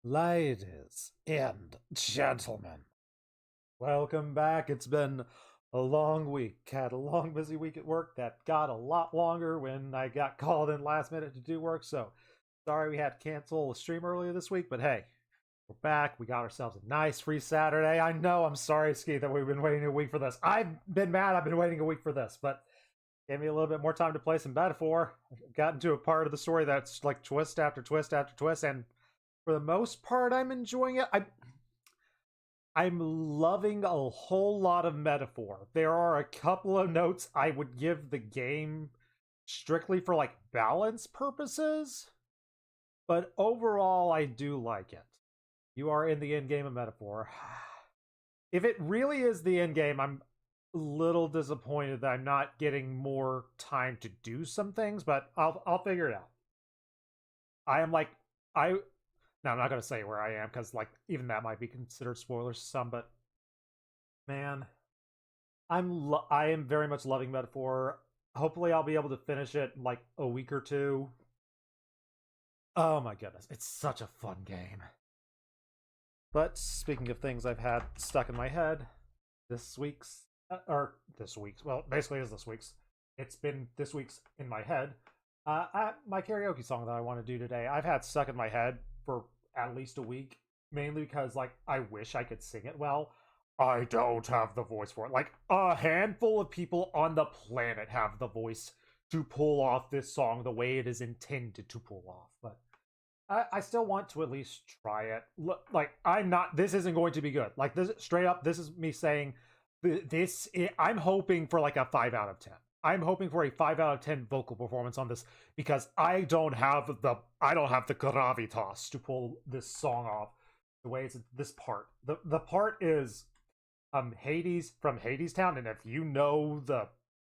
Ladies and gentlemen, welcome back. It's been a long week. Had a long, busy week at work that got a lot longer when I got called in last minute to do work. So sorry we had to cancel the stream earlier this week, but hey, we're back. We got ourselves a nice free Saturday. I know, I'm sorry, Ski, that we've been waiting a week for this. I've been mad I've been waiting a week for this, but gave me a little bit more time to play some Metaphor. I've gotten to a part of the story that's like twist after twist after twist, and for the most part, I'm enjoying it. I'm loving a whole lot of Metaphor. There are a couple of notes I would give the game strictly for like balance purposes, but overall, I do like it. You are in the end game of Metaphor. If it really is the end game, I'm a little disappointed that I'm not getting more time to do some things, but I'll figure it out. I am like now, I'm not going to say where I am because, like, even that might be considered spoilers to some. But man, I am very much loving Metaphor. Hopefully, I'll be able to finish it in like a week or two. Oh my goodness, it's such a fun game. But speaking of things I've had stuck in my head, well, basically is this week's. It's been this week's in my head. My karaoke song that I want to do today, I've had stuck in my head for at least a week, mainly because like I wish I could sing it well. I don't have the voice for it. Like a handful of people on the planet have the voice to pull off this song the way it is intended to pull off, but I still want to at least try it. Look, like this isn't going to be good. Like this straight up, this is me saying I'm hoping for like a 5 out of 10. I'm hoping for a 5 out of 10 vocal performance on this because I don't have the gravitas to pull this song off the way it's this part. The part is Hades from Hades Town, and if you know the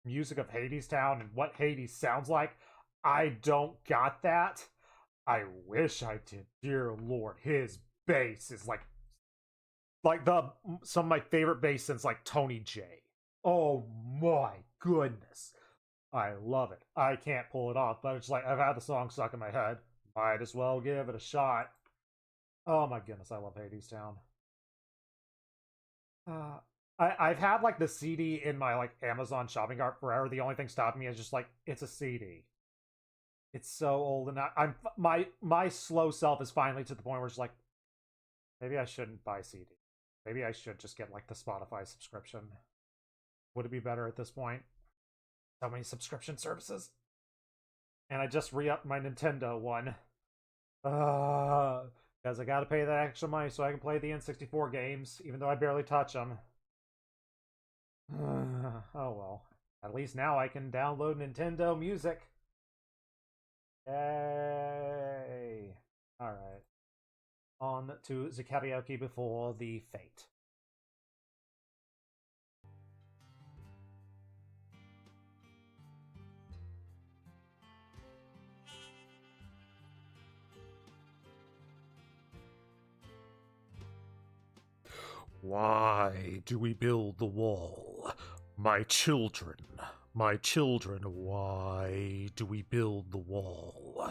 music of Hades Town and what Hades sounds like, I don't got that. I wish I did. Dear Lord, his bass is like some of my favorite bass since like Tony J. Oh my goodness. I love it. I can't pull it off, but it's like I've had the song stuck in my head. Might as well give it a shot. Oh my goodness, I love Hades Town. I've had like the CD in my like Amazon shopping cart forever. The only thing stopping me is just like it's a CD. It's so old, and I'm my slow self is finally to the point where it's like maybe I shouldn't buy CD. Maybe I should just get like the Spotify subscription. Would it be better at this point? So many subscription services. And I just re-upped my Nintendo one. Because I gotta pay that extra money so I can play the N64 games, even though I barely touch them. Oh well. At least now I can download Nintendo Music. Yay! Alright. On to the karaoke before the fate. Why do we build the wall? My children, why do we build the wall?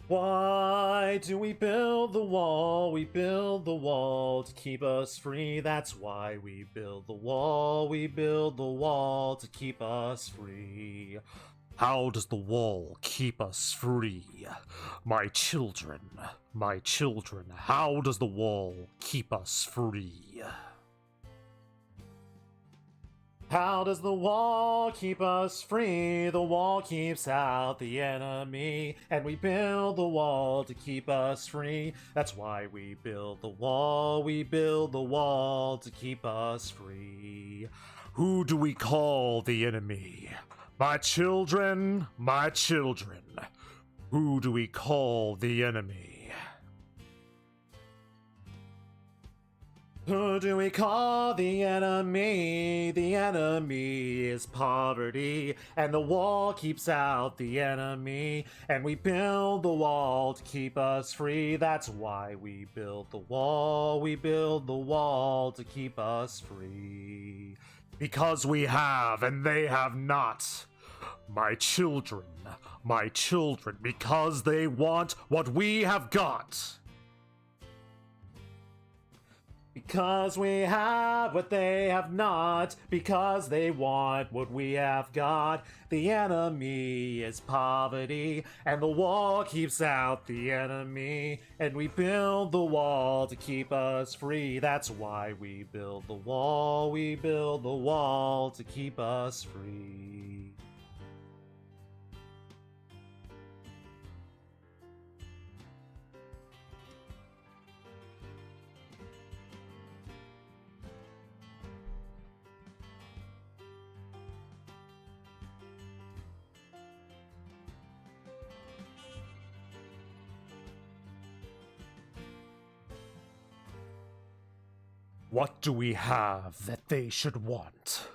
Why do we build the wall? We build the wall to keep us free. That's why we build the wall. We build the wall to keep us free. How does the wall keep us free? My children, how does the wall keep us free? How does the wall keep us free? The wall keeps out the enemy, and we build the wall to keep us free. That's why we build the wall. We build the wall to keep us free. Who do we call the enemy? My children, who do we call the enemy? Who do we call the enemy? The enemy is poverty, and the wall keeps out the enemy, and we build the wall to keep us free. That's why we build the wall. We build the wall to keep us free. Because we have, and they have not. my children, because they want what we have got. Because we have what they have not, because they want what we have got. The enemy is poverty, and the wall keeps out the enemy. And we build the wall to keep us free. That's why we build the wall. We build the wall to keep us free. What do we have that they should want?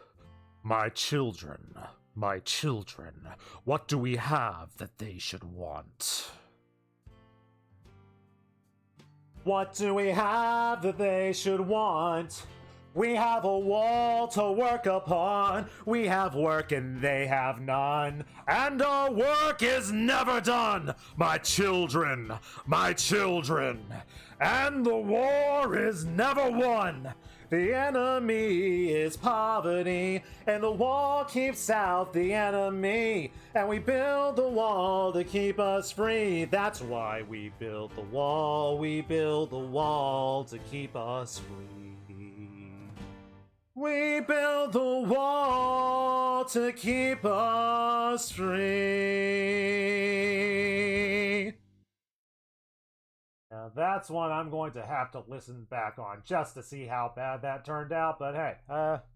My children, what do we have that they should want? What do we have that they should want? We have a wall to work upon. We have work and they have none. And our work is never done, my children. And the war is never won. The enemy is poverty, and the wall keeps out the enemy. And we build the wall to keep us free. That's why we build the wall. We build the wall to keep us free. We build the wall to keep us free. Now that's one I'm going to have to listen back on just to see how bad that turned out. But hey,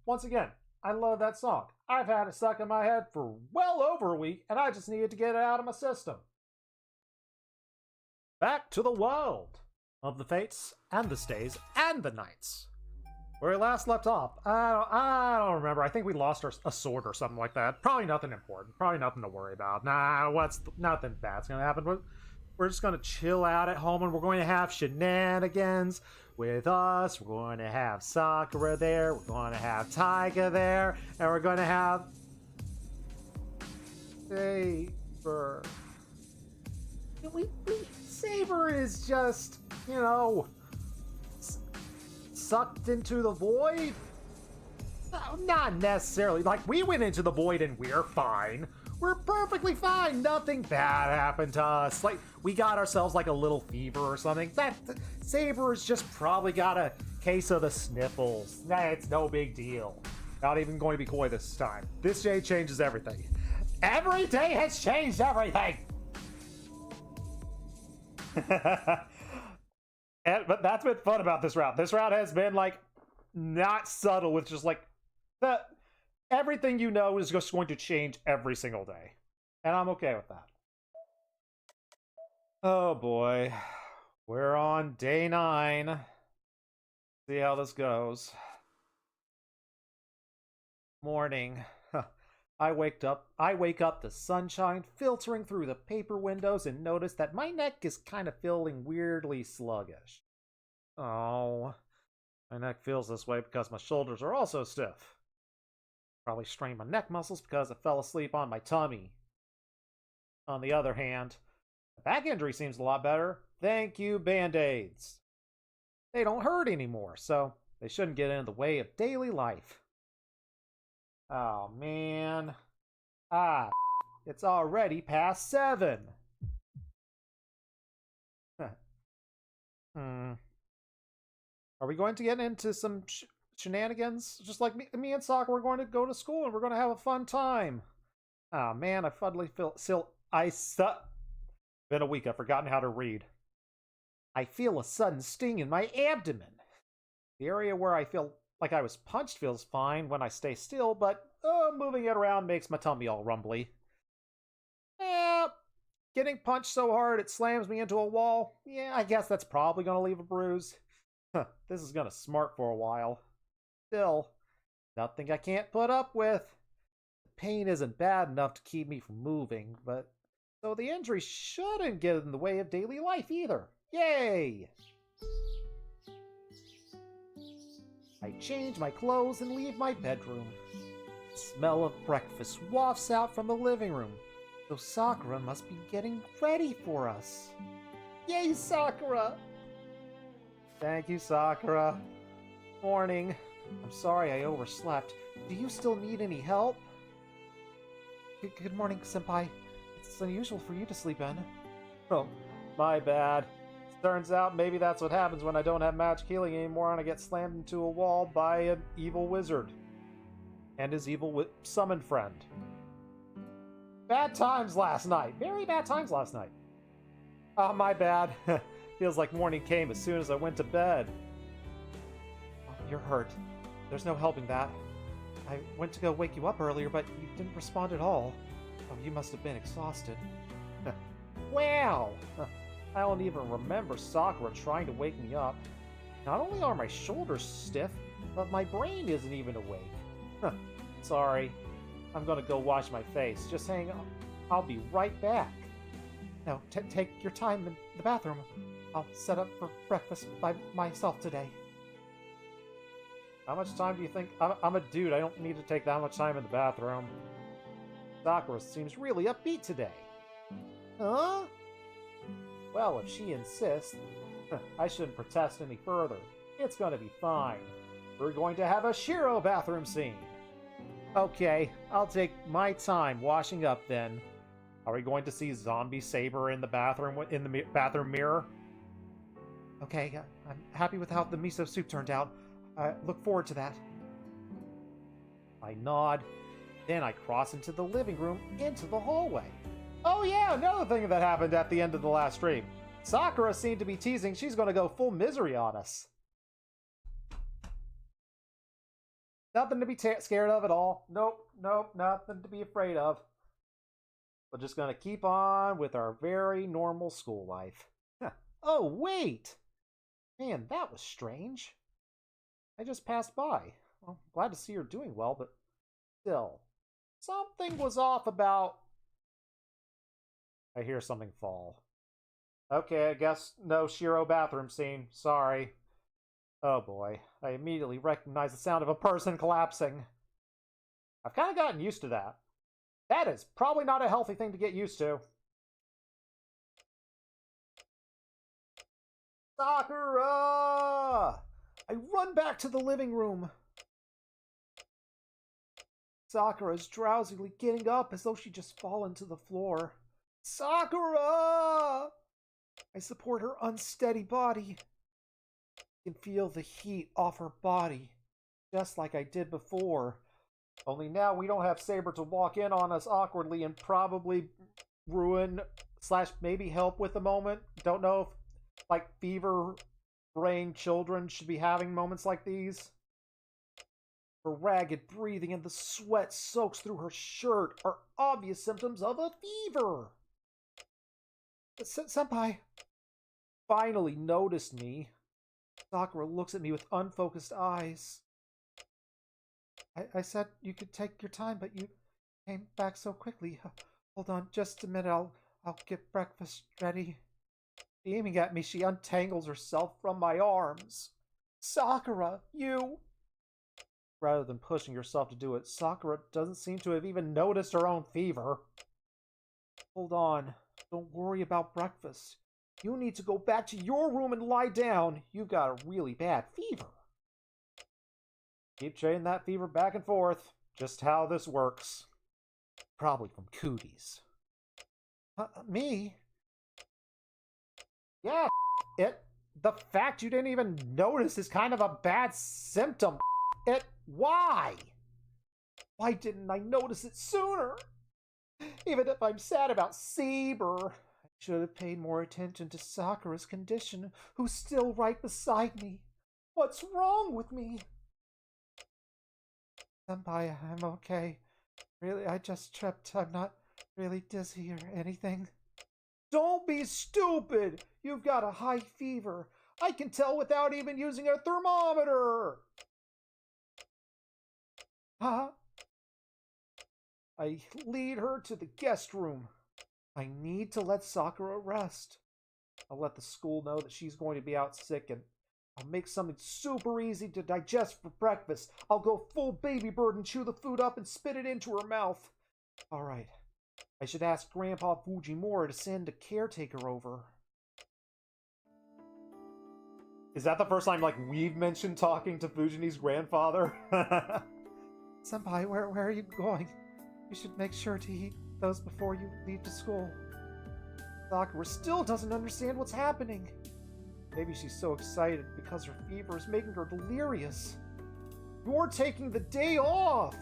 once again, I love that song. I've had it stuck in my head for well over a week, and I just needed to get it out of my system. Back to the world of the fates and the stays and the nights. Where we last left off, I don't remember. I think we lost a sword or something like that. Probably nothing important. Probably nothing to worry about. Nothing bad's gonna happen. We're just going to chill out at home, and we're going to have shenanigans with us. We're going to have Sakura there. We're going to have Taiga there. And we're going to have Saber. Saber is just, sucked into the void? No, not necessarily. Like, we went into the void and we're fine. We're perfectly fine. Nothing bad happened to us. Like, we got ourselves like a little fever or something. Saber's just probably got a case of the sniffles. It's no big deal. Not even going to be coy this time. This day changes everything. Every day has changed everything. But that's been fun about this route. This route has been like not subtle with just like everything is just going to change every single day. And I'm okay with that. Oh boy. We're on day 9. See how this goes. Morning. I wake up to sunshine filtering through the paper windows and notice that my neck is kind of feeling weirdly sluggish. Oh, my neck feels this way because my shoulders are also stiff. Probably strained my neck muscles because I fell asleep on my tummy. On the other hand, my back injury seems a lot better. Thank you, Band-Aids. They don't hurt anymore, so they shouldn't get in the way of daily life. Oh, man. It's already past 7. Are we going to get into some shenanigans? Just like me and Sakura, we're going to go to school and we're going to have a fun time. Oh, man, I suddenly feel Been a week, I've forgotten how to read. I feel a sudden sting in my abdomen. The area where I feel like I was punched feels fine when I stay still, but moving it around makes my tummy all rumbly. Getting punched so hard it slams me into a wall. Yeah, I guess that's probably going to leave a bruise. This is going to smart for a while. Still, nothing I can't put up with. The pain isn't bad enough to keep me from moving, but so the injury shouldn't get in the way of daily life either. Yay! I change my clothes and leave my bedroom. Smell of breakfast wafts out from the living room, so Sakura must be getting ready for us. Yay, Sakura! Thank you, Sakura. Morning. I'm sorry I overslept. Do you still need any help? Good morning, Senpai. It's unusual for you to sleep in. Oh, my bad. Turns out maybe that's what happens when I don't have magic healing anymore and I get slammed into a wall by an evil wizard. And his evil summoned friend. Bad times last night. Very bad times last night. Oh, my bad. Feels like morning came as soon as I went to bed. Oh, you're hurt. There's no helping that. I went to go wake you up earlier, but you didn't respond at all. Oh, you must have been exhausted. Wow! I don't even remember Sakura trying to wake me up. Not only are my shoulders stiff, but my brain isn't even awake. Sorry. I'm gonna go wash my face. Just hang on. I'll be right back. No, take your time in the bathroom. I'll set up for breakfast by myself today. How much time do you think? I'm a dude. I don't need to take that much time in the bathroom. Sakura seems really upbeat today. Huh? Well, if she insists, I shouldn't protest any further. It's gonna be fine. We're going to have a Shiro bathroom scene. Okay, I'll take my time washing up then. Are we going to see Zombie Saber in the bathroom mirror? Okay, I'm happy with how the miso soup turned out. I look forward to that. I nod. Then I cross into the living room, into the hallway. Oh yeah, another thing that happened at the end of the last stream. Sakura seemed to be teasing she's going to go full misery on us. Nothing to be scared of at all. Nope, nothing to be afraid of. We're just going to keep on with our very normal school life. Oh, wait! Man, that was strange. I just passed by. Well, glad to see you're doing well, but still. Something was off about... I hear something fall. Okay, I guess no Shiro bathroom scene. Sorry. Oh boy, I immediately recognize the sound of a person collapsing. I've kind of gotten used to that. That is probably not a healthy thing to get used to. Sakura! I run back to the living room. Sakura is drowsily getting up as though she just fallen to the floor. Sakura! I support her unsteady body. I can feel the heat off her body, just like I did before. Only now we don't have Saber to walk in on us awkwardly and probably ruin / maybe help with the moment. Don't know if, like, fever brain children should be having moments like these. Her ragged breathing and the sweat soaks through her shirt are obvious symptoms of a fever. Senpai finally noticed me. Sakura looks at me with unfocused eyes. I said you could take your time, but you came back so quickly. Hold on just a minute. I'll get breakfast ready. Aiming at me, she untangles herself from my arms. Sakura, you... Rather than pushing herself to do it, Sakura doesn't seem to have even noticed her own fever. Hold on. Don't worry about breakfast. You need to go back to your room and lie down. You've got a really bad fever. Keep trading that fever back and forth. Just how this works. Probably from cooties. Me? Yeah, it. The fact you didn't even notice is kind of a bad symptom. Why? Why didn't I notice it sooner? Even if I'm sad about Saber, I should have paid more attention to Sakura's condition, who's still right beside me. What's wrong with me? Senpai, I'm okay. Really, I just tripped. I'm not really dizzy or anything. Don't be stupid! You've got a high fever. I can tell without even using a thermometer! Huh? I lead her to the guest room. I need to let Sakura rest. I'll let the school know that she's going to be out sick and I'll make something super easy to digest for breakfast. I'll go full baby bird and chew the food up and spit it into her mouth. All right. I should ask Grandpa Fujimura to send a caretaker over. Is that the first time, like, we've mentioned talking to Fujini's grandfather? Senpai, where are you going? You should make sure to eat those before you leave to school. Sakura still doesn't understand what's happening. Maybe she's so excited because her fever is making her delirious. You're taking the day off!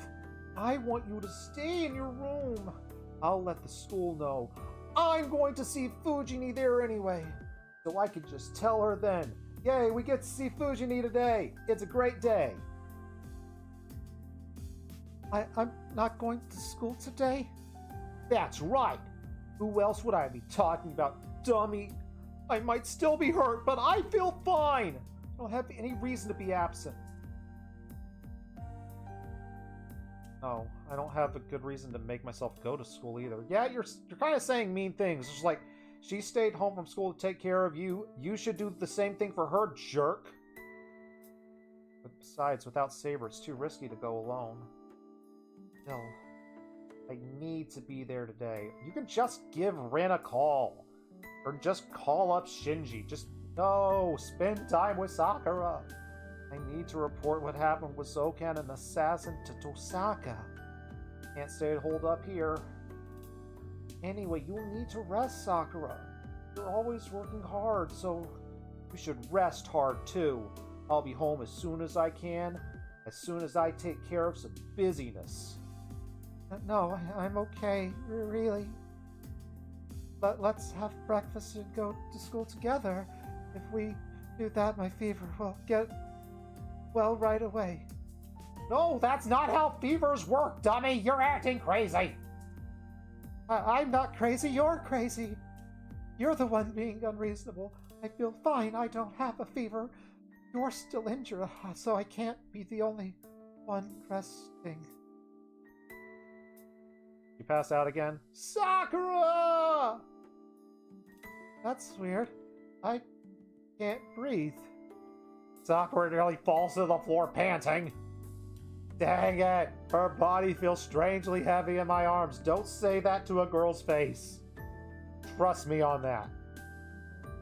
I want you to stay in your room. I'll let the school know. I'm going to see Fujini there anyway. So I could just tell her then. Yay, we get to see Fujini today. It's a great day. I'm not going to school today? That's right. Who else would I be talking about, dummy? I might still be hurt, but I feel fine. I don't have any reason to be absent. No, I don't have a good reason to make myself go to school either. Yeah, you're kind of saying mean things. It's like, she stayed home from school to take care of you. You should do the same thing for her, jerk. But besides, without Saber, it's too risky to go alone. Still, I need to be there today. You can just give Ren a call. Or just call up Shinji. No, spend time with Sakura. I need to report what happened with Zokan and Assassin to Tosaka. Can't stay holed up here. Anyway, you'll need to rest, Sakura. You're always working hard, so you should rest hard too. I'll be home as soon as I can, as soon as I take care of some busyness. No, I'm okay, really. Let's have breakfast and go to school together. If we do that, my fever will get well right away. No, that's not how fevers work, dummy! You're acting crazy! I'm not crazy, you're crazy. You're the one being unreasonable. I feel fine, I don't have a fever. You're still injured, so I can't be the only one resting. You passed out again? Sakura! That's weird. I can't breathe. Sakura nearly falls to the floor panting. Dang it! Her body feels strangely heavy in my arms. Don't say that to a girl's face. Trust me on that.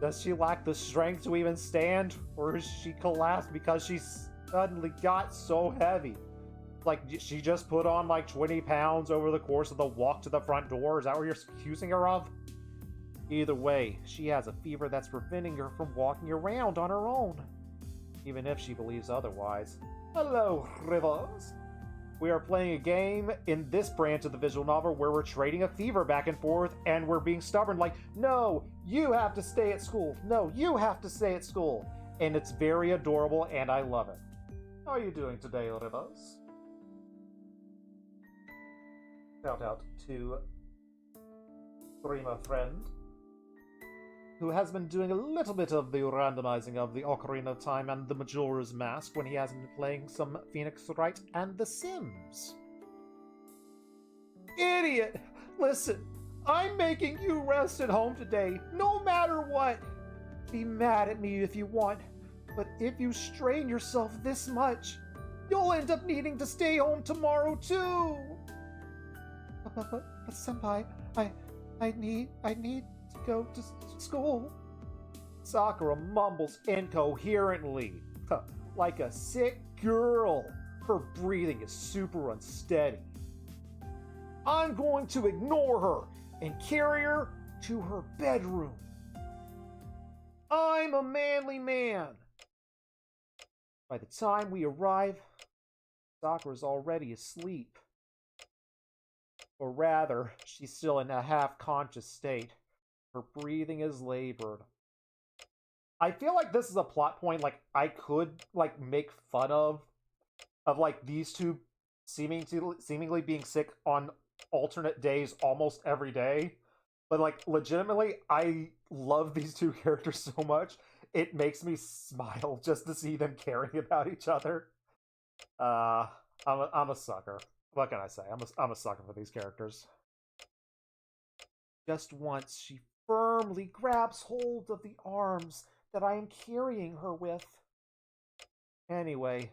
Does she lack the strength to even stand? Or is she collapsed because she suddenly got so heavy? Like, she just put on like 20 pounds over the course of the walk to the front door? Is that what you're accusing her of? Either way, she has a fever that's preventing her from walking around on her own. Even if she believes otherwise. Hello, Rivers. We are playing a game in this branch of the visual novel where we're trading a fever back and forth, and we're being stubborn like, no, you have to stay at school. No, you have to stay at school. And it's very adorable, and I love it. How are you doing today, Rivers? Shout out to Prima Friend, who has been doing a little bit of the randomizing of the Ocarina of Time and the Majora's Mask when he hasn't been playing some Phoenix Wright and The Sims. Idiot! Listen, I'm making you rest at home today, no matter what. Be mad at me if you want, but if you strain yourself this much, you'll end up needing to stay home tomorrow too. But Senpai, I need to go to school. Sakura mumbles incoherently, like a sick girl. Her breathing is super unsteady. I'm going to ignore her and carry her to her bedroom. I'm a manly man. By the time we arrive, Sakura's already asleep. Or rather, she's still in a half-conscious state. Her breathing is labored. I feel like this is a plot point, like, I could, like, make fun of like, these two seemingly being sick on alternate days almost every day. But, like, legitimately, I love these two characters so much, it makes me smile just to see them caring about each other. I'm a sucker. What can I say? I'm a sucker for these characters. Just once, she firmly grabs hold of the arms that I am carrying her with. Anyway,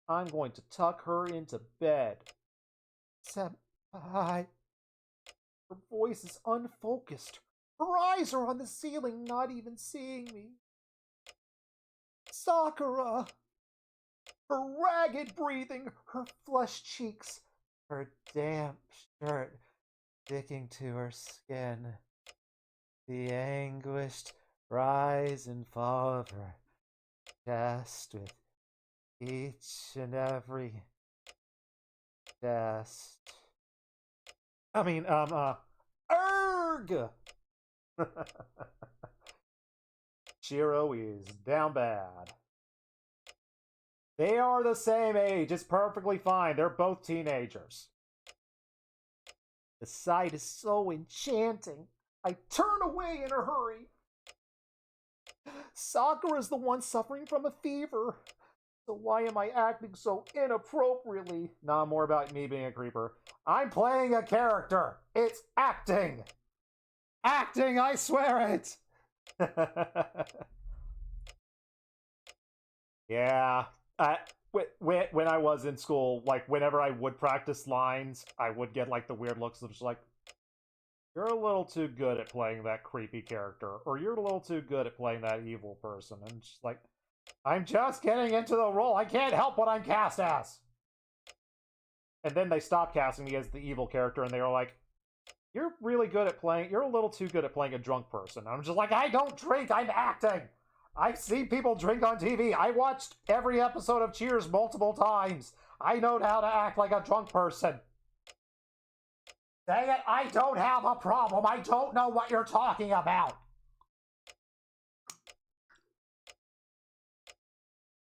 I'm going to tuck her into bed. Senpai. Her voice is unfocused. Her eyes are on the ceiling, not even seeing me. Sakura! Her ragged breathing, her flushed cheeks, her damp shirt sticking to her skin. The anguished rise and fall of her chest with each and every chest. Erg! Shiro is down bad. They are the same age. It's perfectly fine. They're both teenagers. The sight is so enchanting. I turn away in a hurry. Sakura's the one suffering from a fever. So why am I acting so inappropriately? Nah, more about me being a creeper. I'm playing a character. It's acting. Acting, I swear it. Yeah. When I was in school, like, whenever I would practice lines, I would get, like, the weird looks of just like, you're a little too good at playing that creepy character, or you're a little too good at playing that evil person. And just like, I'm just getting into the role. I can't help what I'm cast as. And then they stopped casting me as the evil character, and they were like, you're really good at playing, you're a little too good at playing a drunk person. And I'm just like, I don't drink, I'm acting. I've seen people drink on TV. I watched every episode of Cheers multiple times. I know how to act like a drunk person. Dang it, I don't have a problem. I don't know what you're talking about.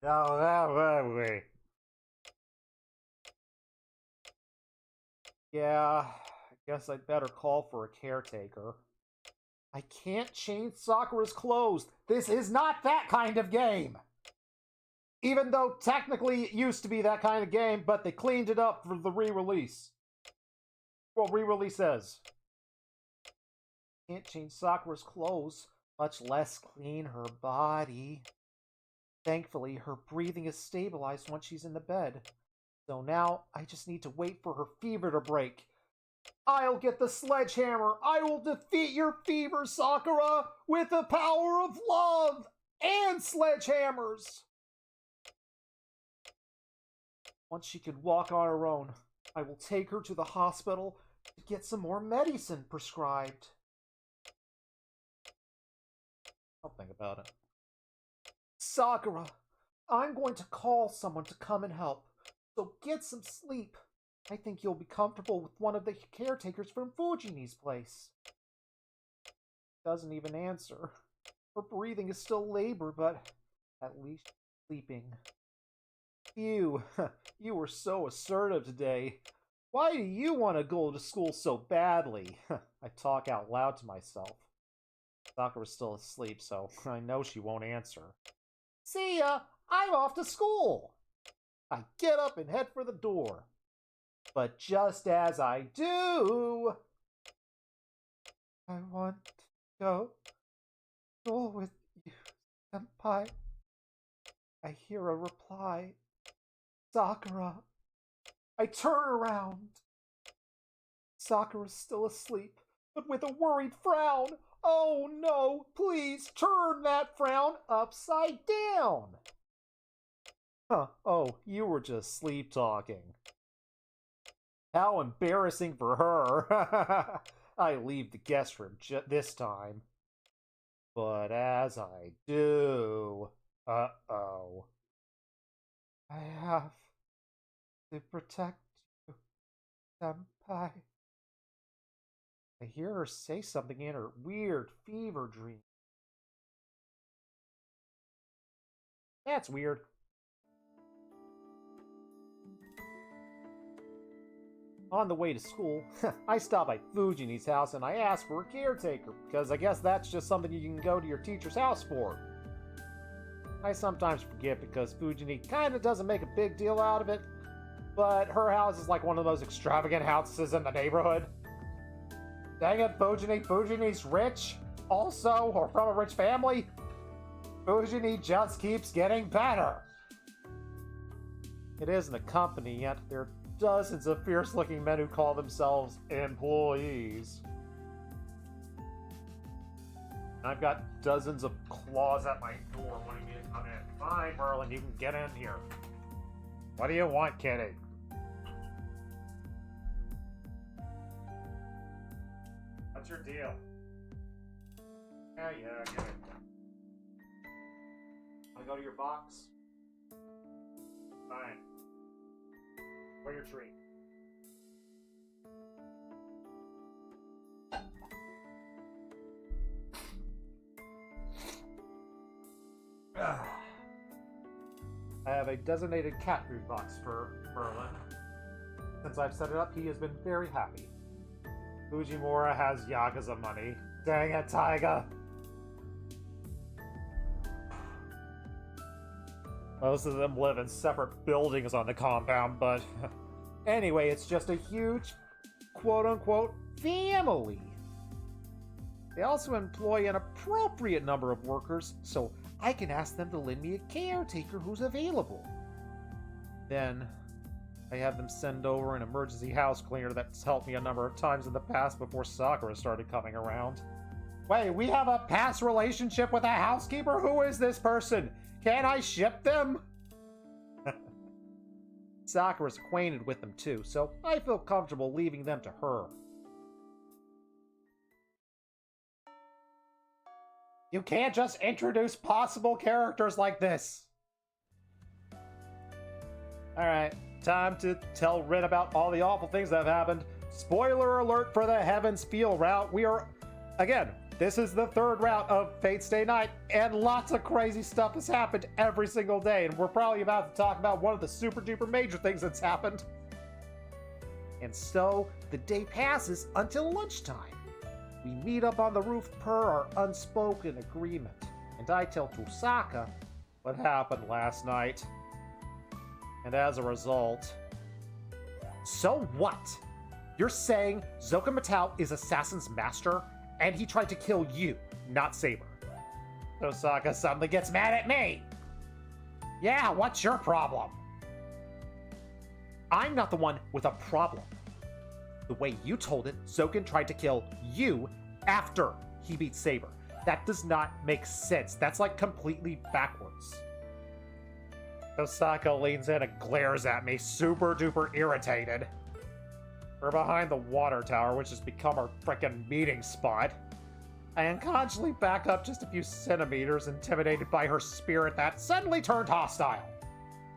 No, that way. Yeah, I guess I'd better call for a caretaker. I can't change Sakura's clothes. This is not that kind of game. Even though technically it used to be that kind of game, but they cleaned it up for the re-release. Well, re-releases. Can't change Sakura's clothes, much less clean her body. Thankfully, her breathing is stabilized once she's in the bed. So now, I just need to wait for her fever to break. I'll get the sledgehammer! I will defeat your fever, Sakura! With the power of love! And sledgehammers! Once she can walk on her own, I will take her to the hospital to get some more medicine prescribed. I'll think about it. Sakura, I'm going to call someone to come and help, so get some sleep. I think you'll be comfortable with one of the caretakers from Fujini's place. Doesn't even answer. Her breathing is still labor, but at least sleeping. You were so assertive today. Why do you want to go to school so badly? I talk out loud to myself. Sakura's still asleep, so I know she won't answer. See ya! I'm off to school! I get up and head for the door. But just as I do... I want to go to school with you, Senpai. I hear a reply. Sakura. I turn around. Sakura's still asleep, but with a worried frown. Oh no, please turn that frown upside down. Huh, oh, you were just sleep talking. How embarrassing for her. I leave the guest room this time. But as I do... Uh-oh. I have to protect you, Senpai. I hear her say something in her weird fever dream. That's weird. On the way to school, I stop by Fujini's house and I ask for a caretaker, because I guess that's just something you can go to your teacher's house for. I sometimes forget because Fujini kinda doesn't make a big deal out of it, but her house is like one of those extravagant houses in the neighborhood. Dang it, Fujini's rich, also, or from a rich family. Fujini just keeps getting better. It isn't a company yet. There are dozens of fierce-looking men who call themselves employees. I've got dozens of claws at my door wanting me to come in. Fine, Merlin, you can get in here. What do you want, Kitty? What's your deal? Yeah, get it. Wanna go to your box? Fine. Where's your treat? I have a designated cat food box for Merlin. Since I've set it up, he has been very happy. Fujimura has Yakuza money. Dang it, Taiga! Most of them live in separate buildings on the compound, but anyway, it's just a huge, quote-unquote, family. They also employ an appropriate number of workers, so I can ask them to lend me a caretaker who's available. Then, I have them send over an emergency house cleaner that's helped me a number of times in the past before Sakura started coming around. Wait, we have a past relationship with a housekeeper? Who is this person? Can I ship them? Sakura's acquainted with them too, so I feel comfortable leaving them to her. You can't just introduce possible characters like this. Alright, time to tell Rin about all the awful things that have happened. Spoiler alert for the Heavens Feel route. We are, again, this is the third route of Fate's Day Night, and lots of crazy stuff has happened every single day, and we're probably about to talk about one of the super duper major things that's happened. And so, the day passes until lunchtime. We meet up on the roof per our unspoken agreement, and I tell Tosaka what happened last night. And as a result... So what? You're saying Zoka Matau is Assassin's master, and he tried to kill you, not Saber. Tosaka suddenly gets mad at me! Yeah, what's your problem? I'm not the one with a problem. The way you told it, Zoken tried to kill you after he beat Saber. That does not make sense. That's like completely backwards. Tosaka leans in and glares at me, super duper irritated. We're behind the water tower, which has become our frickin' meeting spot. I unconsciously back up just a few centimeters, intimidated by her spirit that suddenly turned hostile.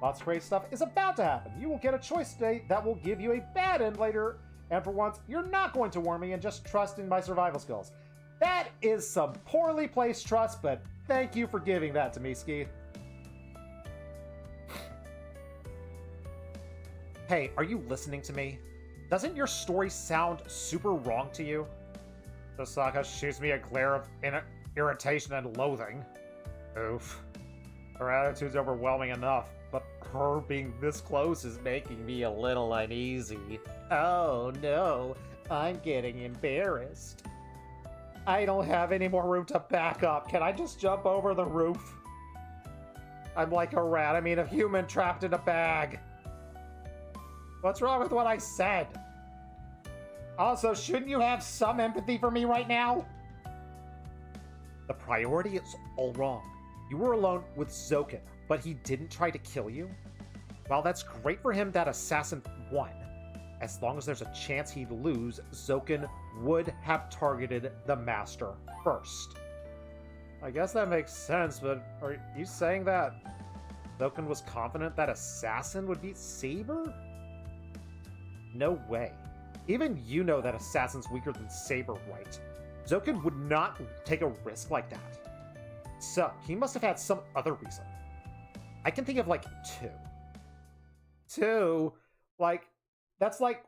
Lots of great stuff is about to happen. You will get a choice today that will give you a bad end later, and for once, you're not going to warn me and just trust in my survival skills. That is some poorly placed trust, but thank you for giving that to me, Ski. Hey, are you listening to me? Doesn't your story sound super wrong to you? Tosaka shoots me a glare of irritation and loathing. Oof. Her attitude's overwhelming enough, but her being this close is making me a little uneasy. Oh no, I'm getting embarrassed. I don't have any more room to back up. Can I just jump over the roof? I'm like a rat, a human trapped in a bag. What's wrong with what I said? Also, shouldn't you have some empathy for me right now? The priority is all wrong. You were alone with Zoken, but he didn't try to kill you? While that's great for him that Assassin won, as long as there's a chance he'd lose, Zoken would have targeted the Master first. I guess that makes sense, but are you saying that Zoken was confident that Assassin would beat Saber? No way. Even you know that Assassin's weaker than Saber, right? Zoken would not take a risk like that. So, he must have had some other reason. I can think of like two. Two? Like, that's like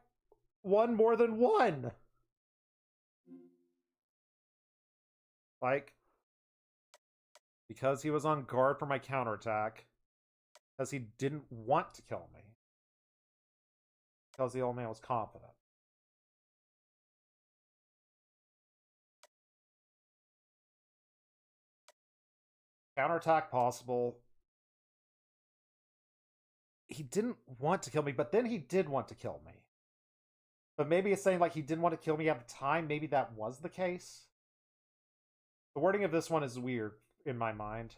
one more than one. Like, because he was on guard for my counterattack. Because he didn't want to kill me. Because the old man was confident. Counterattack possible. he didn't want to kill me, but then he did want to kill me. But maybe it's saying, like, he didn't want to kill me at the time. Maybe that was the case. The wording of this one is weird in my mind.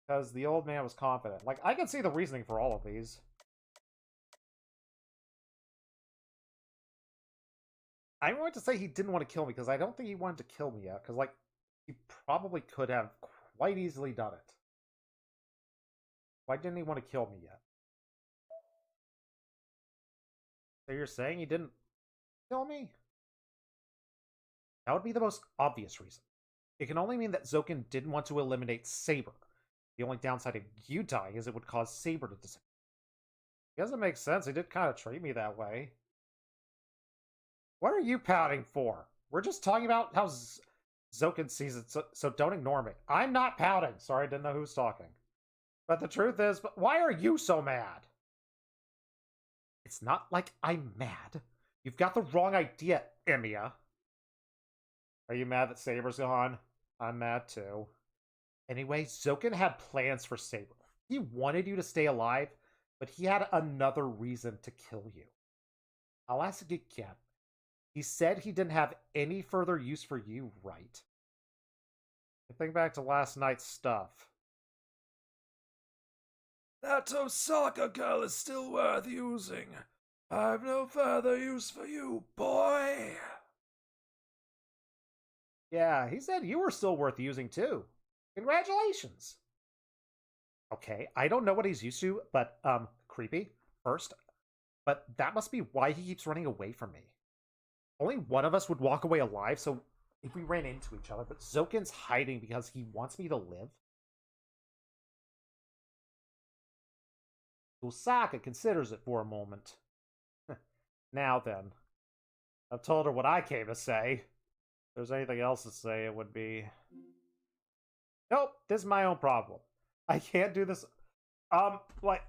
Because the old man was confident. Like, I can see the reasoning for all of these. I'm going to say he didn't want to kill me, because I don't think he wanted to kill me yet. Because, like, he probably could have quite easily done it. Why didn't he want to kill me yet? So you're saying he didn't kill me? That would be the most obvious reason. It can only mean that Zoken didn't want to eliminate Saber. The only downside of you dying is it would cause Saber to disappear. It doesn't make sense. He did kind of treat me that way. What are you pouting for? We're just talking about how Zoken sees it, so don't ignore me. I'm not pouting. Sorry, I didn't know who was talking. But the truth is, why are you so mad? It's not like I'm mad. You've got the wrong idea, Emiya. Are you mad that Saber's gone? I'm mad too. Anyway, Zoken had plans for Saber. He wanted you to stay alive, but he had another reason to kill you. I'll ask again. He said he didn't have any further use for you, right? Think back to last night's stuff. That Osaka girl is still worth using. I've no further use for you, boy. Yeah, he said you were still worth using too. Congratulations. Okay, I don't know what he's used to, but, creepy, first. But that must be why he keeps running away from me. Only one of us would walk away alive, so if we ran into each other, but Zoken's hiding because he wants me to live? Osaka considers it for a moment. Now then. I've told her what I came to say. If there's anything else to say, it would be... Nope, this is my own problem. I can't do this. Like...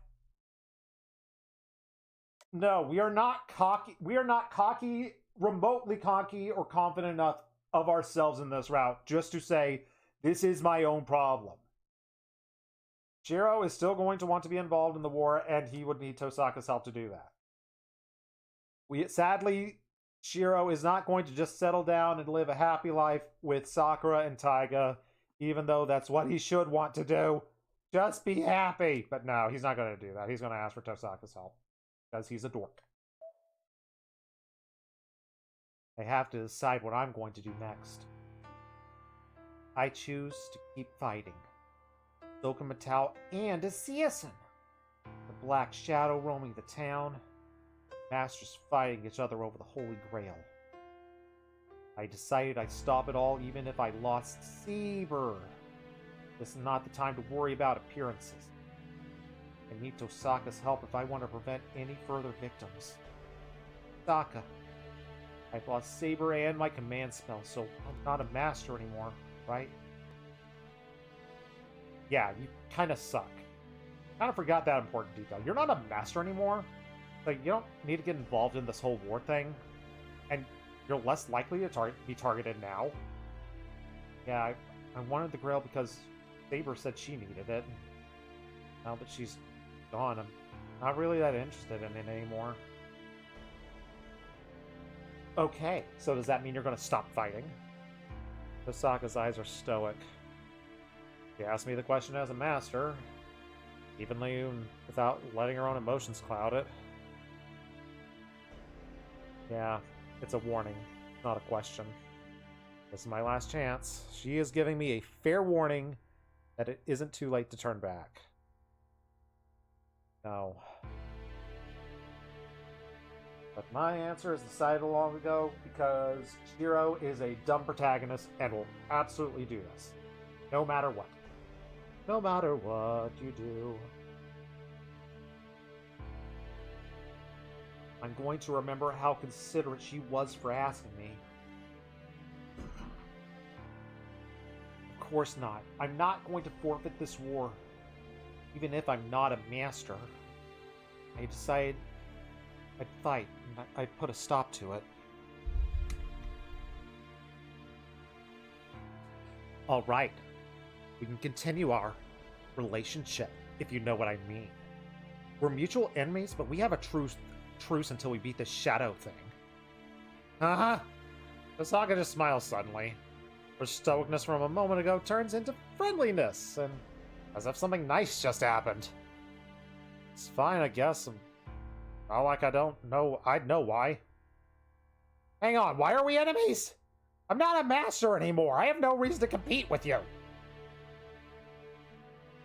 No, we are not cocky. We are not cocky, remotely cocky, or confident enough of ourselves in this route just to say, this is my own problem. Shiro is still going to want to be involved in the war, and he would need Tosaka's help to do that. Sadly, Shiro is not going to just settle down and live a happy life with Sakura and Taiga, even though that's what he should want to do. Just be happy. But no, he's not going to do that. He's going to ask for Tosaka's help, because he's a dork. I have to decide what I'm going to do next. I choose to keep fighting. Zoken Matao and Asiasen. The Black Shadow roaming the town. Masters fighting each other over the Holy Grail. I decided I'd stop it all even if I lost Saber. This is not the time to worry about appearances. I need Tosaka's help if I want to prevent any further victims. Tosaka. I've lost Saber and my command spell, so I'm not a master anymore, right? Yeah, you kind of suck. Kind of forgot that important detail. You're not a master anymore. Like, you don't need to get involved in this whole war thing. And you're less likely to be targeted now. Yeah, I wanted the Grail because Saber said she needed it. Now that she's gone, I'm not really that interested in it anymore. Okay, so does that mean you're going to stop fighting? Osaka's eyes are stoic. She asked me the question as a master, evenly without letting her own emotions cloud it. Yeah, it's a warning, not a question. This is my last chance. She is giving me a fair warning that it isn't too late to turn back. No. But my answer is decided long ago because Shiro is a dumb protagonist and will absolutely do this. No matter what. No matter what you do. I'm going to remember how considerate she was for asking me. Of course not. I'm not going to forfeit this war, even if I'm not a master. I decided I'd fight, and I'd put a stop to it. Alright. We can continue our relationship, if you know what I mean. We're mutual enemies, but we have a truce until we beat this shadow thing. Uh-huh. Tosaka just smiles suddenly. Her stoicness from a moment ago turns into friendliness, and as if something nice just happened. It's fine, I guess. Not like I'd know why. Hang on, why are we enemies? I'm not a master anymore. I have no reason to compete with you.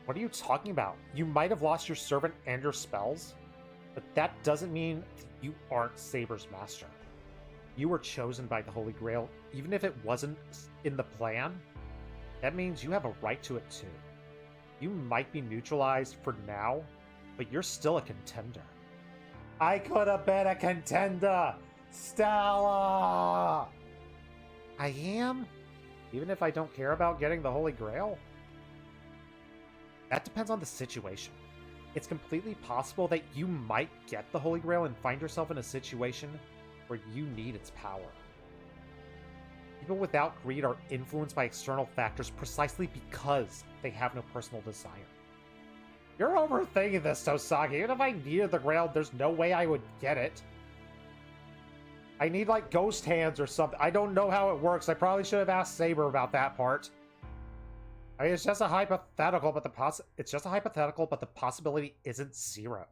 What are you talking about? You might have lost your servant and your spells, but that doesn't mean you aren't Saber's master. You were chosen by the Holy Grail, even if it wasn't in the plan. That means you have a right to it too. You might be neutralized for now, but you're still a contender. I could have been a contender! Stella! I am? Even if I don't care about getting the Holy Grail? That depends on the situation. It's completely possible that you might get the Holy Grail and find yourself in a situation where you need its power. People without greed are influenced by external factors precisely because they have no personal desire. You're overthinking this, Tosaka. Even if I needed the Grail, there's no way I would get it. I need, like, ghost hands or something. I don't know how it works. I probably should have asked Saber about that part. I mean, it's just a hypothetical, but the possibility isn't zero.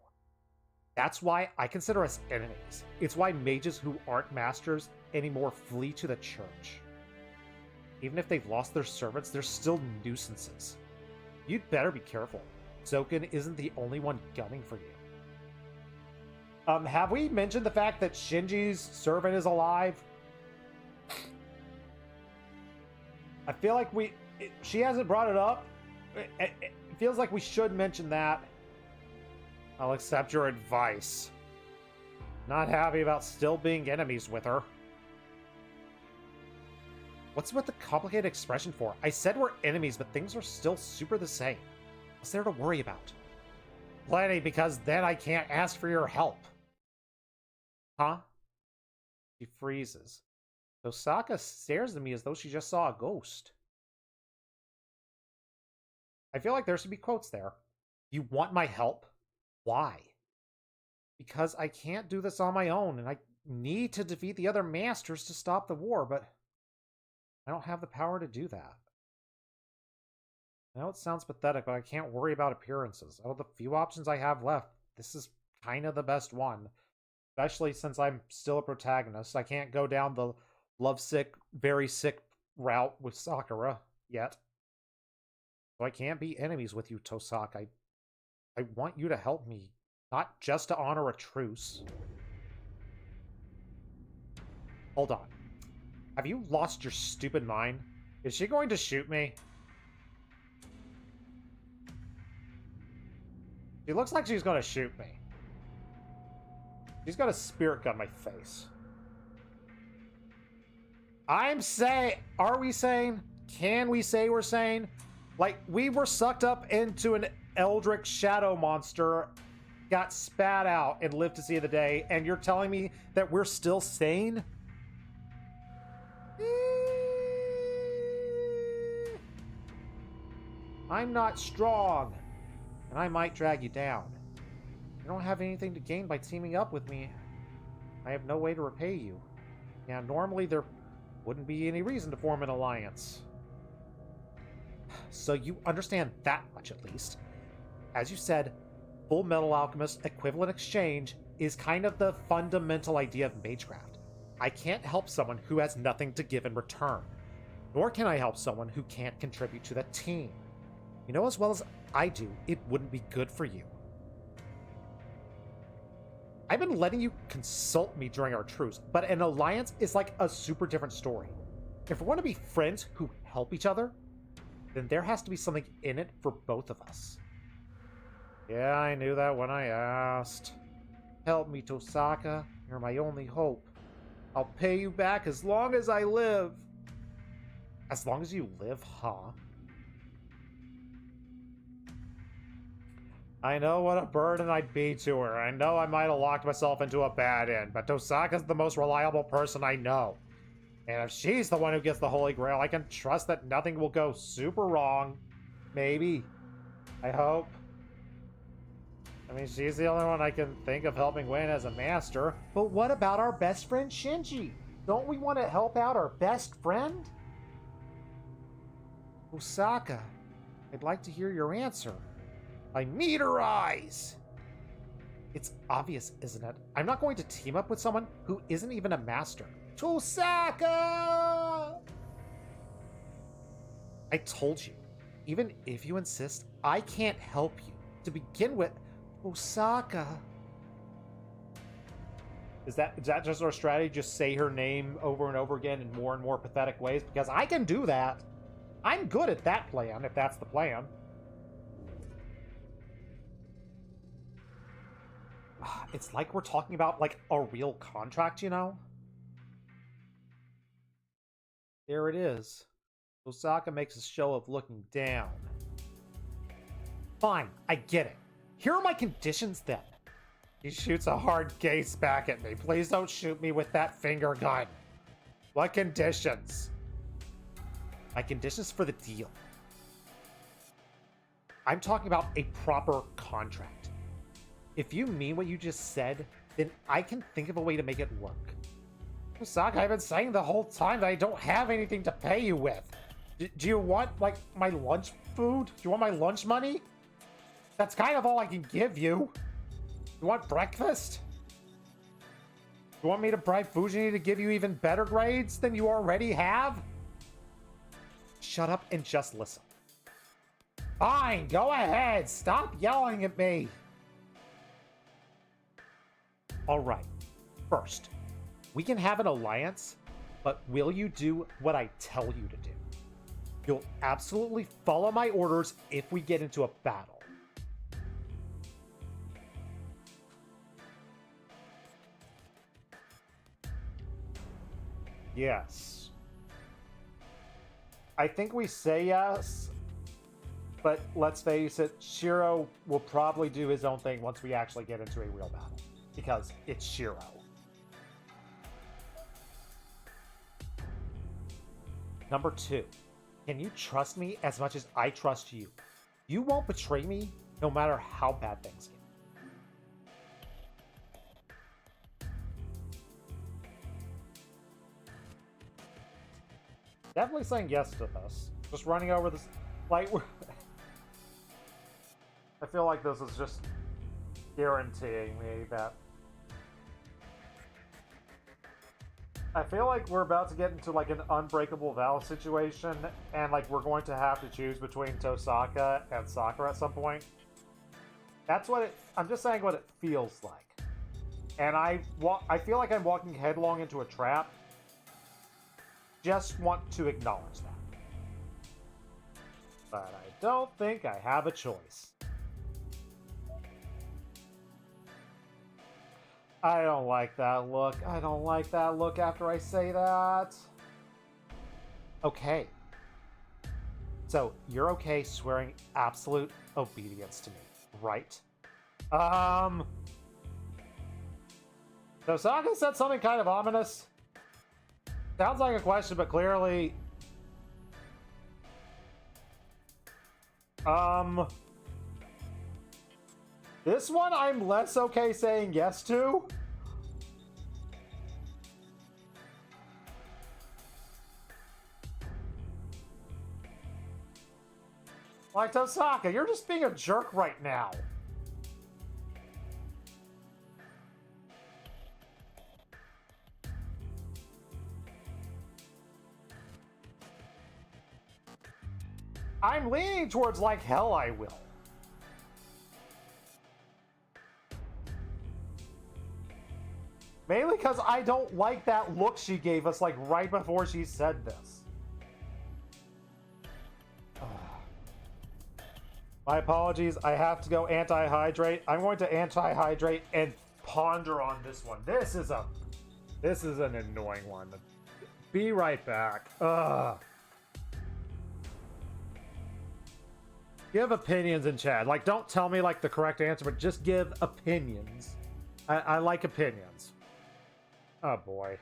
That's why I consider us enemies. It's why mages who aren't masters anymore flee to the church. Even if they've lost their servants, they're still nuisances. You'd better be careful. Zoken isn't the only one gunning for you. Have we mentioned the fact that Shinji's servant is alive? I feel like she hasn't brought it up. It feels like we should mention that. I'll accept your advice. Not happy about still being enemies with her. What's with the complicated expression for? I said we're enemies, but things are still super the same. What's there to worry about? Plenty, because then I can't ask for your help. Huh? She freezes. Tosaka stares at me as though she just saw a ghost. I feel like there should be quotes there. You want my help? Why? Because I can't do this on my own, and I need to defeat the other masters to stop the war, but I don't have the power to do that. I know it sounds pathetic, but I can't worry about appearances. Out of the few options I have left, this is kind of the best one. Especially since I'm still a protagonist. I can't go down the lovesick, very sick route with Sakura yet. So I can't be enemies with you, Tosaka. I want you to help me, not just to honor a truce. Hold on. Have you lost your stupid mind? Is she going to shoot me? She looks like she's going to shoot me. She's got a spirit gun in my face. Are we sane? Can we say we're sane? Like, we were sucked up into an eldritch shadow monster, got spat out, and lived to see the day, and you're telling me that we're still sane? I'm not strong, and I might drag you down. You don't have anything to gain by teaming up with me. I have no way to repay you. Yeah, normally there wouldn't be any reason to form an alliance. So you understand that much at least. As you said, Full Metal Alchemist equivalent exchange is kind of the fundamental idea of magecraft. I can't help someone who has nothing to give in return. Nor can I help someone who can't contribute to the team. You know as well as I do, it wouldn't be good for you. I've been letting you consult me during our truce, but an alliance is like a super different story. If we want to be friends who help each other, then there has to be something in it for both of us. Yeah, I knew that when I asked. Help me, Tosaka. You're my only hope. I'll pay you back as long as I live. As long as you live, huh? I know what a burden I'd be to her. I know I might have locked myself into a bad end, but Tosaka's the most reliable person I know. And if she's the one who gets the Holy Grail, I can trust that nothing will go super wrong. Maybe. I hope. I mean, she's the only one I can think of helping win as a master. But what about our best friend Shinji? Don't we want to help out our best friend? Osaka, I'd like to hear your answer. I need her eyes! It's obvious, isn't it? I'm not going to team up with someone who isn't even a master. Osaka! I told you, even if you insist, I can't help you. To begin with, Osaka. Is that just our strategy? Just say her name over and over again in more and more pathetic ways? Because I can do that. I'm good at that plan, if that's the plan. It's like we're talking about, like, a real contract, you know? There it is. Osaka makes a show of looking down. Fine, I get it. Here are my conditions, then. He shoots a hard gaze back at me. Please don't shoot me with that finger gun. What conditions? My conditions for the deal. I'm talking about a proper contract. If you mean what you just said, then I can think of a way to make it work. Osaka, I've been saying the whole time that I don't have anything to pay you with. Do you want, like, my lunch food? Do you want my lunch money? That's kind of all I can give you. You want breakfast? You want me to bribe Fujini to give you even better grades than you already have? Shut up and just listen. Fine, go ahead. Stop yelling at me. All right. First, we can have an alliance, but will you do what I tell you to do? You'll absolutely follow my orders if we get into a battle. Yes. I think we say yes, but let's face it, Shiro will probably do his own thing once we actually get into a real battle. Because it's Shiro. Number 2. Can you trust me as much as I trust you? You won't betray me no matter how bad things get. Definitely saying yes to this. Just running over this. Like, I feel like this is just guaranteeing me that. I feel like we're about to get into like an unbreakable vow situation, and like we're going to have to choose between Tosaka and Sakura at some point. That's what I'm just saying what it feels like. And I feel like I'm walking headlong into a trap. Just want to acknowledge that. But I don't think I have a choice. I don't like that look. I don't like that look after I say that. Okay. So, you're okay swearing absolute obedience to me, right? Tosaka said something kind of ominous. Sounds like a question, but clearly... This one I'm less okay saying yes to. Like, Tosaka, you're just being a jerk right now. I'm leaning towards like hell I will. Mainly because I don't like that look she gave us like right before she said this. My apologies, I have to go anti-hydrate. I'm going to anti-hydrate and ponder on this one. This is an annoying one. Be right back. Give opinions in chat. Like, don't tell me like the correct answer, but just give opinions. I like opinions. Oh boy.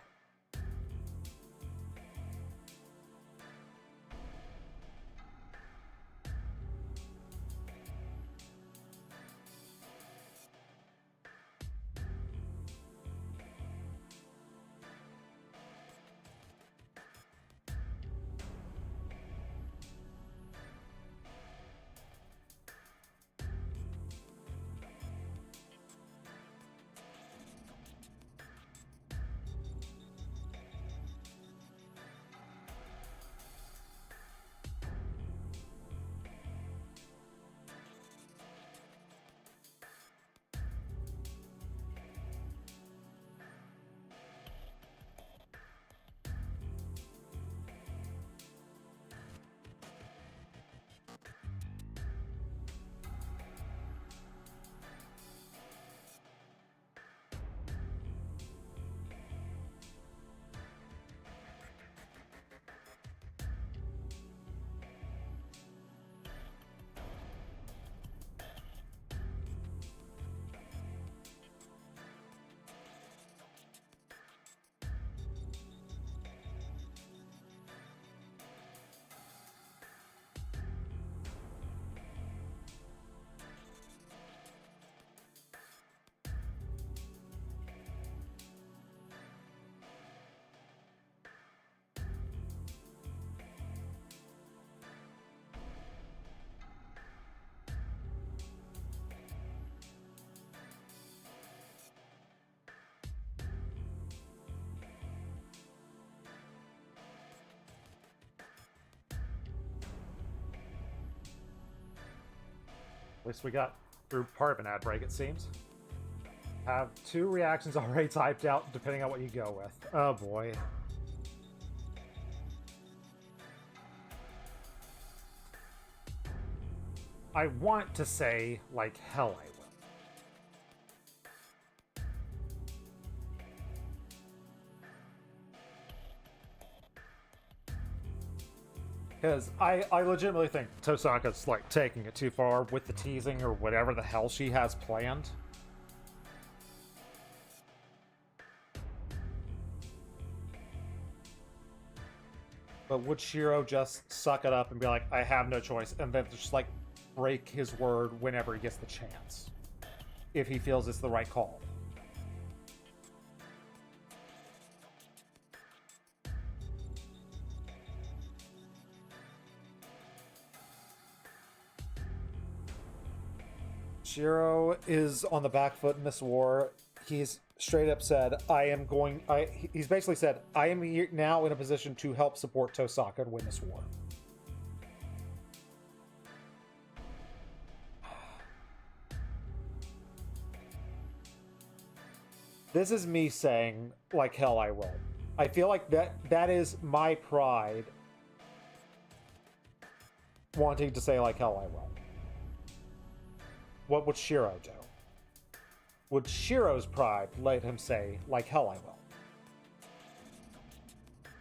At least we got through part of an ad break, it seems. Have 2 reactions already typed out, depending on what you go with. Oh boy. I want to say, like hell I will. Because I legitimately think Tosaka's like taking it too far with the teasing or whatever the hell she has planned. But would Shiro just suck it up and be like, I have no choice, and then just like break his word whenever he gets the chance? If he feels it's the right call. Shiro is on the back foot in this war. He's straight up said, he's basically said, I am here now in a position to help support Tosaka and win this war. This is me saying, like hell I will. I feel like that is my pride wanting to say like hell I will. What would Shiro do? Would Shiro's pride let him say, like hell I will?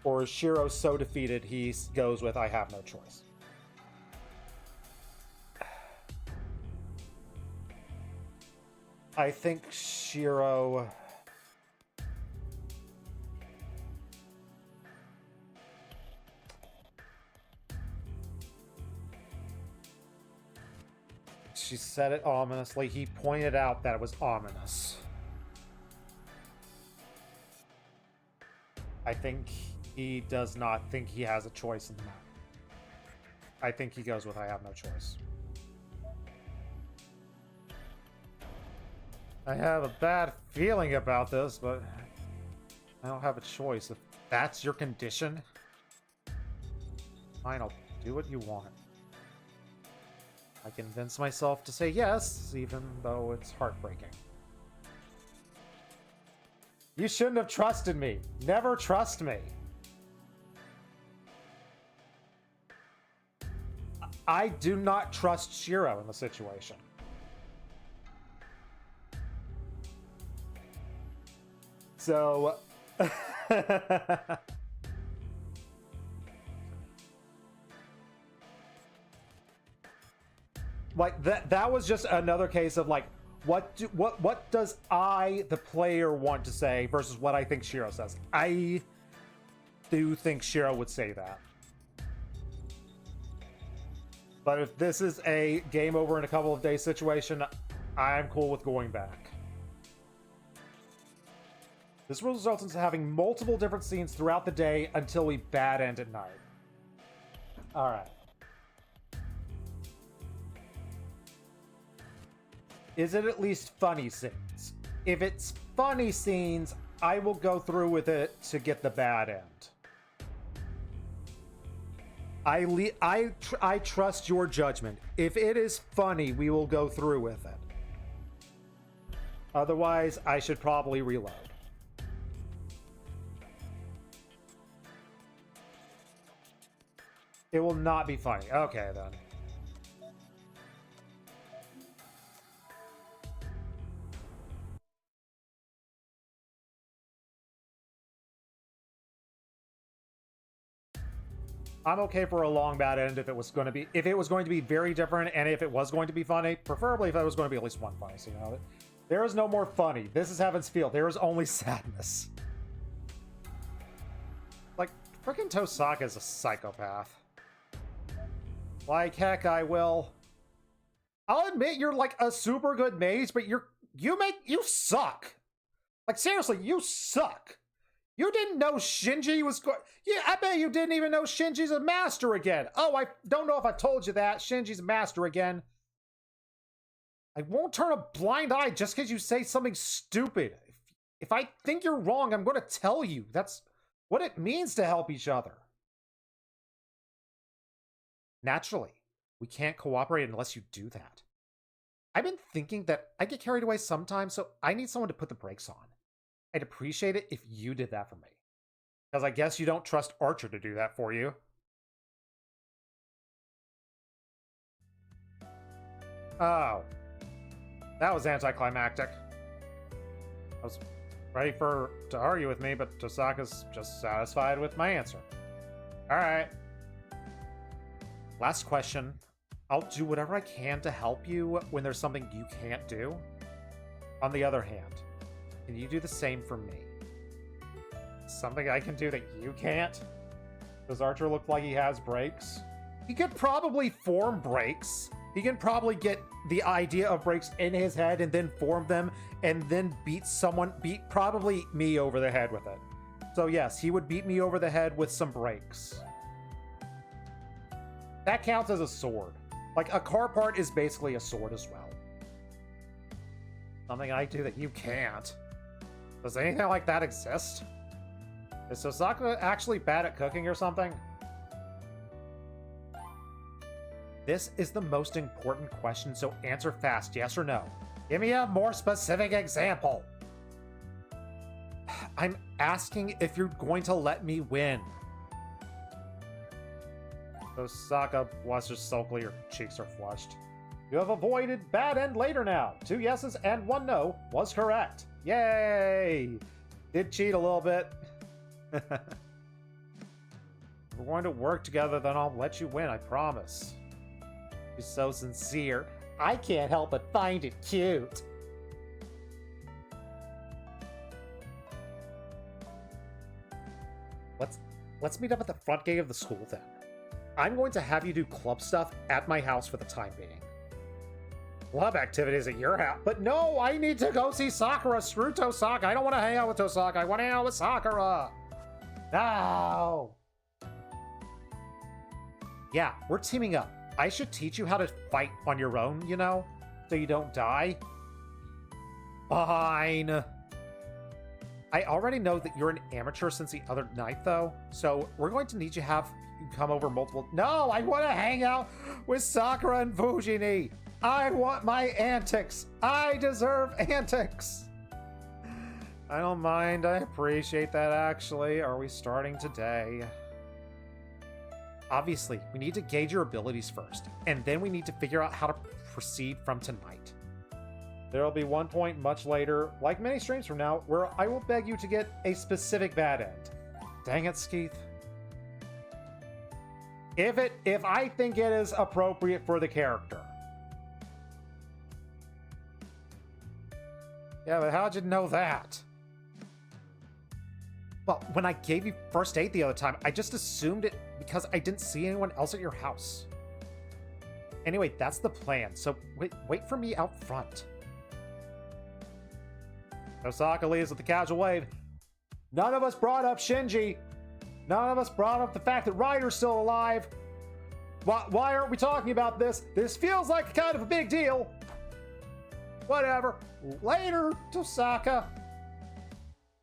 Or is Shiro so defeated he goes with, I have no choice? I think Shiro... She said it ominously. He pointed out that it was ominous. I think he does not think he has a choice in the matter. I think he goes with, I have no choice. I have a bad feeling about this, but I don't have a choice. If that's your condition, fine, I'll do what you want. I convince myself to say yes, even though it's heartbreaking. You shouldn't have trusted me. Never trust me. I do not trust Shiro in the situation. So... like that was just another case of like what does I the player want to say versus what I think Shiro says. I do think Shiro would say that. But if this is a game over in a couple of days situation, I'm cool with going back. This will result in having multiple different scenes throughout the day until we bad end at night. Alright. Is it at least funny scenes? If it's funny scenes, I will go through with it to get the bad end. I trust your judgment. If it is funny, we will go through with it. Otherwise, I should probably reload. It will not be funny. Okay, then. I'm okay for a long bad end if it was going to be very different, and if it was going to be funny, preferably if it was going to be at least one funny scene out of it. There is no more funny. This is Heaven's Field. There is only sadness. Like, freaking Tosaka is a psychopath. Like, heck, I'll admit you're like a super good mage, but you suck. Like, seriously, you suck. You didn't know Shinji was going... Yeah, I bet you didn't even know Shinji's a master again. Oh, I don't know if I told you that. Shinji's a master again. I won't turn a blind eye just because you say something stupid. If I think you're wrong, I'm going to tell you. That's what it means to help each other. Naturally, we can't cooperate unless you do that. I've been thinking that I get carried away sometimes, so I need someone to put the brakes on. I'd appreciate it if you did that for me. Because I guess you don't trust Archer to do that for you. Oh. That was anticlimactic. I was ready to argue with me, but Tosaka's just satisfied with my answer. Alright. Last question. I'll do whatever I can to help you when there's something you can't do. On the other hand, can you do the same for me? Something I can do that you can't? Does Archer look like he has brakes? He could probably form brakes. He can probably get the idea of brakes in his head and then form them and then beat probably me over the head with it. So yes, he would beat me over the head with some brakes. That counts as a sword. Like, a car part is basically a sword as well. Something I do that you can't. Does anything like that exist? Is Tosaka actually bad at cooking or something? This is the most important question, so answer fast, yes or no. Give me a more specific example. I'm asking if you're going to let me win. Tosaka blushes sulkily, her cheeks are flushed. You have avoided bad end later now. 2 yeses and 1 no was correct. Yay! Did cheat a little bit. If we're going to work together, then I'll let you win, I promise. You're so sincere. I can't help but find it cute. Let's meet up at the front gate of the school then. I'm going to have you do club stuff at my house for the time being. Club activities at your house? But no, I need to go see Sakura. Screw Tosaka. I don't want to hang out with Tosaka. I want to hang out with Sakura. No. Yeah, we're teaming up. I should teach you how to fight on your own, you know? So you don't die. Fine. I already know that you're an amateur since the other night, though. So we're going to need you to have you come over multiple... No, I want to hang out with Sakura and Fujini. I want my antics. I deserve antics. I don't mind. I appreciate that, actually. Are we starting today? Obviously, we need to gauge your abilities first, and then we need to figure out how to proceed from tonight. There will be one point much later, like many streams from now, where I will beg you to get a specific bad end. Dang it, Skeeth. If I think it is appropriate for the character. Yeah, but how'd you know that? Well, when I gave you first aid the other time, I just assumed it because I didn't see anyone else at your house. Anyway, that's the plan, so wait for me out front. Osaka leaves with a casual wave. None of us brought up Shinji. None of us brought up the fact that Ryder's still alive. Why aren't we talking about this? This feels like kind of a big deal. Whatever. Later, Tosaka.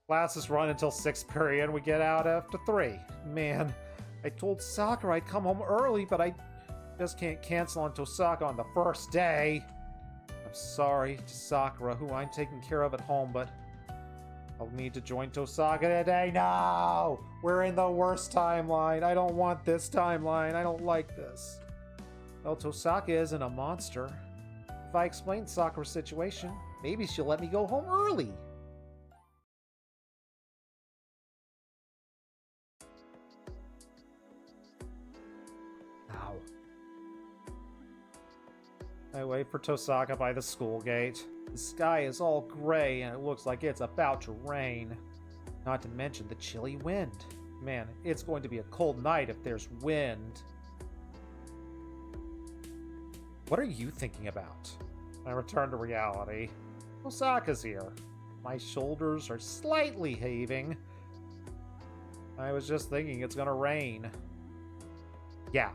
Classes run until 6th period. We get out after 3. Man, I told Sakura I'd come home early, but I just can't cancel on Tosaka on the first day. I'm sorry to Sakura, who I'm taking care of at home, but I'll need to join Tosaka today. No! We're in the worst timeline. I don't want this timeline. I don't like this. Well, Tosaka isn't a monster. If I explain Sakura's situation, maybe she'll let me go home early. Ow. I wait for Tosaka by the school gate. The sky is all gray and it looks like it's about to rain. Not to mention the chilly wind. Man, it's going to be a cold night if there's wind. What are you thinking about? I return to reality. Osaka's here. My shoulders are slightly heaving. I was just thinking it's gonna rain. Yeah,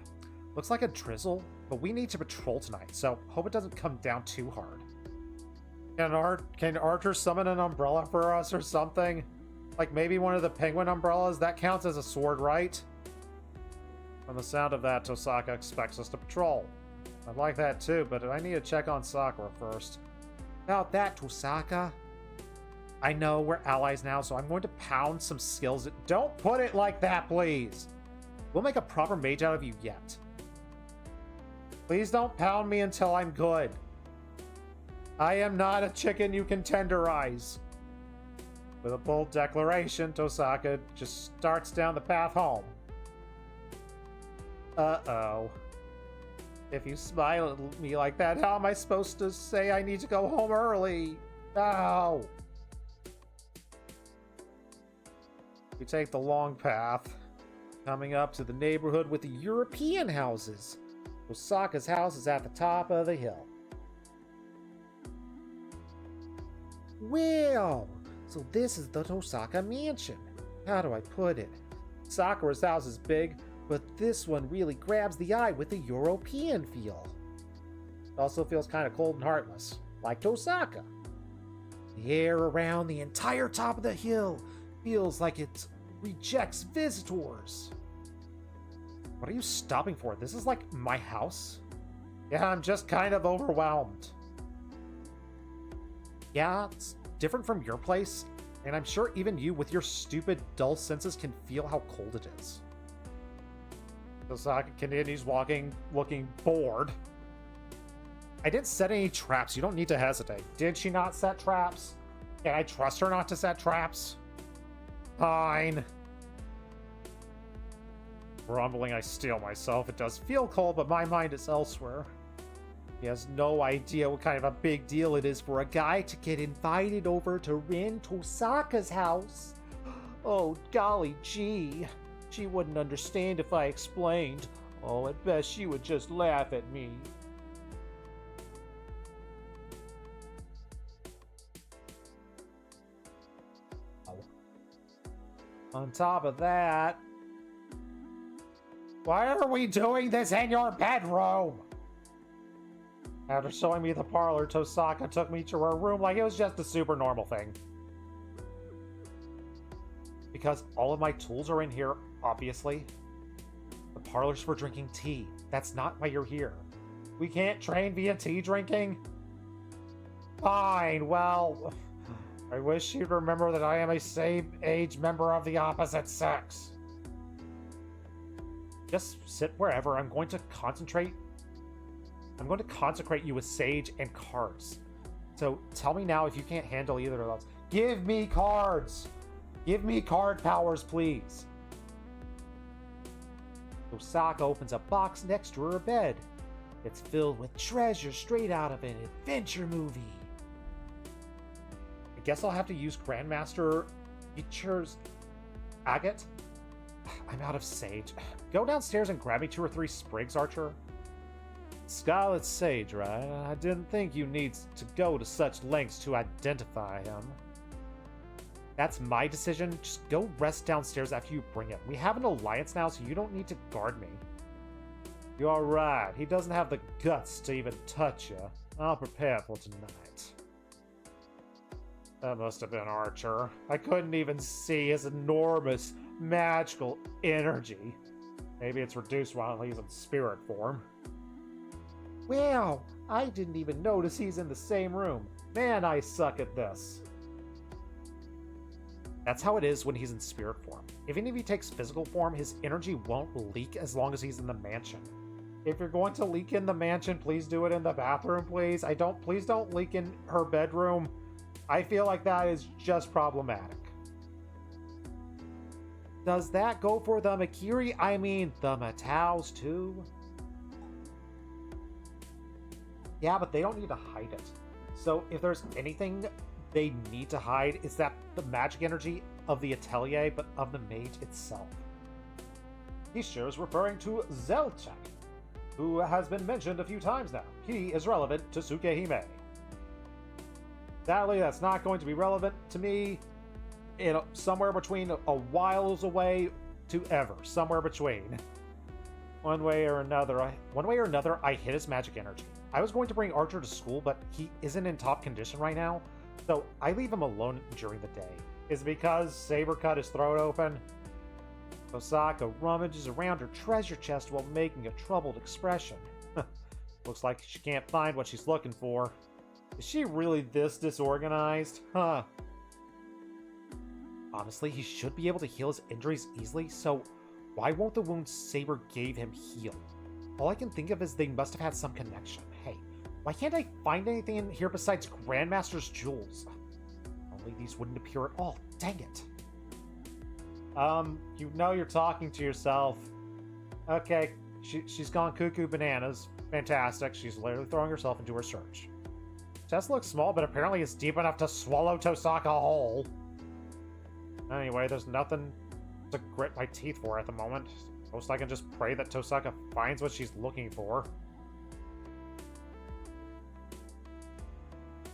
looks like a drizzle, but we need to patrol tonight, so hope it doesn't come down too hard. Can Archer summon an umbrella for us or something? Like maybe one of the penguin umbrellas? That counts as a sword, right? From the sound of that, Tosaka expects us to patrol. I'd like that too, but I need to check on Sakura first. About that, Tosaka. I know we're allies now, so I'm going to pound some skills. Don't put it like that, please. We'll make a proper mage out of you yet. Please don't pound me until I'm good. I am not a chicken you can tenderize. With a bold declaration, Tosaka just starts down the path home. Uh-oh. If you smile at me like that, how am I supposed to say I need to go home early? Ow! We take the long path, coming up to the neighborhood with the European houses. Osaka's house is at the top of the hill. Well, so this is the Tosaka mansion. How do I put it? Sakura's house is big, but this one really grabs the eye with the European feel. It also feels kind of cold and heartless, like Tosaka. The air around the entire top of the hill feels like it rejects visitors. What are you stopping for? This is like my house? Yeah, I'm just kind of overwhelmed. Yeah, it's different from your place, and I'm sure even you with your stupid, dull senses can feel how cold it is. Tosaka continues walking, looking bored. I didn't set any traps. You don't need to hesitate. Did she not set traps? Can I trust her not to set traps? Fine. Grumbling, I steel myself. It does feel cold, but my mind is elsewhere. He has no idea what kind of a big deal it is for a guy to get invited over to Rin Tosaka's house. Oh, golly gee. She wouldn't understand if I explained. Oh, at best she would just laugh at me. On top of that, why are we doing this in your bedroom? After showing me the parlor, Tosaka took me to her room like it was just a super normal thing. Because all of my tools are in here, obviously. The parlor's for drinking tea. That's not why you're here. We can't train via tea drinking? Fine, well, I wish you'd remember that I am a same-age member of the opposite sex. Just sit wherever. I'm going to consecrate you with sage and cards. So tell me now if you can't handle either of those. Give me cards! Give me card powers, please. Osaka opens a box next to her bed. It's filled with treasure straight out of an adventure movie. I guess I'll have to use Grandmaster features agate. I'm out of sage. Go downstairs and grab me 2 or 3 sprigs, Archer. Scarlet Sage, right? I didn't think you need to go to such lengths to identify him. That's my decision. Just go rest downstairs after you bring it. We have an alliance now, so you don't need to guard me. You're right. He doesn't have the guts to even touch you. I'll prepare for tonight. That must have been Archer. I couldn't even see his enormous magical energy. Maybe it's reduced while he's in spirit form. Wow, I didn't even notice he's in the same room. Man, I suck at this. That's how it is when he's in spirit form. Even if he takes physical form, his energy won't leak as long as he's in the mansion. If you're going to leak in the mansion, please do it in the bathroom, please. Please don't leak in her bedroom. I feel like that is just problematic. Does that go for the Makiri? I mean, the Mataus too? Yeah, but they don't need to hide it. So if there's anything they need to hide, it's that the magic energy of the atelier, but of the mage itself. He sure is referring to Zelchak, who has been mentioned a few times now. He is relevant to Tsukehime. Sadly, that's not going to be relevant to me in somewhere between a whiles away to ever. Somewhere between. One way or another, I hit his magic energy. I was going to bring Archer to school, but he isn't in top condition right now, so I leave him alone during the day. Is it because Saber cut his throat open? Osaka rummages around her treasure chest while making a troubled expression. Looks like she can't find what she's looking for. Is she really this disorganized? Huh. Honestly, he should be able to heal his injuries easily, so why won't the wounds Saber gave him heal? All I can think of is they must have had some connection. Hey, why can't I find anything in here besides Grandmaster's jewels? Only these wouldn't appear at all. Dang it. You know you're talking to yourself. Okay, she's gone cuckoo bananas. Fantastic. She's literally throwing herself into her search. Chest looks small, but apparently it's deep enough to swallow Tosaka whole. Anyway, there's nothing to grit my teeth for at the moment. Most I can just pray that Tosaka finds what she's looking for.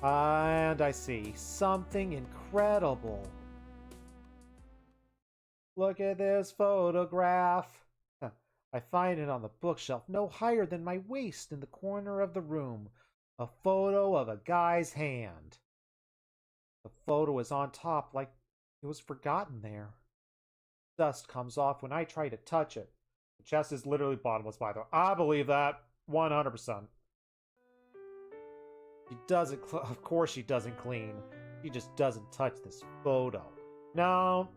And I see something incredible. Look at this photograph. I find it on the bookshelf no higher than my waist in the corner of the room. A photo of a guy's hand. The photo is on top like it was forgotten there. Dust comes off when I try to touch it. The chest is literally bottomless, by the way. I believe that 100%. She doesn't, of course she doesn't clean. She just doesn't touch this photo. No,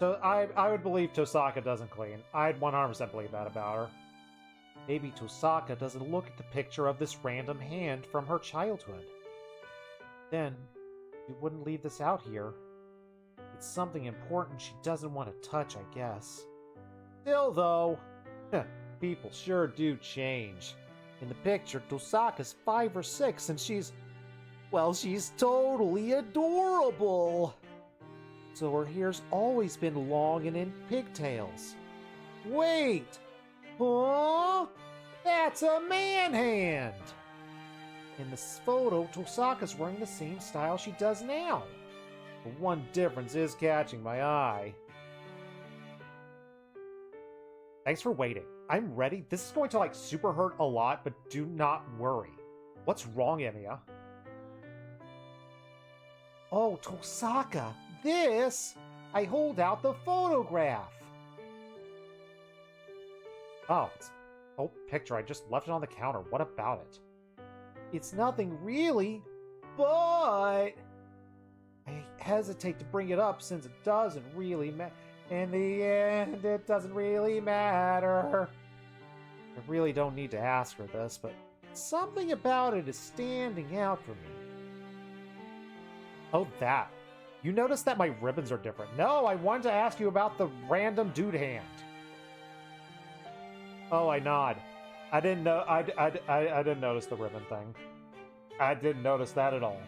so I would believe Tosaka doesn't clean. I'd 100% believe that about her. Maybe Tosaka doesn't look at the picture of this random hand from her childhood. Then, she wouldn't leave this out here. It's something important she doesn't want to touch, I guess. Still, though, people sure do change. In the picture, Tosaka's 5 or 6, and she's totally adorable. So her hair's always been long and in pigtails. Wait! Huh? That's a man hand! In this photo, Tosaka's wearing the same style she does now. But one difference is catching my eye. Thanks for waiting. I'm ready. This is going to, super hurt a lot, but do not worry. What's wrong, Emiya? Oh, Tosaka, this! I hold out the photograph. Oh, it's an old picture. I just left it on the counter. What about it? It's nothing really, but I hesitate to bring it up since it doesn't really matter. In the end, it doesn't really matter. I really don't need to ask her this, but something about it is standing out for me. Oh, that. You noticed that my ribbons are different. No, I wanted to ask you about the random dude hand. Oh, I nod. I didn't know. I didn't notice the ribbon thing. I didn't notice that at all.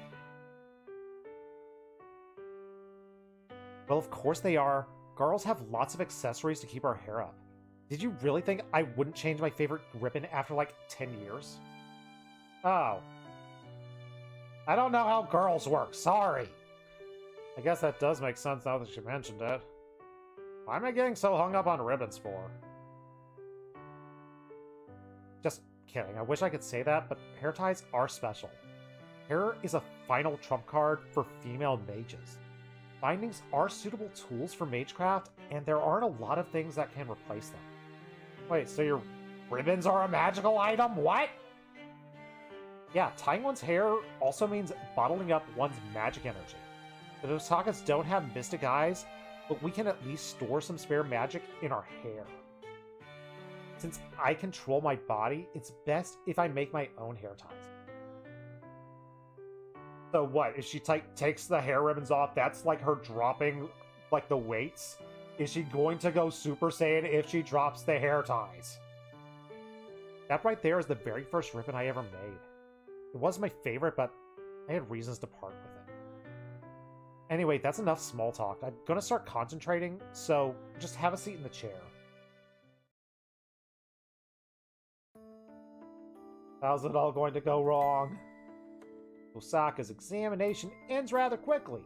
Well, of course they are. Girls have lots of accessories to keep our hair up. Did you really think I wouldn't change my favorite ribbon after 10 years? Oh. I don't know how girls work, sorry. I guess that does make sense now that you mentioned it. Why am I getting so hung up on ribbons for? Just kidding, I wish I could say that, but hair ties are special. Hair is a final trump card for female mages. Bindings are suitable tools for magecraft, and there aren't a lot of things that can replace them. Wait, so your ribbons are a magical item? What? Yeah, tying one's hair also means bottling up one's magic energy. The Tosakas don't have mystic eyes, but we can at least store some spare magic in our hair. Since I control my body, it's best if I make my own hair ties. So what, if she takes the hair ribbons off, that's her dropping, the weights? Is she going to go Super Saiyan if she drops the hair ties? That right there is the very first ribbon I ever made. It was my favorite, but I had reasons to part with it. Anyway, that's enough small talk. I'm gonna start concentrating, so just have a seat in the chair. How's it all going to go wrong? Osaka's examination ends rather quickly.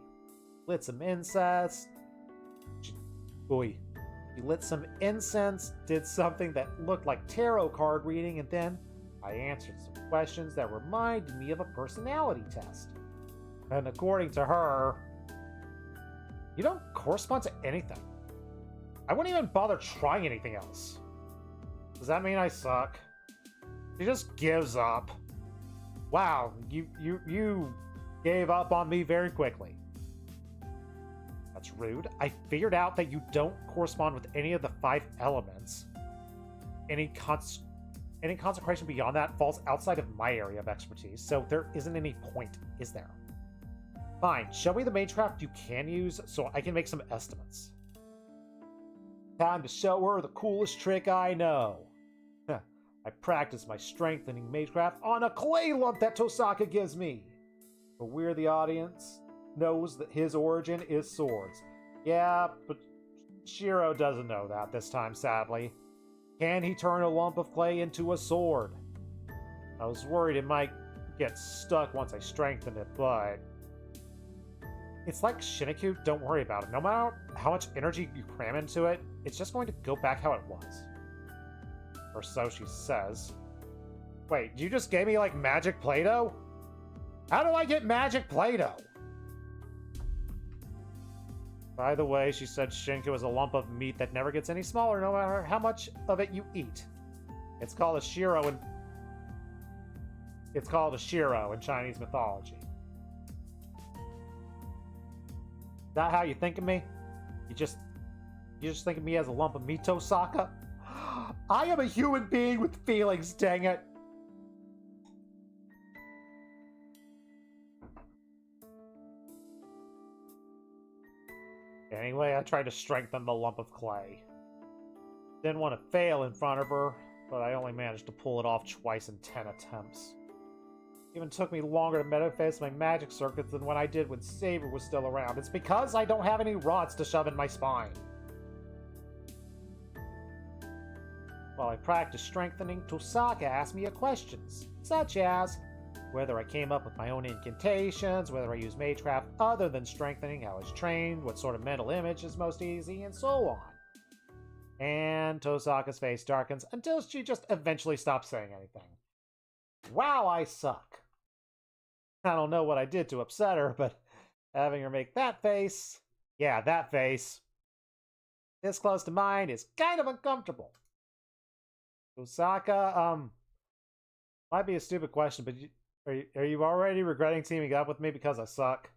Lit some incense. He lit some incense, did something that looked like tarot card reading, and then I answered some questions that reminded me of a personality test. And according to her, you don't correspond to anything. I wouldn't even bother trying anything else. Does that mean I suck? She just gives up. Wow, you gave up on me very quickly. That's rude. I figured out that you don't correspond with any of the 5 elements. Any consecration beyond that falls outside of my area of expertise, so there isn't any point, is there? Fine, show me the magecraft you can use so I can make some estimates. Time to show her the coolest trick I know. I practice my strengthening magecraft on a clay lump that Tosaka gives me. But we're the audience knows that his origin is swords. Yeah, but Shiro doesn't know that this time, sadly. Can he turn a lump of clay into a sword? I was worried it might get stuck once I strengthened it, but... It's like Shiniku, don't worry about it. No matter how much energy you cram into it, it's just going to go back how it was. Or so she says. Wait, you just gave me, like, magic Play-Doh? How do I get magic Play-Doh? By the way, she said Shinku is a lump of meat that never gets any smaller no matter how much of it you eat. It's called a shiro in Chinese mythology. Is that how you think of me? You just think of me as a lump of meat, Tosaka? I am a human being with feelings, dang it. Anyway, I tried to strengthen the lump of clay. Didn't want to fail in front of her, but I only managed to pull it off twice in 10 attempts. It even took me longer to metaphase my magic circuits than when I did when Saber was still around. It's because I don't have any rods to shove in my spine. While I practiced strengthening, Tosaka asked me questions, such as whether I came up with my own incantations, whether I use magecraft other than strengthening, how I was trained, what sort of mental image is most easy, and so on. And Tosaka's face darkens until she just eventually stops saying anything. Wow, I suck. I don't know what I did to upset her, but having her make that face, yeah, that face, this close to mine is kind of uncomfortable. Tosaka, might be a stupid question, but are you already regretting teaming up with me because I suck?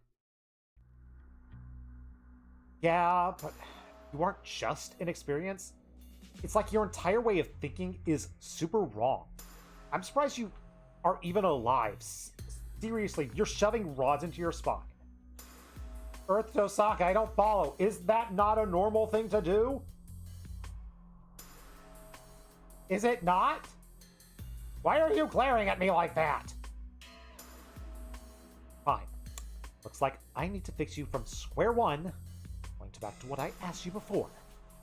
Yeah, but you aren't just inexperienced. It's like your entire way of thinking is super wrong. I'm surprised you are even alive. Seriously, you're shoving rods into your spine. Earth Tosaka, I don't follow. Is that not a normal thing to do? Is it not? Why are you glaring at me like that? Fine. Looks like I need to fix you from square one. Going back to what I asked you before.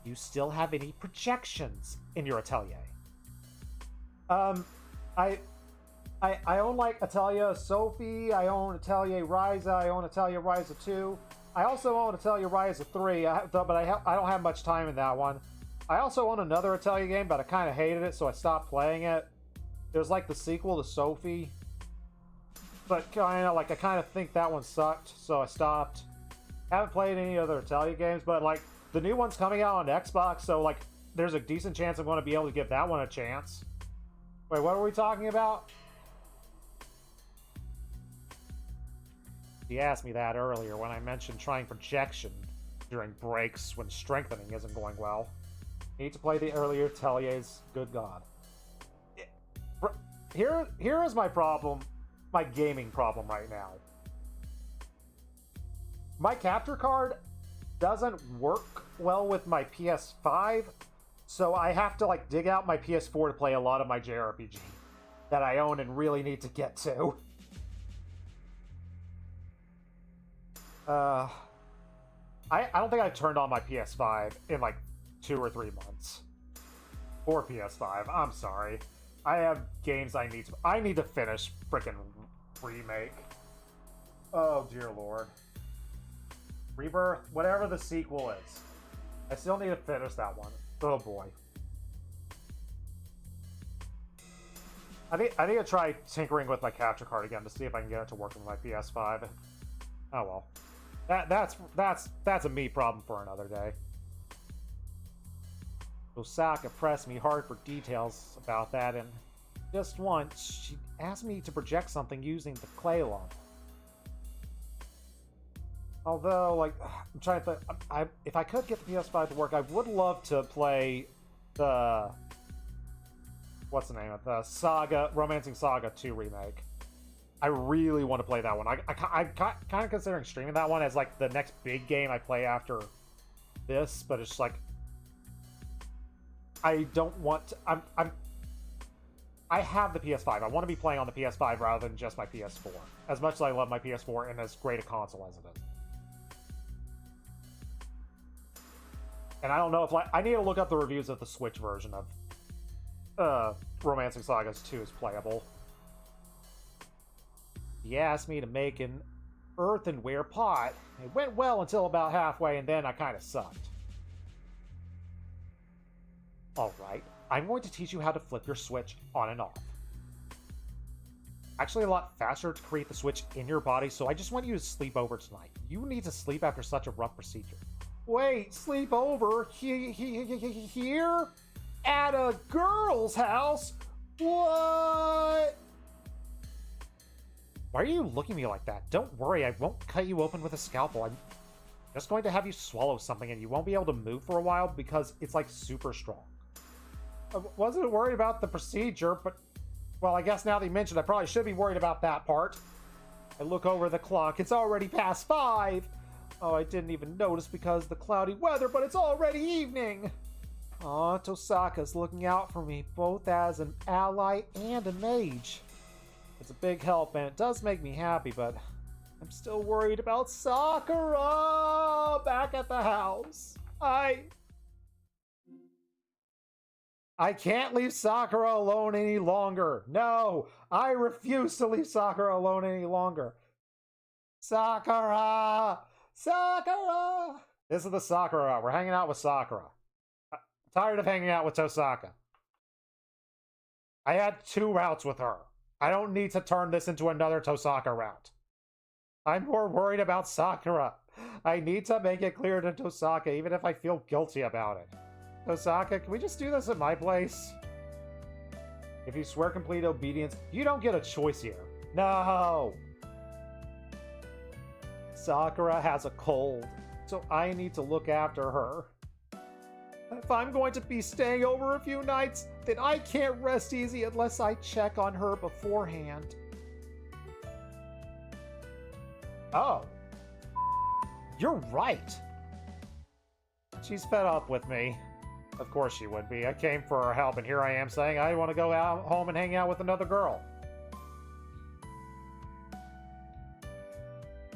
Do you still have any projections in your atelier? I own like Atelier Sophie, I own Atelier Ryza, I own Atelier Ryza 2. I also own Atelier Ryza 3, but I don't have much time in that one. I also own another Atelier game, but I kind of hated it, so I stopped playing it. It was like the sequel to Sophie. But kind of like I kind of think that one sucked, so I stopped. Haven't played any other Atelier games, but like the new one's coming out on Xbox, so like there's a decent chance I'm going to be able to give that one a chance. Wait, what are we talking about? He asked me that earlier when I mentioned trying projection during breaks when strengthening isn't going well. Need to play the earlier Ateliers. Good God. Here is my problem, my gaming problem right now. My capture card doesn't work well with my PS5, so I have to like dig out my PS4 to play a lot of my JRPG that I own and really need to get to. I don't think I turned on my PS5 in like 2 or 3 months. Or PS5, I'm sorry. I have games I need to finish frickin' Remake. Oh dear lord. Rebirth, whatever the sequel is. I still need to finish that one. Oh boy. I need to try tinkering with my capture card again to see if I can get it to work with my PS5. Oh well. That's a me problem for another day. Osaka pressed me hard for details about that, and Just once, she asked me to project something using the clay lump. Although, like, I'm trying to think, if I could get the PS5 to work, I would love to play the, what's the name of the Saga, Romancing Saga 2 remake. I really want to play that one. I'm kind of considering streaming that one as, like, the next big game I play after this, but it's like, I don't want to, I have the PS5. I want to be playing on the PS5 rather than just my PS4. As much as I love my PS4 and as great a console as it is. And I don't know if, like, I need to look up the reviews of the Switch version of Romancing Sagas 2 is playable. He asked me to make an earthenware pot. It went well until about halfway, and then I kind of sucked. Alright, I'm going to teach you how to flip your switch on and off. Actually, a lot faster to create the switch in your body, so I just want you to sleep over tonight. You need to sleep after such a rough procedure. Wait, sleep over? Here? At a girl's house? What? Why are you looking at me like that? Don't worry, I won't cut you open with a scalpel. I'm just going to have you swallow something and you won't be able to move for a while because it's like super strong. I wasn't worried about the procedure, but, well, I guess now that you mentioned, I probably should be worried about that part. I look over the clock. It's already past 5. Oh, I didn't even notice because of the cloudy weather, but it's already evening. Aw, Tosaka's looking out for me, both as an ally and a mage. It's a big help, and it does make me happy, but I'm still worried about Sakura back at the house. I can't leave Sakura alone any longer. No, I refuse to leave Sakura alone any longer. Sakura! Sakura! This is the Sakura. We're hanging out with Sakura. I'm tired of hanging out with Tosaka. I had 2 routes with her. I don't need to turn this into another Tosaka route. I'm more worried about Sakura. I need to make it clear to Tosaka, even if I feel guilty about it. Tosaka, can we just do this at my place? If you swear complete obedience, you don't get a choice here. No! Sakura has a cold, so I need to look after her. If I'm going to be staying over a few nights, then I can't rest easy unless I check on her beforehand. Oh. You're right. She's fed up with me. Of course she would be. I came for her help, and here I am saying I want to go out home and hang out with another girl.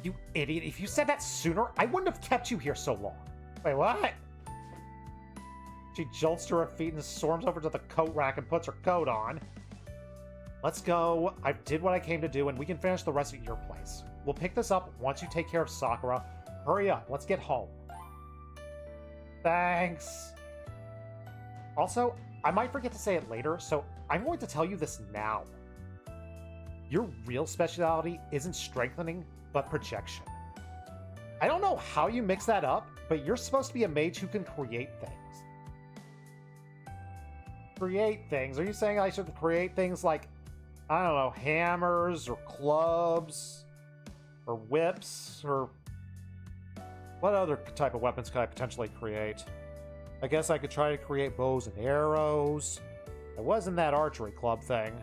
You idiot. If you said that sooner, I wouldn't have kept you here so long. Wait, what? She jolts to her feet and storms over to the coat rack and puts her coat on. Let's go. I did what I came to do, and we can finish the rest at your place. We'll pick this up once you take care of Sakura. Hurry up. Let's get home. Thanks. Also, I might forget to say it later, so I'm going to tell you this now. Your real specialty isn't strengthening, but projection. I don't know how you mix that up, but you're supposed to be a mage who can create things. Create things? Are you saying I should create things like, I don't know, hammers or clubs or whips or what other type of weapons could I potentially create? I guess I could try to create bows and arrows. It wasn't that archery club thing.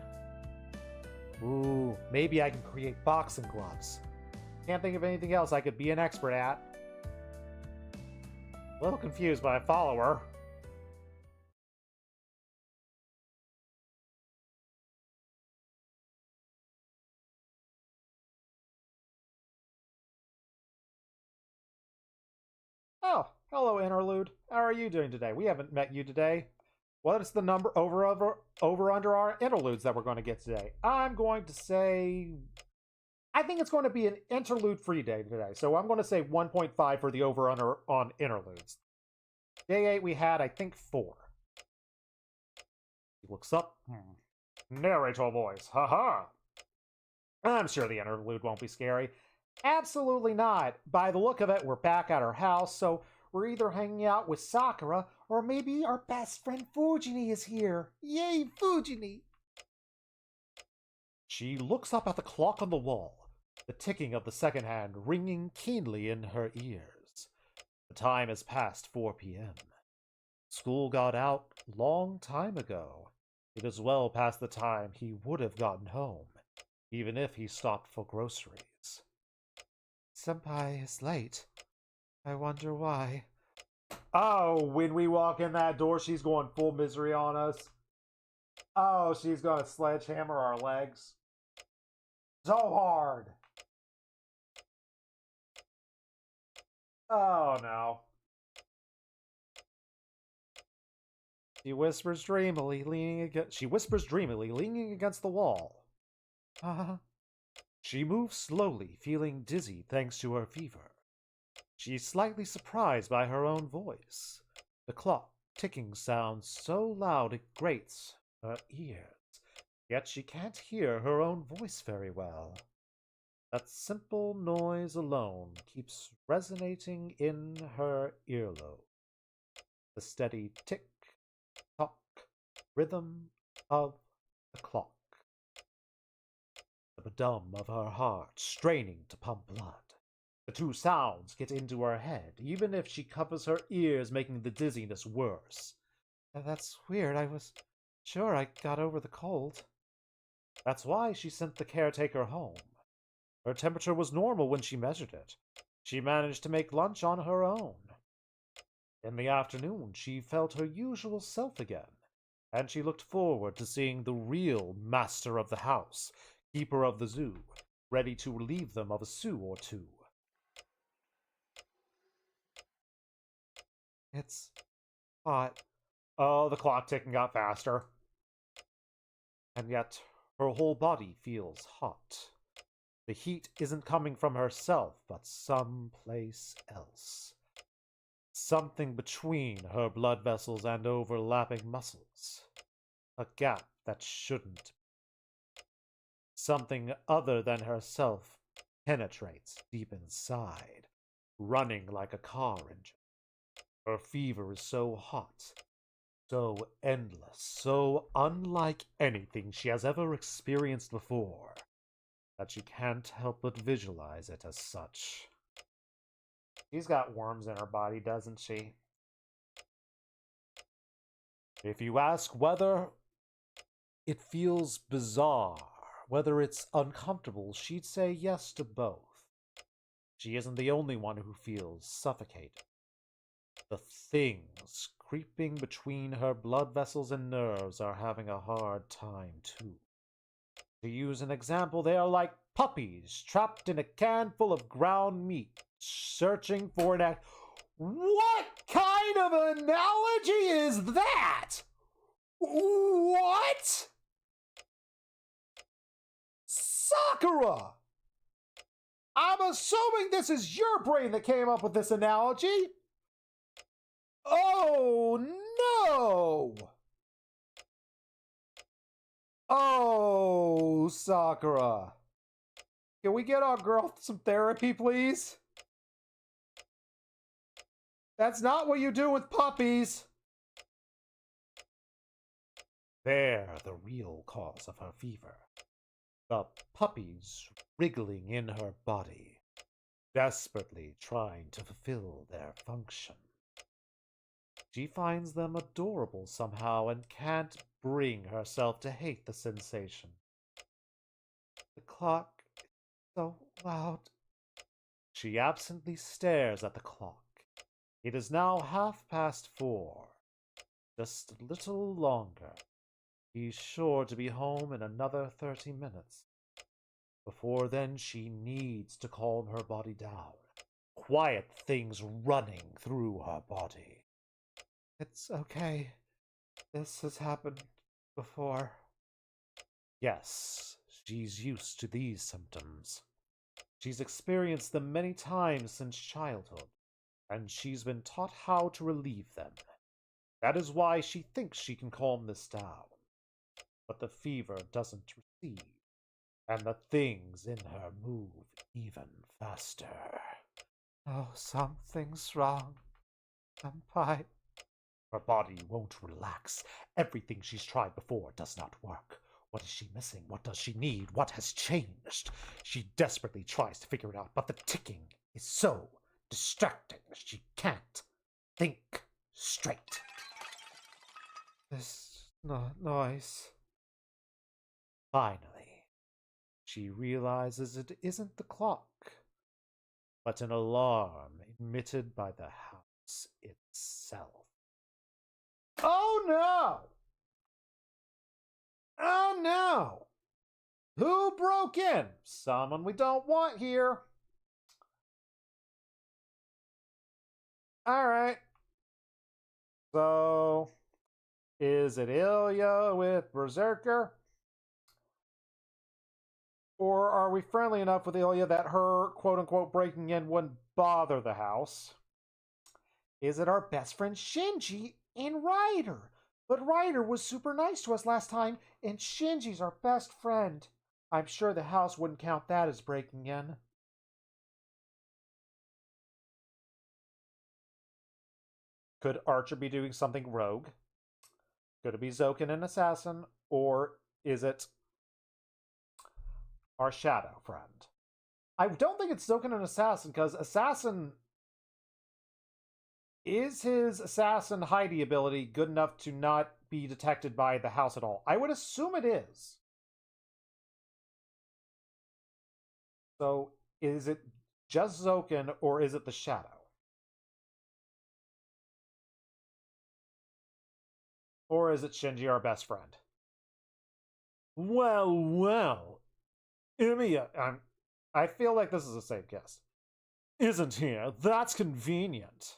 Ooh, maybe I can create boxing gloves. Can't think of anything else I could be an expert at. A little confused, but I follow her. Oh, hello, Interlude. How are you doing today? We haven't met you today. What is the number over under our interludes that we're going to get today? I'm going to say, I think it's going to be an interlude-free day today. So I'm going to say 1.5 for the over under on interludes. Day 8 we had, I think, 4. He looks up. Narrator voice. Haha. I'm sure the interlude won't be scary. Absolutely not. By the look of it, we're back at our house, so we're either hanging out with Sakura, or maybe our best friend Fujini is here. Yay, Fujini! She looks up at the clock on the wall, the ticking of the second hand ringing keenly in her ears. The time has passed 4 p.m. School got out long time ago. It is well past the time he would have gotten home, even if he stopped for groceries. Senpai is late. I wonder why. Oh, when we walk in that door, she's going full misery on us. Oh, she's gonna sledgehammer our legs. So hard. Oh no. She whispers dreamily, leaning against the wall. She moves slowly, feeling dizzy thanks to her fever. She's slightly surprised by her own voice. The clock ticking sounds so loud it grates her ears, yet she can't hear her own voice very well. That simple noise alone keeps resonating in her earlobe. The steady tick tock rhythm of the clock. The dum of her heart straining to pump blood. The two sounds get into her head, even if she covers her ears, making the dizziness worse. That's weird. I was sure I got over the cold. That's why she sent the caretaker home. Her temperature was normal when she measured it. She managed to make lunch on her own. In the afternoon, she felt her usual self again, and she looked forward to seeing the real master of the house, keeper of the zoo, ready to relieve them of a sou or two. It's hot. Oh, the clock ticking got faster. And yet, her whole body feels hot. The heat isn't coming from herself, but someplace else. Something between her blood vessels and overlapping muscles. A gap that shouldn't. Something other than herself penetrates deep inside, running like a car engine. Her fever is so hot, so endless, so unlike anything she has ever experienced before, that she can't help but visualize it as such. She's got worms in her body, doesn't she? If you ask whether it feels bizarre, whether it's uncomfortable, she'd say yes to both. She isn't the only one who feels suffocated. The things creeping between her blood vessels and nerves are having a hard time too. To use an example, they are like puppies trapped in a can full of ground meat, searching for an act. What kind of analogy is that? What? Sakura! I'm assuming this is your brain that came up with this analogy. Oh no! Oh, Sakura. Can we get our girl some therapy, please? That's not what you do with puppies. There, the real cause of her fever. The puppies wriggling in her body, desperately trying to fulfill their function. She finds them adorable somehow and can't bring herself to hate the sensation. The clock is so loud. She absently stares at the clock. It is now 4:30. Just a little longer. He's sure to be home in another 30 minutes. Before then, she needs to calm her body down. Quiet things running through her body. It's okay. This has happened before. Yes, she's used to these symptoms. She's experienced them many times since childhood, and she's been taught how to relieve them. That is why she thinks she can calm this down. But the fever doesn't recede, and the things in her move even faster. Oh, something's wrong. Senpai. Her body won't relax. Everything she's tried before does not work. What is she missing? What does she need? What has changed? She desperately tries to figure it out, but the ticking is so distracting she can't think straight. This noise. Finally, she realizes it isn't the clock, but an alarm emitted by the house itself. Oh no! Oh no! Who broke in? Someone we don't want here. Alright. So, is it Ilya with Berserker? Or are we friendly enough with Ilya that her quote-unquote breaking in wouldn't bother the house? Is it our best friend Shinji and Ryder? But Ryder was super nice to us last time, and Shinji's our best friend. I'm sure the house wouldn't count that as breaking in. Could Archer be doing something rogue? Could it be Zoken an assassin? Or is it our shadow friend? I don't think it's Zoken an assassin, because assassin... Is his assassin Heidi ability good enough to not be detected by the house at all? I would assume it is. So, is it just Zoken, or is it the shadow? Or is it Shinji, our best friend? Well. Emiya, I feel like this is a safe guess. Isn't here. That's convenient.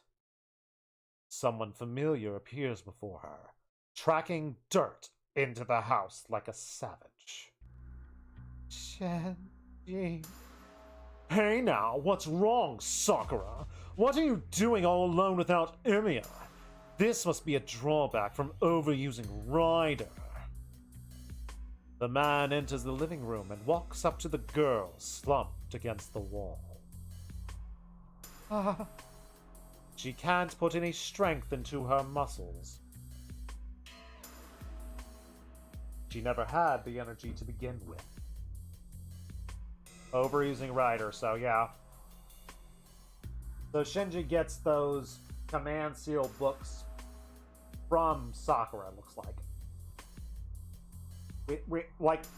Someone familiar appears before her, tracking dirt into the house like a savage. Shinji. Hey now, what's wrong, Sakura? What are you doing all alone without Emiya? This must be a drawback from overusing Ryder. The man enters the living room and walks up to the girl slumped against the wall. She can't put any strength into her muscles. She never had the energy to begin with. Overusing Ryder, so yeah. So Shinji gets those command seal books from Sakura, it looks like.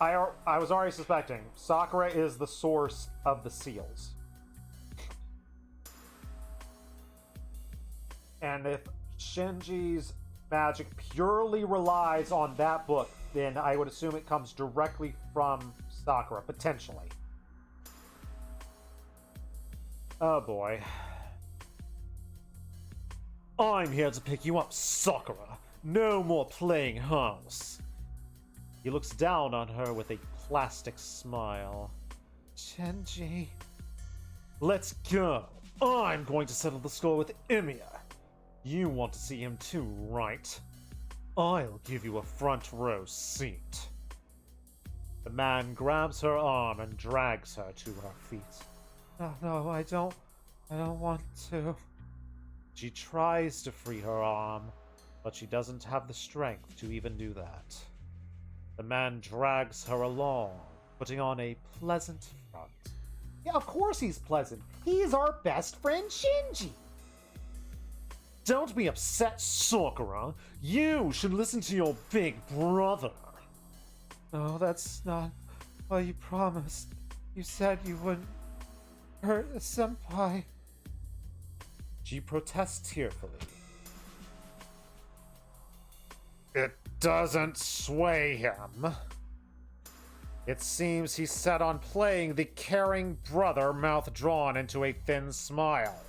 I was already suspecting, Sakura is the source of the seals. And if Shinji's magic purely relies on that book, then I would assume it comes directly from Sakura, potentially. Oh boy. I'm here to pick you up, Sakura. No more playing house. He looks down on her with a plastic smile. Shinji. Let's go. I'm going to settle the score with Emiya. You want to see him too, right? I'll give you a front row seat. The man grabs her arm and drags her to her feet. No, I don't want to. She tries to free her arm, but she doesn't have the strength to even do that. The man drags her along, putting on a pleasant front. Yeah, of course he's pleasant. He's our best friend Shinji. Don't be upset, Sakura. You should listen to your big brother. No, that's not what you promised. You said you wouldn't hurt a senpai. She protests tearfully. It doesn't sway him. It seems he's set on playing the caring brother, mouth drawn into a thin smile.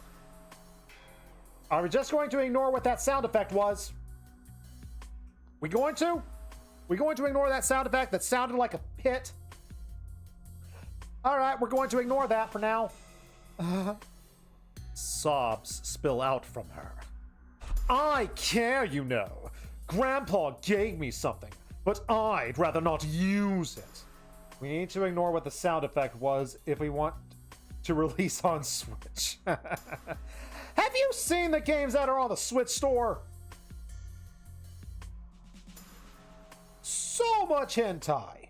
Are we just going to ignore what that sound effect was? We going to? We going to ignore that sound effect that sounded like a pit? Alright, we're going to ignore that for now. Sobs spill out from her. I care, you know. Grandpa gave me something, but I'd rather not use it. We need to ignore what the sound effect was if we want to release on Switch. Have you seen the games that are on the Switch store? so much hentai.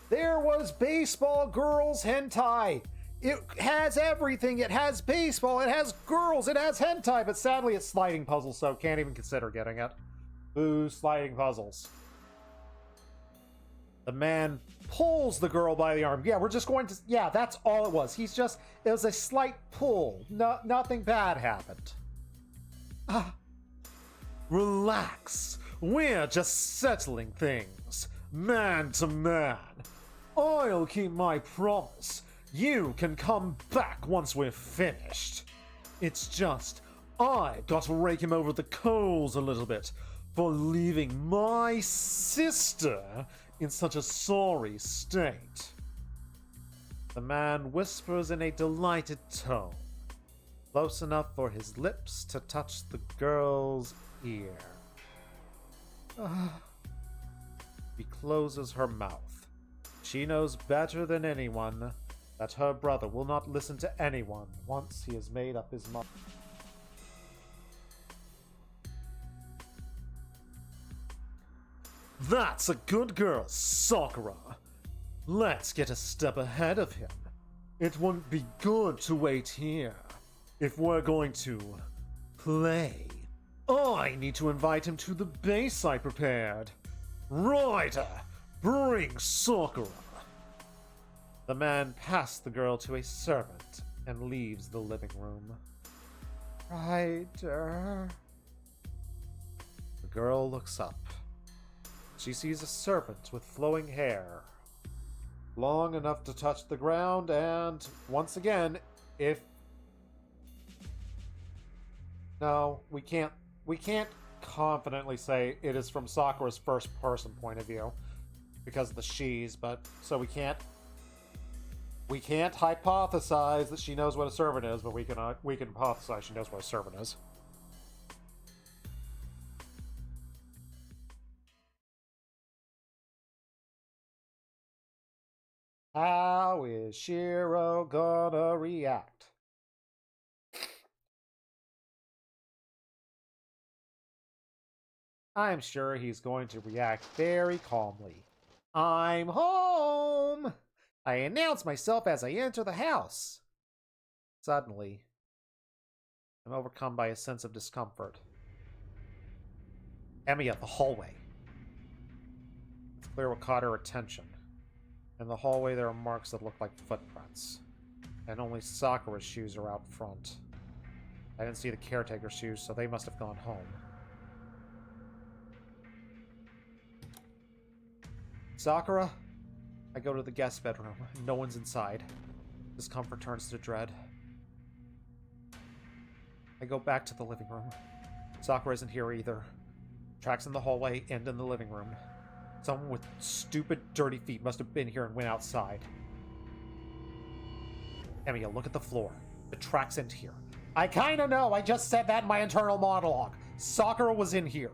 There was baseball girls hentai. It has everything. It has baseball, it has girls, it has hentai, but sadly it's sliding puzzles, so can't even consider getting it. Boo, sliding puzzles. The man pulls the girl by the arm. Yeah, we're just going to... Yeah, that's all it was. It was a slight pull. No, nothing bad happened. Relax. We're just settling things. Man to man. I'll keep my promise. You can come back once we're finished. It's just, I've got to rake him over the coals a little bit for leaving my sister in such a sorry state. The man whispers in a delighted tone, close enough for his lips to touch the girl's ear. He closes her mouth. She knows better than anyone that her brother will not listen to anyone once he has made up his mind. That's a good girl, Sakura. Let's get a step ahead of him. It wouldn't be good to wait here. If we're going to play, I need to invite him to the base I prepared. Ryder, bring Sakura. The man passed the girl to a servant and leaves the living room. Ryder. The girl looks up. She sees a servant with flowing hair, long enough to touch the ground, and once again, if... No, we can't confidently say it is from Sakura's first person point of view because of the she's, but so we can't hypothesize that she knows what a servant is, but we can hypothesize she knows what a servant is. How is Shiro gonna react? I'm sure he's going to react very calmly. I'm home! I announce myself as I enter the house. Suddenly, I'm overcome by a sense of discomfort. Emiya, the hallway. It's clear what caught her attention. In the hallway, there are marks that look like footprints. And only Sakura's shoes are out front. I didn't see the caretaker's shoes, so they must have gone home. Sakura? I go to the guest bedroom. No one's inside. Discomfort turns to dread. I go back to the living room. Sakura isn't here either. Tracks in the hallway and in the living room. Someone with stupid, dirty feet must have been here and went outside. Emiya, look at the floor. The tracks end here. I kinda know. I just said that in my internal monologue. Sakura was in here.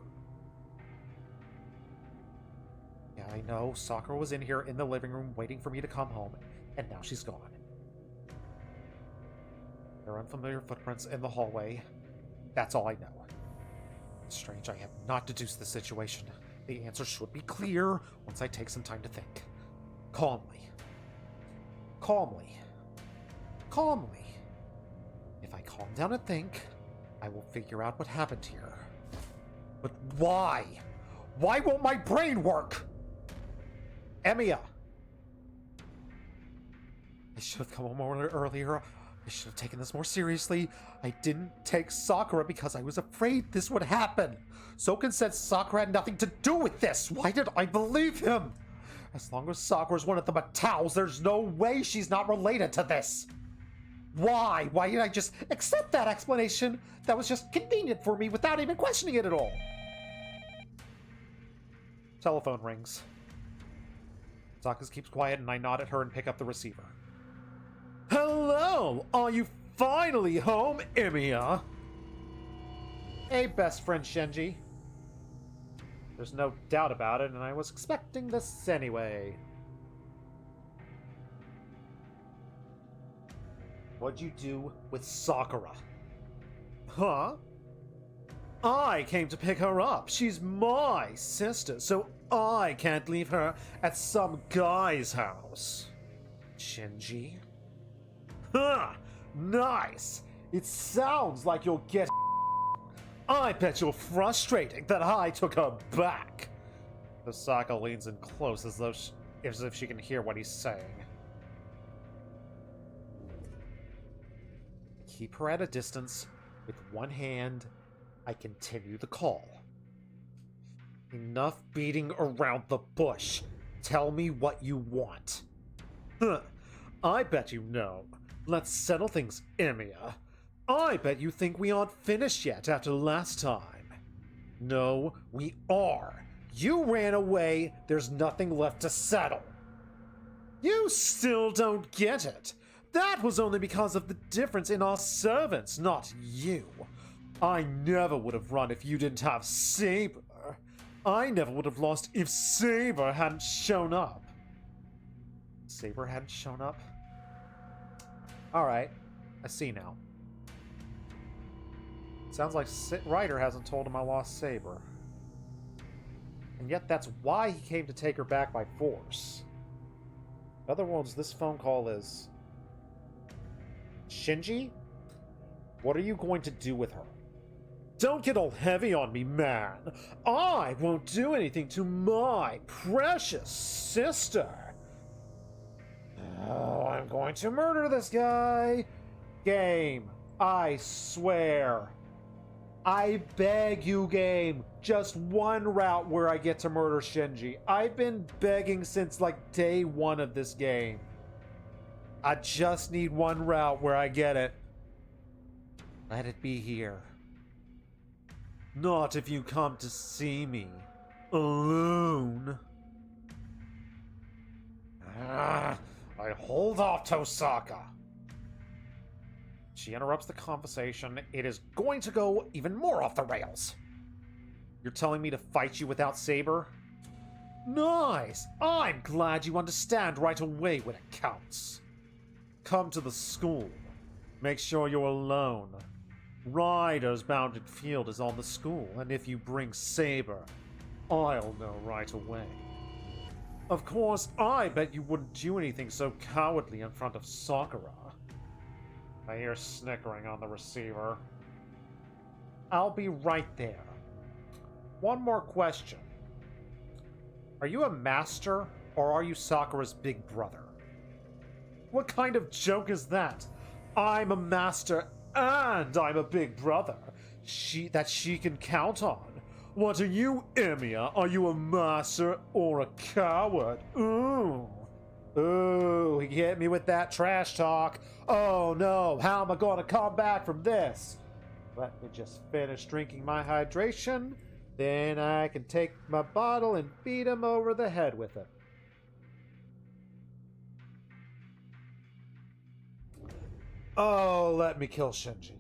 Yeah, I know. Sakura was in here in the living room waiting for me to come home, and now she's gone. There are unfamiliar footprints in the hallway. That's all I know. It's strange I have not deduced the situation. The answer should be clear once I take some time to think. Calmly. Calmly. Calmly. If I calm down and think, I will figure out what happened here. But why? Why won't my brain work? Emiya! I should have come home earlier. I should have taken this more seriously. I didn't take Sakura because I was afraid this would happen. Soken said Sakura had nothing to do with this. Why did I believe him? As long as Sakura's one of the Matals, there's no way she's not related to this. Why? Why did I just accept that explanation? That was just convenient for me without even questioning it at all. Telephone rings. Sakura keeps quiet and I nod at her and pick up the receiver. Hello! Are you finally home, Emiya? Hey, best friend Shenji. There's no doubt about it, and I was expecting this anyway. What'd you do with Sakura? Huh? I came to pick her up. She's my sister, so I can't leave her at some guy's house. Shinji? Huh! Nice! It sounds like you'll get. I bet you're frustrating that I took her back. Osaka leans in close as if she can hear what he's saying. Keep her at a distance. With one hand, I continue the call. Enough beating around the bush. Tell me what you want. Huh. I bet you know. Let's settle things, Emiya. I bet you think we aren't finished yet after last time. No, we are. You ran away. There's nothing left to settle. You still don't get it. That was only because of the difference in our servants, not you. I never would have run if you didn't have Saber. I never would have lost if Saber hadn't shown up. Saber hadn't shown up? Alright, I see now. Sounds like Ryder hasn't told him I lost Saber. And yet that's why he came to take her back by force. In other words, this phone call is... Shinji? What are you going to do with her? Don't get all heavy on me, man. I won't do anything to my precious sister. Oh, I'm going to murder this guy. Game, I swear. I beg you, game. Just one route where I get to murder Shinji. I've been begging since like day one of this game. I just need one route where I get it. Let it be here. Not if you come to see me alone. I hold off, Tosaka. She interrupts the conversation. It is going to go even more off the rails. You're telling me to fight you without Saber? Nice! I'm glad you understand right away when it counts. Come to the school. Make sure you're alone. Ryder's bounded field is on the school, and if you bring Saber, I'll know right away. Of course, I bet you wouldn't do anything so cowardly in front of Sakura. I hear snickering on the receiver. I'll be right there. One more question. Are you a master, or are you Sakura's big brother? What kind of joke is that? I'm a master and I'm a big brother that she can count on. What are you, Emiya? Are you a master or a coward? Ooh. Ooh, he hit me with that trash talk. Oh no, how am I going to come back from this? Let me just finish drinking my hydration. Then I can take my bottle and beat him over the head with it. Oh, let me kill Shinji.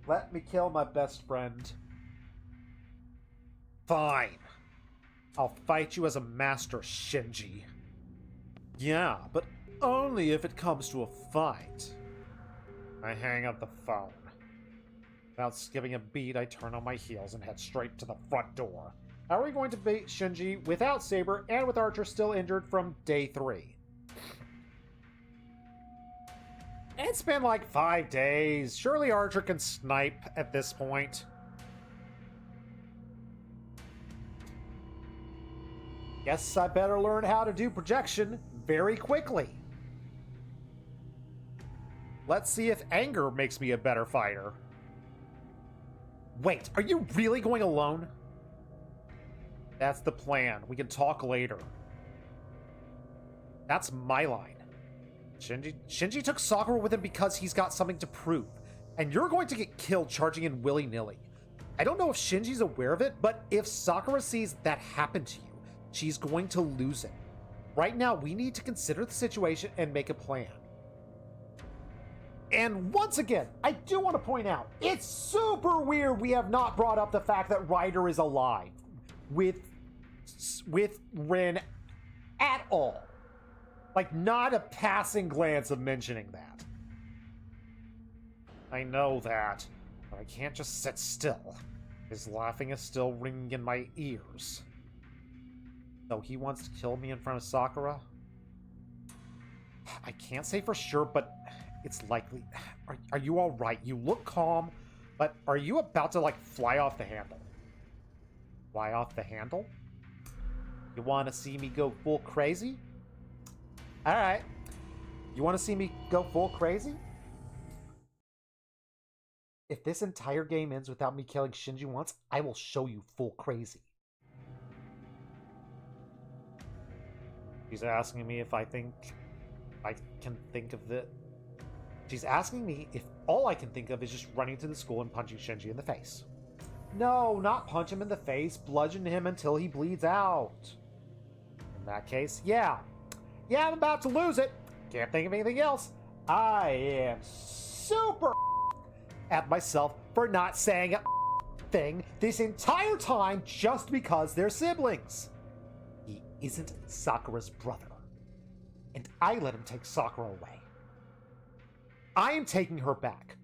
Let me kill my best friend. Fine. I'll fight you as a master, Shinji. Yeah, but only if it comes to a fight. I hang up the phone. Without skipping a beat, I turn on my heels and head straight to the front door. How are we going to beat Shinji without Saber and with Archer still injured from day 3? It's been like 5 days. Surely Archer can snipe at this point. Guess I better learn how to do projection very quickly. Let's see if anger makes me a better fighter. Wait, are you really going alone? That's the plan. We can talk later. That's my line. Shinji took Sakura with him because he's got something to prove. And you're going to get killed charging in willy-nilly. I don't know if Shinji's aware of it, but if Sakura sees that happen to you, she's going to lose it. Right now, we need to consider the situation and make a plan. And once again, I do want to point out, it's super weird we have not brought up the fact that Ryder is alive with Rin at all. Like, not a passing glance of mentioning that. I know that, but I can't just sit still. His laughing is still ringing in my ears. So he wants to kill me in front of Sakura? I can't say for sure, but it's likely. Are you alright? You look calm, but are you about to, like, fly off the handle? Fly off the handle? You want to see me go full crazy? Alright. You want to see me go full crazy? If this entire game ends without me killing Shinji once, I will show you full crazy. She's asking me if I think I can think of it. She's asking me if all I can think of is just running to the school and punching Shinji in the face. No, not punch him in the face, bludgeon him until he bleeds out. In that case, yeah. Yeah, I'm about to lose it. Can't think of anything else. I am super at myself for not saying a thing this entire time just because they're siblings. He isn't Sakura's brother. And I let him take Sakura away. I am taking her back.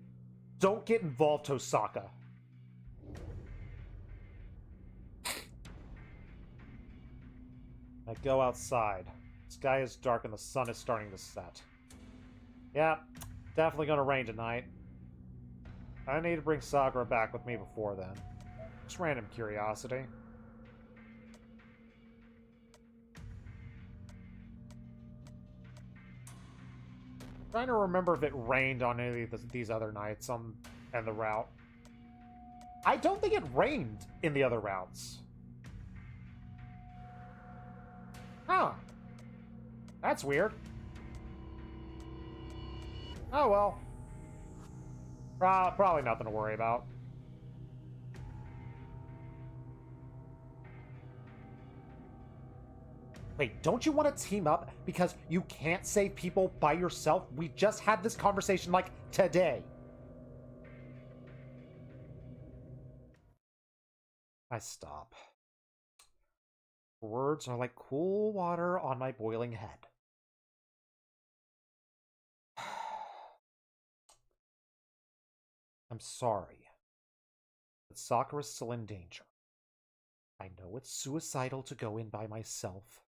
Don't get involved, Tosaka. I go outside. The sky is dark and the sun is starting to set. Yeah, definitely gonna rain tonight. I need to bring Sakura back with me before then. Just random curiosity. Trying to remember if it rained on any of these other nights on the route. I don't think it rained in the other routes. Huh. That's weird. Oh well. Probably nothing to worry about. Wait, don't you want to team up because you can't save people by yourself? We just had this conversation, like, today. I stop. Words are like cool water on my boiling head. I'm sorry, but Sakura's still in danger. I know it's suicidal to go in by myself,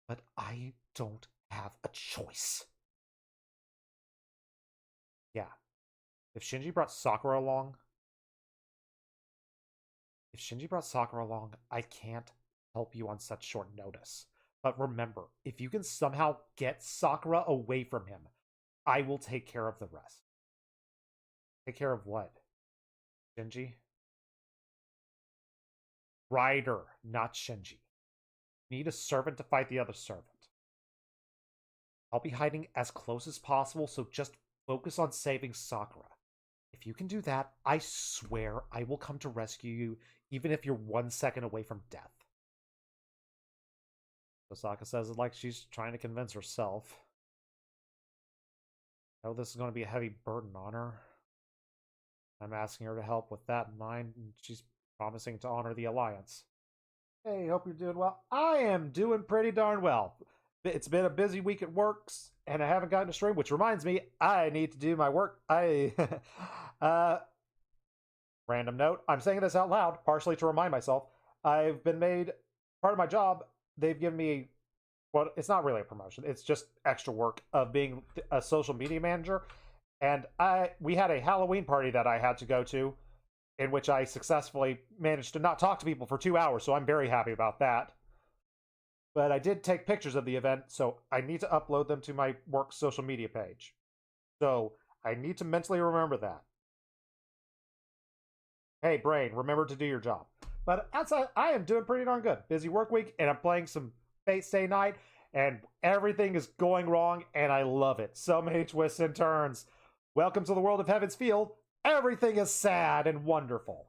but I don't have a choice. Yeah, if Shinji brought Sakura along, I can't help you on such short notice. But remember, if you can somehow get Sakura away from him, I will take care of the rest. Take care of what? Shinji? Ryder, not Shinji. Need a servant to fight the other servant. I'll be hiding as close as possible, so just focus on saving Sakura. If you can do that, I swear I will come to rescue you, even if you're 1 second away from death. Osaka says it like she's trying to convince herself. I know this is going to be a heavy burden on her. I'm asking her to help with that in mind, and she's promising to honor the alliance. Hey, hope you're doing well. I am doing pretty darn well. It's been a busy week at works, and I haven't gotten to stream, which reminds me, I need to do my work. Random note, I'm saying this out loud, partially to remind myself. I've been made part of my job. They've given me, well, it's not really a promotion. It's just extra work of being a social media manager. And we had a Halloween party that I had to go to, in which I successfully managed to not talk to people for 2 hours, so I'm very happy about that. But I did take pictures of the event, so I need to upload them to my work social media page. So I need to mentally remember that. Hey, brain, remember to do your job. But outside, I am doing pretty darn good. Busy work week, and I'm playing some Fate Stay Night, and everything is going wrong, and I love it. So many twists and turns. Welcome to the world of Heaven's Field. Everything is sad and wonderful.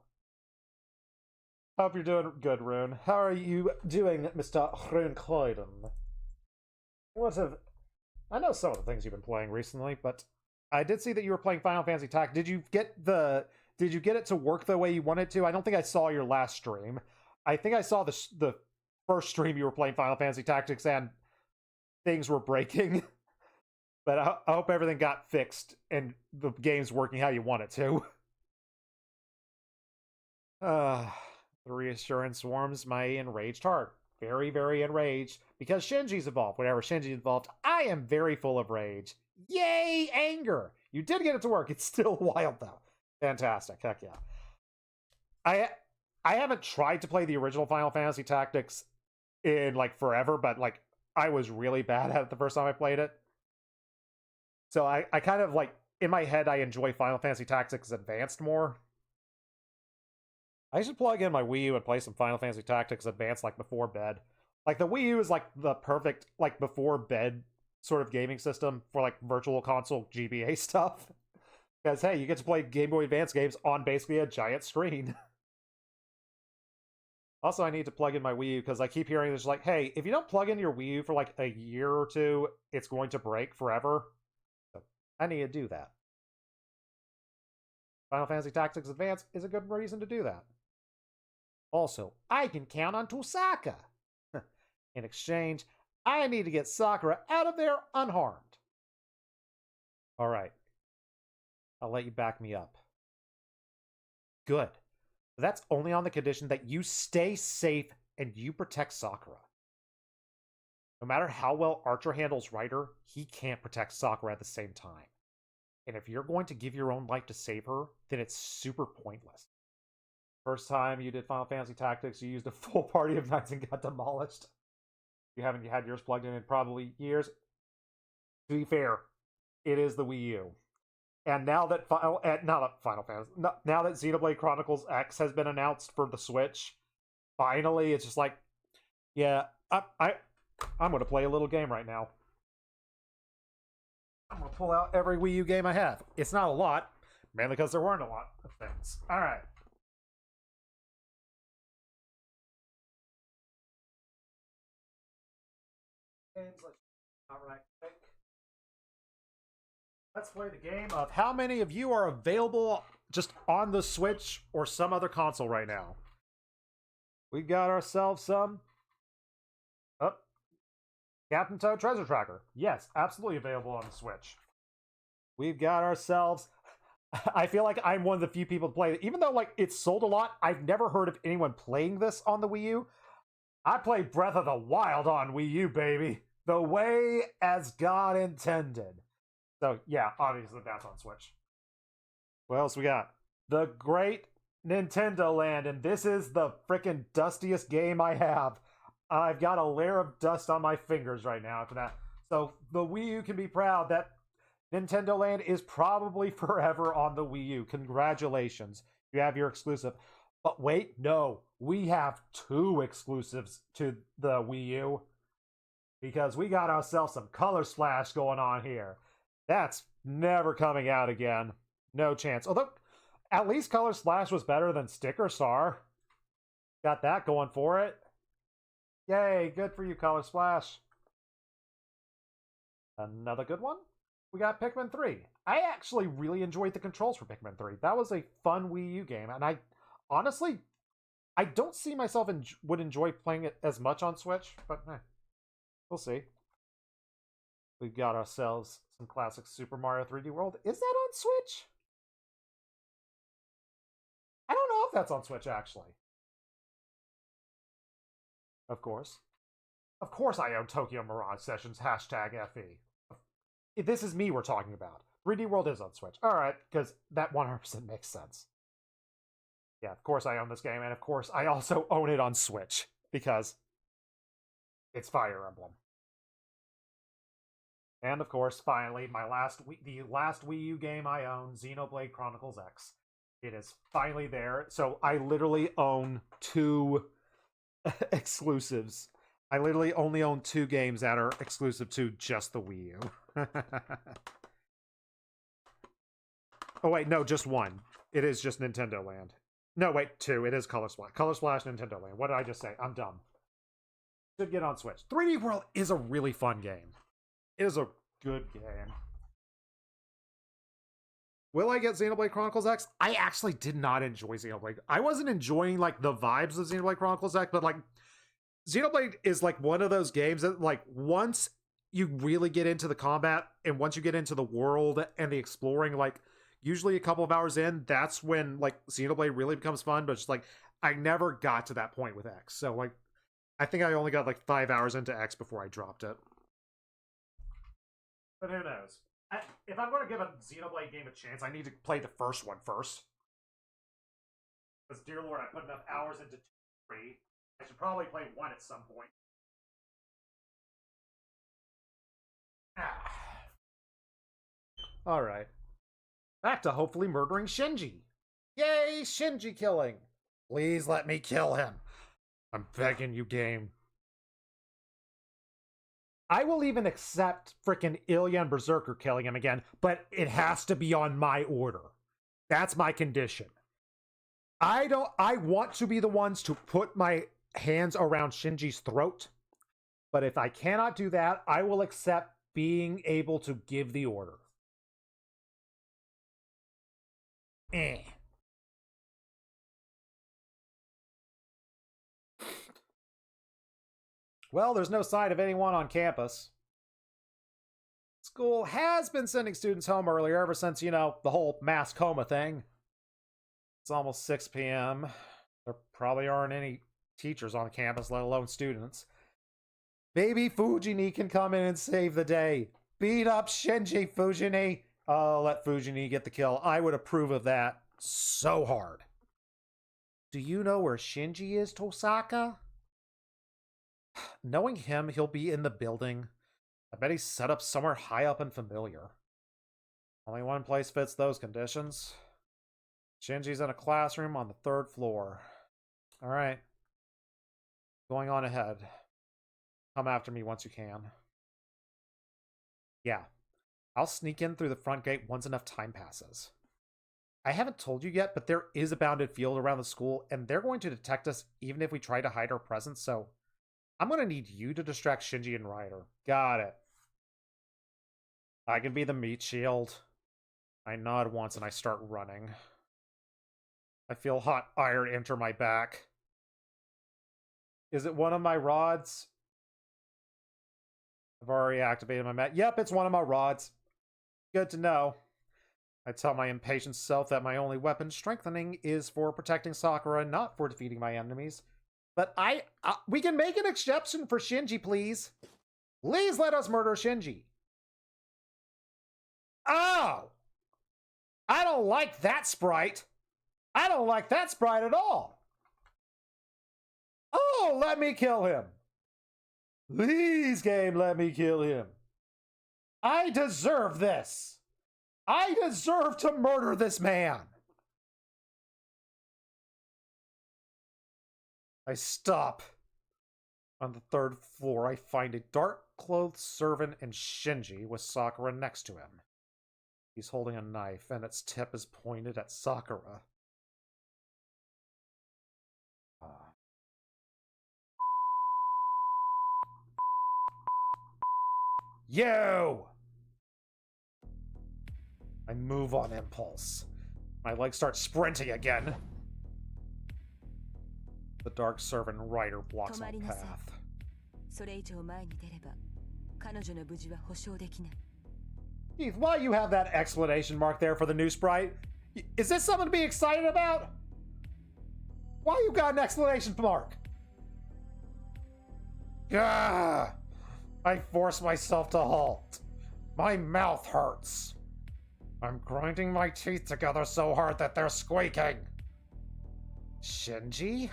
Hope you're doing good, Rune. How are you doing, Mr. Rune-Kloiden? I know some of the things you've been playing recently, but I did see that you were playing Final Fantasy Tactics. Did you get it to work the way you wanted to? I don't think I saw your last stream. I think I saw the first stream you were playing Final Fantasy Tactics and things were breaking. But I hope everything got fixed and the game's working how you want it to. Uh, the reassurance warms my enraged heart. Very, very enraged because Shinji's involved. Whenever Shinji's involved, I am very full of rage. Yay, anger! You did get it to work. It's still wild though. Fantastic. Heck yeah. I I haven't tried to play the original Final Fantasy Tactics in like forever, but like I was really bad at it the first time I played it. So I kind of like in my head I enjoy Final Fantasy Tactics Advanced more. I should plug in my Wii U and play some Final Fantasy Tactics Advanced like before bed. Like the Wii U is like the perfect like before bed sort of gaming system for like virtual console GBA stuff. Because hey, you get to play Game Boy Advance games on basically a giant screen. Also, I need to plug in my Wii U because I keep hearing this like, hey, if you don't plug in your Wii U for like a year or two, it's going to break forever. So I need to do that. Final Fantasy Tactics Advance is a good reason to do that. Also, I can count on Tosaka. In exchange, I need to get Sakura out of there unharmed. All right. I'll let you back me up. Good. But that's only on the condition that you stay safe and you protect Sakura. No matter how well Archer handles Ryder, he can't protect Sakura at the same time. And if you're going to give your own life to save her, then it's super pointless. First time you did Final Fantasy Tactics, you used a full party of knights and got demolished. You haven't had yours plugged in probably years. To be fair, it is the Wii U. And now that Final Fantasy, now that Xenoblade Chronicles X has been announced for the Switch, finally it's just like, yeah, I'm gonna play a little game right now. I'm gonna pull out every Wii U game I have. It's not a lot, mainly because there weren't a lot of things. All right. All right. Let's play the game of how many of you are available just on the Switch or some other console right now. We got ourselves some. Oh, Captain Toad Treasure Tracker. Yes, absolutely available on the Switch. We've got ourselves. I feel like I'm one of the few people to play it. Even though like it's sold a lot, I've never heard of anyone playing this on the Wii U. I played Breath of the Wild on Wii U, baby. The way as God intended. So, yeah, obviously that's on Switch. What else we got? The Great Nintendo Land, and this is the freaking dustiest game I have. I've got a layer of dust on my fingers right now after that. So, the Wii U can be proud that Nintendo Land is probably forever on the Wii U. Congratulations. You have your exclusive. But wait, no. We have 2 exclusives to the Wii U. Because we got ourselves some Color Splash going on here. That's never coming out again. No chance. Although, at least Color Splash was better than Sticker Star. Got that going for it. Yay, good for you, Color Splash. Another good one? We got Pikmin 3. I actually really enjoyed the controls for Pikmin 3. That was a fun Wii U game, and I honestly, I don't see myself would enjoy playing it as much on Switch, but we'll see. We've got ourselves some classic Super Mario 3D World. Is that on Switch? I don't know if that's on Switch, actually. Of course. Of course I own Tokyo Mirage Sessions, #FE. This is me we're talking about. 3D World is on Switch. Alright, because that 100% makes sense. Yeah, of course I own this game, and of course I also own it on Switch, because it's Fire Emblem. And of course, finally, the last Wii U game I own, Xenoblade Chronicles X. It is finally there. So I literally own 2 exclusives. I literally only own 2 games that are exclusive to just the Wii U. Oh wait, no, just 1. It is just Nintendo Land. No, wait, 2. It is Color Splash. Color Splash, Nintendo Land. What did I just say? I'm dumb. Should get on Switch. 3D World is a really fun game. It is a good game. Will I get Xenoblade Chronicles X? I actually did not enjoy Xenoblade. I wasn't enjoying like the vibes of Xenoblade Chronicles X, but like Xenoblade is like one of those games that like once you really get into the combat and once you get into the world and the exploring, like usually a couple of hours in, that's when like Xenoblade really becomes fun. But it's like I never got to that point with X. So like I think I only got like 5 hours into X before I dropped it. But who knows? If I'm going to give a Xenoblade game a chance, I need to play the first one first. Because, dear Lord, I put enough hours into 3. I should probably play 1 at some point. Alright. Back to hopefully murdering Shinji. Yay, Shinji killing! Please let me kill him. I'm begging you, game. I will even accept frickin' Ilya and Berserker killing him again, but it has to be on my order. That's my condition. I want to be the ones to put my hands around Shinji's throat, but if I cannot do that, I will accept being able to give the order. Well, there's no sign of anyone on campus. School has been sending students home earlier ever since, you know, the whole mass coma thing. It's almost 6 p.m. There probably aren't any teachers on campus, let alone students. Maybe Fujini can come in and save the day. Beat up Shinji, Fujini. Oh, let Fujini get the kill. I would approve of that so hard. Do you know where Shinji is, Tosaka? Knowing him, he'll be in the building. I bet he's set up somewhere high up and familiar. Only one place fits those conditions. Shinji's in a classroom on the 3rd floor. Alright. Going on ahead. Come after me once you can. Yeah. I'll sneak in through the front gate once enough time passes. I haven't told you yet, but there is a bounded field around the school, and they're going to detect us even if we try to hide our presence, so I'm going to need you to distract Shinji and Ryder. Got it. I can be the meat shield. I nod once and I start running. I feel hot iron enter my back. Is it one of my rods? I've already activated my mat. Yep, it's one of my rods. Good to know. I tell my impatient self that my only weapon strengthening is for protecting Sakura, not for defeating my enemies. But we can make an exception for Shinji, please. Please let us murder Shinji. Oh! I don't like that sprite. I don't like that sprite at all. Oh, let me kill him. Please, game, let me kill him. I deserve this. I deserve to murder this man. I stop. On the 3rd floor, I find a dark-clothed servant and Shinji with Sakura next to him. He's holding a knife, and its tip is pointed at Sakura. You! I move on impulse. My legs start sprinting again. The dark servant Ryder blocks my path. Keith, why you have that exclamation mark there for the new sprite? Is this something to be excited about? Why you got an exclamation mark? Ah! I force myself to halt. My mouth hurts. I'm grinding my teeth together so hard that they're squeaking. Shinji?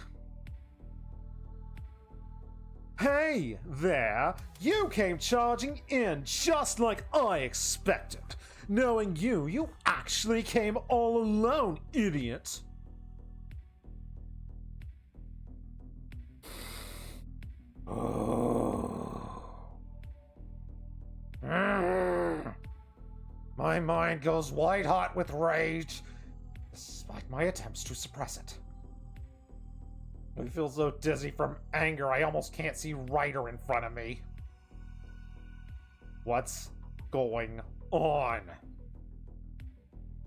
Hey there! You came charging in just like I expected. Knowing you actually came all alone, idiot. My mind goes white hot with rage, despite my attempts to suppress it. I feel so dizzy from anger I almost can't see Ryder in front of me. What's going on?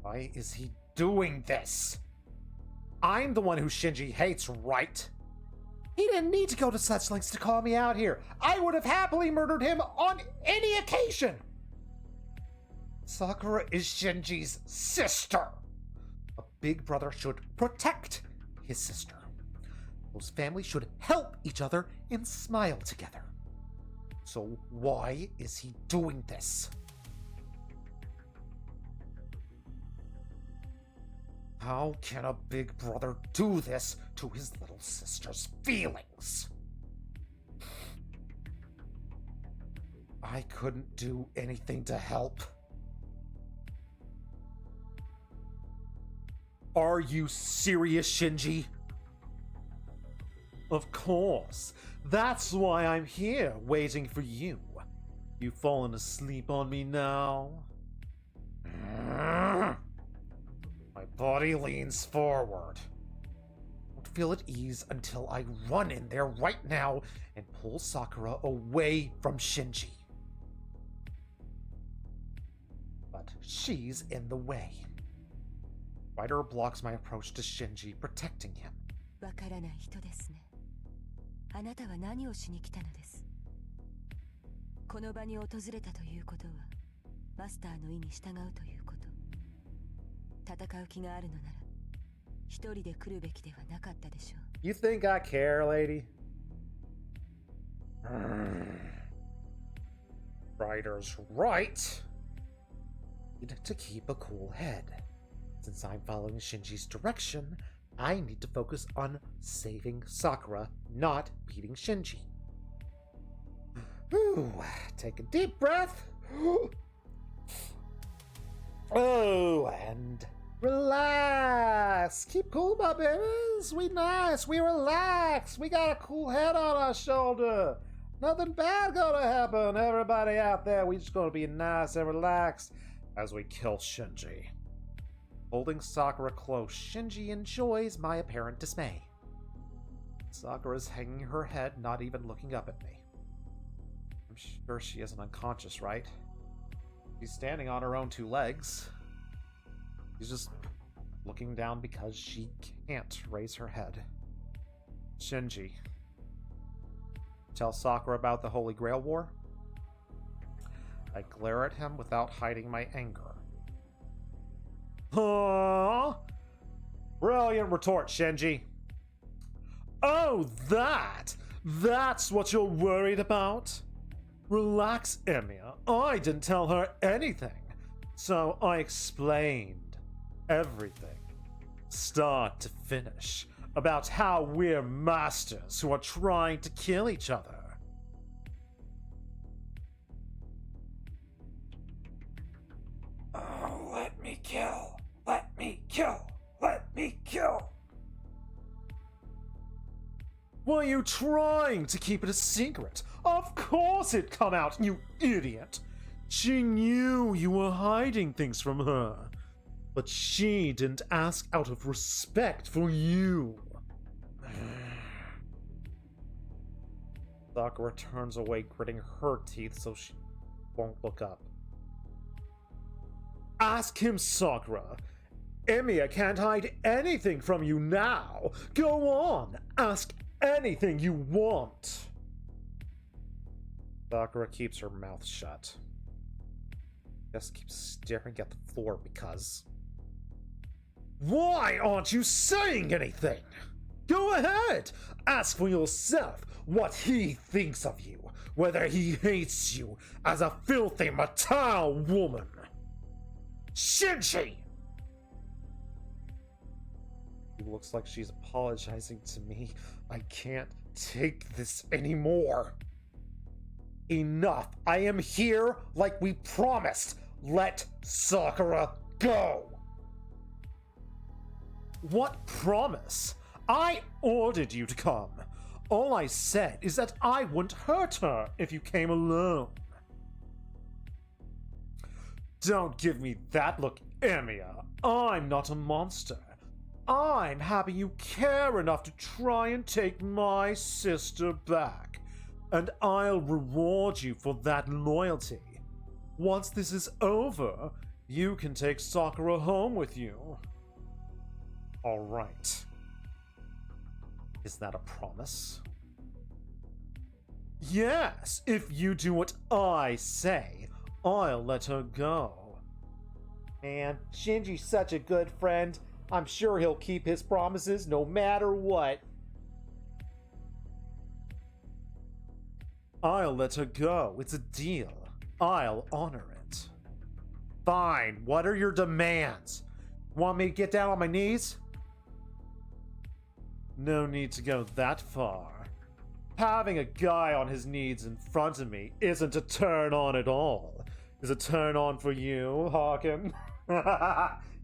Why is he doing this? I'm the one who Shinji hates, right? He didn't need to go to such lengths to call me out here. I would have happily murdered him on any occasion. Sakura is Shinji's sister. A big brother should protect his sister. Those families should help each other and smile together. So why is he doing this? How can a big brother do this to his little sister's feelings? I couldn't do anything to help. Are you serious, Shinji? Of course. That's why I'm here, waiting for you. You fallen asleep on me now? My body leans forward. Don't feel at ease until I run in there right now and pull Sakura away from Shinji. But she's in the way. Ryder blocks my approach to Shinji, protecting him. わからない人ですね。あなたは何をしに来たのです。この場に訪れたということは、マスターの意に従うということ。戦う気があるのなら、一人で来るべきではなかったでしょう。You think I care, lady? Ryder's right. Need to keep a cool head. Since I'm following Shinji's direction, I need to focus on saving Sakura, not beating Shinji. Ooh, take a deep breath. Oh, and relax. Keep cool, my babies. We nice. We relax. We got a cool head on our shoulder. Nothing bad gonna happen. Everybody out there, we just gonna be nice and relaxed as we kill Shinji. Holding Sakura close, Shinji enjoys my apparent dismay. Sakura's hanging her head, not even looking up at me. I'm sure she isn't unconscious, right? She's standing on her own two legs. She's just looking down because she can't raise her head. Shinji. Tell Sakura about the Holy Grail War? I glare at him without hiding my anger. Huh? Brilliant retort, Shinji. Oh, that's what you're worried about? Relax, Emiya. I didn't tell her anything. So I explained everything, start to finish, about how we're masters who are trying to kill each other. Oh, let me kill. Let me kill. Let me kill. Were you trying to keep it a secret? Of course it'd come out, you idiot! She knew you were hiding things from her. But she didn't ask out of respect for you. Sakura turns away, gritting her teeth so she won't look up. Ask him, Sakura. Emiya can't hide anything from you now. Go on, ask anything you want. Sakura keeps her mouth shut. Just keeps staring at the floor because... Why aren't you saying anything? Go ahead! Ask for yourself what he thinks of you, whether he hates you as a filthy Matao woman. Shinji! It looks like she's apologizing to me. I can't take this anymore. Enough! I am here like we promised! Let Sakura go! What promise? I ordered you to come. All I said is that I wouldn't hurt her if you came alone. Don't give me that look, Emiya. I'm not a monster. I'm happy you care enough to try and take my sister back. And I'll reward you for that loyalty. Once this is over, you can take Sakura home with you. Alright. Is that a promise? Yes, if you do what I say, I'll let her go. Man, Shinji's such a good friend. I'm sure he'll keep his promises no matter what. I'll let her go. It's a deal. I'll honor it. Fine. What are your demands? Want me to get down on my knees? No need to go that far. Having a guy on his knees in front of me isn't a turn on at all. Is a turn on for you, Hawken?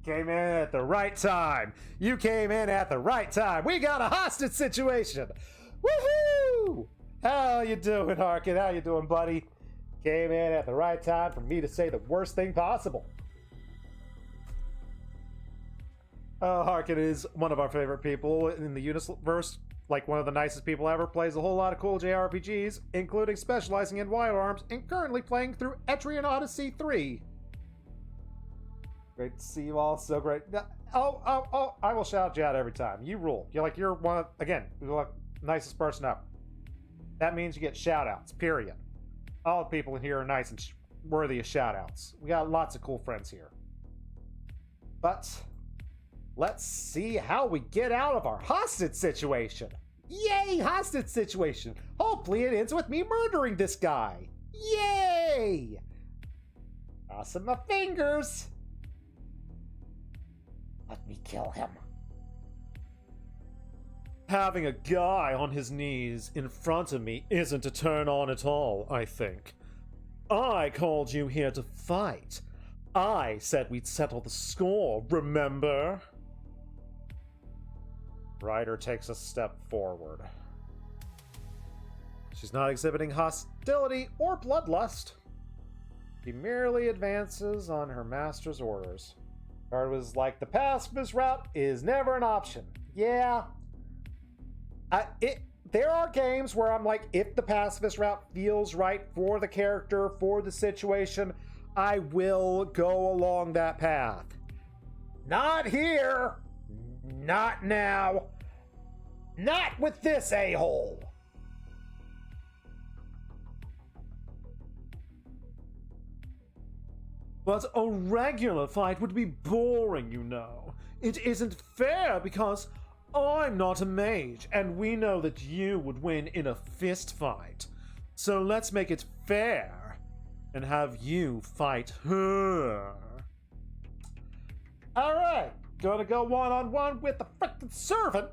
Came in at the right time. You came in at the right time. We got a hostage situation. Woohoo! How you doing, Harkin? How you doing, buddy? Came in at the right time for me to say the worst thing possible. Harkin is one of our favorite people in the universe. Like one of the nicest people ever. Plays a whole lot of cool JRPGs, including specializing in Wild Arms, and currently playing through Etrian Odyssey 3. Great to see you all. So great. Oh, I will shout you out every time. You rule. You're one of, again, you're the nicest person ever. That means you get shout outs, period. All the people in here are nice and worthy of shout outs. We got lots of cool friends here. But let's see how we get out of our hostage situation. Yay, hostage situation. Hopefully it ends with me murdering this guy. Yay! Crossing my fingers. Let me kill him. Having a guy on his knees in front of me isn't a turn on at all, I think. I called you here to fight. I said we'd settle the score, remember? Ryder takes a step forward. She's not exhibiting hostility or bloodlust. She merely advances on her master's orders. Ryder was like, the pacifist route is never an option. Yeah. There are games where I'm like, if the pacifist route feels right for the character, for the situation, I will go along that path. Not here. Not now. Not with this a-hole. But a regular fight would be boring, you know. It isn't fair because I'm not a mage, and we know that you would win in a fist fight. So let's make it fair and have you fight her. Alright, gonna go one-on-one with the frickin' servant?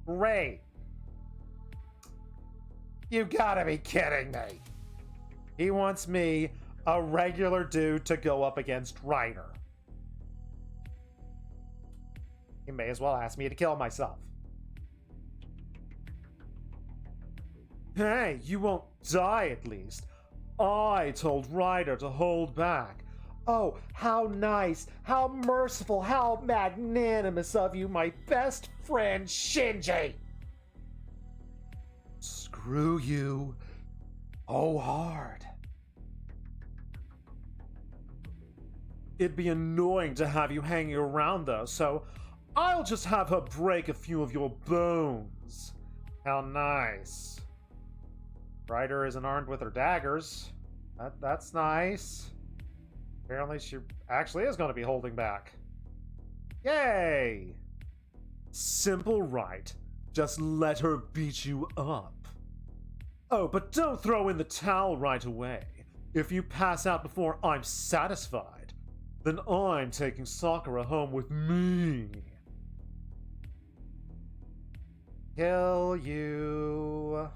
Great. You gotta be kidding me. He wants me, a regular dude, to go up against Ryder. He may as well ask me to kill myself. Hey, you won't die at least. I told Ryder to hold back. Oh, how nice, how merciful, how magnanimous of you, my best friend Shinji. Screw you. Oh, hard. It'd be annoying to have you hanging around though, so I'll just have her break a few of your bones. How nice. Ryder isn't armed with her daggers. That's nice. Apparently she actually is going to be holding back. Yay! Simple right. Just let her beat you up. Oh, but don't throw in the towel right away. If you pass out before I'm satisfied, then I'm taking Sakura home with me. Kill you.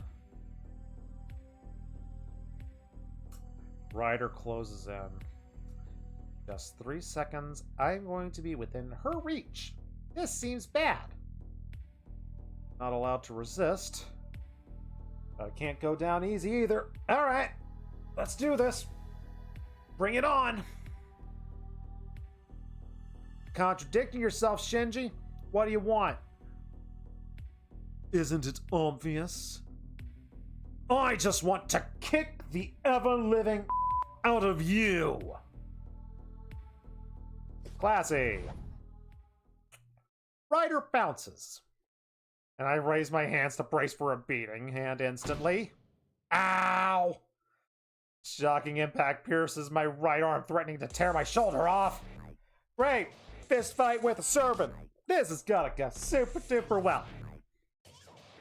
Ryder closes in. Just 3 seconds. I'm going to be within her reach. This seems bad. Not allowed to resist. I can't go down easy either. Alright. Let's do this. Bring it on. Contradicting yourself, Shinji. What do you want? Isn't it obvious? I just want to kick the ever-living out of you. Classy. Ryder bounces. And I raise my hands to brace for a beating, and instantly... Ow! Shocking impact pierces my right arm, threatening to tear my shoulder off. Great! Fist fight with a servant! This is gonna go super duper well.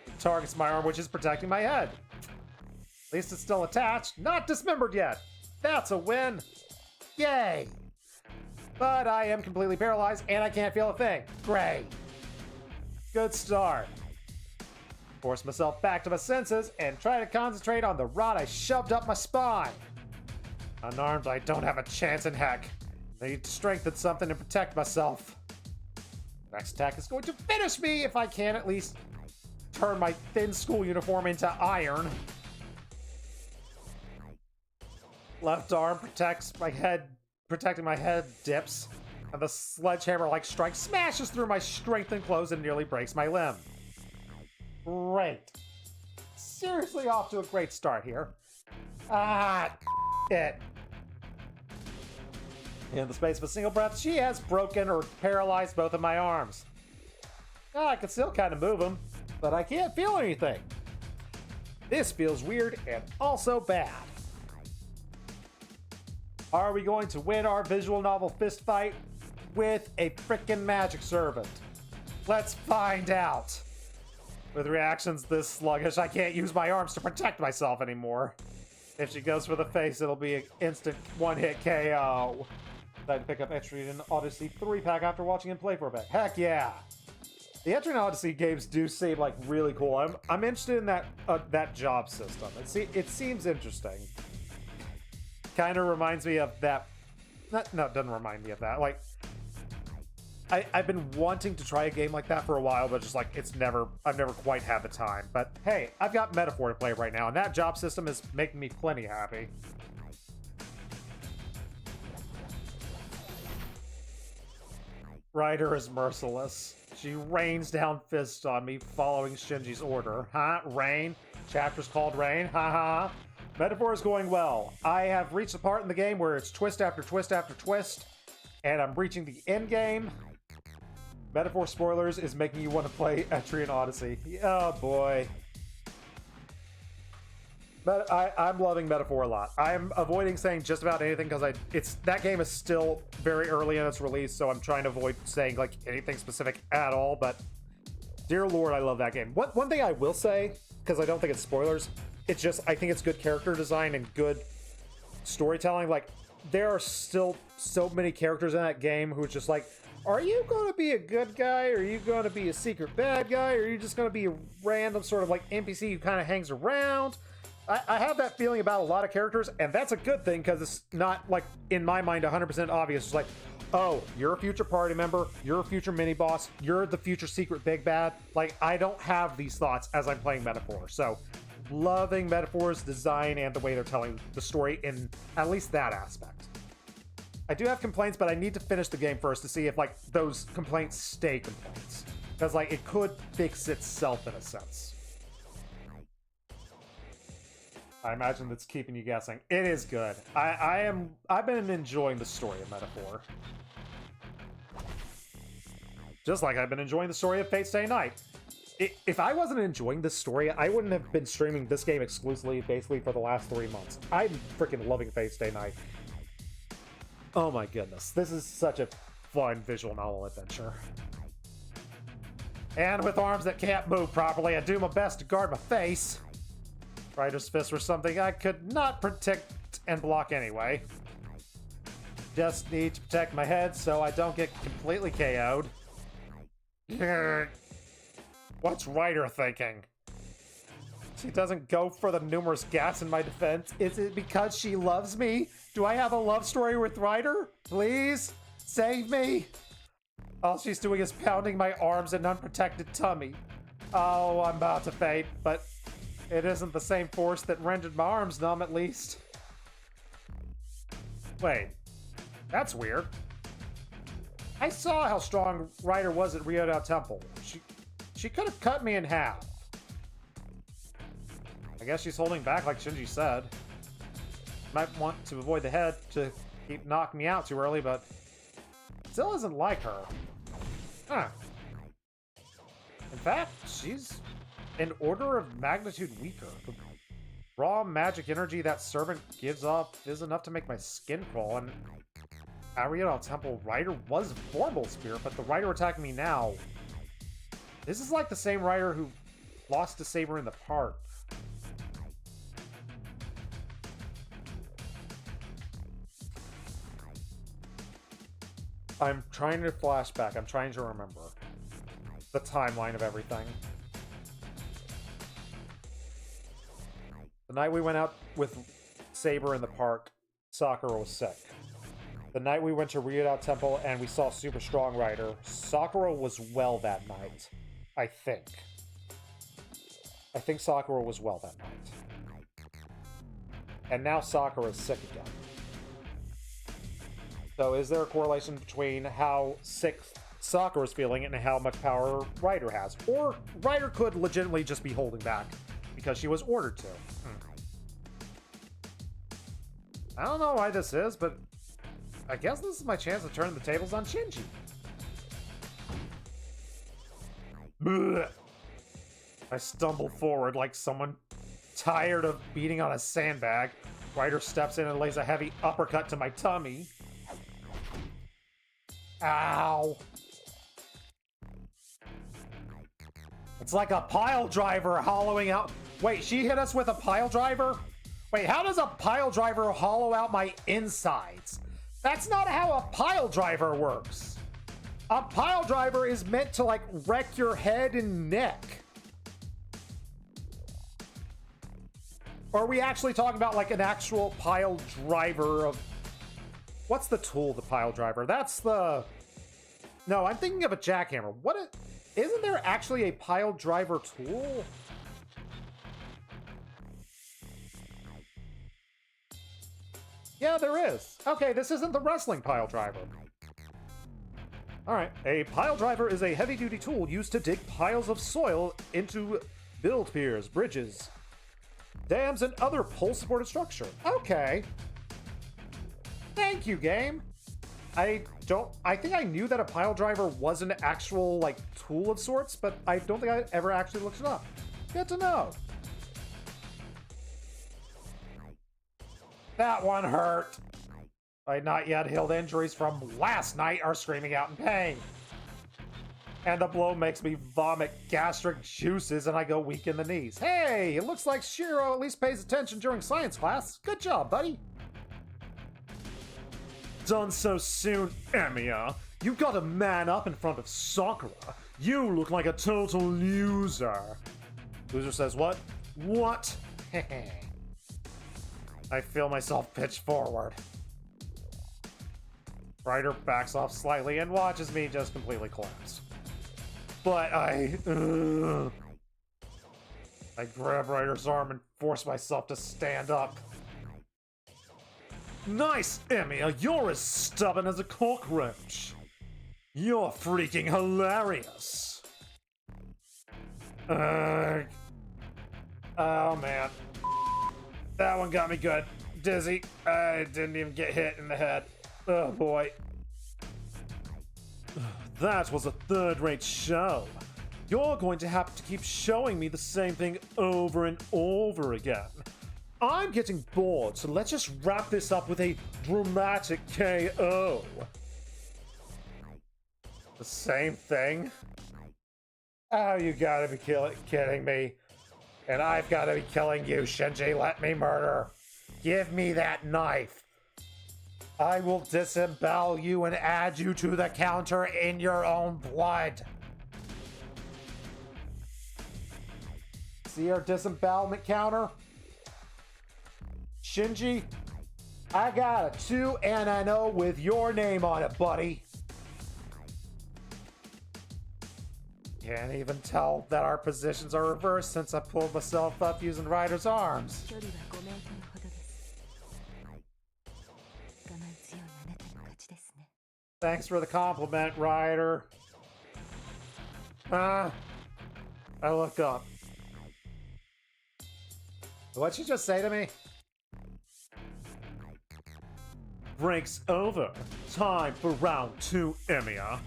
It targets my arm, which is protecting my head. At least it's still attached, not dismembered yet. That's a win. Yay! But I am completely paralyzed and I can't feel a thing. Great. Good start. Force myself back to my senses and try to concentrate on the rod I shoved up my spine. Unarmed, I don't have a chance in heck. I need to strengthen something to protect myself. Next attack is going to finish me if I can at least turn my thin school uniform into iron. Left arm protecting my head dips, and the sledgehammer-like strike smashes through my strengthened clothes and nearly breaks my limb. Great. Seriously off to a great start here. It. In the space of a single breath, she has broken or paralyzed both of my arms. I can still kind of move them, but I can't feel anything. This feels weird and also bad. Are we going to win our visual novel fist fight with a frickin' magic servant? Let's find out. With reactions this sluggish, I can't use my arms to protect myself anymore. If she goes for the face, it'll be an instant one-hit KO. I can pick up Etrian Odyssey 3-pack after watching him play for a bit. Heck yeah! The Etrian Odyssey games do seem like really cool. I'm interested in that job system. It seems interesting. Kind of reminds me of that. No, it doesn't remind me of that. Like, I've been wanting to try a game like that for a while, but just like I've never quite had the time. But hey, I've got Metaphor to play right now, and that job system is making me plenty happy. Ryder is merciless. She rains down fists on me, following Shinji's order. Huh? Rain? Chapter's called Rain? Haha. Metaphor is going well. I have reached a part in the game where it's twist after twist after twist, and I'm reaching the end game. Metaphor spoilers is making you want to play Etrian Odyssey. Oh boy. But I'm loving Metaphor a lot. I'm avoiding saying just about anything because that game is still very early in its release, so I'm trying to avoid saying like anything specific at all. But dear Lord, I love that game. One thing I will say, because I don't think it's spoilers, it's just I think it's good character design and good storytelling. Like there are still so many characters in that game who are just like, are you going to be a good guy? Or are you going to be a secret bad guy? Or are you just going to be a random sort of like NPC who kind of hangs around? I have that feeling about a lot of characters, and that's a good thing because it's not, like, in my mind, 100% obvious. It's like, oh, you're a future party member, you're a future mini-boss, you're the future secret big bad. Like, I don't have these thoughts as I'm playing Metaphor. So, loving Metaphor's design and the way they're telling the story in at least that aspect. I do have complaints, but I need to finish the game first to see if, like, those complaints stay complaints. Because, like, it could fix itself in a sense. I imagine that's keeping you guessing. It is good. I've been enjoying the story of Metaphor. Just like I've been enjoying the story of Fate Stay Night. If I wasn't enjoying this story, I wouldn't have been streaming this game exclusively basically for the last 3 months. I'm freaking loving Fate Stay Night. Oh my goodness. This is such a fun visual novel adventure. And with arms that can't move properly, I do my best to guard my face. Ryder's fists were something I could not protect and block anyway. Just need to protect my head so I don't get completely KO'd. What's Ryder thinking? She doesn't go for the numerous gaps in my defense. Is it because she loves me? Do I have a love story with Ryder? Please? Save me? All she's doing is pounding my arms and unprotected tummy. Oh, I'm about to faint, but it isn't the same force that rendered my arms numb, at least. Wait. That's weird. I saw how strong Ryder was at Ryodao Temple. She could have cut me in half. I guess she's holding back like Shinji said. Might want to avoid the head to keep knocking me out too early, but still isn't like her. Huh. In fact, she's an order of magnitude weaker. The raw magic energy that servant gives off is enough to make my skin crawl, and Ariel Temple Rider was Vorpal Spirit, but the Rider attacking me now... This is like the same Rider who lost to Saber in the park. I'm trying to flashback. I'm trying to remember the timeline of everything. The night we went out with Saber in the park, Sakura was sick. The night we went to Ryudo Temple and we saw Super Strong Rider, Sakura was well that night. I think. I think Sakura was well that night. And now Sakura is sick again. So is there a correlation between how sick Sakura's feeling and how much power Rider has? Or Rider could legitimately just be holding back because she was ordered to. I don't know why this is, but I guess this is my chance to turn the tables on Shinji. Blech. I stumble forward like someone tired of beating on a sandbag. Rider steps in and lays a heavy uppercut to my tummy. Ow. It's like a pile driver hollowing out. Wait, she hit us with a pile driver? Wait, how does a pile driver hollow out my insides? That's not how a pile driver works. A pile driver is meant to, like, wreck your head and neck. Or are we actually talking about, like, an actual pile driver of... What's the tool, the pile driver? That's the... No, I'm thinking of a jackhammer. Isn't there actually a pile driver tool? Yeah, there is. Okay, this isn't the wrestling pile driver. Alright, a pile driver is a heavy-duty tool used to dig piles of soil into build piers, bridges, dams, and other pole-supported structure. Okay. Thank you, game. I think I knew that a pile driver was an actual, like, tool of sorts, but I don't think I ever actually looked it up. Good to know. That one hurt. My not yet healed injuries from last night are screaming out in pain. And the blow makes me vomit gastric juices and I go weak in the knees. Hey, it looks like Shiro at least pays attention during science class. Good job, buddy. Done so soon, Emiya. You gotta man up in front of Sakura. You look like a total loser. Loser says what? What? I feel myself pitch forward. Ryder backs off slightly and watches me just completely collapse. But I grab Ryder's arm and force myself to stand up. Nice, Emiya, you're as stubborn as a cockroach. You're freaking hilarious. Oh man. That one got me good. Dizzy. I didn't even get hit in the head. Oh boy. That was a third-rate show. You're going to have to keep showing me the same thing over and over again. I'm getting bored, so let's just wrap this up with a dramatic KO. The same thing? Oh, you gotta be kidding me. And I've gotta be killing you, Shinji. Let me murder. Give me that knife. I will disembowel you and add you to the counter in your own blood. See our disembowelment counter? Shinji, I got a 2 and an O with your name on it, buddy. Can't even tell that our positions are reversed since I pulled myself up using Ryder's arms. Thanks for the compliment, Ryder. I look up. What'd she just say to me? Break's over. Time for round 2, Emiya.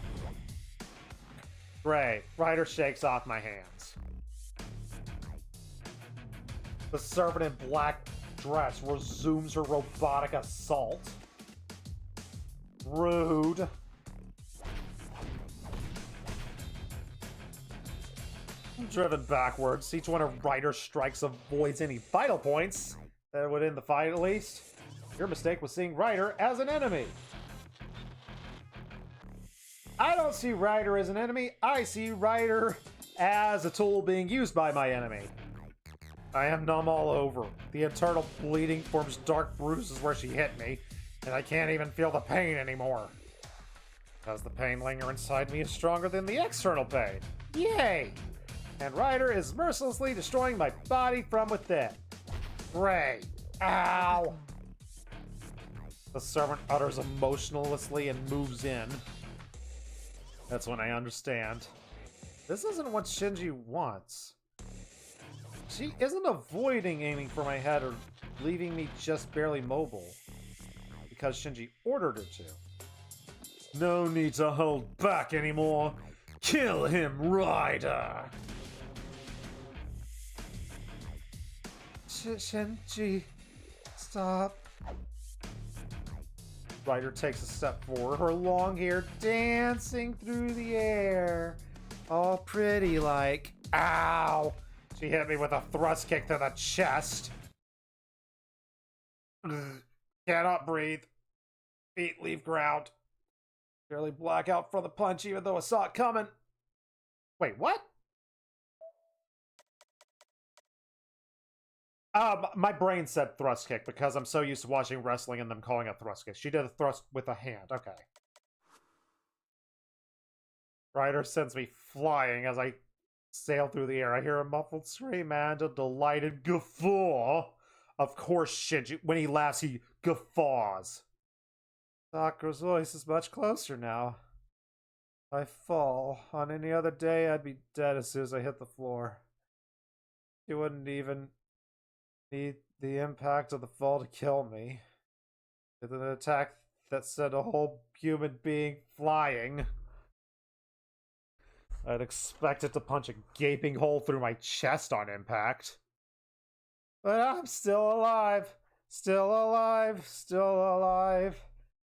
Great. Ryder shakes off my hands. The servant in black dress resumes her robotic assault. Rude. Driven backwards, each one of Ryder's strikes avoids any vital points that would end the fight at least. Your mistake was seeing Ryder as an enemy. I don't see Ryder as an enemy, I see Ryder as a tool being used by my enemy. I am numb all over. The internal bleeding forms dark bruises where she hit me, and I can't even feel the pain anymore. Because the pain linger inside me is stronger than the external pain. Yay! And Ryder is mercilessly destroying my body from within. Great. Ow! The servant utters emotionlessly and moves in. That's when I understand. This isn't what Shinji wants. She isn't avoiding aiming for my head or leaving me just barely mobile. Because Shinji ordered her to. No need to hold back anymore. Kill him, Ryder! Shinji, stop. Ryder takes a step forward, her long hair dancing through the air. All pretty like. Ow! She hit me with a thrust kick to the chest. Cannot breathe. Feet leave ground. Barely black out from the punch even though I saw it coming. Wait, what? My brain said thrust kick because I'm so used to watching wrestling and them calling it thrust kick. She did a thrust with a hand. Okay. Ryder sends me flying as I sail through the air. I hear a muffled scream and a delighted guffaw. Of course, Shinji, when he laughs, he guffaws. Sakura's voice is much closer now. I fall. On any other day, I'd be dead as soon as I hit the floor. She wouldn't even need the impact of the fall to kill me. With an attack that sent a whole human being flying. I'd expect it to punch a gaping hole through my chest on impact. But I'm still alive. Still alive. Still alive.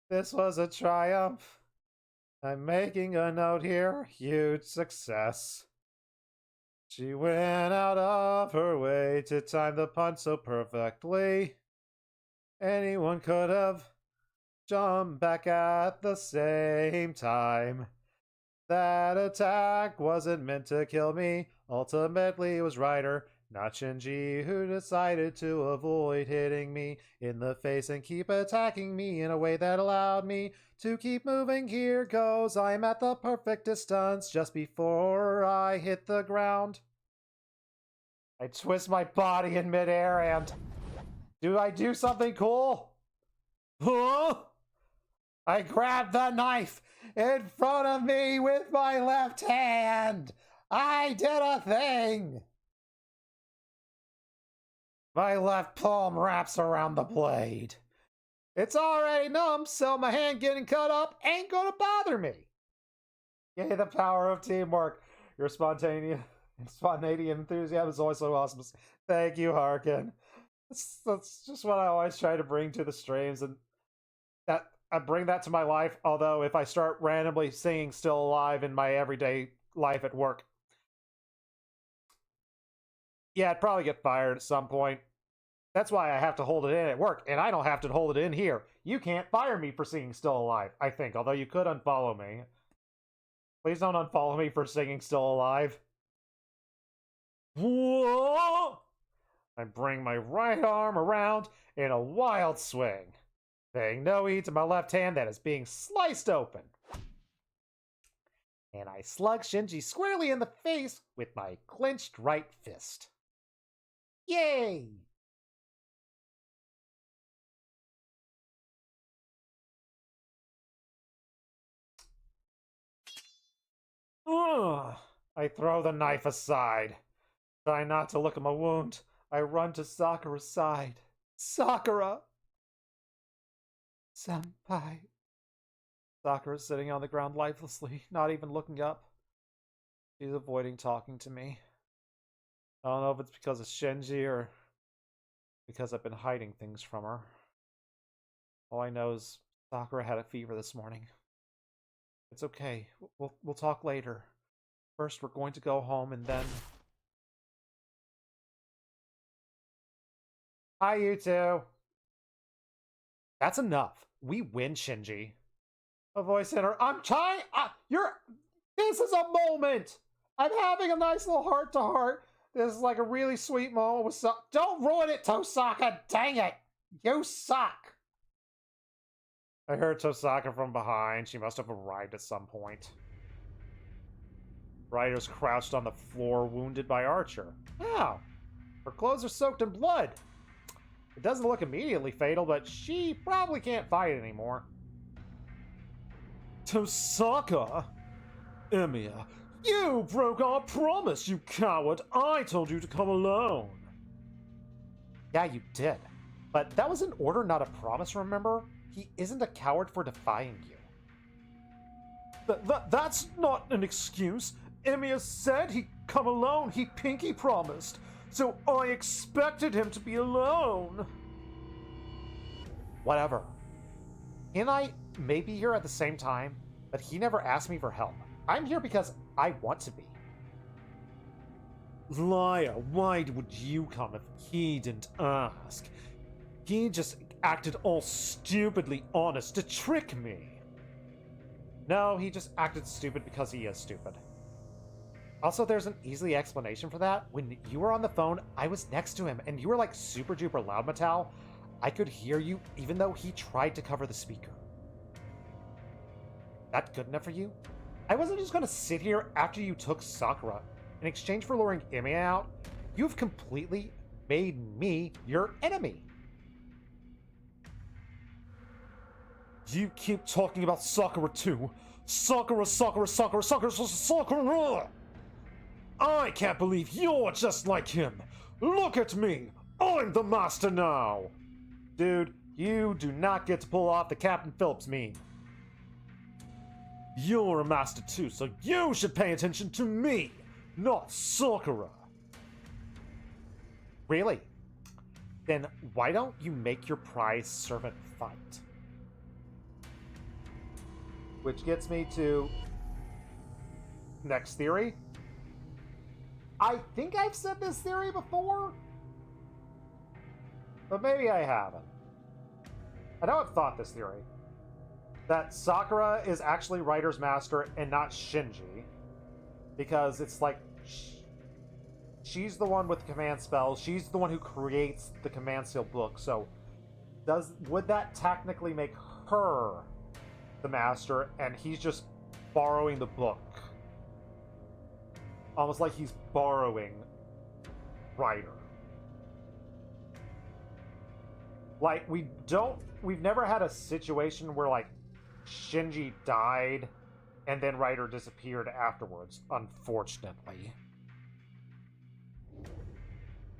This was a triumph. I'm making a note here. Huge success. She went out of her way to time the punch so perfectly. Anyone could have jumped back at the same time. That attack wasn't meant to kill me. Ultimately, it was Ryder, not Shinji, who decided to avoid hitting me in the face and keep attacking me in a way that allowed me to keep moving. Here goes. I'm at the perfect distance just before I hit the ground. I twist my body in midair and... do I do something cool? Huh? I grab the knife in front of me with my left hand. I did a thing. My left palm wraps around the blade. It's already numb, so my hand getting cut up ain't gonna bother me. Yay, the power of teamwork. Your spontaneous enthusiasm is always so awesome. Thank you, Harkin. That's just what I always try to bring to the streams, and that I bring that to my life. Although if I start randomly singing Still Alive in my everyday life at work, yeah, I'd probably get fired at some point. That's why I have to hold it in at work, and I don't have to hold it in here. You can't fire me for singing Still Alive, I think, although you could unfollow me. Please don't unfollow me for singing Still Alive. Whoa! I bring my right arm around in a wild swing, paying no heed to my left hand that is being sliced open. And I slug Shinji squarely in the face with my clenched right fist. Yay! Ugh. I throw the knife aside. Try not to look at my wound. I run to Sakura's side. Sakura! Senpai. Sakura's sitting on the ground lifelessly, not even looking up. She's avoiding talking to me. I don't know if it's because of Shinji or because I've been hiding things from her. All I know is Sakura had a fever this morning. It's okay. We'll talk later. First, we're going to go home and then... Hi, you two. That's enough. We win, Shinji. A voice in her. I'm trying. This is a moment. I'm having a nice little heart-to-heart. This is like a really sweet moment with Don't ruin it, Tosaka. Dang it. You suck. I heard Tosaka from behind. She must have arrived at some point. Ryder's crouched on the floor, wounded by Archer. Ow. Her clothes are soaked in blood. It doesn't look immediately fatal, but she probably can't fight anymore. Tosaka? Emiya, you broke our promise, you coward! I told you to come alone! Yeah, you did. But that was an order, not a promise, remember? He isn't a coward for defying you. That's not an excuse. Emiya said he'd come alone. He pinky promised. So I expected him to be alone. Whatever. He and I may be here at the same time, but he never asked me for help. I'm here because I want to be. Liar, why would you come if he didn't ask? He just acted all stupidly honest to trick me. No, he just acted stupid because he is stupid. Also, there's an easy explanation for that. When you were on the phone, I was next to him, and you were like super duper loud, Mattel. I could hear you even though he tried to cover the speaker. That good enough for you? I wasn't just gonna sit here after you took Sakura. In exchange for luring Emiya out, you've completely made me your enemy. You keep talking about Sakura too. Sakura. I can't believe you're just like him. Look at me. I'm the master now. Dude, you do not get to pull off the Captain Phillips meme. You're a master too, so you should pay attention to me, not Sakura. Really? Then why don't you make your prize servant fight? Which gets me to next theory. I think I've said this theory before, but maybe I haven't. I know I've thought this theory. That Sakura is actually Ryder's master and not Shinji. Because it's like, she's the one with the command spells. She's the one who creates the command seal book. So, would that technically make her the master and he's just borrowing the book? Almost like he's borrowing Ryder. Like, we've never had a situation where, like, Shinji died and then Ryder disappeared afterwards, unfortunately.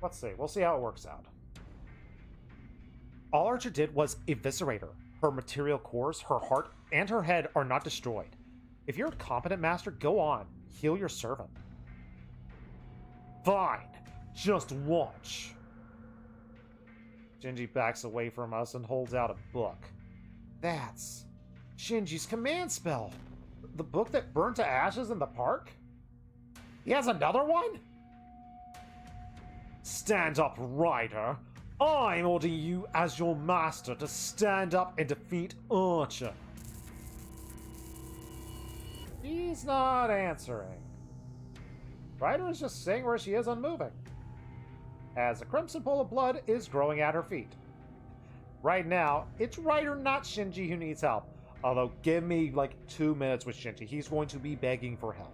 Let's see. We'll see how it works out. All Archer did was eviscerate her. Her material cores, her heart, and her head are not destroyed. If you're a competent master, go on. Heal your servant. Fine. Just watch. Shinji backs away from us and holds out a book. That's Shinji's command spell. The book that burned to ashes in the park? He has another one? Stand up, Ryder. I'm ordering you as your master to stand up and defeat Archer. He's not answering. Ryder is just sitting where she is, unmoving, as a crimson pool of blood is growing at her feet. Right now, it's Ryder, not Shinji, who needs help. Although, give me like 2 minutes with Shinji. He's going to be begging for help.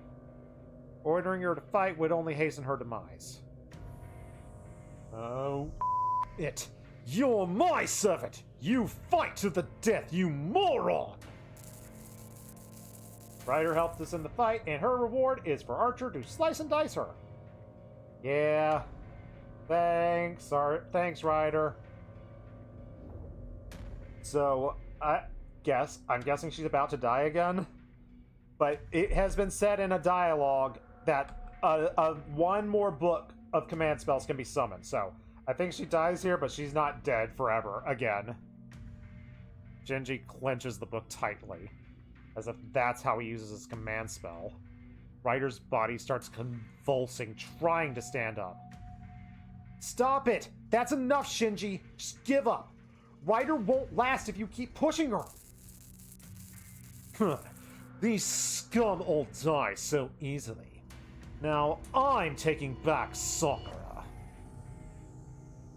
Ordering her to fight would only hasten her demise. Oh, it. You're my servant! You fight to the death, you moron! Ryder helped us in the fight, and her reward is for Archer to slice and dice her. Yeah. Thanks, Ryder. So, I'm guessing she's about to die again. But it has been said in a dialogue that one more book of command spells can be summoned. So, I think she dies here, but she's not dead forever again. Shinji clenches the book tightly, as if that's how he uses his command spell. Ryder's body starts convulsing, trying to stand up. Stop it! That's enough, Shinji! Just give up! Ryder won't last if you keep pushing her! These scum all die so easily. Now I'm taking back Sakura.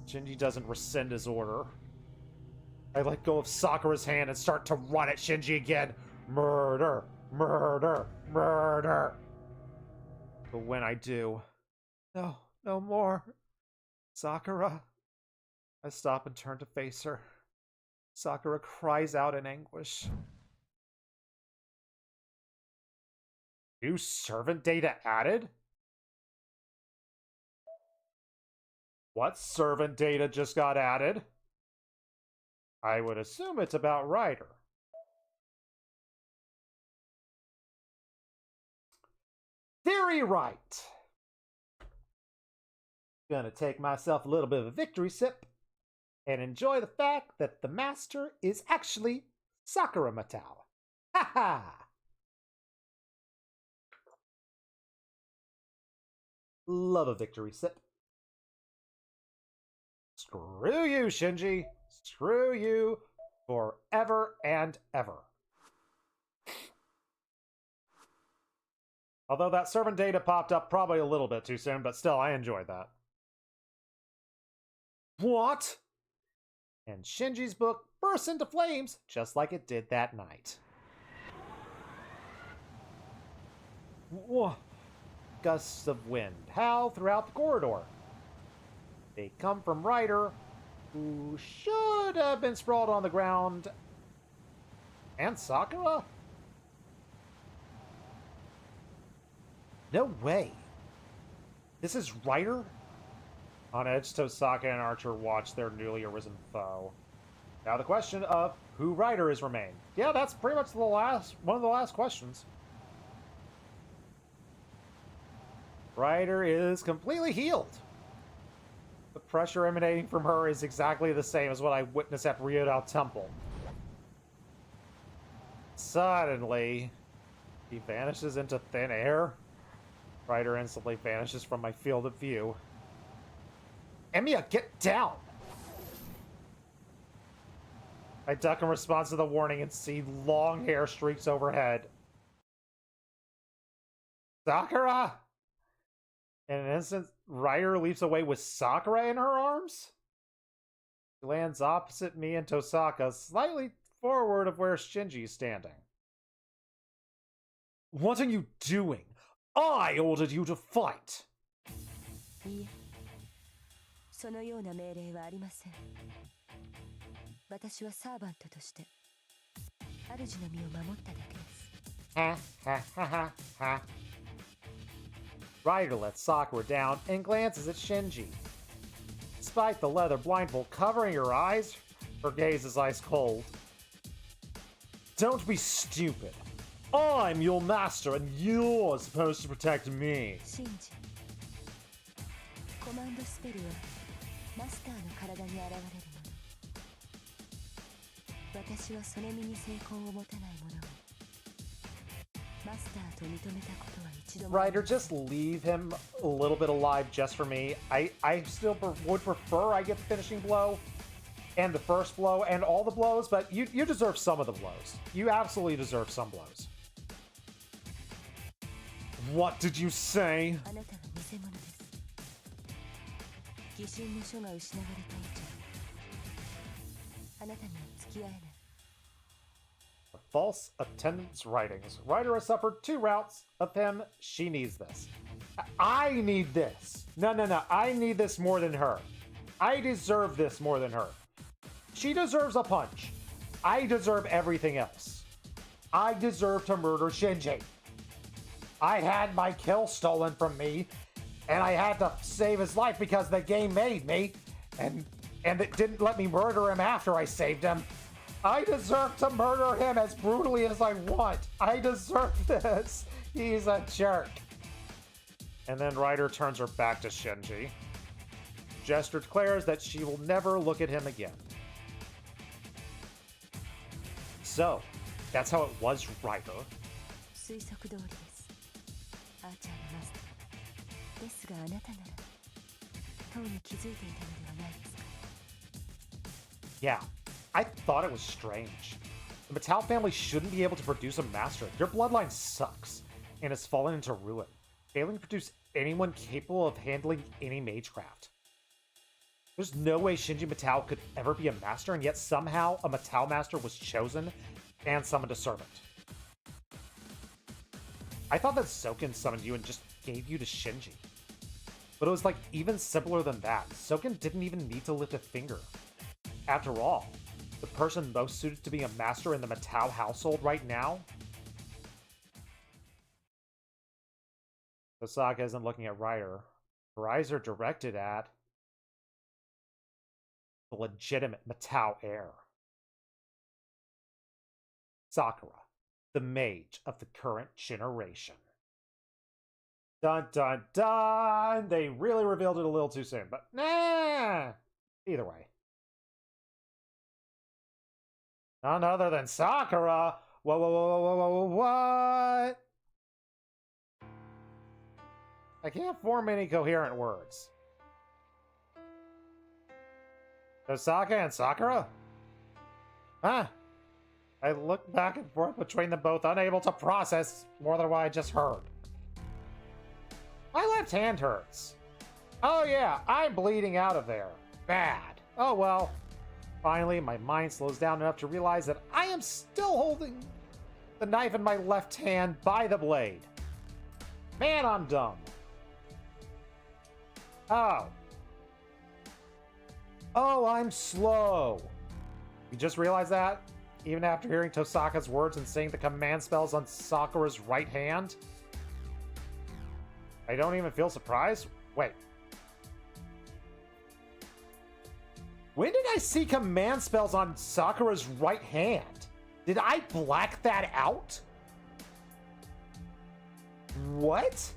Shinji doesn't rescind his order. I let go of Sakura's hand and start to run at Shinji again. Murder! Murder! Murder! But when I do... No, no more. Sakura. I stop and turn to face her. Sakura cries out in anguish. New servant data added? What servant data just got added? I would assume it's about Ryder. Very right. Gonna take myself a little bit of a victory sip and enjoy the fact that the master is actually Sakura Matao. Ha ha! Love a victory sip. Screw you, Shinji. Screw you forever and ever. Although that servant data popped up probably a little bit too soon, but still, I enjoyed that. What? And Shinji's book bursts into flames, just like it did that night. Whoa. Gusts of wind howl throughout the corridor. They come from Ryder, who should have been sprawled on the ground. And Sakura? No way. This is Ryder? On edge, Tosaka and Archer watch their newly arisen foe. Now the question of who Ryder is remained. Yeah, that's pretty much one of the last questions. Ryder is completely healed. The pressure emanating from her is exactly the same as what I witnessed at Ryodao Temple. Suddenly, he vanishes into thin air. Ryder instantly vanishes from my field of view. Emiya, get down! I duck in response to the warning and see long hair streaks overhead. Sakura? In an instant, Ryder leaps away with Sakura in her arms? She lands opposite me and Tosaka, slightly forward of where Shinji's standing. What are you doing? I ordered you to fight! いいえ、そのような命令はありません。私はサーバントとして主の身を守っただけです。Ha ha ha ha ha. Ryder lets Sakura down and glances at Shinji. Despite the leather blindfold covering her eyes, her gaze is ice cold. Don't be stupid. I'm your master and you're supposed to protect me. シンジ、コマンドスペルはマスターの体に現れるもの。私はその身に成功を持たないものをマスターと認めたことは一度も。Ryder, just leave him a little bit alive just for me. I still would prefer I get the finishing blow and the first blow and all the blows, but you deserve some of the blows. You absolutely deserve some blows. What did you say? あなたは偽物です。疑心の書が失われた以上、あなたには付き合えない。False attendance writings. Ryder has suffered 2 rounds of him. She needs this. I need this. No. I need this more than her. I deserve this more than her. She deserves a punch. I deserve everything else. I deserve to murder Shinji. I had my kill stolen from me, and I had to save his life because the game made me, and it didn't let me murder him after I saved him. I deserve to murder him as brutally as I want. I deserve this. He's a jerk. And then Ryder turns her back to Shinji. Gesture declares that she will never look at him again. So, that's how it was, Ryder. 推測通りです。アーチャーのマスター。ですがあなたなら、とうに気づいていたのではないですか。Yeah, I thought it was strange. The Mattel family shouldn't be able to produce a master. Their bloodline sucks and has fallen into ruin, failing to produce anyone capable of handling any magecraft. There's no way Shinji Mattel could ever be a master, and yet somehow a Mattel master was chosen and summoned a servant. I thought that Soken summoned you and just gave you to Shinji. But it was like even simpler than that. Soken didn't even need to lift a finger. After all, the person most suited to be a master in the Mattel household right now? Osaka isn't looking at Ryder. Her eyes are directed at the legitimate Mattel heir. Sakura, the mage of the current generation. Dun dun dun! They really revealed it a little too soon, but nah! Either way. None other than Sakura! Whoa, whoa, whoa, whoa, whoa, whoa, what? I can't form any coherent words. Osaka and Sakura? Huh? I looked back and forth between them both, unable to process more than what I just heard. My left hand hurts. Oh yeah, I'm bleeding out of there. Bad. Oh well. Finally, my mind slows down enough to realize that I am still holding the knife in my left hand by the blade. Man, I'm dumb. Oh. Oh, I'm slow. You just realized that? Even after hearing Tosaka's words and saying the command spells on Sakura's right hand? I don't even feel surprised? Wait. When did I see command spells on Sakura's right hand? Did I black that out? What?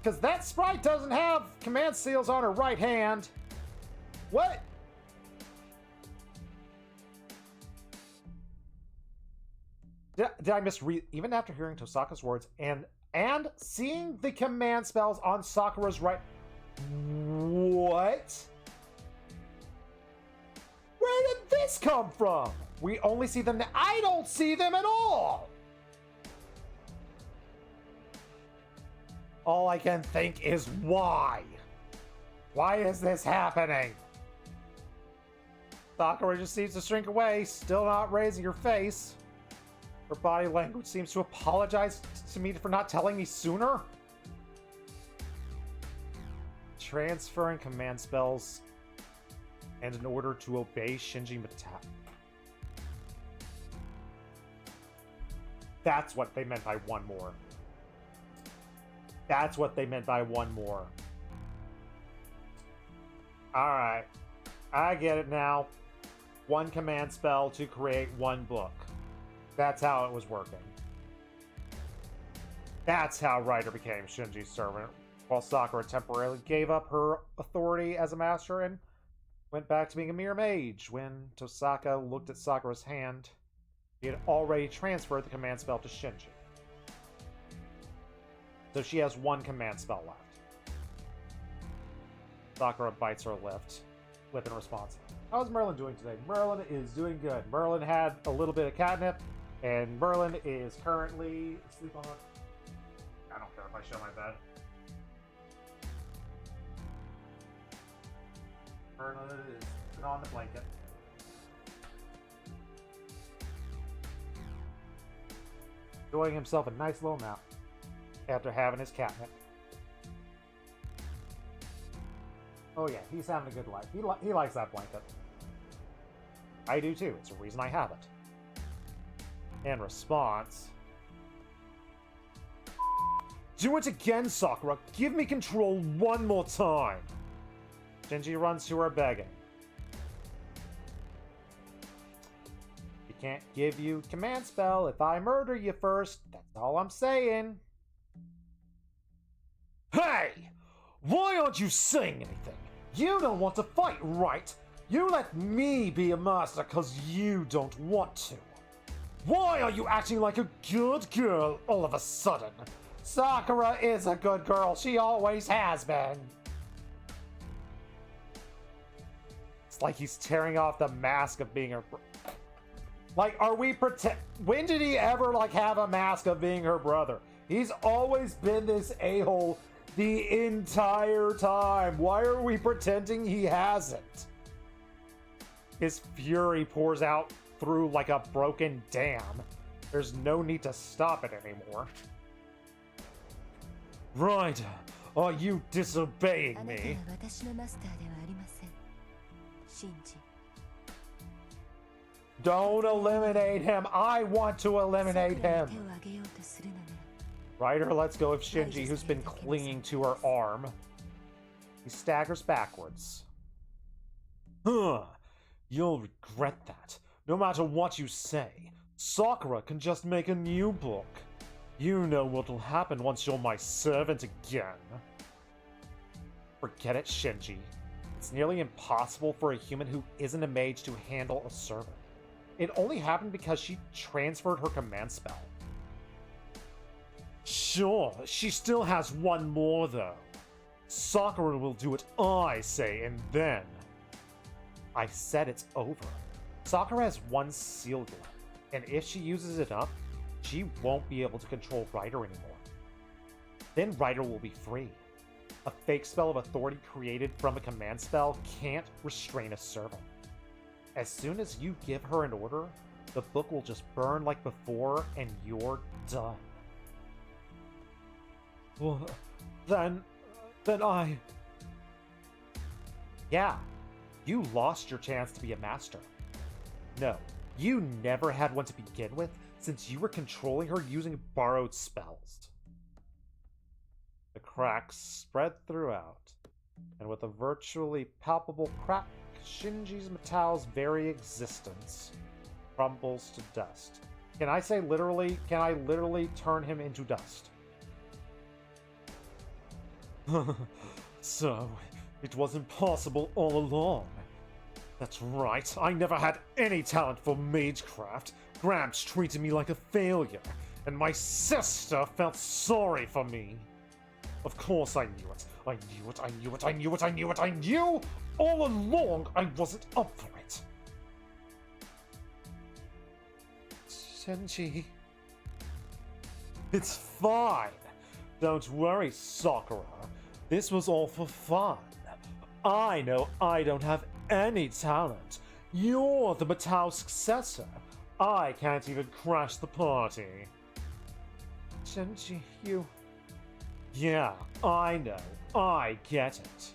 Because that sprite doesn't have command seals on her right hand. What? Did I misread? Even after hearing Tosaka's words and seeing the command spells on Sakura's right... What? Where did this come from? We only see them... I don't see them at all! All I can think is why? Why is this happening? Sakura just seems to shrink away, still not raising her face. Her body language seems to apologize to me for not telling me sooner. Transferring command spells and in order to obey Shinji Mattel. That's what they meant by one more. That's what they meant by one more. Alright. I get it now. One command spell to create one book. That's how it was working. That's how Ryder became Shinji's servant, while Sakura temporarily gave up her authority as a master and went back to being a mere mage. When Tosaka looked at Sakura's hand, he had already transferred the command spell to Shinji. So she has one command spell left. Sakura bites her lip in response. How's Merlin doing today? Merlin is doing good. Merlin had a little bit of catnip, and Merlin is currently asleep on it. I don't care if I show my bed. Merlin is on the blanket. Enjoying himself a nice little nap after having his catnip. Oh yeah, he's having a good life. He likes that blanket. I do too. It's the reason I have it. In response... Do it again, Sakura! Give me control one more time! Shinji runs to her begging. He can't give you command spell if I murder you first. That's all I'm saying. Hey! Why aren't you saying anything? You don't want to fight, right? You let me be a master because you don't want to. Why are you acting like a good girl all of a sudden? Sakura is a good girl. She always has been. It's like he's tearing off the mask of being her... Like, are we pretend... When did he ever, like, have a mask of being her brother? He's always been this a-hole the entire time. Why are we pretending he hasn't? His fury pours out through like a broken dam. There's no need to stop it anymore. Right. Are you disobeying me? Don't eliminate him. I want to eliminate him. Ryder lets go of Shinji, who's been clinging to her arm. He staggers backwards. Huh. You'll regret that. No matter what you say, Sakura can just make a new book. You know what'll happen once you're my servant again. Forget it, Shinji. It's nearly impossible for a human who isn't a mage to handle a servant. It only happened because she transferred her command spell. Sure, she still has one more though. Sakura will do what I say, and then... I said it's over. Sakura has one seal gun, and if she uses it up, she won't be able to control Ryder anymore. Then Ryder will be free. A fake spell of authority created from a command spell can't restrain a servant. As soon as you give her an order, the book will just burn like before, and you're done. Well, then I... Yeah, you lost your chance to be a master. No, you never had one to begin with, since you were controlling her using borrowed spells. The cracks spread throughout, and with a virtually palpable crack, Shinji's Metal's very existence crumbles to dust. Can I say literally? Can I literally turn him into dust? So, it was impossible all along. That's right, I never had any talent for magecraft. Gramps treated me like a failure, and my sister felt sorry for me. Of course I knew it. I knew it, I knew it, I knew it, I knew it, I knew! All along I wasn't up for it. Shinji... It's fine. Don't worry, Sakura. This was all for fun. I know I don't have any talent. You're the Matao successor. I can't even crash the party. Shinji, you... Yeah, I know. I get it.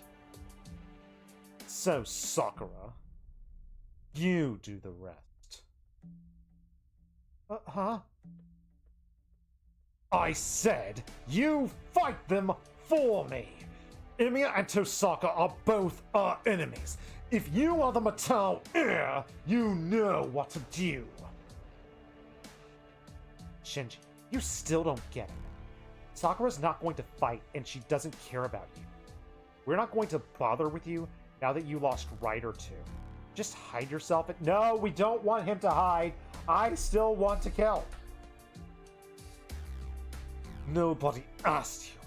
So, Sakura, you do the rest. Huh? I said you fight them for me. Emiya and Tosaka are both our enemies. If you are the Matao heir, you know what to do. Shinji, you still don't get it. Sakura's not going to fight, and she doesn't care about you. We're not going to bother with you now that you lost Ryder too. Just hide yourself. No, we don't want him to hide. I still want to kill. Nobody asked you.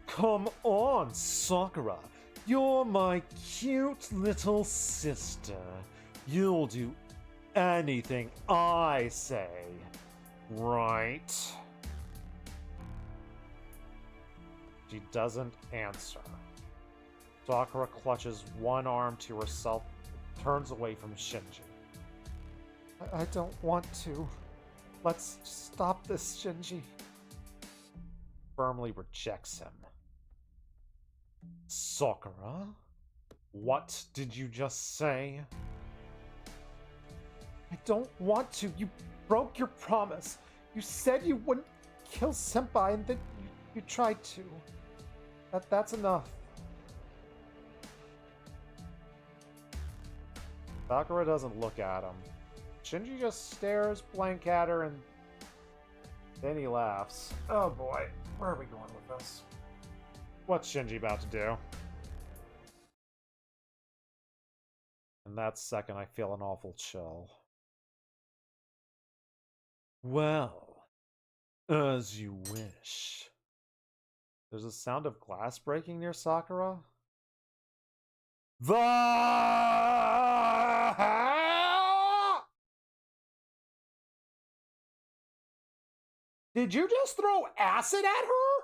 Come on, Sakura. You're my cute little sister. You'll do anything I say, right? She doesn't answer. Sakura clutches one arm to herself, turns away from Shinji. I don't want to. Let's stop this, Shinji. Firmly rejects him. Sakura? What did you just say? I don't want to. You broke your promise. You said you wouldn't kill Senpai, and then you tried to. That's enough. Sakura doesn't look at him. Shinji just stares blank at her, and then he laughs. Oh boy, where are we going with this? What's Shinji about to do? And that second, I feel an awful chill. Well, as you wish. There's a sound of glass breaking near Sakura. The hell? Did you just throw acid at her?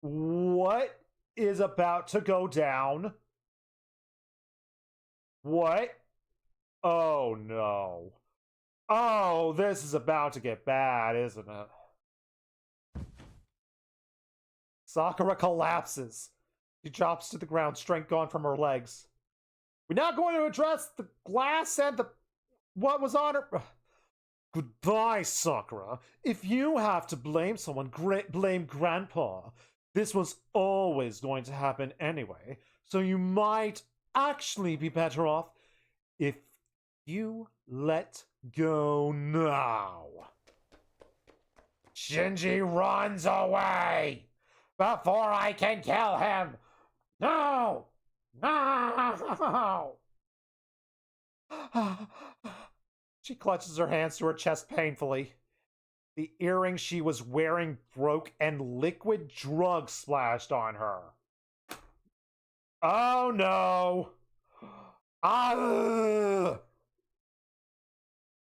What is about to go down? What? Oh no. Oh, this is about to get bad, isn't it? Sakura collapses. She drops to the ground, strength gone from her legs. We're not going to address the glass and what was on her. Goodbye, Sakura. If you have to blame someone, blame Grandpa. This was always going to happen anyway, so you might actually be better off if you let go now. Shinji runs away before I can kill him. No! No! She clutches her hands to her chest painfully. The earring she was wearing broke and liquid drug splashed on her. Oh no! Ah!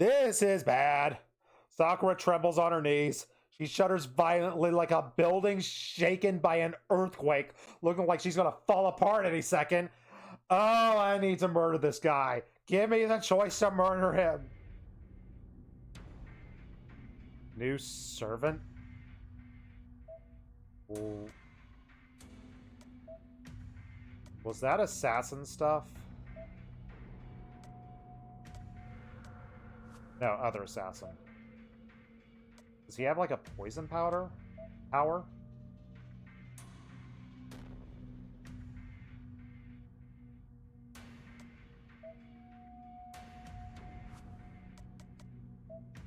This is bad. Sakura trembles on her knees. She shudders violently like a building shaken by an earthquake, looking like she's gonna fall apart any second. Oh, I need to murder this guy. Give me the choice to murder him. New servant? Ooh. Was that assassin stuff? No, other assassin. Does he have like a poison powder? Power?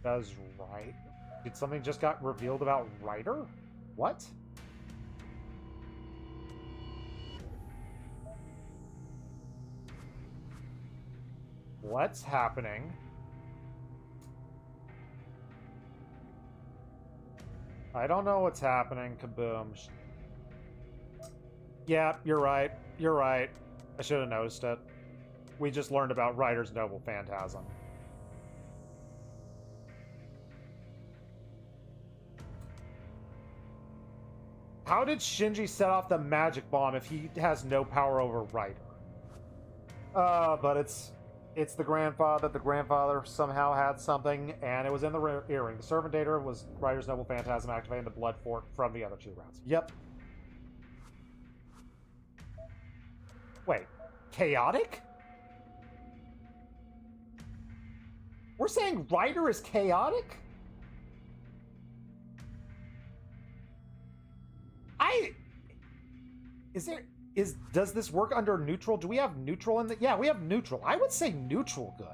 Does right? Did something just got revealed about Ryder? What? What's happening? I don't know what's happening, kaboom. Yeah, you're right. You're right. I should have noticed it. We just learned about Ryder's noble phantasm. How did Shinji set off the magic bomb if he has no power over Ryder? But it's the grandfather. The grandfather somehow had something, and it was in the earring. The servant data was Ryder's noble phantasm activating the blood fort from the other two rounds. Yep. Wait, chaotic? We're saying Ryder is chaotic? Does this work under neutral? Do we have neutral in the... Yeah, we have neutral. I would say neutral good.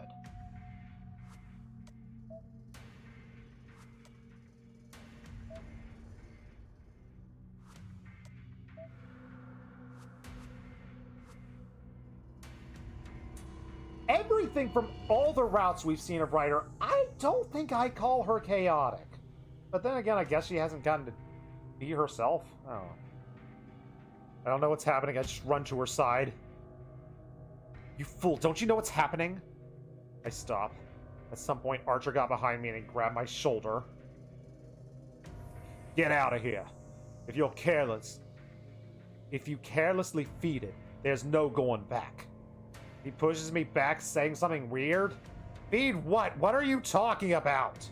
Everything from all the routes we've seen of Ryder, I don't think I call her chaotic. But then again, I guess she hasn't gotten to be herself. I don't know. I don't know what's happening. I just run to her side. You fool, don't you know what's happening? I stop. At some point, Archer got behind me and he grabbed my shoulder. Get out of here. If you carelessly feed it, there's no going back. He pushes me back, saying something weird. Feed what? What are you talking about?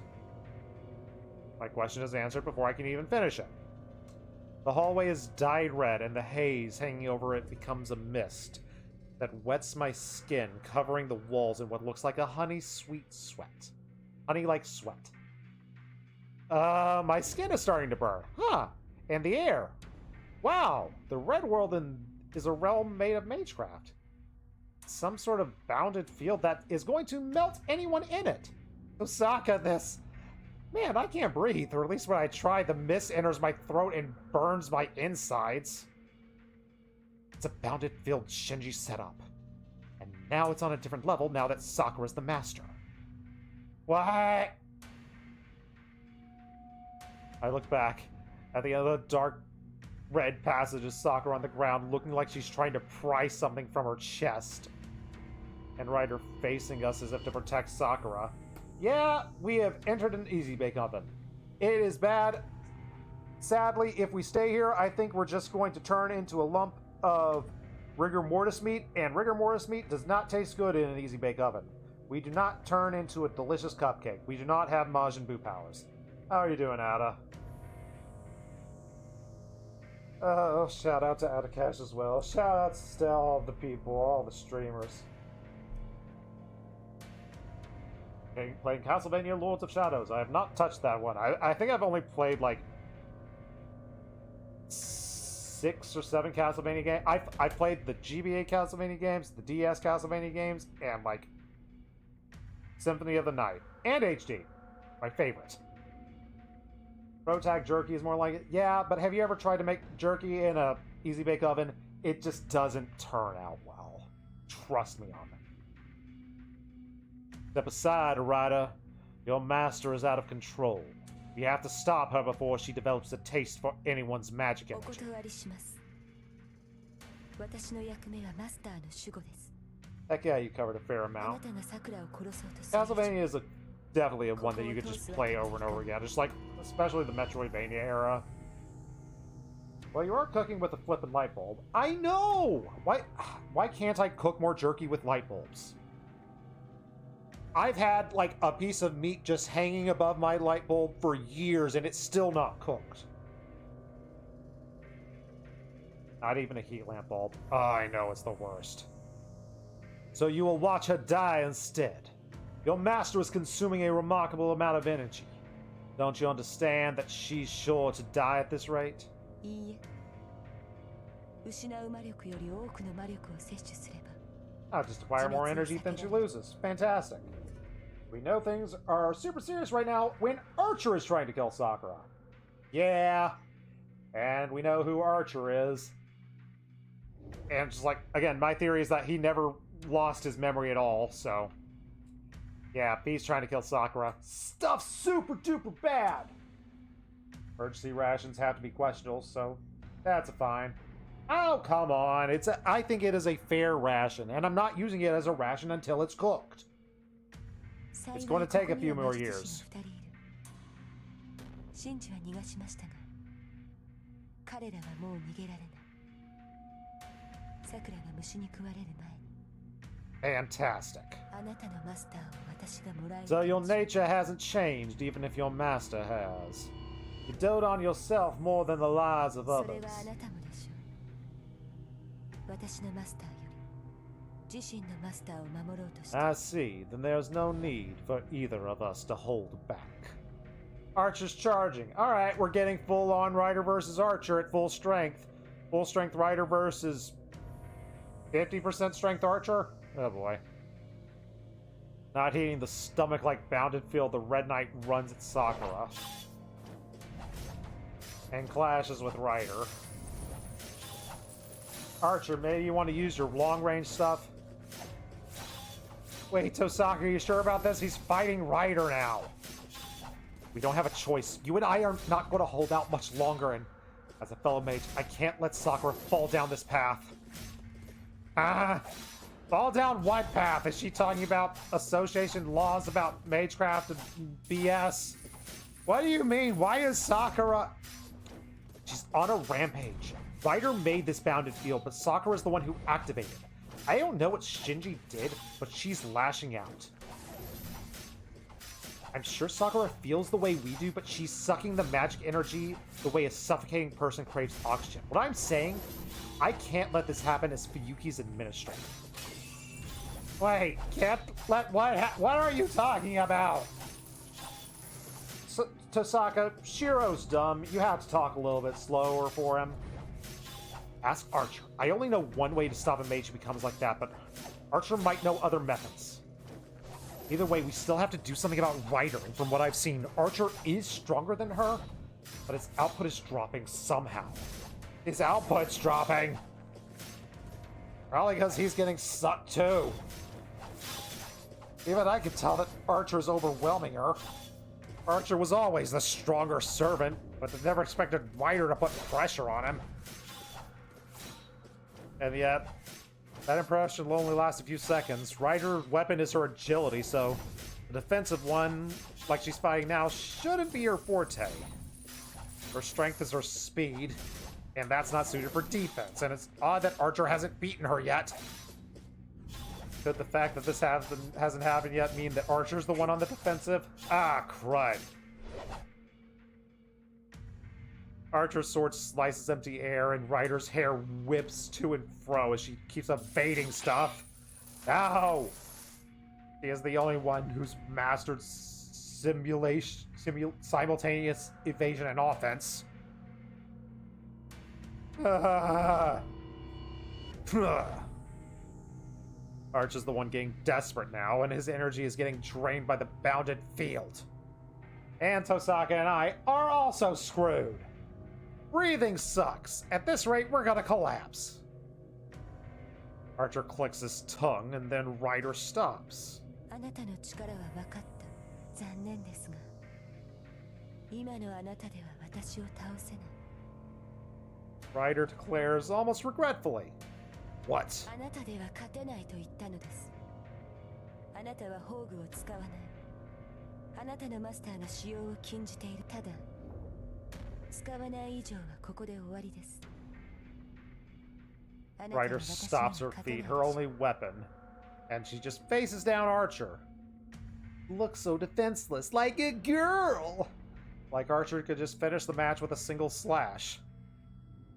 My question is answered before I can even finish it. The hallway is dyed red, and the haze hanging over it becomes a mist that wets my skin, covering the walls in what looks like a honey-sweet sweat. Honey-like sweat. My skin is starting to burn. Huh. And the air. Wow. The red world is a realm made of magecraft. Some sort of bounded field that is going to melt anyone in it. Osaka, this... Man, I can't breathe, or at least when I try, the mist enters my throat and burns my insides. It's a bounded field Shinji set up. And now it's on a different level now that Sakura's the master. What? I look back at the other dark red passage of Sakura on the ground, looking like she's trying to pry something from her chest. And Ryder facing us as if to protect Sakura. Yeah, we have entered an easy bake oven. It is bad. Sadly, if we stay here, I think we're just going to turn into a lump of rigor mortis meat, and rigor mortis meat does not taste good in an easy bake oven. We do not turn into a delicious cupcake. We do not have Majin Buu powers. How are you doing, Ada? Oh, shout out to Adakash as well. Shout out to all the people, all the streamers. Okay, playing Castlevania Lords of Shadows. I have not touched that one. I think I've only played like 6 or 7 Castlevania games. I played the GBA Castlevania games, the DS Castlevania games, and like Symphony of the Night. And HD. My favorite. Protag jerky is more like it. Yeah, but have you ever tried to make jerky in a easy bake oven? It just doesn't turn out well. Trust me on it. Step aside, Arata. Your master is out of control. We have to stop her before she develops a taste for anyone's magic energy. Heck yeah, you covered a fair amount. Castlevania is definitely one that you could just play over and over again, just like, especially the Metroidvania era. Well, you are cooking with a flippin' light bulb. I know! Why can't I cook more jerky with light bulbs? I've had, like, a piece of meat just hanging above my light bulb for years, and it's still not cooked. Not even a heat lamp bulb. Oh, I know, it's the worst. So you will watch her die instead. Your master is consuming a remarkable amount of energy. Don't you understand that she's sure to die at this rate? I'll just acquire more energy than she loses. Fantastic. We know things are super serious right now when Archer is trying to kill Sakura. Yeah. And we know who Archer is. And just like, again, my theory is that he never lost his memory at all, so... Yeah, he's trying to kill Sakura. Stuff's super duper bad! Emergency rations have to be questionable, so that's a fine. Oh, come on. I think it is a fair ration, and I'm not using it as a ration until it's cooked. It's going to take a few more years. Fantastic. So your nature hasn't changed, even if your master has. You dote on yourself more than the lives of others. I see. Then there's no need for either of us to hold back. Archer's charging. Alright, we're getting full-on Rider versus Archer at full strength. Full strength Rider versus 50% strength Archer? Oh boy. Not hitting the stomach like Bounded Field, the Red Knight runs at Sakura. And clashes with Rider. Archer, maybe you want to use your long-range stuff? Wait, Tosaka, are you sure about this? He's fighting Rider now. We don't have a choice. You and I are not going to hold out much longer, and as a fellow mage, I can't let Sakura fall down this path. Fall down what path? Is she talking about association laws about magecraft and BS? What do you mean? Why is Sakura... She's on a rampage. Ryder made this bounded field, but Sakura's the one who activated it. I don't know what Shinji did, but she's lashing out. I'm sure Sakura feels the way we do, but she's sucking the magic energy the way a suffocating person craves oxygen. What I'm saying, I can't let this happen as Fuyuki's administrator. Wait, can't let what are you talking about? Tosaka, Shiro's dumb. You have to talk a little bit slower for him. Ask Archer. I only know one way to stop a mage who becomes like that, but Archer might know other methods. Either way, we still have to do something about Ryder, and from what I've seen, Archer is stronger than her, but his output is dropping somehow. His output's dropping! Probably because he's getting sucked too. Even I can tell that Archer's overwhelming her. Archer was always the stronger servant, but they never expected Ryder to put pressure on him. And yet, that impression will only last a few seconds. Ryder's weapon is her agility, so the defensive one, like she's fighting now, shouldn't be her forte. Her strength is her speed, and that's not suited for defense, and it's odd that Archer hasn't beaten her yet. Could the fact that this hasn't happened yet mean that Archer's the one on the defensive? Ah, crud. Archer's sword slices empty air, and Ryder's hair whips to and fro as she keeps evading stuff. Ow! She is the only one who's mastered simultaneous evasion and offense. Arch is the one getting desperate now, and his energy is getting drained by the bounded field. And Tosaka and I are also screwed. Breathing sucks. At this rate, we're gonna collapse. Archer clicks his tongue, and then Ryder stops. あなたの力は分かった。残念ですが、今のあなたでは私を倒せない。Ryder declares almost regretfully. What? あなたでは勝てないと言ったのです。あなたは宝具を使わない。あなたのマスターが使用を禁じている。ただ、使わない以上はここで終わりです。Ryder stops her feet, her only weapon, and she just faces down Archer. Looks so defenseless, like a girl! Like Archer could just finish the match with a single slash.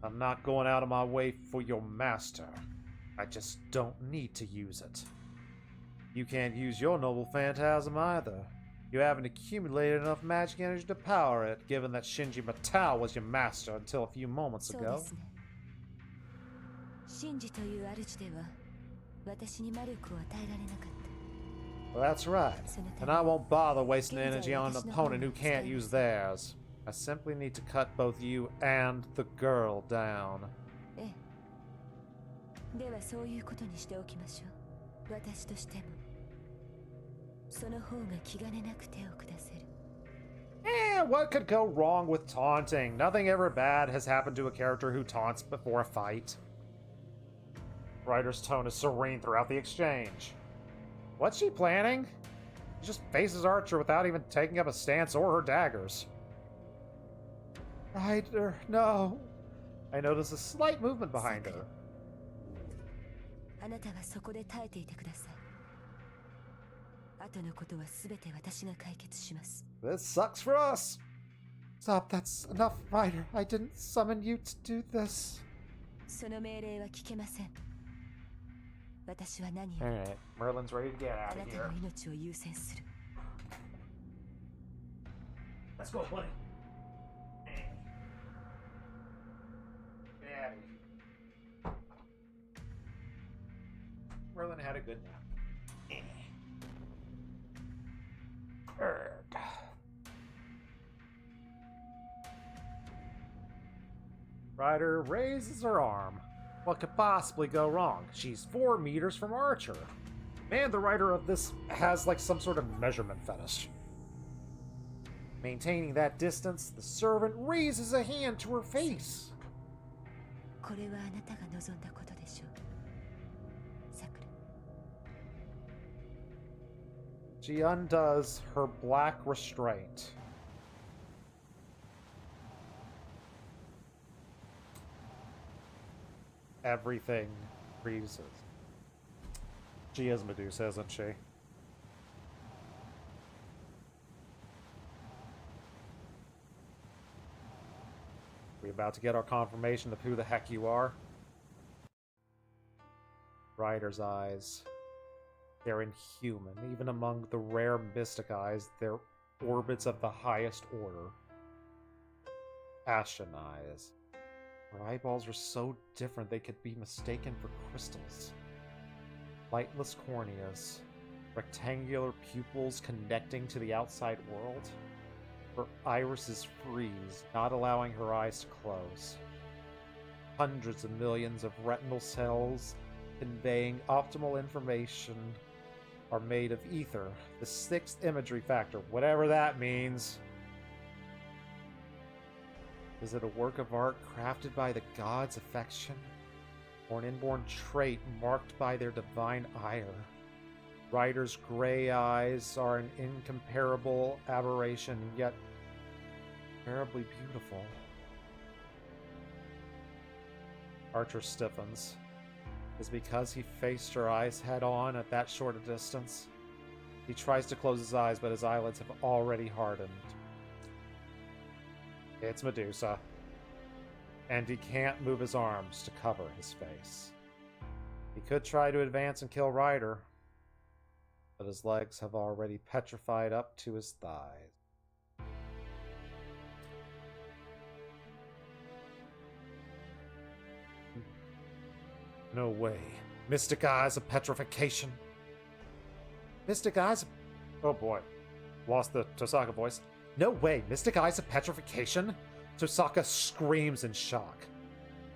I'm not going out of my way for your master. I just don't need to use it. You can't use your noble phantasm either. You haven't accumulated enough magic energy to power it, given that Shinji Matao was your master until a few moments ago. シンジという主では私に魔力を与えられなかった。 Well, that's right. And I won't bother wasting energy on an opponent who can't use theirs. I simply need to cut both you and the girl down. ええ。ではそういうことにしておきましょう。私としてもその方が気兼ねなく手を下せる。What could go wrong with taunting? Nothing ever bad has happened to a character who taunts before a fight. Ryder's tone is serene throughout the exchange. What's she planning? She just faces Archer without even taking up a stance or her daggers. Ryder, no. I notice a slight movement behind her. あなたはそこで耐えていてください。後のことはすべて私が解決します。 This sucks for us. Stop, that's enough, Ryder. I didn't summon you to do this. その命令は聞けません。私は何を Alright, Merlin's ready to get あ out な of た here. の命を優先する。 Let's go, buddy. Get out of here. Merlin had a good nap. Ryder raises her arm. What could possibly go wrong? She's 4 meters from Archer. Man, the writer of this has like some sort of measurement fetish. Maintaining that distance, the servant raises a hand to her face. これはあなたが望んだことでしょう。さくら。 She undoes her black restraint. Everything freezes. She is Medusa, isn't she? We about to get our confirmation of who the heck you are? Ryder's eyes. They're inhuman. Even among the rare mystic eyes, they're orbits of the highest order. Ashen eyes. Her eyeballs are so different they could be mistaken for crystals. Lightless corneas. Rectangular pupils connecting to the outside world. Her irises freeze, not allowing her eyes to close. Hundreds of millions of retinal cells conveying optimal information are made of ether, the sixth imagery factor, whatever that means. Is it a work of art crafted by the gods' affection? Or an inborn trait marked by their divine ire? Ryder's gray eyes are an incomparable aberration, yet terribly beautiful. Archer stiffens. Is it because he faced her eyes head on at that short a distance? He tries to close his eyes, but his eyelids have already hardened. It's Medusa. And he can't move his arms to cover his face. He could try to advance and kill Ryder, but his legs have already petrified up to his thighs. No way. Mystic eyes of petrification. Mystic eyes of... Oh boy. Lost the Tosaka voice. No way. Mystic eyes of petrification? Tosaka screams in shock.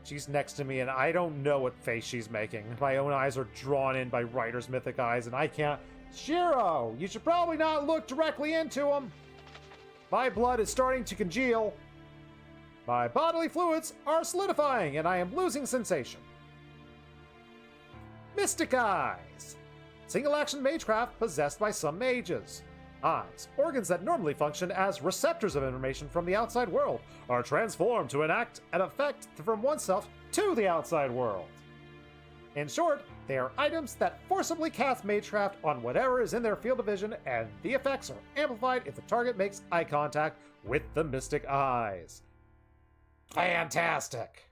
She's next to me and I don't know what face she's making. My own eyes are drawn in by Ryder's mythic eyes and I can't... Shiro! You should probably not look directly into them. My blood is starting to congeal. My bodily fluids are solidifying and I am losing sensation. Mystic Eyes! Single-action magecraft possessed by some mages. Eyes, organs that normally function as receptors of information from the outside world, are transformed to enact an effect from oneself to the outside world. In short, they are items that forcibly cast magecraft on whatever is in their field of vision, and the effects are amplified if the target makes eye contact with the Mystic Eyes. Fantastic!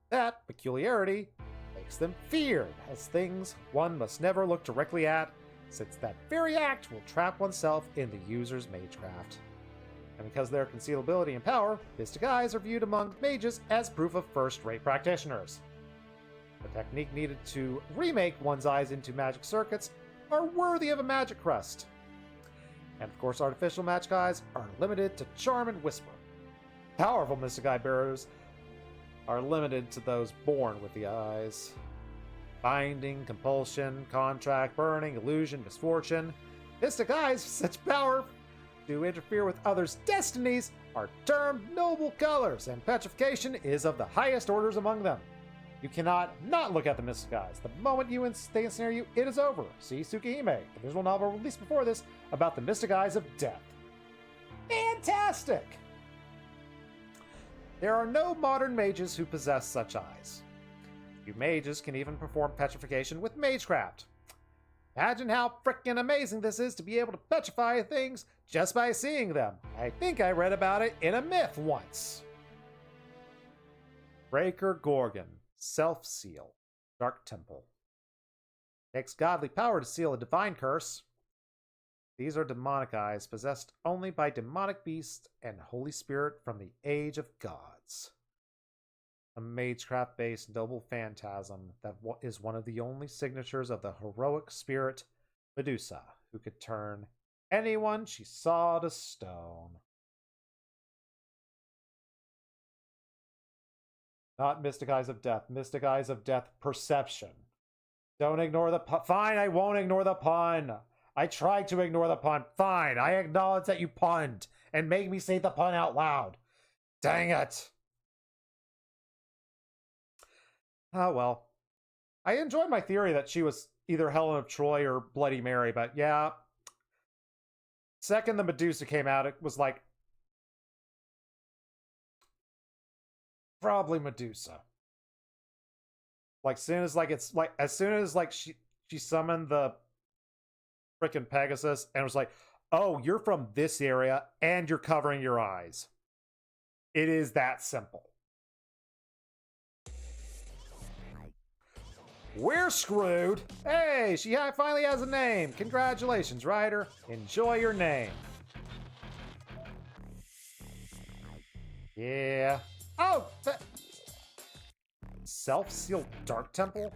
That peculiarity makes them feared as things one must never look directly at, since that very act will trap oneself in the user's magecraft. And because of their concealability and power, Mystic Eyes are viewed among mages as proof of first-rate practitioners. The technique needed to remake one's eyes into magic circuits are worthy of a magic crest. And of course, artificial magic eyes are limited to charm and whisper. Powerful Mystic Eye bearers are limited to those born with the eyes. Binding, compulsion, contract, burning, illusion, misfortune. Mystic Eyes with such power to interfere with others' destinies are termed noble colors, and petrification is of the highest orders among them. You cannot not look at the Mystic Eyes. The moment they ensnare you, it is over. See Tsukihime, the visual novel released before this, about the Mystic Eyes of Death. Fantastic! There are no modern mages who possess such eyes. Few mages can even perform petrification with magecraft. Imagine how frickin' amazing this is to be able to petrify things just by seeing them. I think I read about it in a myth once. Breaker Gorgon, Self-Seal, Dark Temple. Takes godly power to seal a divine curse. These are demonic eyes possessed only by demonic beasts and Holy Spirit from the Age of Gods. A magecraft-based noble phantasm that is one of the only signatures of the heroic spirit Medusa, who could turn anyone she saw to stone. Not Mystic Eyes of Death. Mystic Eyes of Death Perception. Don't ignore the pun. Fine, I won't ignore the pun. I tried to ignore the pun. Fine, I acknowledge that you punned and made me say the pun out loud. Dang it. Oh, well. I enjoyed my theory that she was either Helen of Troy or Bloody Mary, but yeah. Second the Medusa came out, it was like, probably Medusa. Like, as soon as she summoned the frickin' Pegasus and was like, oh, you're from this area and you're covering your eyes. It is that simple. We're screwed. Hey, she finally has a name. Congratulations, Ryder. Enjoy your name. Yeah. Oh, Self-Sealed Dark Temple?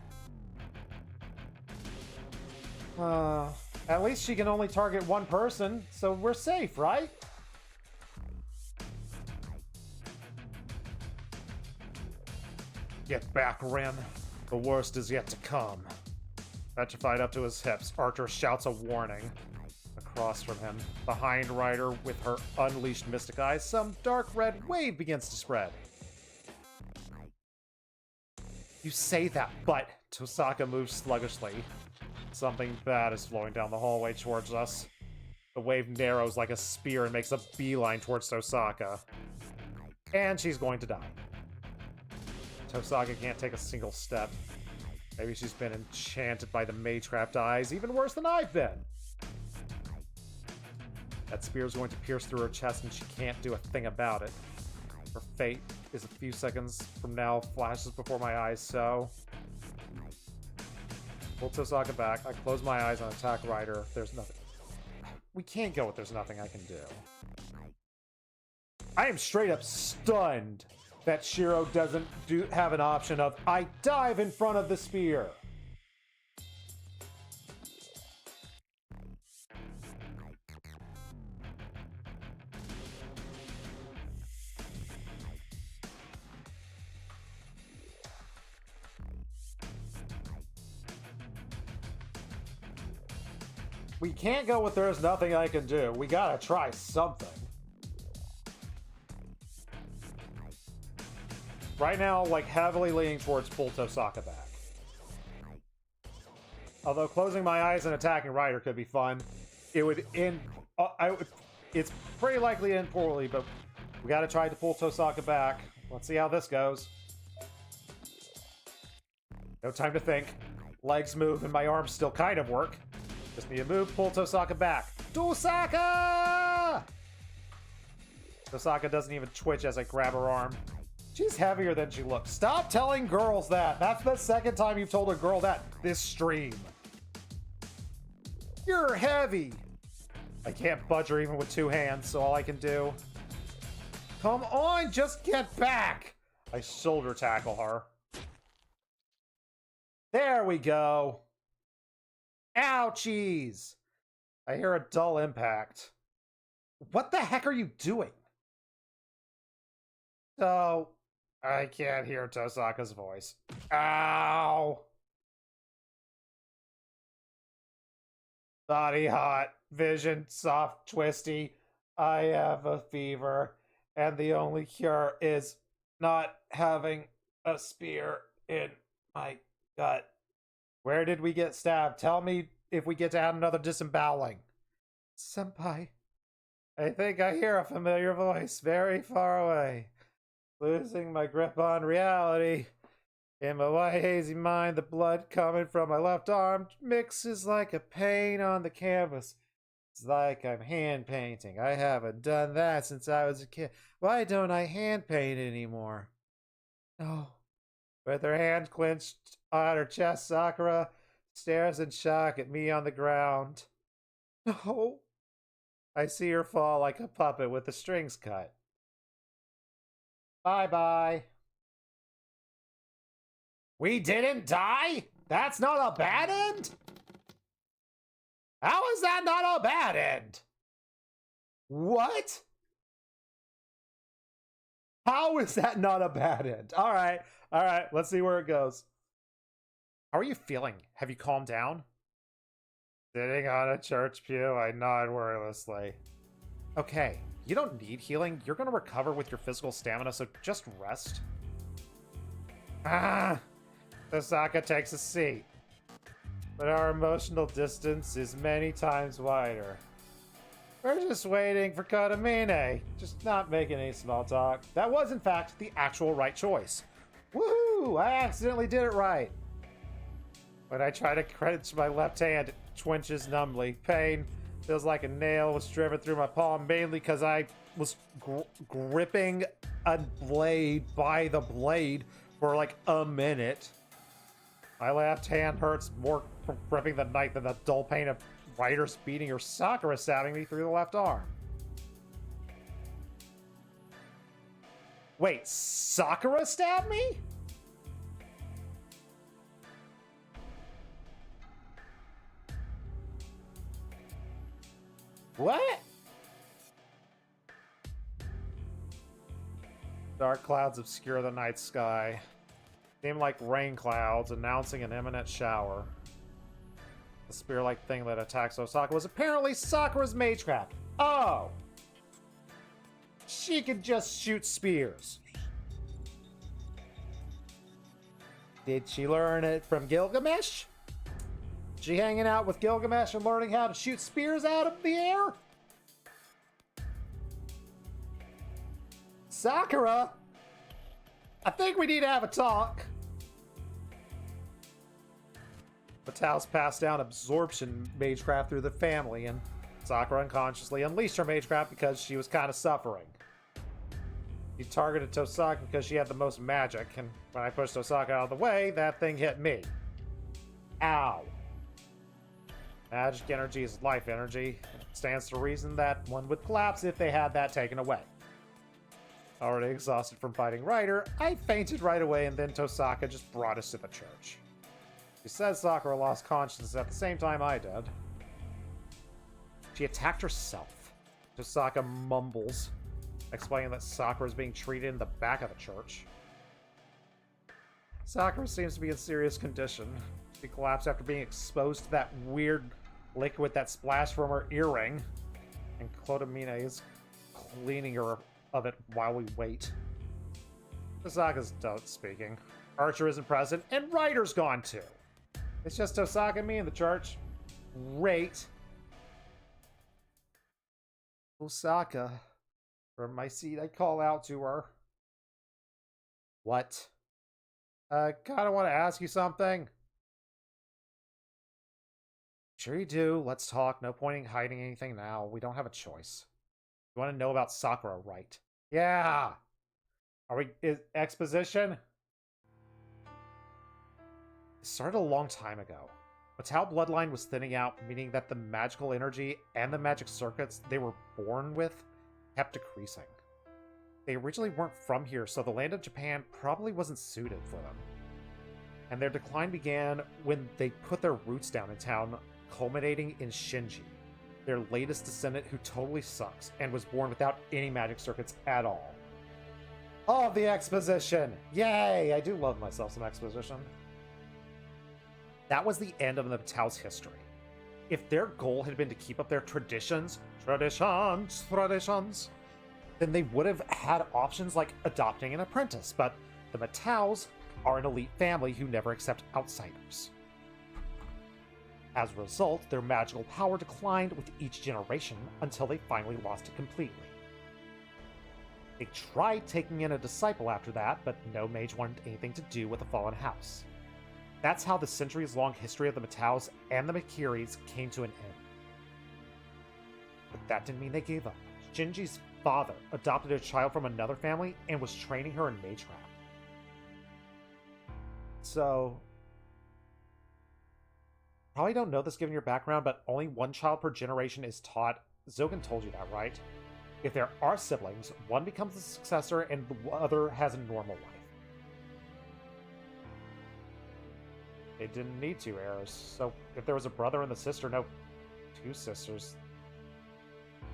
At least she can only target one person, so we're safe, right? Get back, Rin. The worst is yet to come. Petrified up to his hips, Archer shouts a warning. Across from him, behind Ryder with her unleashed mystic eyes, some dark red wave begins to spread. You say that, but Tosaka moves sluggishly. Something bad is flowing down the hallway towards us. The wave narrows like a spear and makes a beeline towards Tosaka. And she's going to die. Tosaka can't take a single step. Maybe she's been enchanted by the May-trapped eyes, even worse than I've been. That spear is going to pierce through her chest and she can't do a thing about it. Her fate is a few seconds from now, flashes before my eyes, so... Pull Tosaka back. I close my eyes and attack Ryder. There's nothing. We can't go with there's nothing I can do. I am straight up stunned that Shiro doesn't have an option of I dive in front of the spear. We can't go with there's nothing I can do. We gotta try something. Right now, like, heavily leaning towards pull Tosaka back. Although closing my eyes and attacking Ryder could be fun. It would end... it's pretty likely to end poorly, but we gotta try to pull Tosaka back. Let's see how this goes. No time to think. Legs move and my arms still kind of work. Just need to move, pull Tosaka back. Tosaka! Tosaka doesn't even twitch as I grab her arm. She's heavier than she looks. Stop telling girls that. That's the second time you've told a girl that this stream. You're heavy. I can't budge her even with two hands, so all I can do... Come on, just get back! I shoulder tackle her. There we go. Ouchies! I hear a dull impact. What the heck are you doing? So, I can't hear Tosaka's voice. Ow! Body hot, vision soft, twisty. I have a fever, and the only cure is not having a spear in my gut. Where did we get stabbed? Tell me if we get to add another disemboweling. Senpai, I think I hear a familiar voice very far away. Losing my grip on reality. In my white hazy mind, the blood coming from my left arm mixes like a paint on the canvas. It's like I'm hand painting. I haven't done that since I was a kid. Why don't I hand paint anymore? No. With her hand clenched on her chest, Sakura stares in shock at me on the ground. No. I see her fall like a puppet with the strings cut. Bye-bye. We didn't die? That's not a bad end? How is that not a bad end? What? How is that not a bad end? All right, let's see where it goes. How are you feeling? Have you calmed down? Sitting on a church pew, I nod wordlessly. Okay, you don't need healing. You're gonna recover with your physical stamina, so just rest. Tosaka takes a seat. But our emotional distance is many times wider. We're just waiting for Kotomine. Just not making any small talk. That was, in fact, the actual right choice. Woohoo! I accidentally did it right. When I try to clench my left hand, it twinges numbly. Pain feels like a nail was driven through my palm, mainly because I was gripping a blade by the blade for like a minute. My left hand hurts more from gripping the knife than the dull pain of Ryder's beating or Sakura stabbing me through the left arm. Wait, Sakura stabbed me? What? Dark clouds obscure the night sky. Seemed like rain clouds announcing an imminent shower. The spear-like thing that attacks Osaka was apparently Sakura's magecraft. Oh! She could just shoot spears. Did she learn it from Gilgamesh? She hanging out with Gilgamesh and learning how to shoot spears out of the air? Sakura? I think we need to have a talk. Mattel's passed down absorption magecraft through the family, and Sakura unconsciously unleashed her magecraft because she was kind of suffering. She targeted Tosaka because she had the most magic, and when I pushed Tosaka out of the way, that thing hit me. Ow. Magic energy is life energy. It stands to reason that one would collapse if they had that taken away. Already exhausted from fighting Ryder, I fainted right away, and then Tosaka just brought us to the church. She says Sakura lost consciousness at the same time I did. She attacked herself. Tosaka mumbles, explaining that Sakura is being treated in the back of the church. Sakura seems to be in serious condition. She collapsed after being exposed to that weird liquid that splashed from her earring, and Clodomine is cleaning her of it while we wait. Tosaka's done speaking. Archer isn't present, and Ryder's gone too. It's just Tosaka and me in the church. Great. Osaka. From my seat, I call out to her. What? Kinda want to ask you something. Sure you do. Let's talk. No point in hiding anything now. We don't have a choice. You want to know about Sakura, right? Yeah! Are we... exposition? It started a long time ago. Mattel bloodline was thinning out, meaning that the magical energy and the magic circuits they were born with kept decreasing. They originally weren't from here, so the land of Japan probably wasn't suited for them. And their decline began when they put their roots down in town, culminating in Shinji, their latest descendant who totally sucks and was born without any magic circuits at all. Oh, the exposition! Yay! I do love myself some exposition. That was the end of the Mattel's history. If their goal had been to keep up their traditions, then they would have had options like adopting an apprentice, but the Mattels are an elite family who never accept outsiders. As a result, their magical power declined with each generation until they finally lost it completely. They tried taking in a disciple after that, but no mage wanted anything to do with the fallen house. That's how the centuries-long history of the Mattels and the Makiris came to an end. But that didn't mean they gave up. Shinji's father adopted a child from another family and was training her in magecraft. So, probably don't know this given your background, but only one child per generation is taught. Zogan told you that, right? If there are siblings, one becomes the successor and the other has a normal life. They didn't need two heirs, so if there was a brother and a sister, no two sisters,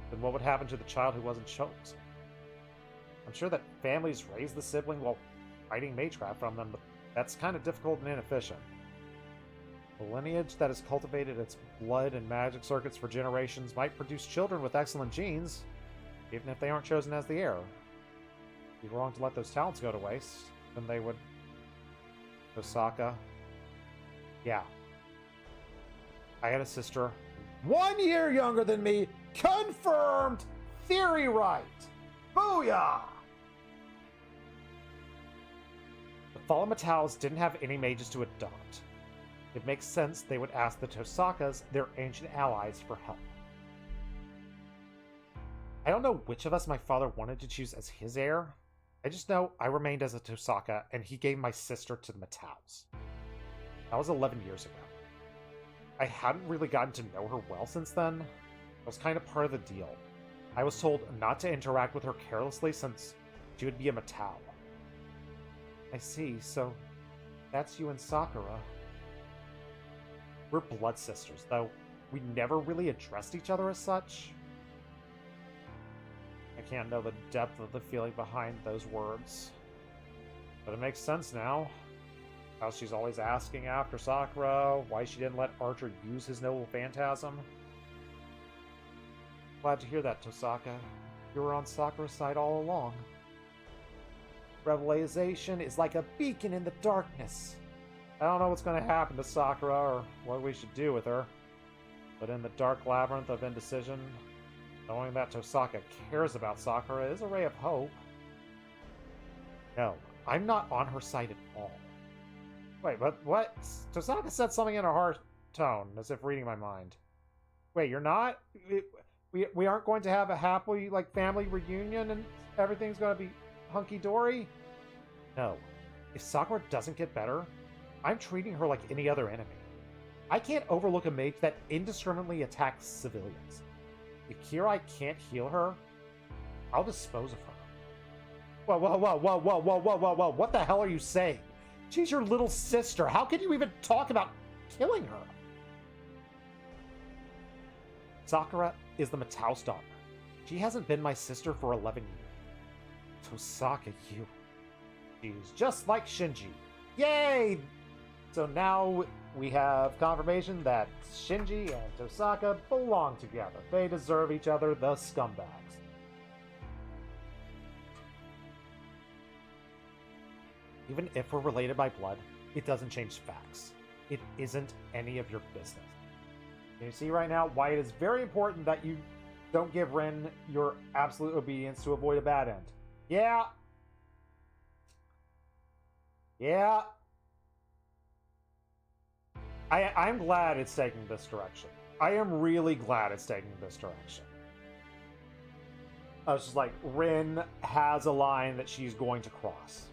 then what would happen to the child who wasn't chosen? I'm sure that families raise the sibling while hiding magecraft from them, but that's kind of difficult and inefficient. A lineage that has cultivated its blood and magic circuits for generations might produce children with excellent genes, even if they aren't chosen as the heir. It'd be wrong to let those talents go to waste, then they would... Osaka. Yeah. I had a sister 1 year younger than me. Confirmed! Theory right! Booyah! The fallen Mattels didn't have any mages to adopt. It makes sense they would ask the Tosakas, their ancient allies, for help. I don't know which of us my father wanted to choose as his heir. I just know I remained as a Tosaka, and he gave my sister to the Mattels. That was 11 years ago. I hadn't really gotten to know her well since then. It was kind of part of the deal. I was told not to interact with her carelessly since she would be a Mattel. I see, so that's you and Sakura. We're blood sisters, though we never really addressed each other as such. I can't know the depth of the feeling behind those words. But it makes sense now. How she's always asking after Sakura, why she didn't let Archer use his noble phantasm. Glad to hear that, Tosaka. You were on Sakura's side all along. Revelation is like a beacon in the darkness. I don't know what's going to happen to Sakura or what we should do with her. But in the dark labyrinth of indecision, knowing that Tosaka cares about Sakura is a ray of hope. No, I'm not on her side at all. Wait, but what? Tosaka said something in a harsh tone, as if reading my mind. Wait, you're not? We aren't going to have a happy, family reunion and everything's going to be hunky-dory? No. If Sakura doesn't get better, I'm treating her like any other enemy. I can't overlook a mage that indiscriminately attacks civilians. If Kirai can't heal her, I'll dispose of her. Whoa, whoa, whoa, whoa, whoa, whoa, whoa, whoa, whoa, what the hell are you saying? She's your little sister. How could you even talk about killing her? Sakura is the Matao's daughter. She hasn't been my sister for 11 years. Tosaka, you. She's just like Shinji. Yay! So now we have confirmation that Shinji and Tosaka belong together. They deserve each other, the scumbags. Even if we're related by blood, it doesn't change facts. It isn't any of your business. Can you see right now why it is very important that you don't give Rin your absolute obedience to avoid a bad end? Yeah. Yeah. I'm glad it's taking this direction. I am really glad it's taking this direction. I was just like, Rin has a line that she's going to cross.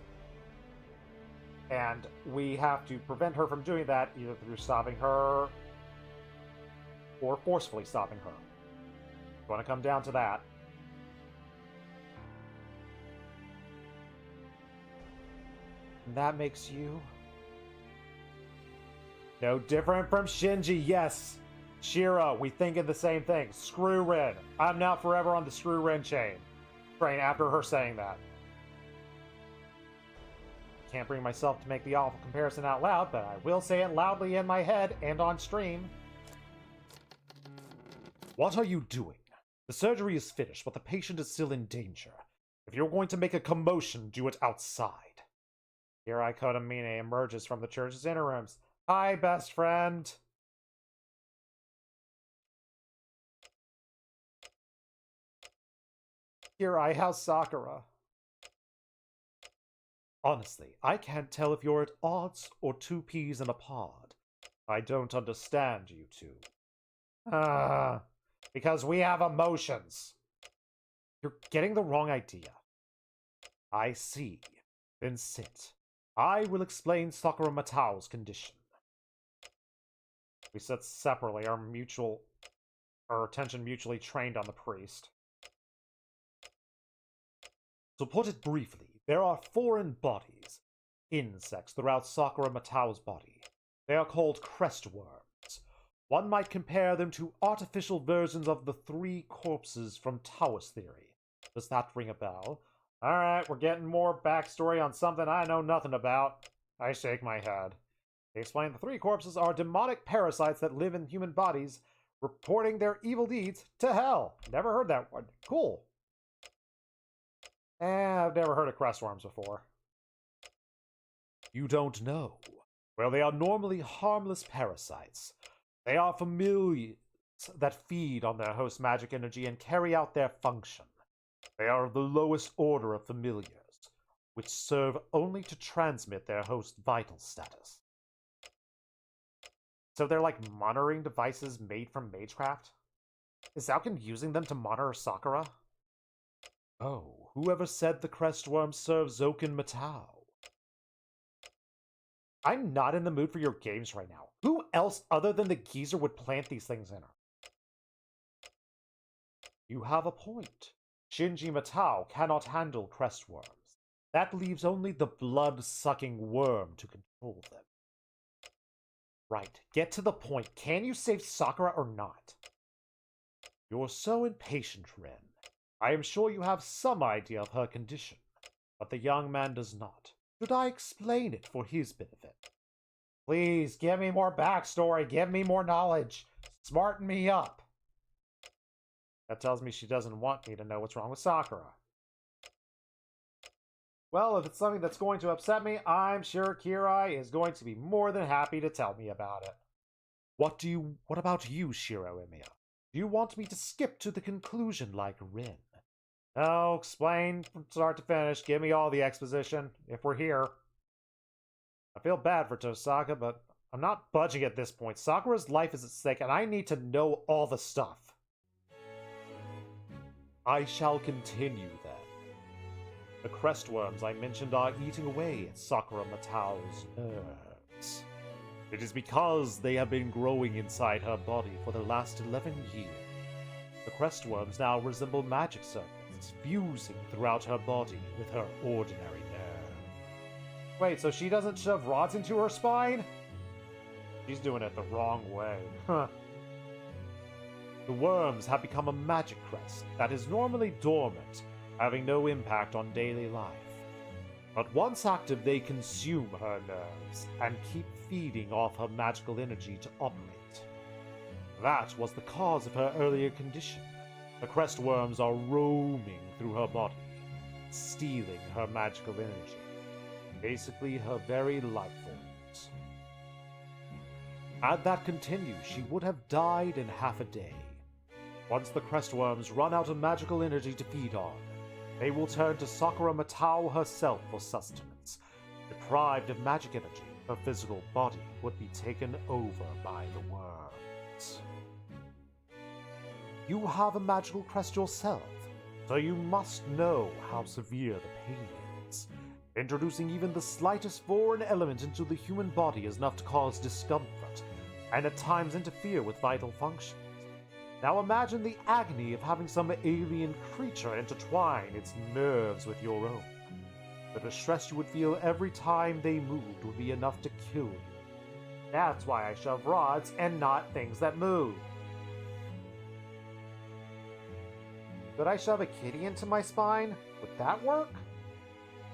And we have to prevent her from doing that either through stopping her or forcefully stopping her. It's going to come down to that. And that makes you no different from Shinji, yes. Shiro, we think of the same thing. Screw Rin. I'm now forever on the screw Rin train after her saying that. Can't bring myself to make the awful comparison out loud, but I will say it loudly in my head and on stream. What are you doing? The surgery is finished, but the patient is still in danger. If you're going to make a commotion, do it outside. Kirai Kotomine emerges from the church's inner rooms. Hi, best friend. Kirai, how's Sakura? Honestly, I can't tell if you're at odds or two peas in a pod. I don't understand you two. Because we have emotions. You're getting the wrong idea. I see. Then sit. I will explain Sakura Matao's condition. We sit separately, our attention mutually trained on the priest. To put it briefly, there are foreign bodies, insects throughout Sakura Matao's body. They are called crestworms. One might compare them to artificial versions of the three corpses from Taoist theory. Does that ring a bell? Alright, we're getting more backstory on something I know nothing about. I shake my head. They explain the three corpses are demonic parasites that live in human bodies, reporting their evil deeds to hell. Never heard that one. Cool. I've never heard of crestworms before. You don't know. Well, they are normally harmless parasites. They are familiars that feed on their host's magic energy and carry out their function. They are the lowest order of familiars, which serve only to transmit their host's vital status. So they're like monitoring devices made from Magecraft? Is Zalkin using them to monitor Sakura? Oh, whoever said the crestworm serves Zoken Matao? I'm not in the mood for your games right now. Who else other than the geezer would plant these things in her? You have a point. Shinji Matao cannot handle crestworms. That leaves only the blood-sucking worm to control them. Right, get to the point. Can you save Sakura or not? You're so impatient, Ren. I am sure you have some idea of her condition, but the young man does not. Should I explain it for his benefit? Please, give me more backstory. Give me more knowledge. Smarten me up. That tells me she doesn't want me to know what's wrong with Sakura. Well, if it's something that's going to upset me, I'm sure Kirai is going to be more than happy to tell me about it. What about you, Shiro Emiya? Do you want me to skip to the conclusion like Rin? No, explain from start to finish. Give me all the exposition, if we're here. I feel bad for Tosaka, but I'm not budging at this point. Sakura's life is at stake, and I need to know all the stuff. I shall continue, then. The crestworms I mentioned are eating away at Sakura Matao's nerves. It is because they have been growing inside her body for the last 11 years. The crestworms now resemble magic circuits, fusing throughout her body with her ordinary nerve. Wait, so she doesn't shove rods into her spine? She's doing it the wrong way. Huh. The worms have become a magic crest that is normally dormant, having no impact on daily life. But once active, they consume her nerves and keep feeding off her magical energy to operate. That was the cause of her earlier condition. The crest worms are roaming through her body, stealing her magical energy. Basically, her very life force. Had that continued, she would have died in half a day. Once the crestworms run out of magical energy to feed on, they will turn to Sakura Matao herself for sustenance. Deprived of magic energy, her physical body would be taken over by the worms. You have a magical crest yourself, so you must know how severe the pain is. Introducing even the slightest foreign element into the human body is enough to cause discomfort, and at times interfere with vital functions. Now imagine the agony of having some alien creature intertwine its nerves with your own. The distress you would feel every time they moved would be enough to kill you. That's why I shove rods and not things that move. Could I shove a kitty into my spine? Would that work?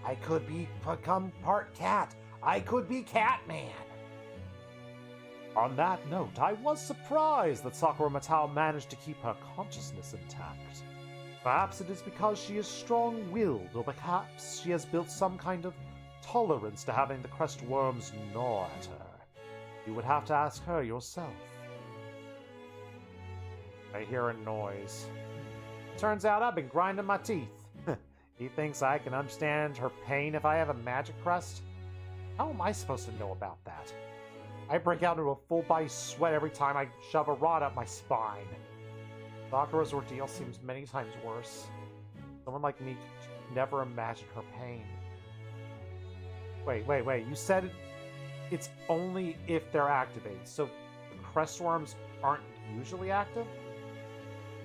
I could become part cat. I could be Catman. On that note, I was surprised that Sakura Matao managed to keep her consciousness intact. Perhaps it is because she is strong-willed, or perhaps she has built some kind of tolerance to having the crest worms gnaw at her. You would have to ask her yourself. I hear a noise. Turns out I've been grinding my teeth. He thinks I can understand her pain if I have a magic crest? How am I supposed to know about that? I break out into a full-body sweat every time I shove a rod up my spine. Sakura's ordeal seems many times worse. Someone like me could never imagine her pain. Wait. You said it's only if they're activated, so the crestworms aren't usually active?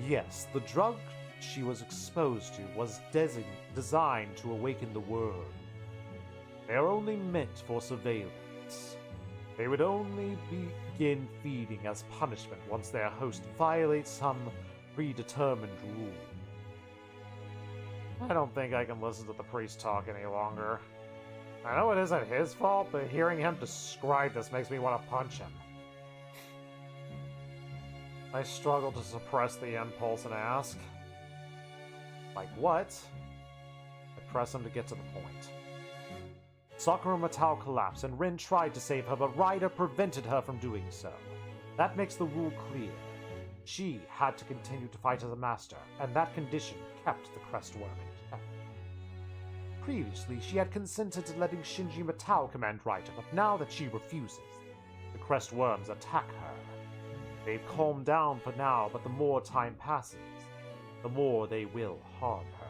Yes, the drug she was exposed to was designed to awaken the worm. They are only meant for surveillance. They would only begin feeding as punishment once their host violates some predetermined rule. I don't think I can listen to the priest talk any longer. I know it isn't his fault, but hearing him describe this makes me want to punch him. I struggle to suppress the impulse and ask, like what? I press him to get to the point. Sakura Matao collapsed, and Rin tried to save her, but Ryder prevented her from doing so. That makes the rule clear. She had to continue to fight as a master, and that condition kept the crest worm in check. Previously, she had consented to letting Shinji Matao command Ryder, but now that she refuses, the crest worms attack her. They've calmed down for now, but the more time passes, the more they will harm her.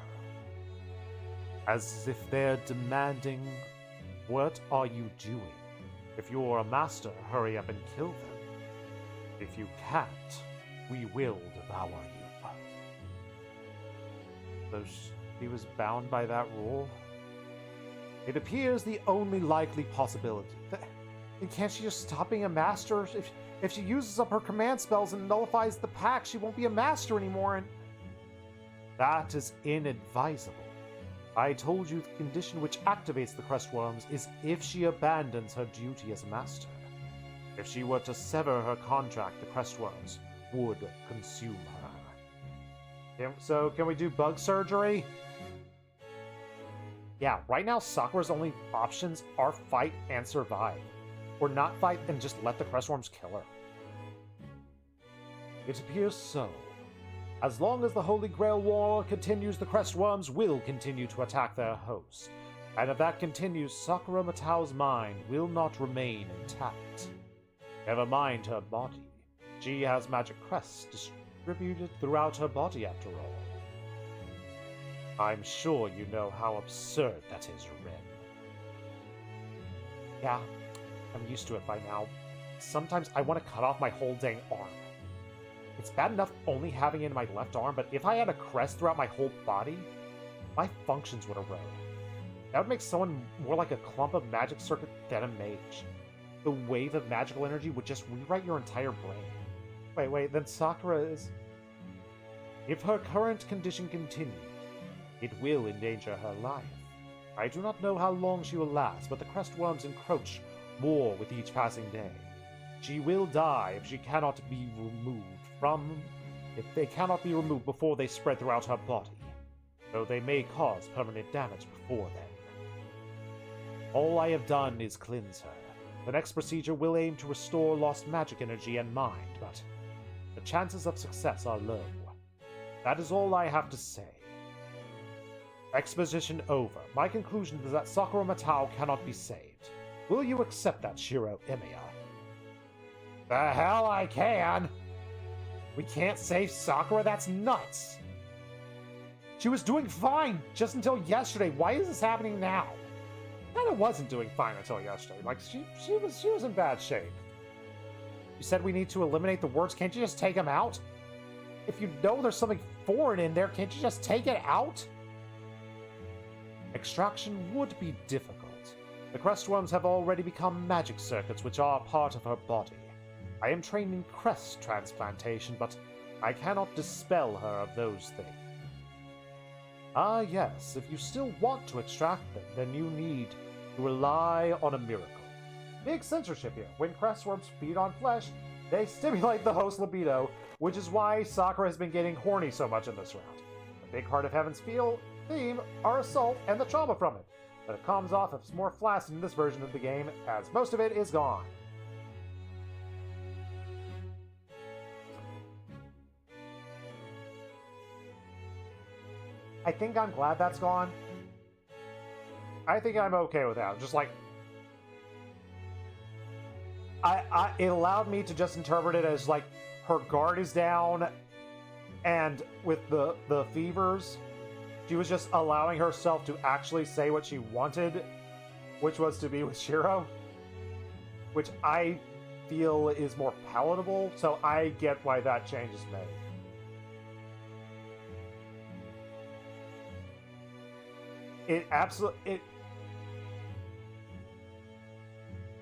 As if they're demanding, "What are you doing? If you're a master, hurry up and kill them. If you can't, we will devour you." So she was bound by that rule? It appears the only likely possibility. Then can't she just stop being a master? If she uses up her command spells and nullifies the pact, she won't be a master anymore, and... That is inadvisable. I told you the condition which activates the crestworms is if she abandons her duty as a master. If she were to sever her contract, the Crestworms would consume her. So, can we do bug surgery? Yeah, right now Sakura's only options are fight and survive. Or not fight and just let the Crestworms kill her. It appears so. As long as the Holy Grail War continues, the Crestworms will continue to attack their host. And if that continues, Sakura Matao's mind will not remain intact. Never mind her body. She has magic crests distributed throughout her body after all. I'm sure you know how absurd that is, Rin. Yeah, I'm used to it by now. Sometimes I want to cut off my whole dang arm. It's bad enough only having it in my left arm, but if I had a crest throughout my whole body, my functions would erode. That would make someone more like a clump of magic circuit than a mage. The wave of magical energy would just rewrite your entire brain. Wait, then Sakura is... If her current condition continues, it will endanger her life. I do not know how long she will last, but the Crestworms encroach more with each passing day. She will die if they cannot be removed before they spread throughout her body, though they may cause permanent damage before then. All I have done is cleanse her. The next procedure will aim to restore lost magic energy and mind, but the chances of success are low. That is all I have to say. Exposition over. My conclusion is that Sakura Matao cannot be saved. Will you accept that, Shiro Emiya? The hell I can! We can't save Sakura? That's nuts! She was doing fine just until yesterday. Why is this happening now? Kinda wasn't doing fine until yesterday. Like, she was in bad shape. You said we need to eliminate the words. Can't you just take them out? If you know there's something foreign in there, can't you just take it out? Extraction would be difficult. The Crestworms have already become magic circuits which are part of her body. I am trained in crest transplantation, but I cannot dispel her of those things. Ah yes, if you still want to extract them, then you need to rely on a miracle. Big censorship here. When Crestworms feed on flesh, they stimulate the host libido, which is why Sakura has been getting horny so much in this round. The big Heart of Heaven's theme are assault and the trauma from it, but it comes off as more flaccid in this version of the game, as most of it is gone. I think I'm glad that's gone. I think I'm okay with that. Just like... it allowed me to just interpret it as like her guard is down, and with the fevers, she was just allowing herself to actually say what she wanted, which was to be with Shiro, which I feel is more palatable, so I get why that change is made.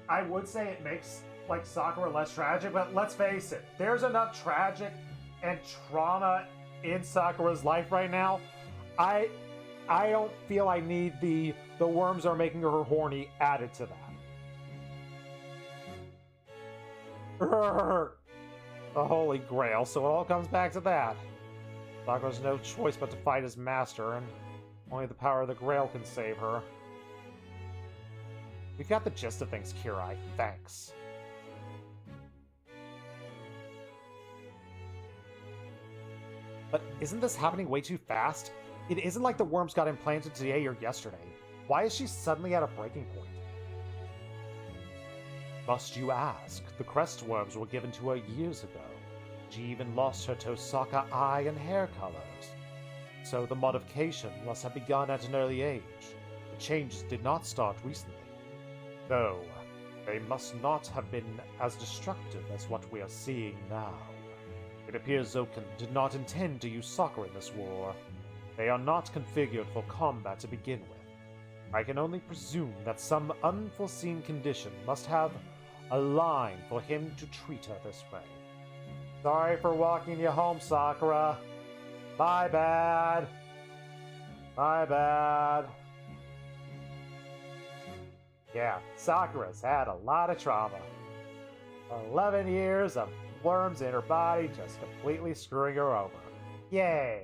I would say it makes like Sakura less tragic, but let's face it, there's enough tragic and trauma in Sakura's life right now. I don't feel I need the worms are making her horny added to that. The Holy Grail, so it all comes back to that. Sakura has no choice but to fight his master, and only the power of the Grail can save her. We've got the gist of things, Kirai. Thanks. But isn't this happening way too fast? It isn't like the worms got implanted today or yesterday. Why is she suddenly at a breaking point? Must you ask? The crest worms were given to her years ago. She even lost her Tosaka eye and hair colors. So the modification must have begun at an early age. The changes did not start recently. Though, they must not have been as destructive as what we are seeing now. It appears Zoken did not intend to use Sakura in this war. They are not configured for combat to begin with. I can only presume that some unforeseen condition must have aligned for him to treat her this way. Sorry for walking you home, Sakura. My bad. My bad. Yeah, Sakura's had a lot of trauma. 11 years of worms in her body just completely screwing her over. Yay!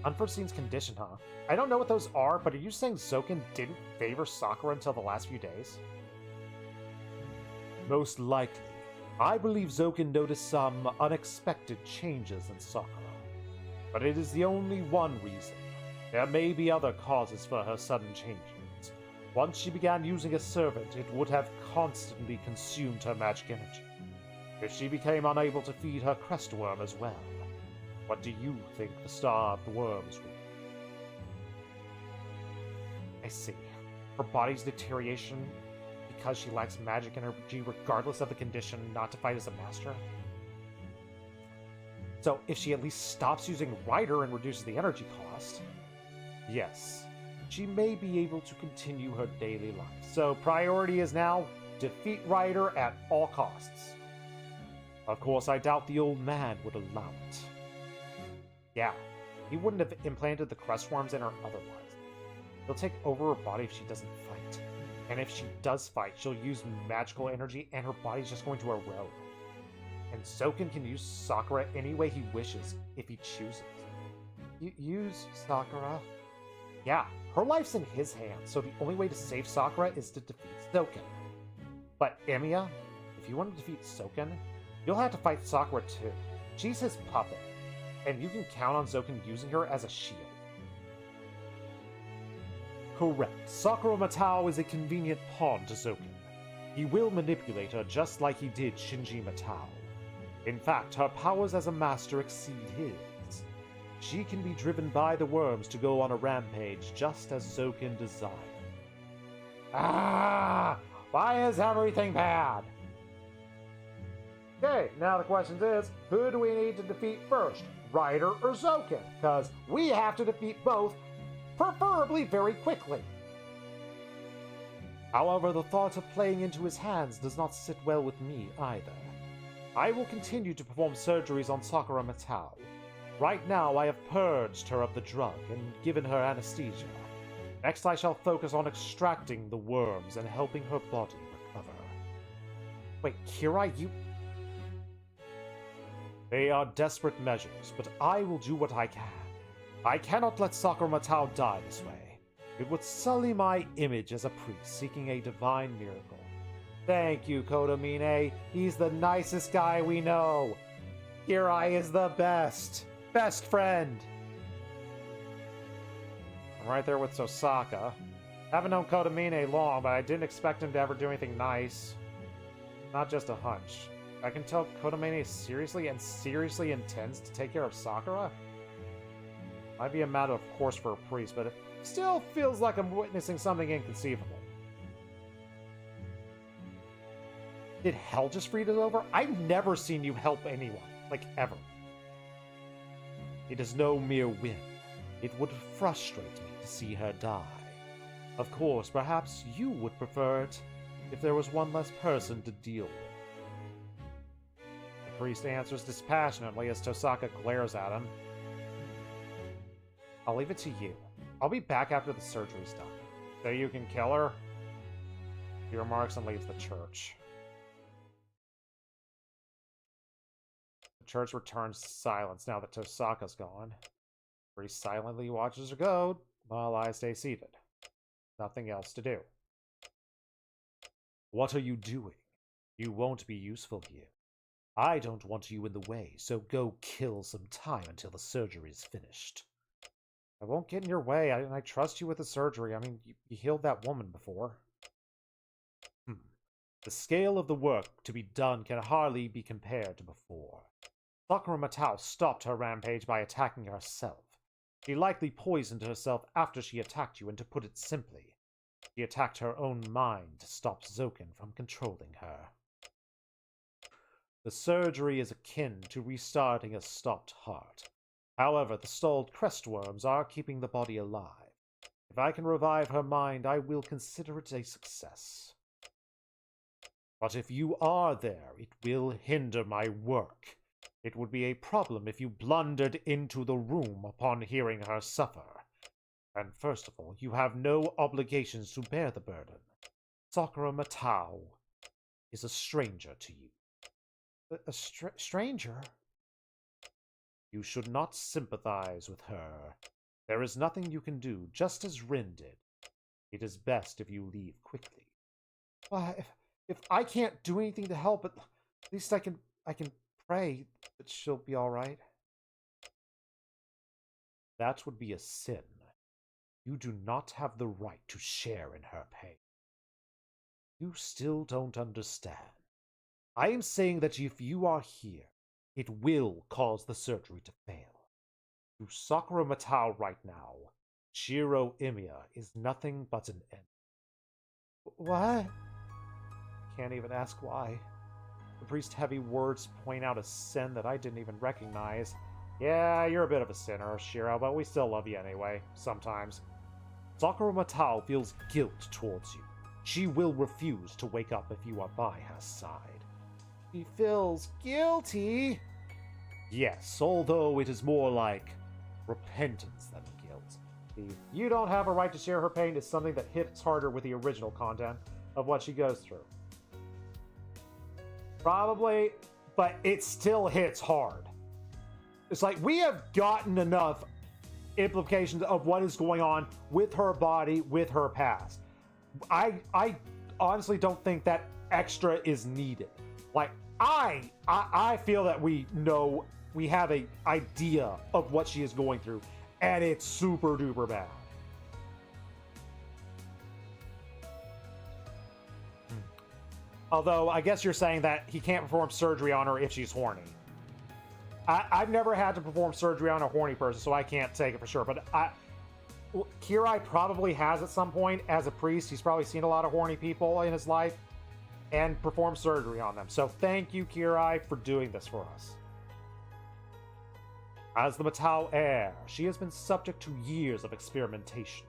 Unforeseen condition, huh? I don't know what those are, but are you saying Zoken didn't favor Sakura until the last few days? Most likely. I believe Zoken noticed some unexpected changes in Sakura. But it is the only one reason. There may be other causes for her sudden changes. Once she began using a servant, it would have constantly consumed her magic energy. If she became unable to feed her crest worm as well, what do you think the starved worms would? I see. Her body's deterioration because she lacks magic energy regardless of the condition not to fight as a master? So if she at least stops using Rider and reduces the energy cost, yes, she may be able to continue her daily life. So priority is now defeat Rider at all costs. Of course, I doubt the old man would allow it. Yeah, he wouldn't have implanted the crest worms in her otherwise. He'll take over her body if she doesn't fight. And if she does fight, she'll use magical energy and her body's just going to erode. And Zoken can use Sakura any way he wishes, if he chooses. Use Sakura? Yeah, her life's in his hands, so the only way to save Sakura is to defeat Zoken. But Emiya, if you want to defeat Zoken, you'll have to fight Sakura too. She's his puppet, and you can count on Zoken using her as a shield. Correct. Sakura Matao is a convenient pawn to Zoken. He will manipulate her just like he did Shinji Matao. In fact, her powers as a master exceed his. She can be driven by the worms to go on a rampage just as Zoken desired. Ah! Why is everything bad? Okay, now the question is, who do we need to defeat first? Rider or Zoken? Because we have to defeat both, preferably very quickly. However, the thought of playing into his hands does not sit well with me either. I will continue to perform surgeries on Sakura Matao. Right now, I have purged her of the drug and given her anesthesia. Next, I shall focus on extracting the worms and helping her body recover. Wait, Kirai, you... They are desperate measures, but I will do what I can. I cannot let Sakura Matao die this way. It would sully my image as a priest seeking a divine miracle. Thank you, Kotomine. He's the nicest guy we know. Kirai is the best. Best friend. I'm right there with Tosaka. Haven't known Kotomine long, but I didn't expect him to ever do anything nice. Not just a hunch. I can tell Kotomine seriously intends to take care of Sakura? Might be a matter of course for a priest, but it still feels like I'm witnessing something inconceivable. Did hell just freeze over? I've never seen you help anyone. Like, ever. It is no mere whim. It would frustrate me to see her die. Of course, perhaps you would prefer it if there was one less person to deal with. The priest answers dispassionately as Tosaka glares at him. I'll leave it to you. I'll be back after the surgery's done. So you can kill her? He remarks and leaves the church. The church returns to silence now that Tosaka's gone. Priest silently watches her go, while I stay seated. Nothing else to do. What are you doing? You won't be useful here. I don't want you in the way, so go kill some time until the surgery's finished. I won't get in your way. I trust you with the surgery. I mean, you healed that woman before. The scale of the work to be done can hardly be compared to before. Sakura Matao stopped her rampage by attacking herself. She likely poisoned herself after she attacked you, and to put it simply, she attacked her own mind to stop Zoken from controlling her. The surgery is akin to restarting a stopped heart. However, the stalled crest worms are keeping the body alive. If I can revive her mind, I will consider it a success. But if you are there, it will hinder my work. It would be a problem if you blundered into the room upon hearing her suffer. And first of all, you have no obligations to bear the burden. Sakura Matao is a stranger to you. A stranger? You should not sympathize with her. There is nothing you can do, just as Rin did. It is best if you leave quickly. If I can't do anything to help, at least I can pray that she'll be all right. That would be a sin. You do not have the right to share in her pain. You still don't understand. I am saying that if you are here, it will cause the surgery to fail. To Sakura Matao right now, Shiro Imiya is nothing but an end. What? Can't even ask why. The priest's heavy words point out a sin that I didn't even recognize. Yeah, you're a bit of a sinner, Shiro, but we still love you anyway, sometimes. Sakura Matao feels guilt towards you. She will refuse to wake up if you are by her side. She feels guilty? Yes, although it is more like repentance than guilt. The "you don't have a right to share her pain" is something that hits harder with the original content of what she goes through. Probably, but it still hits hard. It's like we have gotten enough implications of what is going on with her body, with her past. I honestly don't think that extra is needed. Like, I feel that we know, we have an idea of what she is going through, and it's super duper bad. Although, I guess you're saying that he can't perform surgery on her if she's horny. I've never had to perform surgery on a horny person, so I can't take it for sure. But Kirai probably has at some point. As a priest, he's probably seen a lot of horny people in his life and performed surgery on them. So thank you, Kirai, for doing this for us. As the Matao heir, she has been subject to years of experimentation.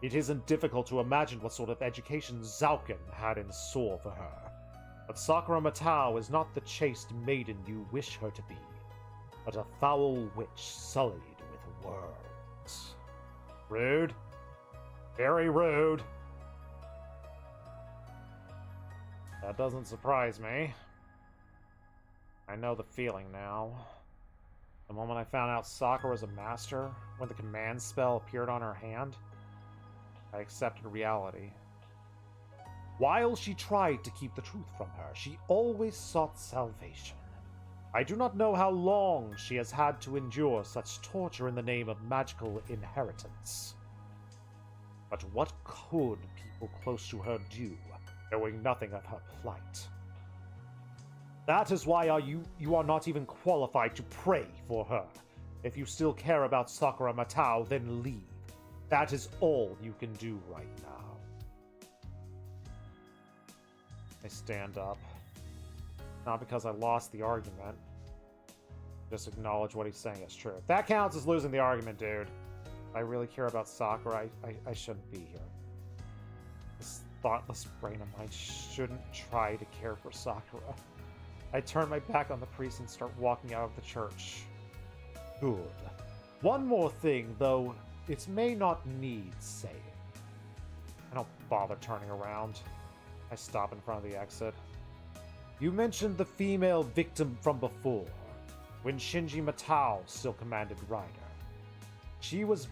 It isn't difficult to imagine what sort of education Zauken had in store for her. But Sakura Matao is not the chaste maiden you wish her to be, but a foul witch sullied with words. Rude. Very rude. That doesn't surprise me. I know the feeling now. The moment I found out Sakura was a master, when the command spell appeared on her hand, I accepted reality. While she tried to keep the truth from her, she always sought salvation. I do not know how long she has had to endure such torture in the name of magical inheritance. But what could people close to her do, knowing nothing of her plight? That is why you are not even qualified to pray for her. If you still care about Sakura Matao, then leave. That is all you can do right now. I stand up. Not because I lost the argument. Just acknowledge what he's saying is true. If that counts as losing the argument, dude. If I really care about Sakura, I shouldn't be here. This thoughtless brain of mine shouldn't try to care for Sakura. I turn my back on the priest and start walking out of the church. Good. One more thing, though it may not need saying. I don't bother turning around. I stop in front of the exit. You mentioned the female victim from before, when Shinji Matao still commanded Rider. She was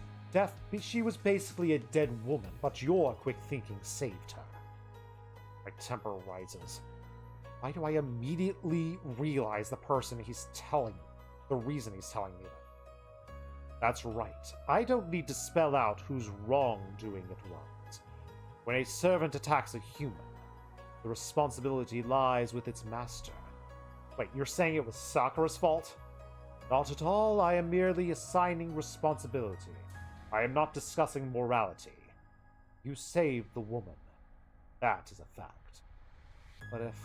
basically a dead woman, but your quick thinking saved her. My temper rises. Why do I immediately realize the reason he's telling me that? That's right. I don't need to spell out whose wrongdoing it was. When a servant attacks a human, the responsibility lies with its master. Wait, you're saying it was Sakura's fault? Not at all. I am merely assigning responsibility. I am not discussing morality. You saved the woman. That is a fact. But if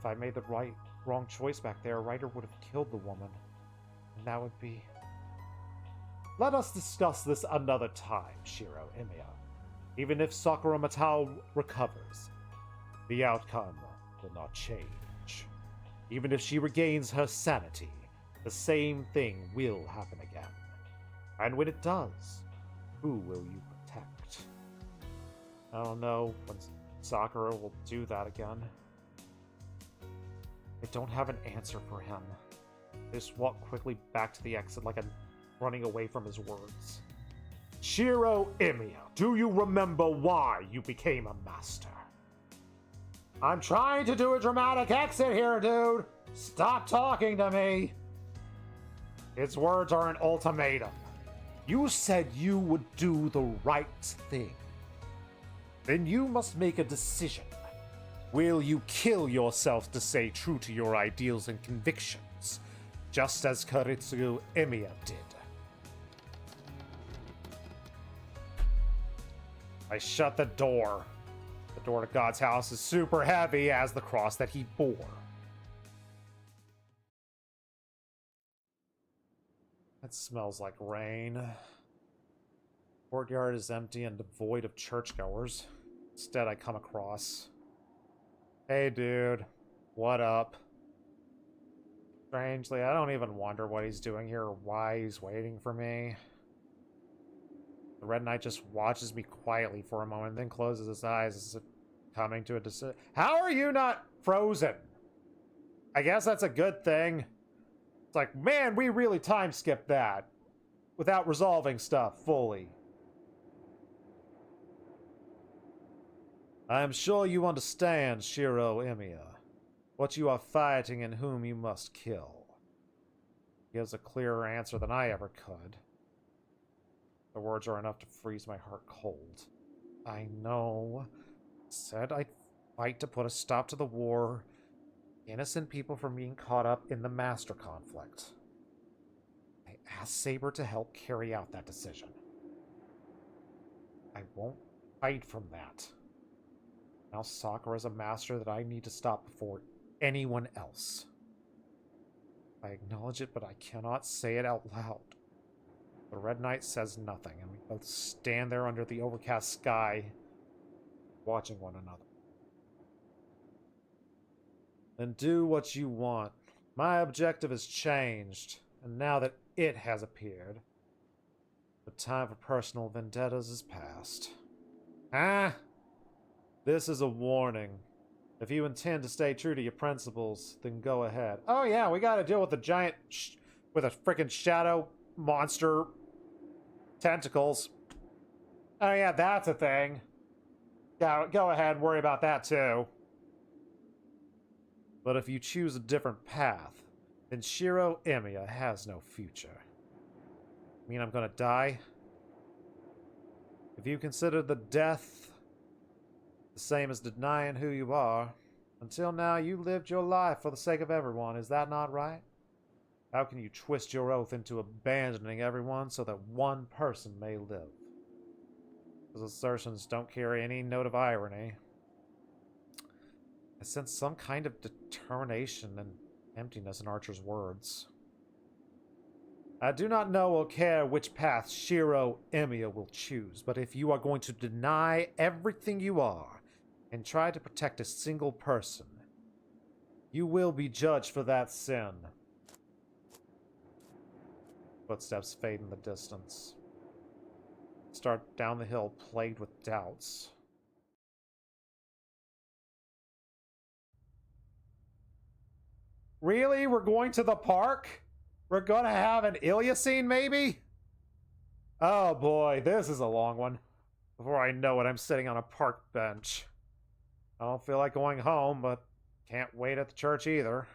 I made the wrong choice back there, Ryder would have killed the woman. And that would be... Let us discuss this another time, Shiro Imiya. Even if Sakura Matao recovers, the outcome will not change. Even if she regains her sanity, the same thing will happen again. And when it does, who will you protect? I don't know. Sakura will do that again. I don't have an answer for him. I just walk quickly back to the exit like I'm running away from his words. Shiro Emiya, do you remember why you became a master? I'm trying to do a dramatic exit here, dude! Stop talking to me! His words are an ultimatum. You said you would do the right thing. Then you must make a decision. Will you kill yourself to stay true to your ideals and convictions, just as Karitsugu Emiya did? I shut the door. The door to God's house is super heavy as the cross that he bore. It smells like rain. Courtyard is empty and devoid of churchgoers. Instead, I come across... Hey, dude. What up? Strangely, I don't even wonder what he's doing here or why he's waiting for me. The Red Knight just watches me quietly for a moment, then closes his eyes as if coming to a decision. How are you not frozen? I guess that's a good thing. It's like, man, we really time skipped that without resolving stuff fully. I am sure you understand, Shiro Emiya, what you are fighting and whom you must kill. He gives a clearer answer than I ever could. The words are enough to freeze my heart cold. I know. Said I'd fight to put a stop to the war. Innocent people from being caught up in the master conflict. I asked Saber to help carry out that decision. I won't hide from that. Now Sakura is a master that I need to stop before anyone else. I acknowledge it, but I cannot say it out loud. The Red Knight says nothing, and we both stand there under the overcast sky, watching one another. Then do what you want. My objective has changed, and now that it has appeared, the time for personal vendettas is past. Ah! This is a warning. If you intend to stay true to your principles, then go ahead. Oh yeah, we gotta deal with the giant with a freaking shadow monster tentacles. Oh yeah, that's a thing. Go ahead, worry about that too. But if you choose a different path, then Shiro Emiya has no future. Mean I'm gonna die? If you consider the death the same as denying who you are, until now you lived your life for the sake of everyone, is that not right? How can you twist your oath into abandoning everyone so that one person may live? Those assertions don't carry any note of irony. I sense some kind of determination and emptiness in Archer's words. I do not know or care which path Shiro Emiya will choose, but if you are going to deny everything you are and try to protect a single person, you will be judged for that sin. Footsteps fade in the distance. Start down the hill, plagued with doubts. Really? We're going to the park? We're gonna have an Ilya scene, maybe? Oh boy, this is a long one. Before I know it, I'm sitting on a park bench. I don't feel like going home, but can't wait at the church either.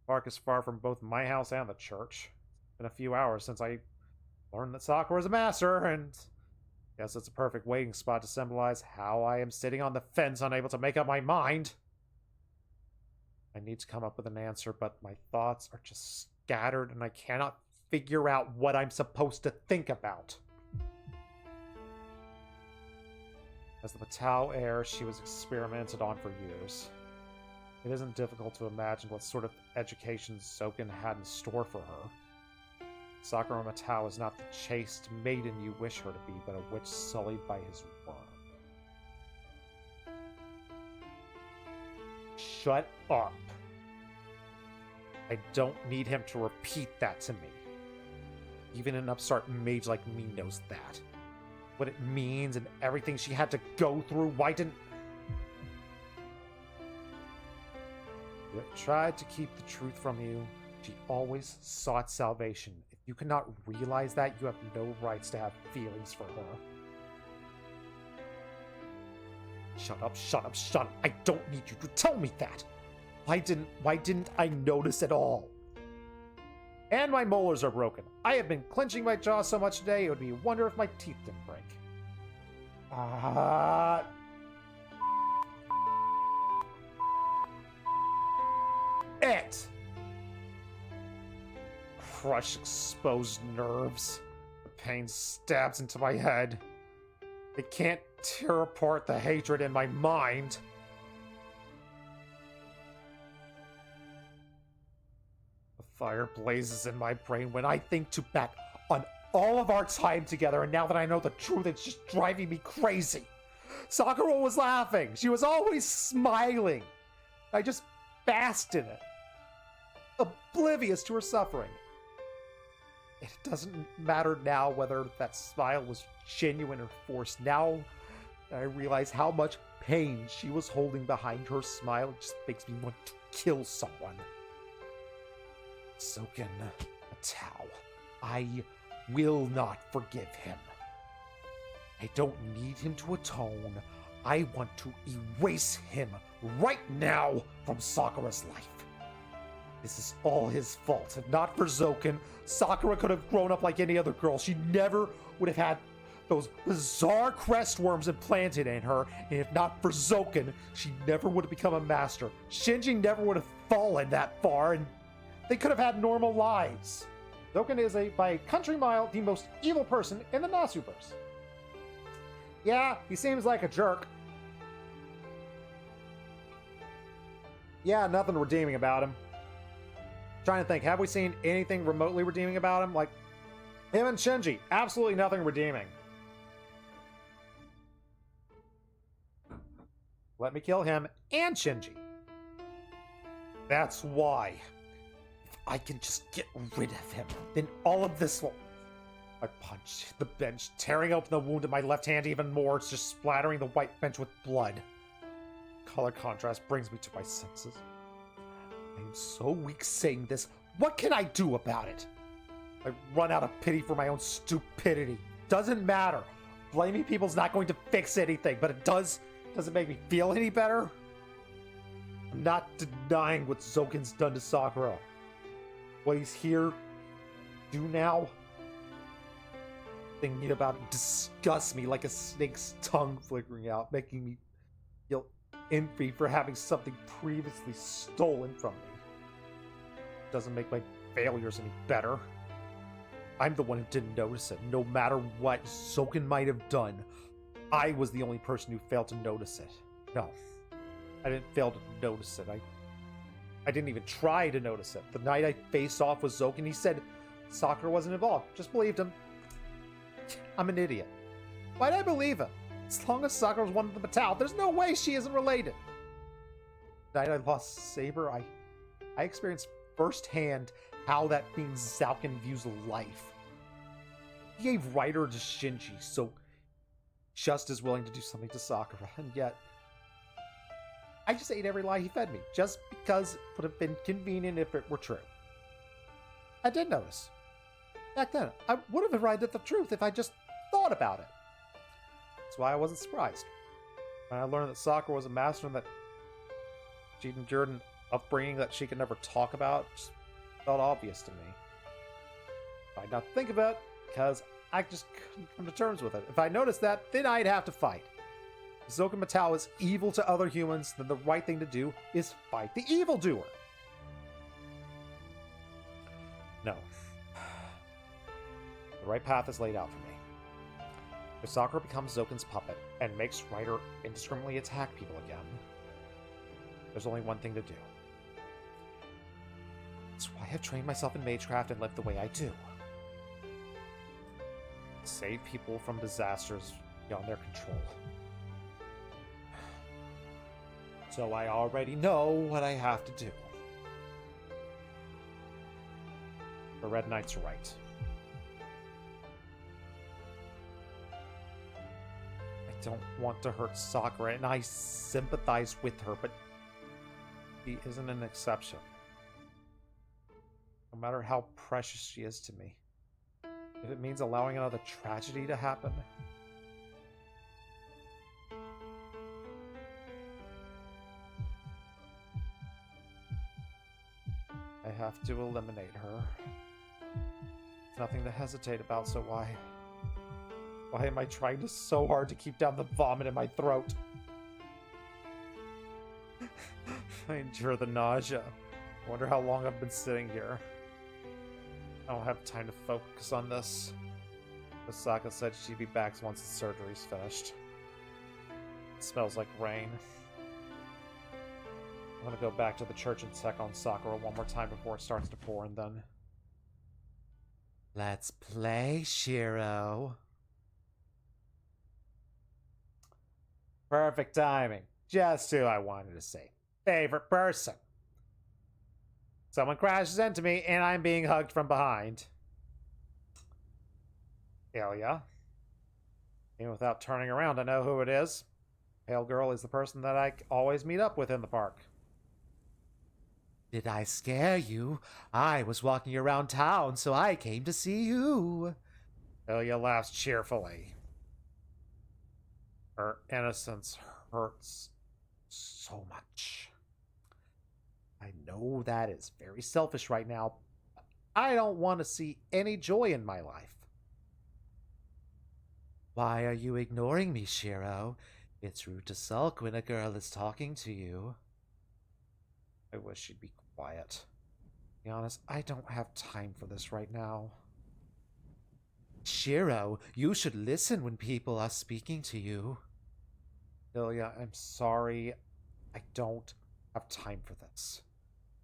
The park is far from both my house and the church. It's been a few hours since I learned that Sakura is a master, and I guess it's a perfect waiting spot to symbolize how I am sitting on the fence, unable to make up my mind. I need to come up with an answer, but my thoughts are just scattered, and I cannot figure out what I'm supposed to think about. As the Matao heir, she was experimented on for years. It isn't difficult to imagine what sort of education Zoken had in store for her. Sakura Matao is not the chaste maiden you wish her to be, but a witch sullied by his worm. Shut up. I don't need him to repeat that to me. Even an upstart mage like me knows that. What it means and everything she had to go through. Why didn't tried to keep the truth from you. She always sought salvation. If you cannot realize that, you have no rights to have feelings for her. Shut up, shut up, shut up. I don't need you to tell me that. Why didn't I notice at all? And my molars are broken. I have been clenching my jaw so much today, it would be a wonder if my teeth didn't break. It! Crush exposed nerves. The pain stabs into my head. It can't tear apart the hatred in my mind. The fire blazes in my brain when I think back on all of our time together, and now that I know the truth, it's just driving me crazy. Sakura was laughing. She was always smiling. I just basked in it, oblivious to her suffering. It doesn't matter now whether that smile was genuine or forced. Now that I realize how much pain she was holding behind her smile, it just makes me want to kill someone. Soken Matao, I will not forgive him. I don't need him to atone. I want to erase him right now from Sakura's life. This is all his fault. If not for Zoken, Sakura could have grown up like any other girl. She never would have had those bizarre crest worms implanted in her. And if not for Zoken, she never would have become a master. Shinji never would have fallen that far, and they could have had normal lives. Zoken is, by a country mile, the most evil person in the Nasuverse. Yeah, he seems like a jerk. Yeah, nothing redeeming about him. Trying to think, have we seen anything remotely redeeming about him? Like, him and Shinji, absolutely nothing redeeming. Let me kill him and Shinji. That's why. If I can just get rid of him, then all of this will... I punched the bench, tearing open the wound in my left hand even more. It's just splattering the white bench with blood. Color contrast brings me to my senses. I am so weak saying this. What can I do about it? I run out of pity for my own stupidity. Doesn't matter. Blaming people's not going to fix anything, but it does. Doesn't make me feel any better. I'm not denying what Zoken's done to Sakura. What he's here do now, thinking about it disgusts me like a snake's tongue flickering out, making me feel envy for having something previously stolen from me. Doesn't make my failures any better. I'm the one who didn't notice it. No matter what Zoken might have done, I was the only person who failed to notice it. No, I didn't fail to notice it. I didn't even try to notice it. The night I faced off with Zoken, he said Sakura wasn't involved. Just believed him. I'm an idiot. Why'd I believe him? As long as Sakura's one of the Matao, there's no way she isn't related. The night I lost Saber, I experienced firsthand how that being Zalkin views life. He gave Rider to Shinji, so just as willing to do something to Sakura, and yet I just ate every lie he fed me, just because it would have been convenient if it were true. I did notice. Back then, I would have arrived at the truth if I just thought about it. That's why I wasn't surprised. When I learned that Sakura was a master and that she'd endured an upbringing that she could never talk about, it just felt obvious to me. I'd not think about it, because I just couldn't come to terms with it. If I noticed that, then I'd have to fight. If Zoken Matao is evil to other humans, then the right thing to do is fight the evildoer. No. The right path is laid out for me. If Sakura becomes Zoken's puppet and makes Rider indiscriminately attack people again, there's only one thing to do. That's why I've trained myself in magecraft and lived the way I do. Save people from disasters beyond their control. So I already know what I have to do. The Red Knight's right. I don't want to hurt Sakura, and I sympathize with her, but He isn't an exception. No matter how precious she is to me. If it means allowing another tragedy to happen. I have to eliminate her. There's nothing to hesitate about, so why am I trying so hard to keep down the vomit in my throat? I endure the nausea. I wonder how long I've been sitting here. I don't have time to focus on this. Osaka said she'd be back once the surgery's finished. It smells like rain. I'm gonna go back to the church and check on Sakura one more time before it starts to pour, and then... Let's play, Shiro. Perfect timing. Just who I wanted to see. Favorite person. Someone crashes into me, and I'm being hugged from behind. Hell yeah. Even without turning around, I know who it is. Pale girl is the person that I always meet up with in the park. Did I scare you? I was walking around town, so I came to see you. Ilya laughs cheerfully. Her innocence hurts so much. I know that is very selfish right now. I don't want to see any joy in my life. Why are you ignoring me, Shiro? It's rude to sulk when a girl is talking to you. I wish she'd be quiet. To be honest, I don't have time for this right now. Shiro, you should listen when people are speaking to you. Ilya, I'm sorry. I don't have time for this.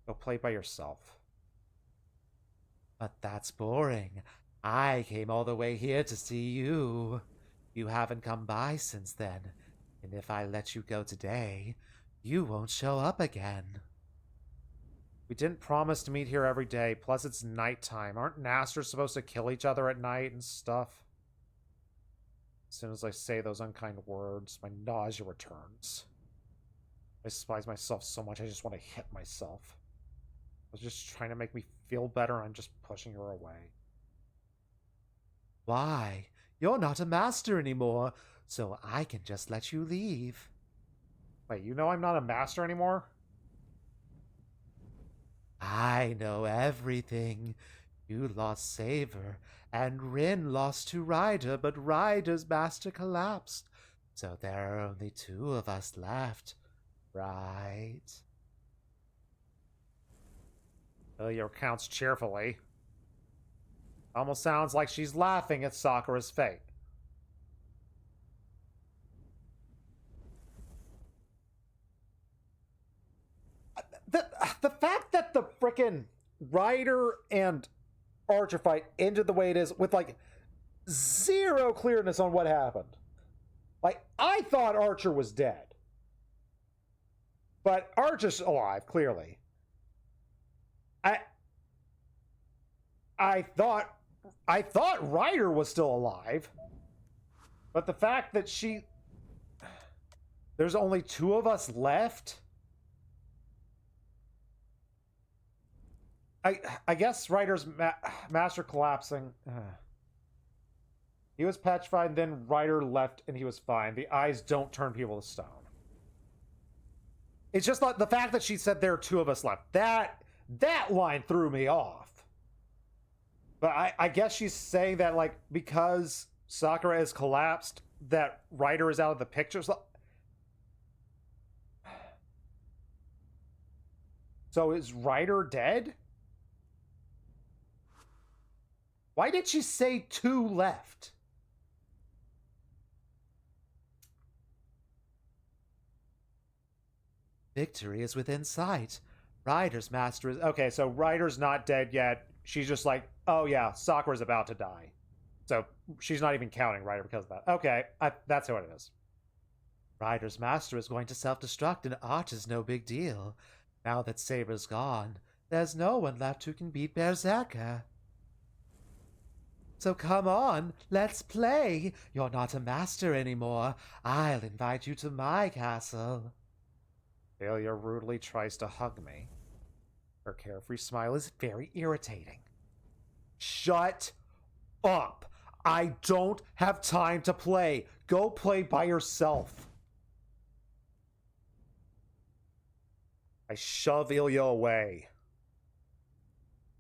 Go play by yourself. But that's boring. I came all the way here to see you. You haven't come by since then. And if I let you go today, you won't show up again. We didn't promise to meet here every day, plus it's nighttime. Aren't Nasters supposed to kill each other at night and stuff? As soon as I say those unkind words, my nausea returns. I despise myself so much, I just want to hit myself. I was just trying to make me feel better, and I'm just pushing her away. Why? You're not a master anymore, so I can just let you leave. Wait, you know I'm not a master anymore? I know everything. You lost Saver, and Rin lost to Ryder, but Ryder's master collapsed. So there are only 2 of us left, right? Ilya recounts cheerfully. Almost sounds like she's laughing at Sakura's fate. The fact that the frickin' Ryder and Archer fight ended the way it is with, like, zero clearness on what happened. Like, I thought Archer was dead. But Archer's alive, clearly. I thought Ryder was still alive. But the fact that there's only 2 of us left. I guess Ryder's master collapsing. He was petrified, and then Ryder left, and he was fine. The eyes don't turn people to stone. It's just like the fact that she said there are 2 of us left. That line threw me off. But I guess she's saying that, like, because Sakura has collapsed, that Ryder is out of the picture. So is Ryder dead? Why did she say 2 left? Victory is within sight. Ryder's master is... Okay, so Ryder's not dead yet. She's just like, oh yeah, Sakura's about to die. So she's not even counting Ryder because of that. Okay, that's who it is. Ryder's master is going to self-destruct, and Arch is no big deal. Now that Saber's gone, there's no one left who can beat Berserker. So come on, let's play. You're not a master anymore. I'll invite you to my castle. Ilya rudely tries to hug me. Her carefree smile is very irritating. Shut up! I don't have time to play. Go play by yourself. I shove Ilya away.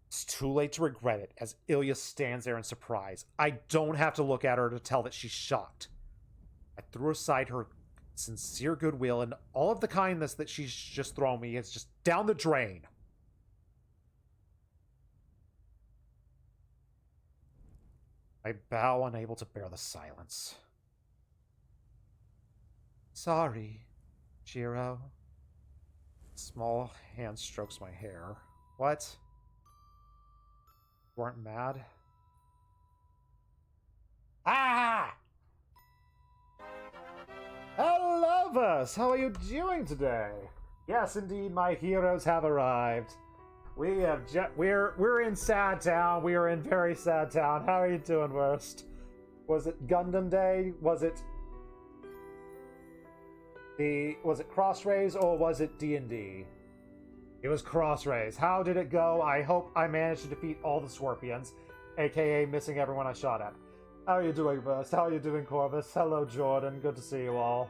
It's too late to regret it, as Ilya stands there in surprise. I don't have to look at her to tell that she's shocked. I threw aside her sincere goodwill, and all of the kindness that she's just thrown me is just down the drain. I bow, unable to bear the silence. Sorry, Shiro. Small hand strokes my hair. What? You weren't mad? Ah! Hello, Bus! How are you doing today? Yes, indeed, my heroes have arrived. We're in Sad Town. We are in very sad town. How are you doing, Worst? Was it Gundam Day? Was it Crossrays or was it D&D? It was Crossrays. How did it go? I hope I managed to defeat all the Scorpions, aka missing everyone I shot at. How are you doing, Burst? How are you doing, Corvus? Hello, Jordan. Good to see you all.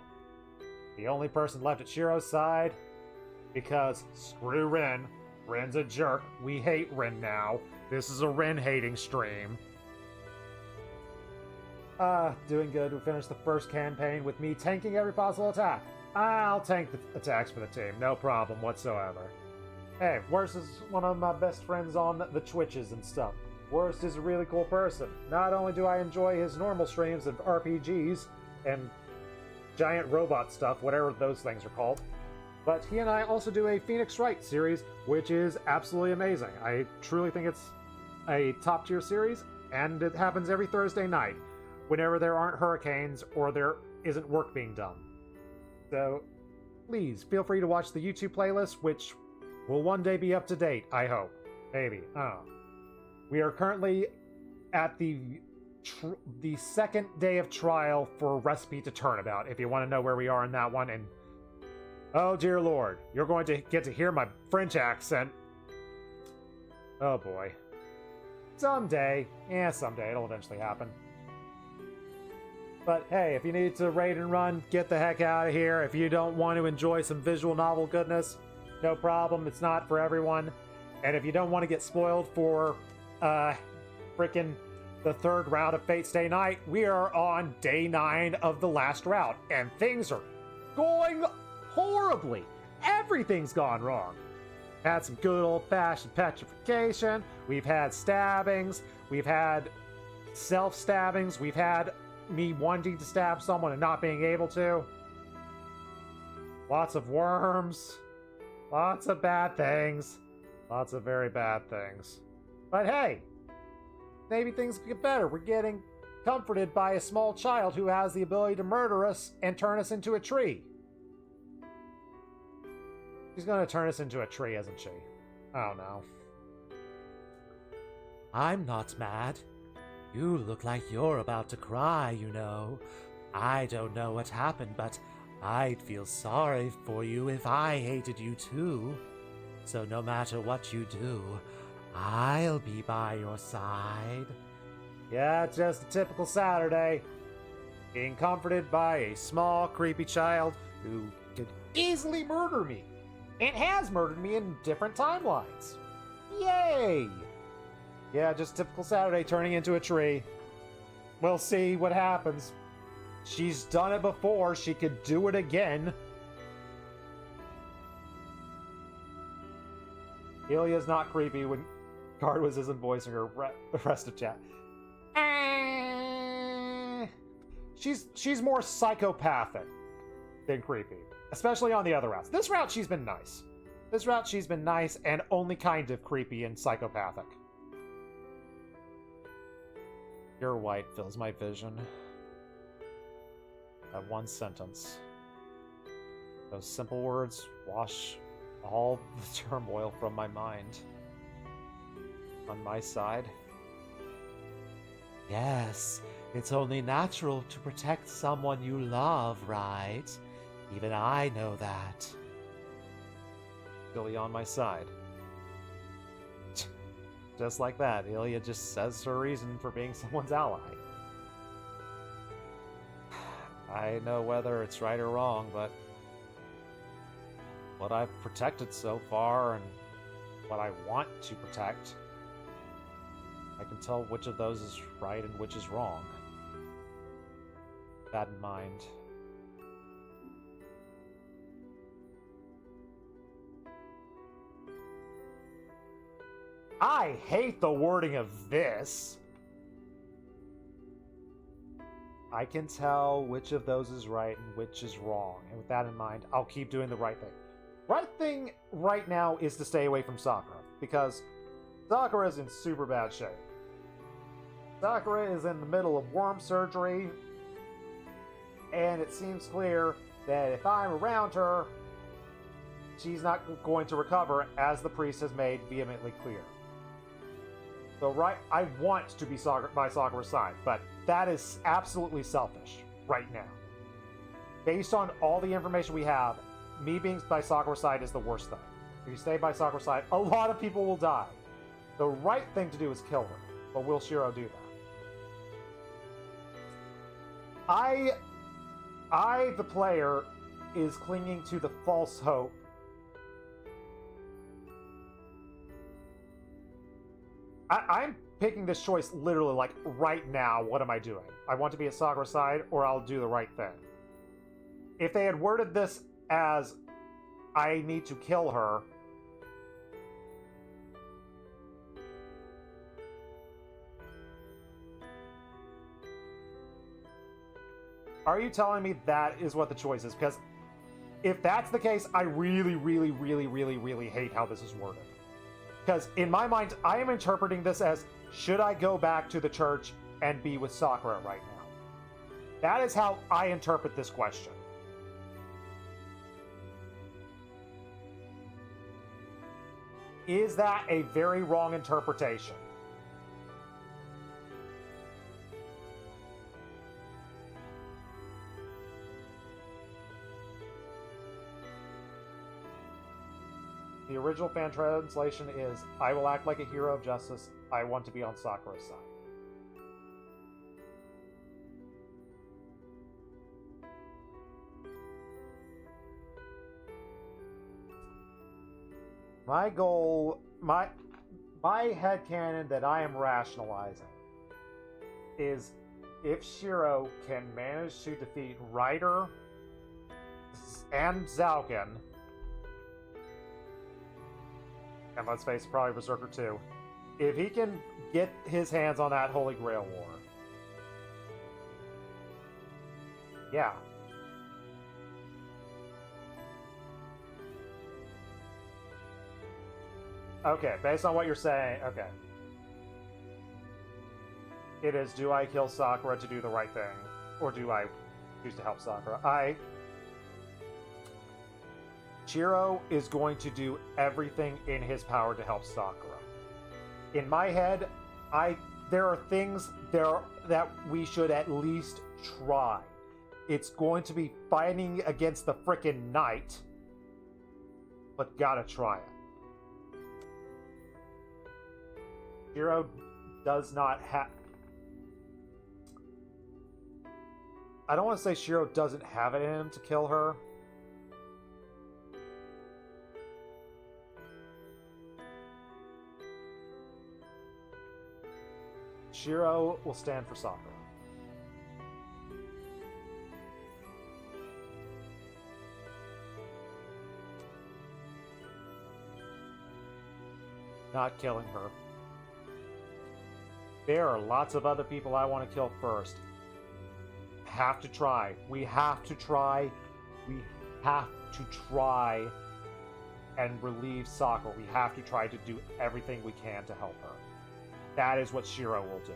The only person left at Shiro's side, because screw Rin. Rin's a jerk. We hate Rin now. This is a Rin-hating stream. Doing good. We finished the first campaign with me tanking every possible attack. I'll tank the attacks for the team. No problem whatsoever. Hey, Worst is one of my best friends on the Twitches and stuff. Worst is a really cool person. Not only do I enjoy his normal streams of RPGs and giant robot stuff, whatever those things are called, but he and I also do a Phoenix Wright series, which is absolutely amazing. I truly think it's a top-tier series, and it happens every Thursday night, whenever there aren't hurricanes or there isn't work being done. So, please, feel free to watch the YouTube playlist, which will one day be up to date, I hope. Maybe. I don't know. We are currently at the second day of trial for Recipe to Turnabout, if you want to know where we are in that one, and oh dear lord, you're going to get to hear my French accent. Oh boy. Someday. Yeah, someday. It'll eventually happen. But hey, if you need to raid and run, get the heck out of here. If you don't want to enjoy some visual novel goodness, no problem. It's not for everyone. And if you don't want to get spoiled for, frickin' the third route of Fate Stay Night, we are on day 9 of the last route. And things are going horribly. Everything's gone wrong. Had some good old-fashioned petrification. We've had stabbings. We've had self-stabbings. We've had me wanting to stab someone and not being able to. Lots of worms. Lots of bad things. Lots of very bad things. But hey, maybe things get better. We're getting comforted by a small child who has the ability to murder us and turn us into a tree. She's gonna turn us into a tree, isn't she? I don't know. I'm not mad. You look like you're about to cry, you know. I don't know what happened, but I'd feel sorry for you if I hated you too. So no matter what you do, I'll be by your side. Yeah, just a typical Saturday. Being comforted by a small, creepy child who could easily murder me. And has murdered me in different timelines. Yay! Yeah, just typical Saturday turning into a tree. We'll see what happens. She's done it before. She could do it again. Ilya's not creepy when Cardwiz isn't voicing her the rest of chat. She's more psychopathic than creepy. Especially on the other routes. This route, she's been nice. This route, she's been nice and only kind of creepy and psychopathic. Your white fills my vision. That one sentence. Those simple words wash all the turmoil from my mind. On my side. Yes, it's only natural to protect someone you love, right? Even I know that. Ilya on my side. Just like that, Ilya just says her reason for being someone's ally. I know whether it's right or wrong, but what I've protected so far and what I want to protect, I can tell which of those is right and which is wrong. Keep that in mind. I hate the wording of this. I can tell which of those is right and which is wrong. And with that in mind, I'll keep doing the right thing. Right thing right now is to stay away from Sakura, because Sakura is in super bad shape. Sakura is in the middle of worm surgery, and it seems clear that if I'm around her, she's not going to recover, as the priest has made vehemently clear. So I want to be by Sakura's side, but that is absolutely selfish right now. Based on all the information we have, me being by Sakura's side is the worst thing. If you stay by Sakura's side, a lot of people will die. The right thing to do is kill her, but will Shiro do that? I, the player, is clinging to the false hope I'm picking this choice literally, like, right now. What am I doing? I want to be at Sakura's side, or I'll do the right thing. If they had worded this as, I need to kill her, are you telling me that is what the choice is? Because if that's the case, I really, really, really, really, really hate how this is worded. Because in my mind, I am interpreting this as, should I go back to the church and be with Sakura right now? That is how I interpret this question. Is that a very wrong interpretation? The original fan translation is, I will act like a hero of justice. I want to be on Sakura's side. My goal, my headcanon that I am rationalizing is if Shiro can manage to defeat Ryder and Zalkin, and let's face it, probably Berserker too, if he can get his hands on that Holy Grail War, yeah. Okay, based on what you're saying, okay. It is, do I kill Sakura to do the right thing? Or do I choose to help Sakura? Shiro is going to do everything in his power to help Sakura. In my head, there are things there that we should at least try. It's going to be fighting against the frickin' knight, but gotta try it. Shiro does not have... I don't want to say Shiro doesn't have it in him to kill her. Shiro will stand for Sakura. Not killing her. There are lots of other people I want to kill first. Have to try. We have to try. We have to try and relieve Sakura. We have to try to do everything we can to help her. That is what Shiro will do.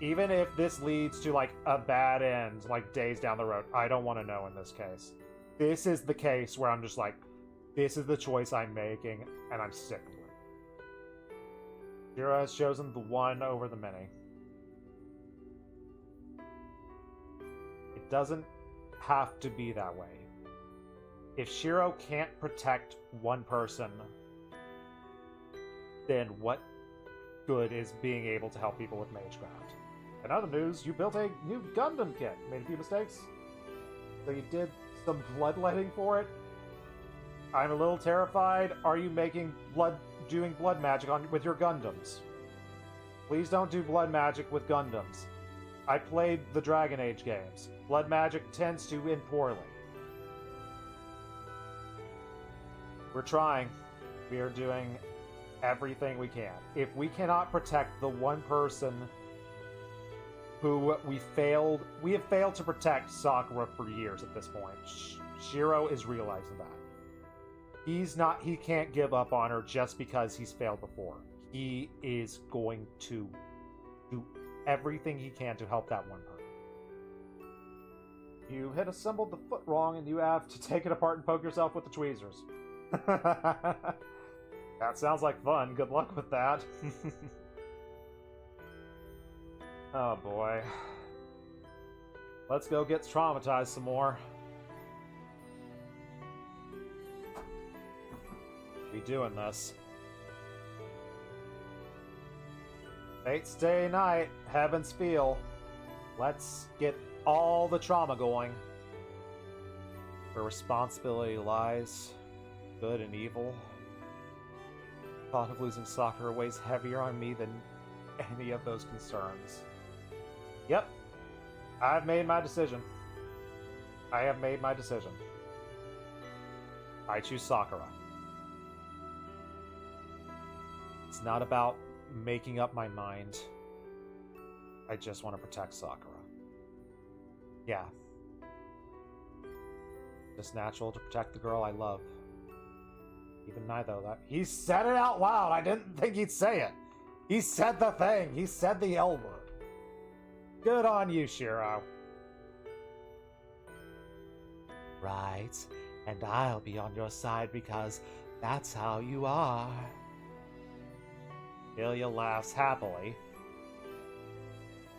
Even if this leads to, like, a bad end, like, days down the road, I don't want to know in this case. This is the case where I'm just like, this is the choice I'm making, and I'm sticking with it. Shiro has chosen the one over the many. I doesn't have to be that way. If Shiro can't protect one person, then what good is being able to help people with Magecraft? In other news, you built a new Gundam kit. Made a few mistakes. So you did some bloodletting for it. I'm a little terrified. Are you doing blood magic with your Gundams? Please don't do blood magic with Gundams. I played the Dragon Age games. Blood magic tends to end poorly. We're trying. We are doing everything we can. If we cannot protect the one person who we have failed to protect Sakura for years at this point. Shiro is realizing that. He can't give up on her just because he's failed before. He is going to do everything he can to help that one person. You had assembled the foot wrong and you have to take it apart and poke yourself with the tweezers. That sounds like fun. Good luck with that. Oh boy. Let's go get traumatized some more. We doing this. Fate's day night, heaven's feel. Let's get all the trauma going. Where responsibility lies, good and evil. Thought of losing Sakura weighs heavier on me than any of those concerns. Yep. I've made my decision. I have made my decision. I choose Sakura. It's not about making up my mind. I just want to protect Sakura. Yeah. Just natural to protect the girl I love. Even though that he said it out loud. I didn't think he'd say it. He said the thing. He said the L word. Good on you, Shiro. Right. And I'll be on your side because that's how you are. Ilya laughs happily.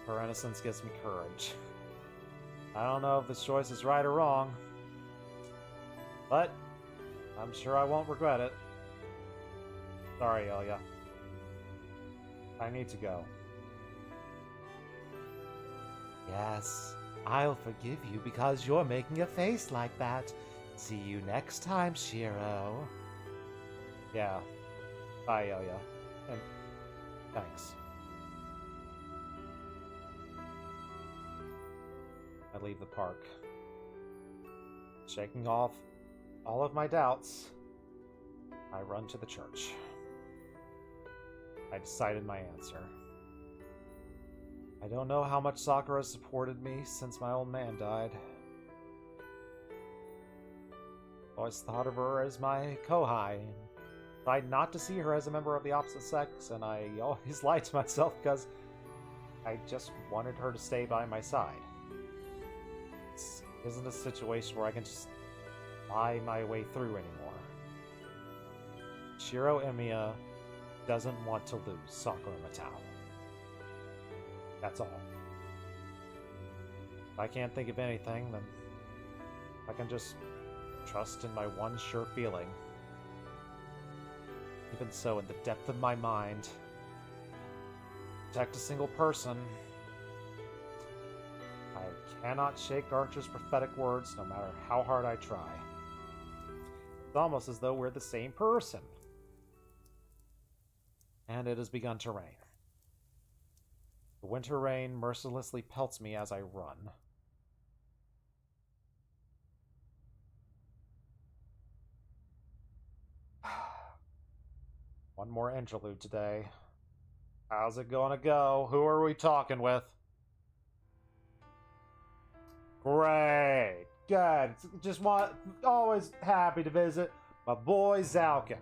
Her innocence gives me courage. I don't know if this choice is right or wrong, but I'm sure I won't regret it. Sorry, Ilya. I need to go. Yes, I'll forgive you because you're making a face like that. See you next time, Shiro. Yeah. Bye, Ilya. And thanks. I leave the park. Shaking off all of my doubts, I run to the church. I decided my answer. I don't know how much Sakura supported me since my old man died. Always thought of her as my kohai, and tried not to see her as a member of the opposite sex, and I always lied to myself because I just wanted her to stay by my side. This isn't a situation where I can just lie my way through anymore. Shiro Emiya doesn't want to lose Sakura Matao. That's all. If I can't think of anything, then I can just trust in my one sure feeling. Even so, in the depth of my mind, protect a single person. I cannot shake Archer's prophetic words no matter how hard I try. It's almost as though we're the same person. And it has begun to rain. The winter rain mercilessly pelts me as I run. One more interlude today. How's it gonna go? Who are we talking with? Great. Good. Always happy to visit my boy Zalkin.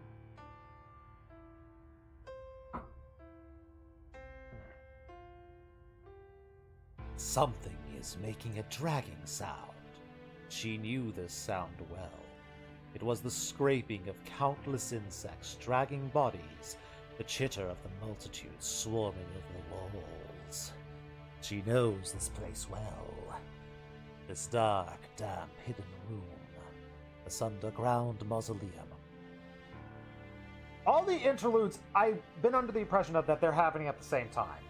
Something is making a dragging sound. She knew this sound well. It was the scraping of countless insects dragging bodies, the chitter of the multitude swarming over the walls. She knows this place well. This dark, damp, hidden room. This underground mausoleum. All the interludes, I've been under the impression of that they're happening at the same time.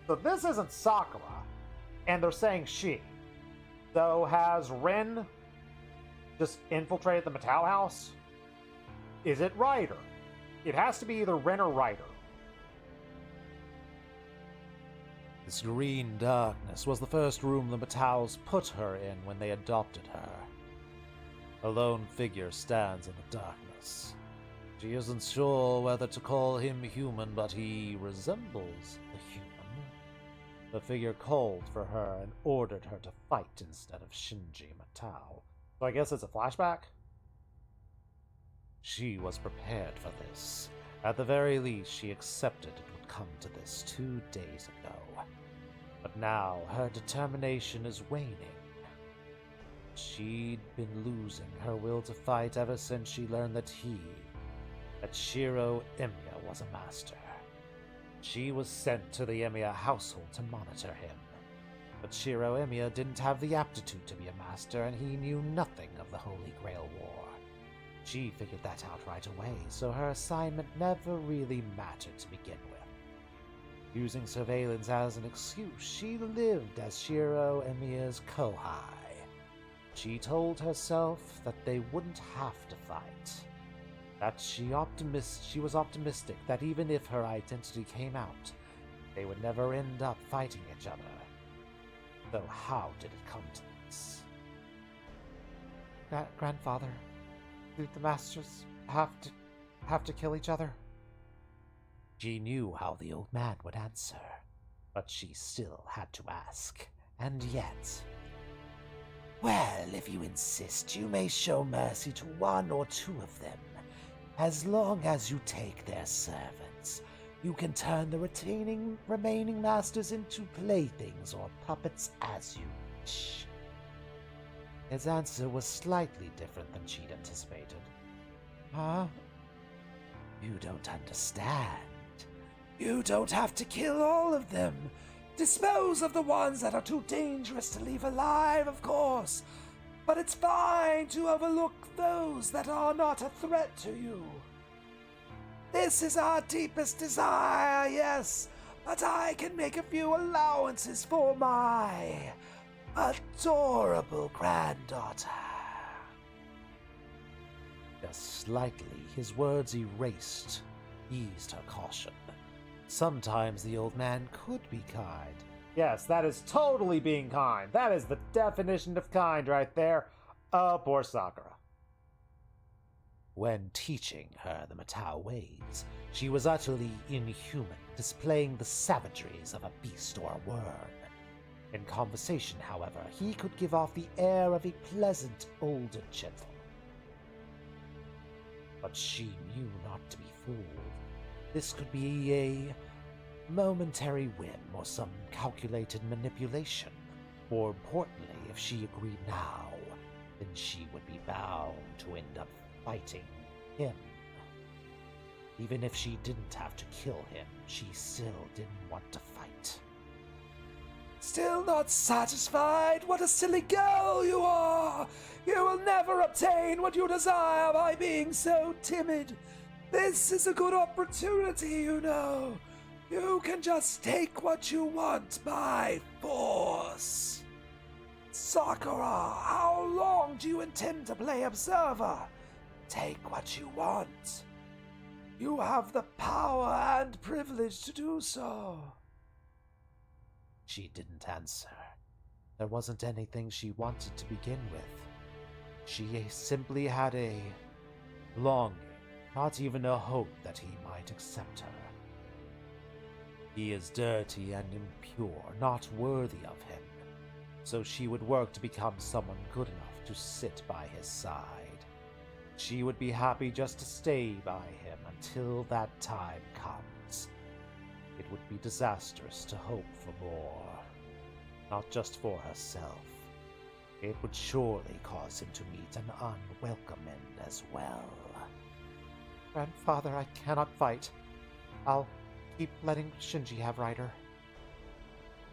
So this isn't Sakura, and they're saying she. So has Rin just infiltrated the Mattel house? Is it Ryder? It has to be either Rin or Ryder. This green darkness was the first room the Mattels put her in when they adopted her. A lone figure stands in the darkness. She isn't sure whether to call him human, but he resembles a human. The figure called for her and ordered her to fight instead of Shinji Mattel. So I guess it's a flashback? She was prepared for this. At the very least, she accepted it would come to this 2 days ago. But now, her determination is waning. She'd been losing her will to fight ever since she learned that Shiro Emiya was a master. She was sent to the Emiya household to monitor him. But Shiro Emiya didn't have the aptitude to be a master, and he knew nothing of the Holy Grail War. She figured that out right away, so her assignment never really mattered to begin with. Using surveillance as an excuse, she lived as Shiro Emiya's kohai. She told herself that they wouldn't have to fight. That she was optimistic that even if her identity came out, they would never end up fighting each other. So how did it come to this? Grandfather, do the masters have to kill each other? She knew how the old man would answer, but she still had to ask. And yet... Well, if you insist, you may show mercy to 1 or 2 of them. As long as you take their servants, you can turn the remaining masters into playthings or puppets as you wish. His answer was slightly different than she'd anticipated. Huh? You don't understand. You don't have to kill all of them. Dispose of the ones that are too dangerous to leave alive, of course. But it's fine to overlook those that are not a threat to you. This is our deepest desire, yes, but I can make a few allowances for my adorable granddaughter. Just slightly, his words eased her caution. Sometimes the old man could be kind. Yes, that is totally being kind. That is the definition of kind right there. Oh, poor Sakura. When teaching her the Mattel ways, she was utterly inhuman, displaying the savageries of a beast or a worm. In conversation, however, he could give off the air of a pleasant older gentleman. But she knew not to be fooled. This could be a momentary whim or some calculated manipulation. More importantly, if she agreed now, then she would be bound to end up fighting him. Even if she didn't have to kill him, she still didn't want to fight. Still not satisfied? What a silly girl you are! You will never obtain what you desire by being so timid. This is a good opportunity, you know. You can just take what you want by force. Sakura, how long do you intend to play observer? Take what you want. You have the power and privilege to do so. She didn't answer. There wasn't anything she wanted to begin with. She simply had a longing, not even a hope that he might accept her. He is dirty and impure, not worthy of him, so she would work to become someone good enough to sit by his side. She would be happy just to stay by him until that time comes. It would be disastrous to hope for more, not just for herself. It would surely cause him to meet an unwelcome end as well. Grandfather, I cannot fight. I'll keep letting Shinji have Ryder.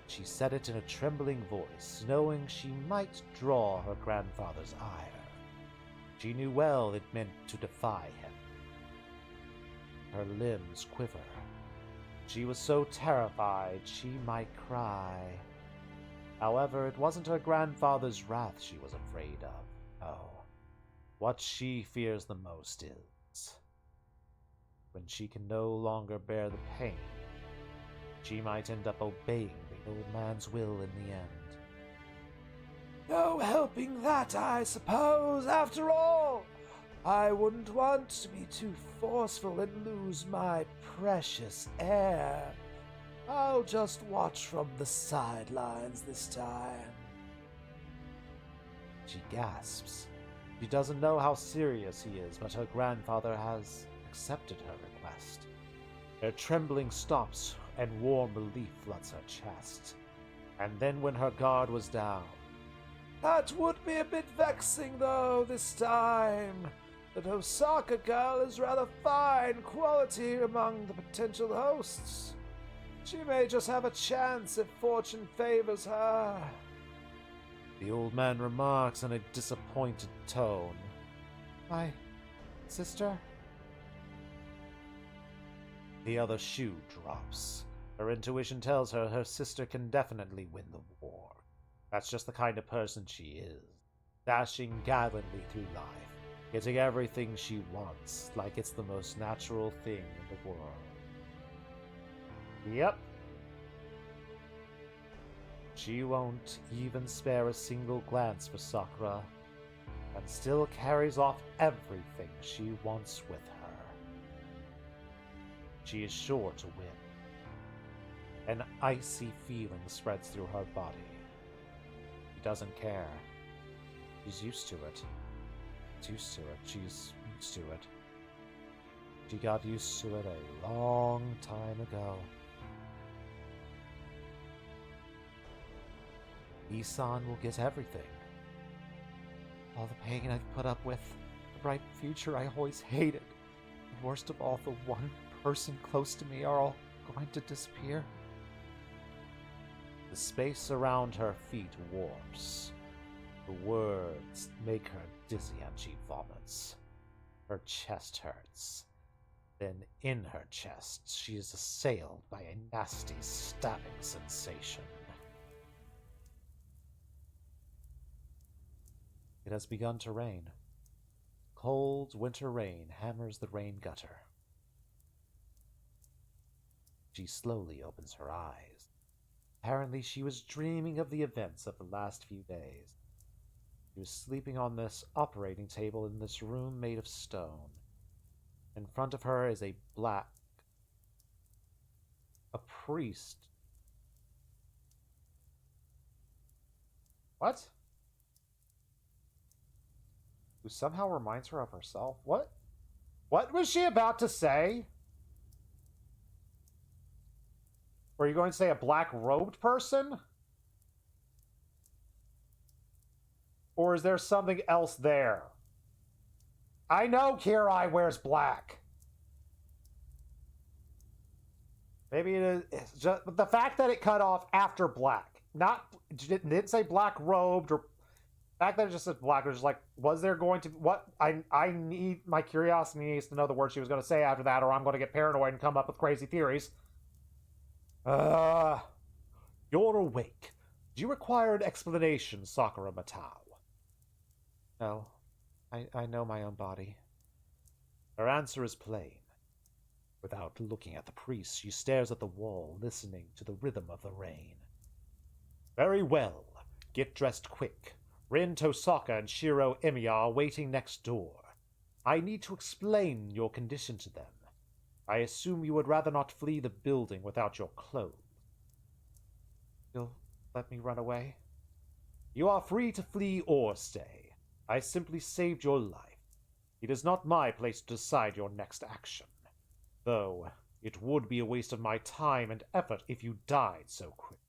She said it in a trembling voice, knowing she might draw her grandfather's ire. She knew well it meant to defy him. Her limbs quiver. She was so terrified she might cry. However, it wasn't her grandfather's wrath she was afraid of. No. What she fears the most is when she can no longer bear the pain, she might end up obeying the old man's will in the end. No helping that, I suppose. After all, I wouldn't want to be too forceful and lose my precious heir. I'll just watch from the sidelines this time. She gasps. She doesn't know how serious he is, but her grandfather has accepted her request. Her trembling stops, and warm relief floods her chest. And then when her guard was down... That would be a bit vexing, though, this time. The Osaka girl is rather fine quality among the potential hosts. She may just have a chance if fortune favors her. The old man remarks in a disappointed tone. My sister? The other shoe drops. Her intuition tells her her sister can definitely win the war. That's just the kind of person she is. Dashing gallantly through life, getting everything she wants, like it's the most natural thing in the world. Yep. She won't even spare a single glance for Sakura, and still carries off everything she wants with her. She is sure to win. An icy feeling spreads through her body. She doesn't care. She's used to it. She's used to it. She's used to it. She got used to it a long time ago. Isan will get everything. All the pain I've put up with, the bright future I always hated, and worst of all, the one person close to me are all going to disappear. The space around her feet warps. The words make her dizzy and she vomits. Her chest hurts. Then in her chest, she is assailed by a nasty stabbing sensation. It has begun to rain. Cold winter rain hammers the rain gutter. She slowly opens her eyes. Apparently she was dreaming of the events of the last few days. She was sleeping on this operating table in this room made of stone. In front of her is a priest. What? Who somehow reminds her of herself. What? What was she about to say? Were you going to say a black-robed person? Or is there something else there? I know Kirai wears black. Maybe it is it's just but the fact that it cut off after black. It didn't say black-robed or... The fact that it just said black was just like, was there going to... What? I need... My curiosity needs to know the word she was going to say after that, or I'm going to get paranoid and come up with crazy theories. You're awake. Do you require an explanation, Sakura Matao? No. I know my own body. Her answer is plain. Without looking at the priest, she stares at the wall, listening to the rhythm of the rain. Very well. Get dressed quick. Rin Tosaka and Shiro Emiya are waiting next door. I need to explain your condition to them. I assume you would rather not flee the building without your clothes. You'll let me run away? You are free to flee or stay. I simply saved your life. It is not my place to decide your next action. Though, it would be a waste of my time and effort if you died so quick.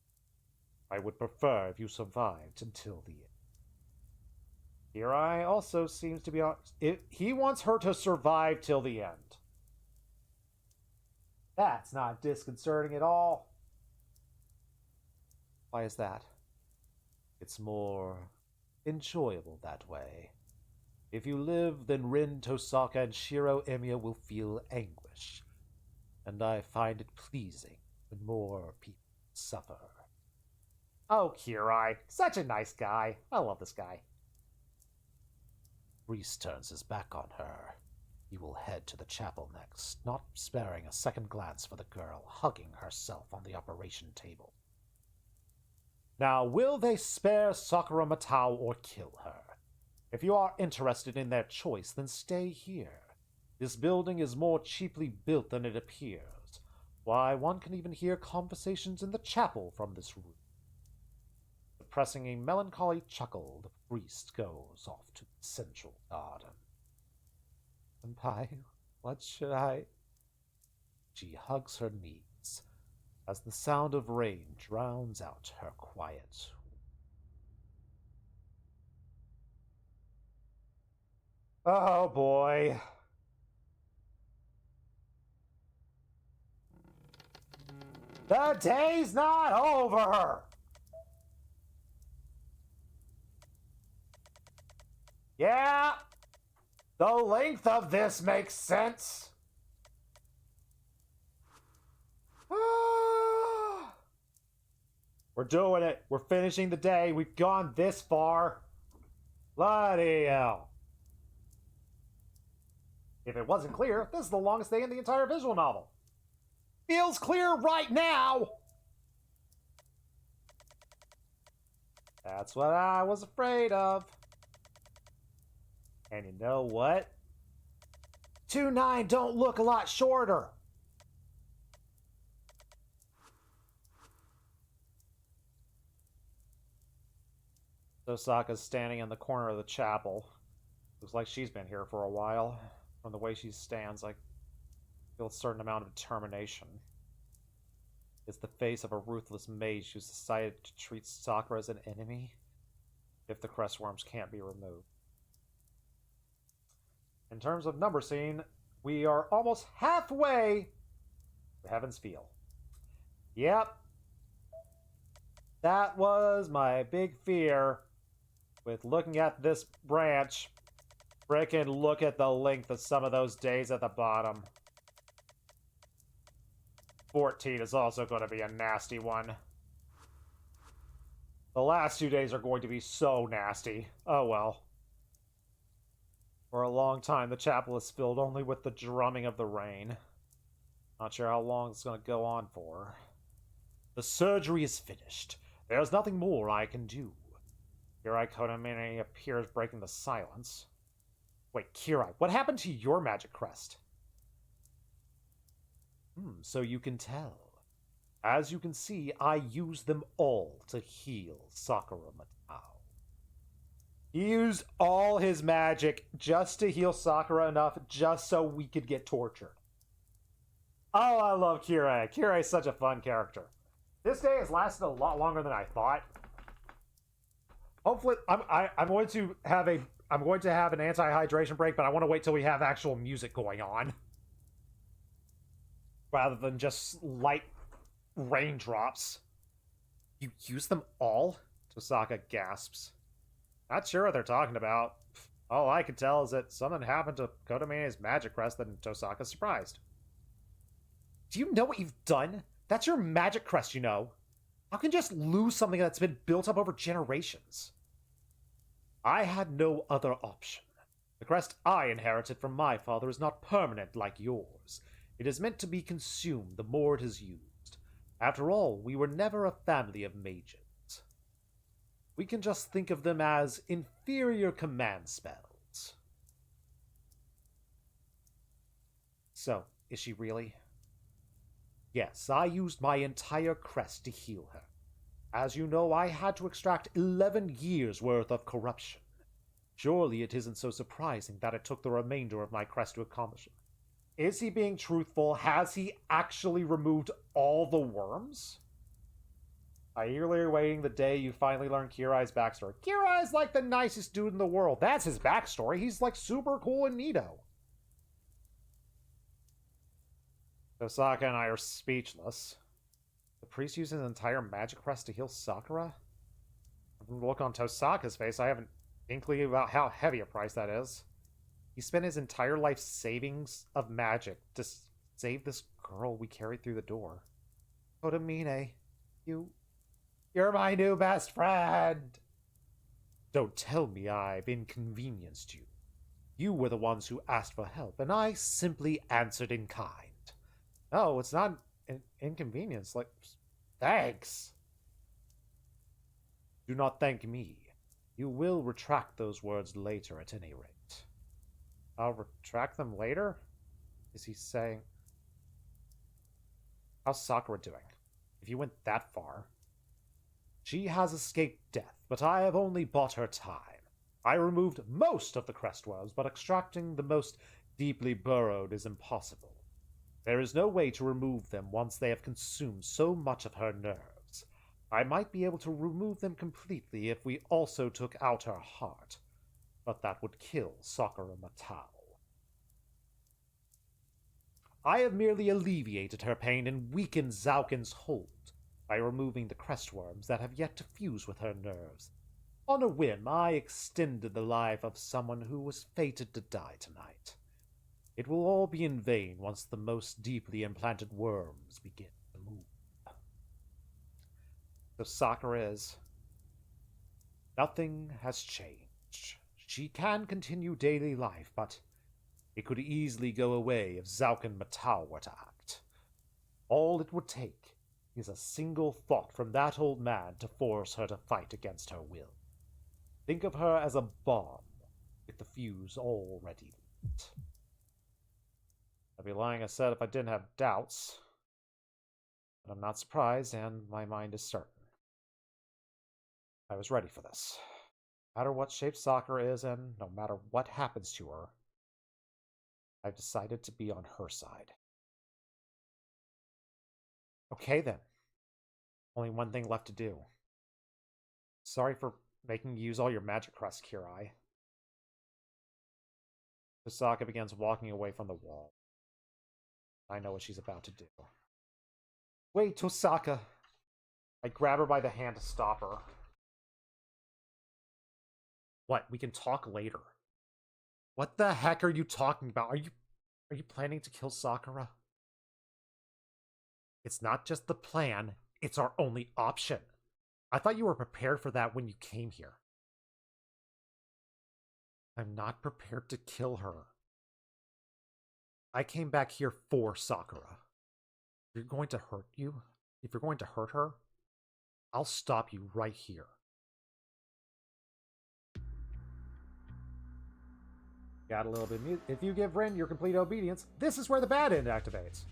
I would prefer if you survived until the end. Kirai also seems to be on... He wants her to survive till the end. That's not disconcerting at all. Why is that? It's more enjoyable that way. If you live, then Rin, Tosaka, and Shiro Emiya will feel anguish. And I find it pleasing when more people suffer. Oh, Kirai, such a nice guy. I love this guy. Reese turns his back on her. He will head to the chapel next, not sparing a second glance for the girl hugging herself on the operation table. Now, will they spare Sakura Matao or kill her? If you are interested in their choice, then stay here. This building is more cheaply built than it appears. Why, one can even hear conversations in the chapel from this room. Suppressing a melancholy chuckle, the priest goes off to the central garden. Senpai, what should I... She hugs her knees as the sound of rain drowns out her quiet. Oh boy. The day's not over! Yeah, the length of this makes sense. We're doing it. We're finishing the day. We've gone this far. Bloody hell. If it wasn't clear, this is the longest day in the entire visual novel. Feels clear right now. That's what I was afraid of. And you know what? 2-9 don't look a lot shorter. Osaka's standing in the corner of the chapel. Looks like she's been here for a while. From the way she stands, I feel a certain amount of determination. It's the face of a ruthless mage who's decided to treat Sakura as an enemy if the crest worms can't be removed. In terms of number scene, we are almost halfway to Heaven's Feel. Yep. That was my big fear with looking at this branch. Frickin' look at the length of some of those days at the bottom. 14 is also going to be a nasty one. The last 2 days are going to be so nasty. Oh well. For a long time, the chapel is filled only with the drumming of the rain. Not sure how long it's going to go on for. The surgery is finished. There's nothing more I can do. Kirai Konamine appears, breaking the silence. Wait, Kirai, what happened to your magic crest? So you can tell. As you can see, I used them all to heal Sakura Matao. He used all his magic just to heal Sakura enough just so we could get tortured. Oh, I love Kirai. Kirai is such a fun character. This day has lasted a lot longer than I thought. Hopefully, I'm going to have an anti-hydration break, but I want to wait till we have actual music going on, rather than just light raindrops. You use them all? Tosaka gasps. Not sure what they're talking about. All I can tell is that something happened to Kotomene's magic crest and Tosaka's surprised. Do you know what you've done? That's your magic crest, you know. How can you just lose something that's been built up over generations? I had no other option. The crest I inherited from my father is not permanent like yours. It is meant to be consumed the more it is used. After all, we were never a family of mages. We can just think of them as inferior command spells. So, is she really? Yes, I used my entire crest to heal her. As you know, I had to extract 11 years' worth of corruption. Surely it isn't so surprising that it took the remainder of my crest to accomplish it. Is he being truthful? Has he actually removed all the worms? I eagerly awaiting the day you finally learn Kirai's backstory. Kirai's like the nicest dude in the world. That's his backstory. He's like super cool and neato. Osaka and I are speechless. The priest used his entire magic crest to heal Sakura? From the look on Tosaka's face, I have an inkling about how heavy a price that is. He spent his entire life savings of magic to save this girl we carried through the door. Kodamine, you're my new best friend! Don't tell me I've inconvenienced you. You were the ones who asked for help, and I simply answered in kind. No, it's not an inconvenience. Like, thanks. Do not thank me. You will retract those words later at any rate. I'll retract them later? Is he saying... How's Sakura doing? If you went that far... She has escaped death, but I have only bought her time. I removed most of the crestworms, but extracting the most deeply burrowed is impossible. There is no way to remove them once they have consumed so much of her nerves. I might be able to remove them completely if we also took out her heart, but that would kill Sakura Matao. I have merely alleviated her pain and weakened Zaukin's hold by removing the crestworms that have yet to fuse with her nerves. On a whim, I extended the life of someone who was fated to die tonight. It will all be in vain once the most deeply implanted worms begin to move. So Sakura is... Nothing has changed. She can continue daily life, but it could easily go away if Zaukin Matao were to act. All it would take is a single thought from that old man to force her to fight against her will. Think of her as a bomb with the fuse already lit. I'd be lying I said if I didn't have doubts. But I'm not surprised, and my mind is certain. I was ready for this. No matter what shape Sakura is in, no matter what happens to her, I've decided to be on her side. Okay then. Only one thing left to do. Sorry for making you use all your magic crest, Kirai. Tosaka begins walking away from the wall. I know what she's about to do. Wait, Tosaka! I grab her by the hand to stop her. What? We can talk later. What the heck are you talking about? Are you planning to kill Sakura? It's not just the plan, it's our only option. I thought you were prepared for that when you came here. I'm not prepared to kill her. I came back here for Sakura. If you're going to hurt her, I'll stop you right here. Got a little bit of music. If you give Rin your complete obedience, this is where the bad end activates.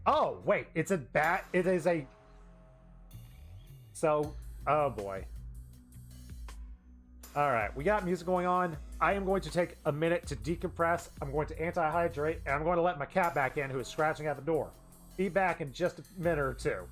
Oh, wait, it is a... So, oh boy. Alright, we got music going on. I am going to take a minute to decompress. I'm going to anti-hydrate, and I'm going to let my cat back in who is scratching at the door. Be back in just a minute or two.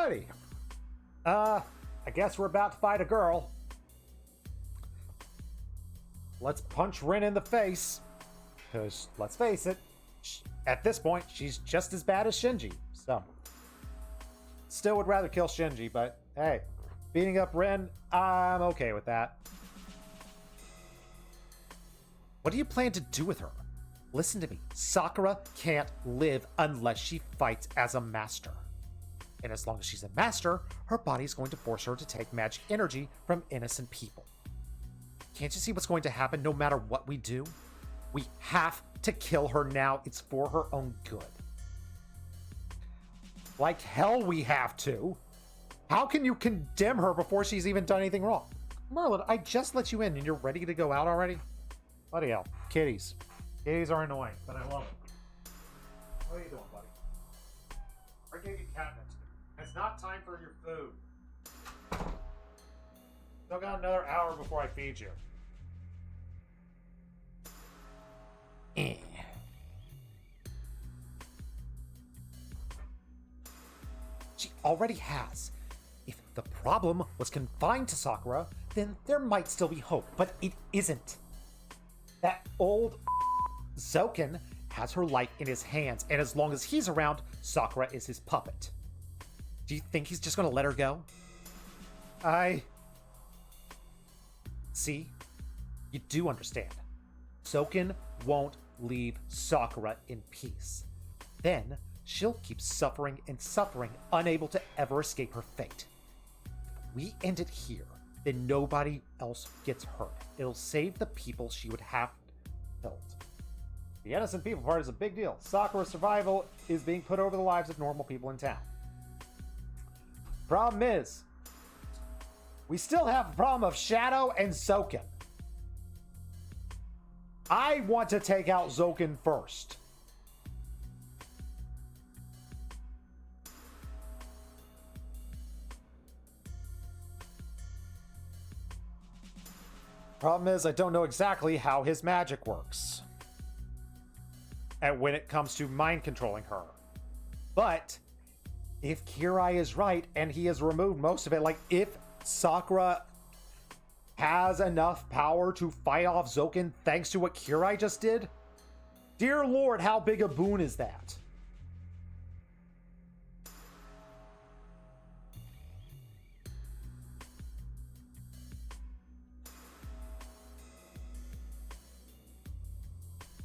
Alrighty. I guess we're about to fight a girl. Let's punch Rin in the face. Because, let's face it, at this point, she's just as bad as Shinji. So, still would rather kill Shinji, but hey, beating up Rin, I'm okay with that. What do you plan to do with her? Listen to me. Sakura can't live unless she fights as a master. And as long as she's a master, her body's going to force her to take magic energy from innocent people. Can't you see what's going to happen no matter what we do? We have to kill her now. It's for her own good. Like hell we have to. How can you condemn her before she's even done anything wrong? Merlin, I just let you in and you're ready to go out already? Bloody hell. Kitties. Kitties are annoying, but I love them. What are you doing, buddy? I gave you catnip. It's not time for your food. Still got another hour before I feed you. She already has. If the problem was confined to Sakura, then there might still be hope, but it isn't. That old Zoken has her life in his hands, and as long as he's around, Sakura is his puppet. Do you think he's just gonna let her go? See? You do understand. Zoken won't leave Sakura in peace. Then, she'll keep suffering and suffering, unable to ever escape her fate. We end it here, then nobody else gets hurt. It'll save the people she would have killed. The innocent people part is a big deal. Sakura's survival is being put over the lives of normal people in town. Problem is, we still have the problem of Shadow and Zoken. I want to take out Zoken first. Problem is, I don't know exactly how his magic works. And when it comes to mind controlling her. But if Kirai is right and he has removed most of it, like if Sakura has enough power to fight off Zoken thanks to what Kirai just did, dear Lord, how big a boon is that?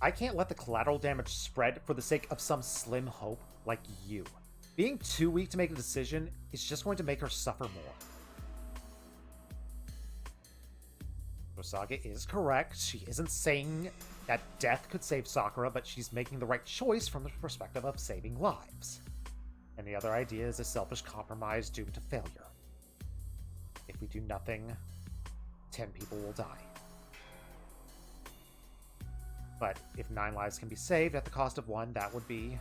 I can't let the collateral damage spread for the sake of some slim hope like you. Being too weak to make a decision is just going to make her suffer more. Saga is correct. She isn't saying that death could save Sakura, but she's making the right choice from the perspective of saving lives. And the other idea is a selfish compromise doomed to failure. If we do nothing, 10 people will die. But if 9 lives can be saved at the cost of 1, that would be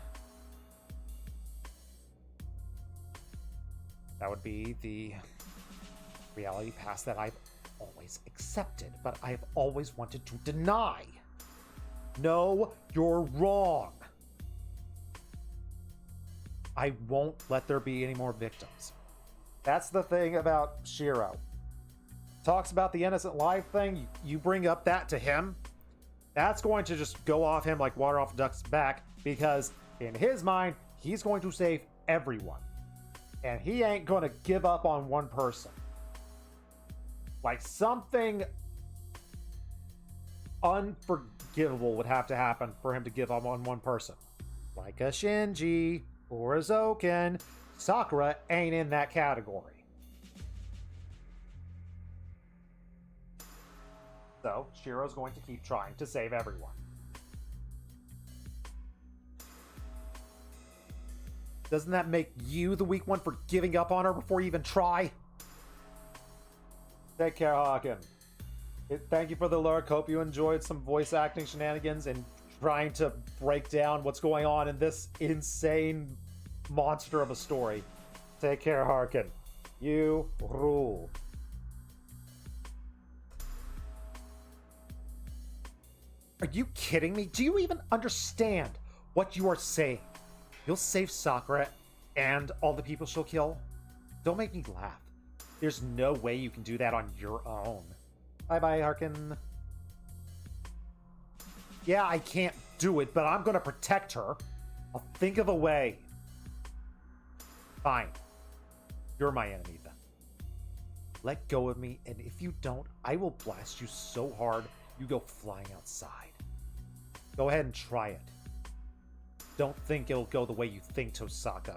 the reality path that I've always accepted, but I've always wanted to deny. No, you're wrong. I won't let there be any more victims. That's the thing about Shiro. Talks about the innocent life thing, you bring up that to him, that's going to just go off him like water off a duck's back, because in his mind, he's going to save everyone. And he ain't going to give up on one person. Like, something unforgivable would have to happen for him to give up on one person. Like a Shinji or a Zoken. Sakura ain't in that category. So, Shiro's going to keep trying to save everyone. Doesn't that make you the weak one for giving up on her before you even try? Take care, Hawken. Thank you for the lurk. Hope you enjoyed some voice acting shenanigans and trying to break down what's going on in this insane monster of a story. Take care, Harkin. You rule. Are you kidding me? Do you even understand what you are saying? You'll save Sakura and all the people she'll kill? Don't make me laugh. There's no way you can do that on your own. Bye-bye, Harkin. Yeah, I can't do it, but I'm gonna protect her. I'll think of a way. Fine. You're my enemy, then. Let go of me, and if you don't, I will blast you so hard you go flying outside. Go ahead and try it. Don't think it'll go the way you think, Tosaka.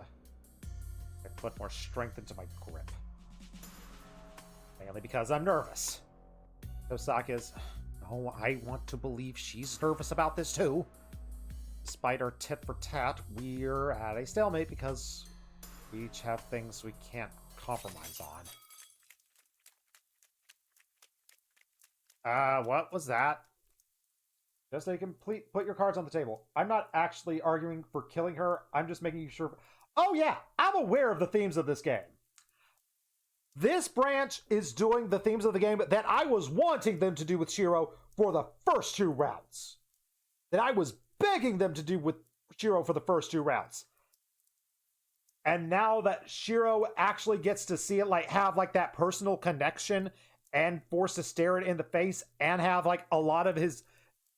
I put more strength into my grip. Mainly because I'm nervous. Tosaka's... Oh, I want to believe she's nervous about this too. Despite our tit for tat, we're at a stalemate because we each have things we can't compromise on. What was that? Just a complete... Put your cards on the table. I'm not actually arguing for killing her. I'm just making sure... Oh yeah, I'm aware of the themes of this game. This branch is doing the themes of the game that I was wanting them to do with Shiro for the first 2 rounds. That I was begging them to do with Shiro for the first 2 rounds. And now that Shiro actually gets to see it, like, have, like, that personal connection and forced to stare it in the face and have, like, a lot of his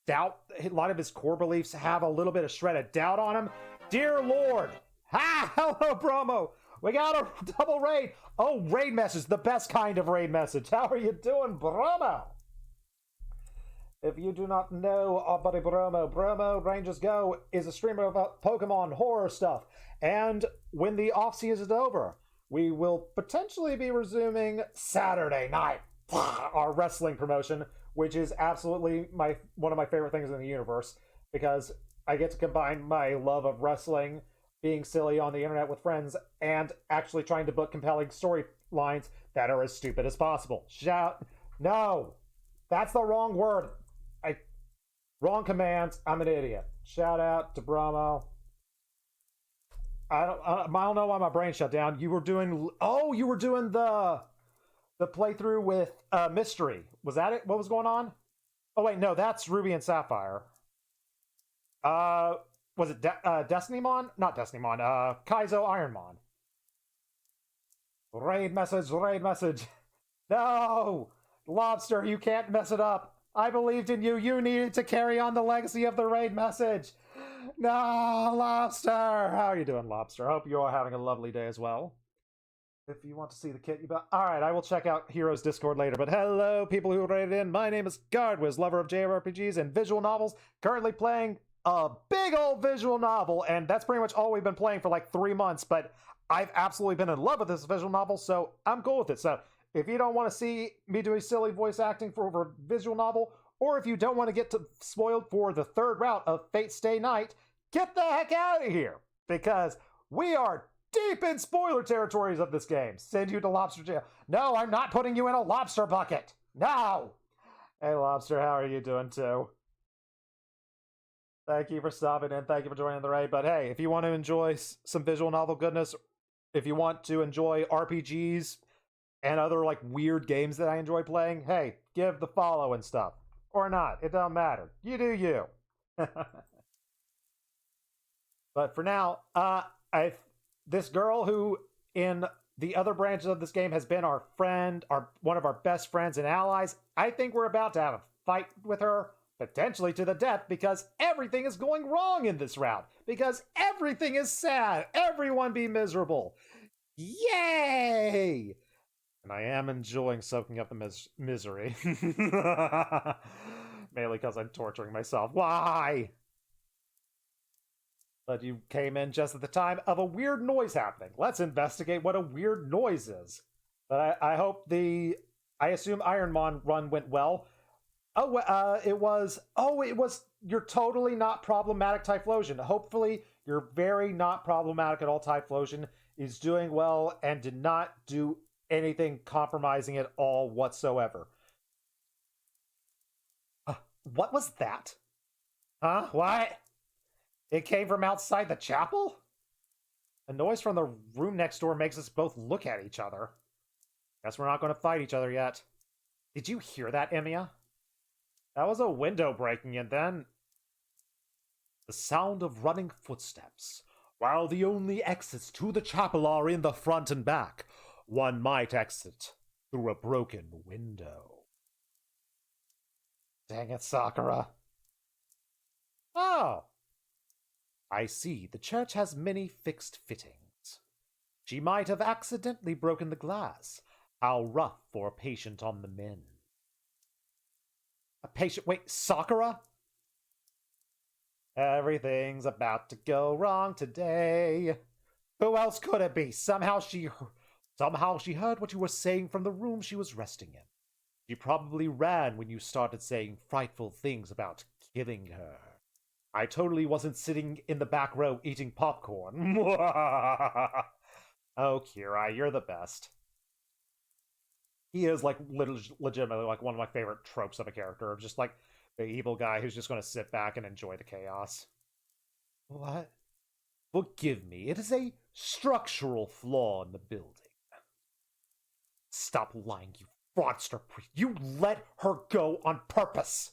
doubt, a lot of his core beliefs have a little bit of shredded doubt on him. Dear Lord! Ha! Hello, Bromo! We got a double raid! Oh, raid message, the best kind of raid message. How are you doing, Bromo? If you do not know our buddy Bromo, Bromo Rangers Go is a streamer about Pokemon horror stuff. And when the off-season is over, we will potentially be resuming Saturday night, our wrestling promotion, which is absolutely one of my favorite things in the universe, because I get to combine my love of wrestling, being silly on the internet with friends, and actually trying to book compelling storylines that are as stupid as possible. No! That's the wrong word. Wrong commands. I'm an idiot. Shout out to Bromo. I don't know why my brain shut down. You were doing... Oh, you were doing the playthrough with Mystery. Was that it? What was going on? Oh, wait, no, that's Ruby and Sapphire. Was it Destinymon? Not Destinymon. Kaizo Ironmon. Raid message, raid message. No! Lobster, you can't mess it up. I believed in you. You needed to carry on the legacy of the raid message. No, Lobster. How are you doing, Lobster? I hope you are having a lovely day as well. If you want to see the kit, Alright, I will check out Heroes Discord later. But hello, people who rated in. My name is Gardwiz, lover of JRPGs and visual novels. Currently playing a big old visual novel, and that's pretty much all we've been playing for like 3 months, but I've absolutely been in love with this visual novel, so I'm cool with it. So if you don't want to see me doing silly voice acting for a visual novel, or if you don't want to get spoiled for the 3rd route of Fate's Stay Night, get the heck out of here, because we are deep in spoiler territories of this game. Send you to Lobster Jail. No, I'm not putting you in a lobster bucket. No! Hey, Lobster, how are you doing, too? Thank you for stopping in. Thank you for joining the raid. But hey, if you want to enjoy some visual novel goodness, if you want to enjoy RPGs and other like weird games that I enjoy playing, hey, give the follow and stuff. Or not. It don't matter. You do you. But for now, this girl who in the other branches of this game has been our friend, one of our best friends and allies, I think we're about to have a fight with her. Potentially to the death, because everything is going wrong in this round. Because everything is sad. Everyone be miserable. Yay! And I am enjoying soaking up the misery. Mainly because I'm torturing myself. Why? But you came in just at the time of a weird noise happening. Let's investigate what a weird noise is. But I hope I assume Ironmon run went well. It was your totally not problematic Typhlosion. Hopefully, your very not problematic at all Typhlosion is doing well and did not do anything compromising at all whatsoever. What was that? Huh? What? It came from outside the chapel? The noise from the room next door makes us both look at each other. Guess we're not going to fight each other yet. Did you hear that, Emiya? That was a window breaking, and then the sound of running footsteps. While the only exits to the chapel are in the front and back, one might exit through a broken window. Dang it, Sakura. Oh! I see. The church has many fixed fittings. She might have accidentally broken the glass. How rough for a patient on the mend. A patient? Wait, Sakura? Everything's about to go wrong today. Who else could it be? Somehow she heard what you were saying from the room she was resting in. She probably ran when you started saying frightful things about killing her. I totally wasn't sitting in the back row eating popcorn. Oh, Kira, you're the best. He is, like, legitimately, like, one of my favorite tropes of a character, of just, like, the evil guy who's just going to sit back and enjoy the chaos. What? Forgive me, it is a structural flaw in the building. Stop lying, you fraudster priest. You let her go on purpose!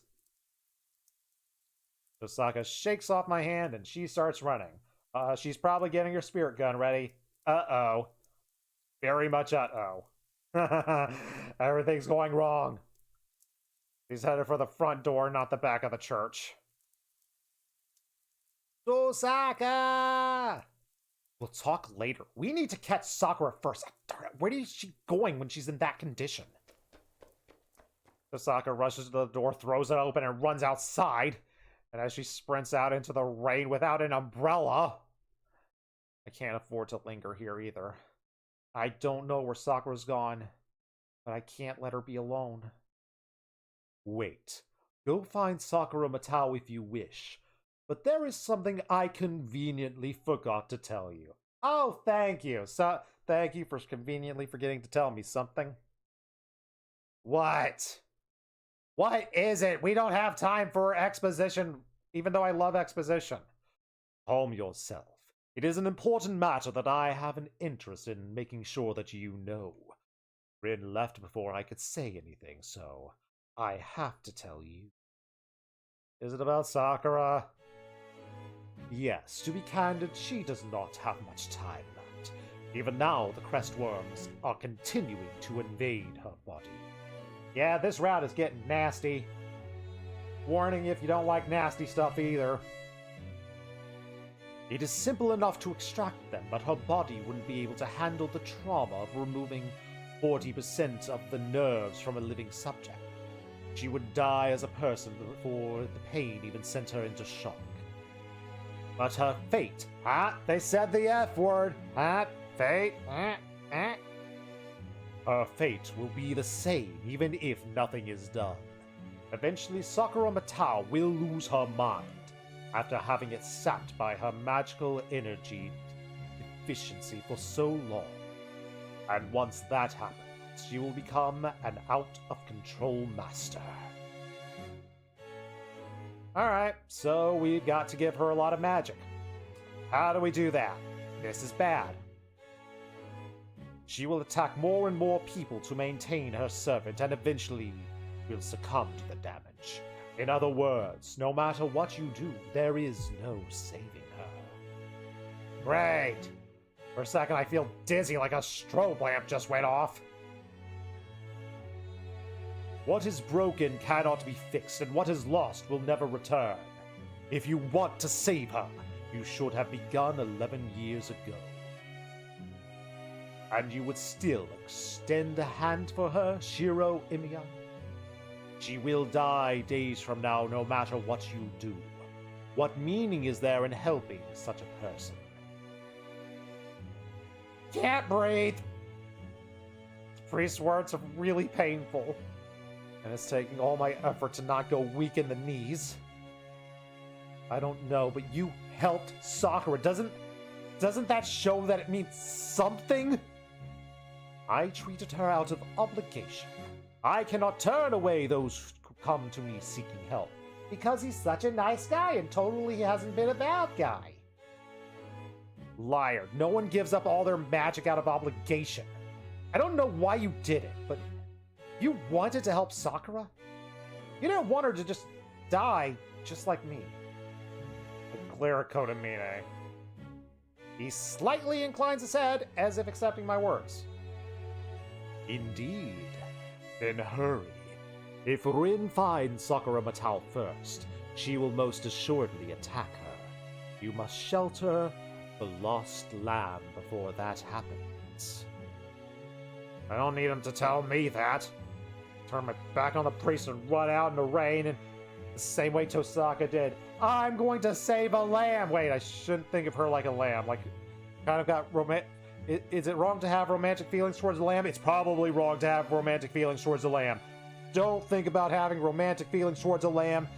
Osaka shakes off my hand and she starts running. She's probably getting her spirit gun ready. Uh-oh. Very much uh-oh. Everything's going wrong. He's headed for the front door, not the back of the church. Osaka! We'll talk later. We need to catch Sakura first. Where is she going when she's in that condition? Osaka rushes to the door, throws it open, and runs outside. And as she sprints out into the rain without an umbrella... I can't afford to linger here either. I don't know where Sakura's gone, but I can't let her be alone. Wait. Go find Sakura Matao if you wish. But there is something I conveniently forgot to tell you. Oh, thank you. Thank you for conveniently forgetting to tell me something. What? What is it? We don't have time for exposition, even though I love exposition. Calm yourself. It is an important matter that I have an interest in making sure that you know. Rin left before I could say anything, so I have to tell you. Is it about Sakura? Yes, to be candid, she does not have much time left. Even now, the Crestworms are continuing to invade her body. Yeah, this route is getting nasty. Warning if you don't like nasty stuff either. It is simple enough to extract them, but her body wouldn't be able to handle the trauma of removing 40% of the nerves from a living subject. She would die as a person before the pain even sent her into shock. But her fate, they said the F word, fate, Her fate will be the same even if nothing is done. Eventually, Sakura Matao will lose her mind after having it sapped by her magical energy deficiency for so long. And once that happens, she will become an out-of-control master. Alright, so we've got to give her a lot of magic. How do we do that? This is bad. She will attack more and more people to maintain her servant and eventually will succumb to the damage. In other words, no matter what you do, there is no saving her. Great! For a second I feel dizzy like a strobe lamp just went off. What is broken cannot be fixed, and what is lost will never return. If you want to save her, you should have begun 11 years ago. And you would still extend a hand for her, Shiro Imiya? She will die days from now no matter what you do. What meaning is there in helping such a person? Can't breathe! The priest's words are really painful. And it's taking all my effort to not go weak in the knees. I don't know, but you helped Sakura. Doesn't that show that it means something? I treated her out of obligation. I cannot turn away those who come to me seeking help, because he's such a nice guy and totally hasn't been a bad guy. Liar. No one gives up all their magic out of obligation. I don't know why you did it, but you wanted to help Sakura? You didn't want her to just die just like me. A clear coat of Mine. He slightly inclines his head as if accepting my words. Indeed. Then hurry. If Rin finds Sakura Matao first, she will most assuredly attack her. You must shelter the lost lamb before that happens. I don't need him to tell me that. Turn my back on the priest and run out in the rain, and the same way Tosaka did. I'm going to save a lamb! Wait, I shouldn't think of her like a lamb. Like, kind of got Is it wrong to have romantic feelings towards the lamb? It's probably wrong to have romantic feelings towards the lamb. Don't think about having romantic feelings towards a lamb.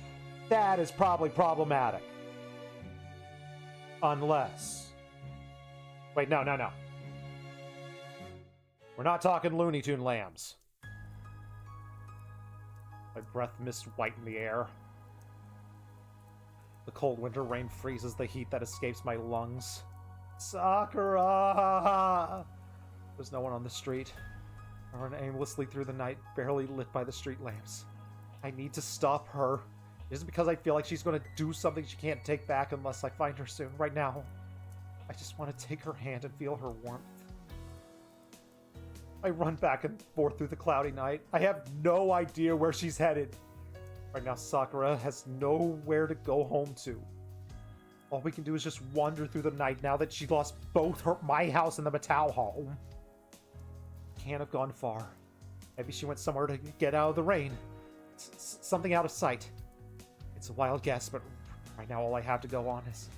That is probably problematic. Unless... Wait, no. We're not talking Looney Tune lambs. My breath mist white in the air. The cold winter rain freezes the heat that escapes my lungs. Sakura! There's no one on the street. I run aimlessly through the night, barely lit by the street lamps. I need to stop her. It isn't because I feel like she's going to do something she can't take back unless I find her soon. Right now, I just want to take her hand and feel her warmth. I run back and forth through the cloudy night. I have no idea where she's headed. Right now, Sakura has nowhere to go home to. All we can do is just wander through the night now that she lost both my house and the Matao home. Can't have gone far. Maybe she went somewhere to get out of the rain. Something out of sight. It's a wild guess, but right now all I have to go on is...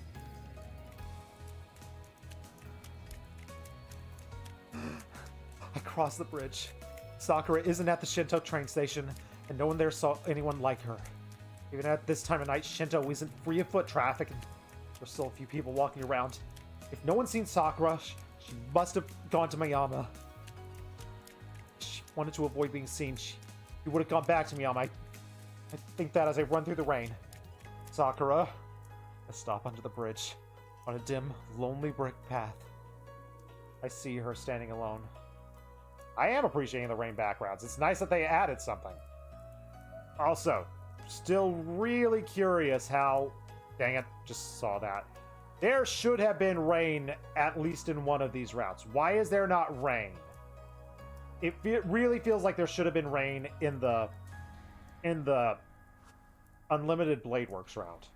I cross the bridge. Sakura isn't at the Shinto train station, and no one there saw anyone like her. Even at this time of night, Shinto isn't free of foot traffic, and there's still a few people walking around. If no one's seen Sakura, she must have gone to Miyama. She wanted to avoid being seen. She would have gone back to Miyama. I think that as I run through the rain. Sakura. I stop under the bridge, on a dim, lonely brick path. I see her standing alone. I am appreciating the rain backgrounds. It's nice that they added something. Also, still really curious how... Dang it, just saw that. There should have been rain at least in one of these routes. Why is there not rain? It really feels like there should have been rain in the Unlimited Blade Works route.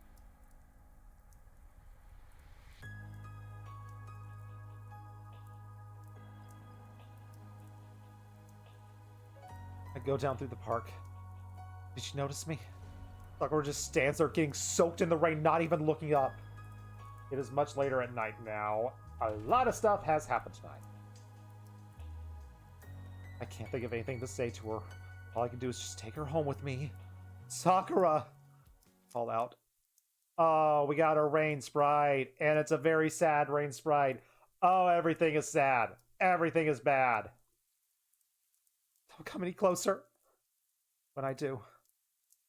I go down through the park. Did she notice me? Sakura just stands there getting soaked in the rain, not even looking up. It is much later at night now. A lot of stuff has happened tonight. I can't think of anything to say to her. All I can do is just take her home with me. Sakura! Call out. Oh, we got a rain sprite, and it's a very sad rain sprite. Oh, everything is sad. Everything is bad. Don't come any closer. When I do,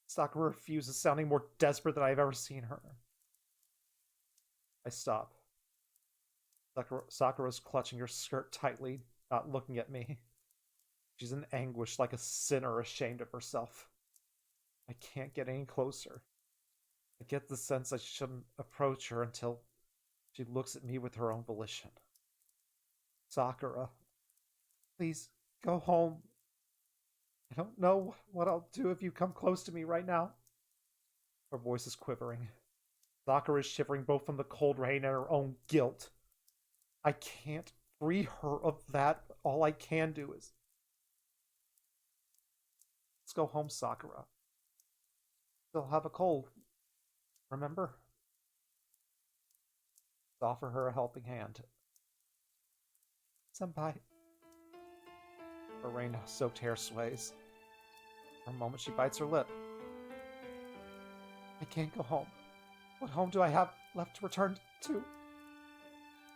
Sakura refuses, sounding more desperate than I've ever seen her. I stop. Sakura's clutching her skirt tightly, not looking at me. She's in anguish, like a sinner ashamed of herself. I can't get any closer. I get the sense I shouldn't approach her until she looks at me with her own volition. Sakura, please go home. I don't know what I'll do if you come close to me right now. Her voice is quivering. Sakura is shivering both from the cold rain and her own guilt. I can't free her of that. All I can do is... Let's go home, Sakura. Still have a cold. Remember? Let's offer her a helping hand. Senpai. Her rain-soaked hair sways. For a moment, she bites her lip. I can't go home. What home do I have left to return to?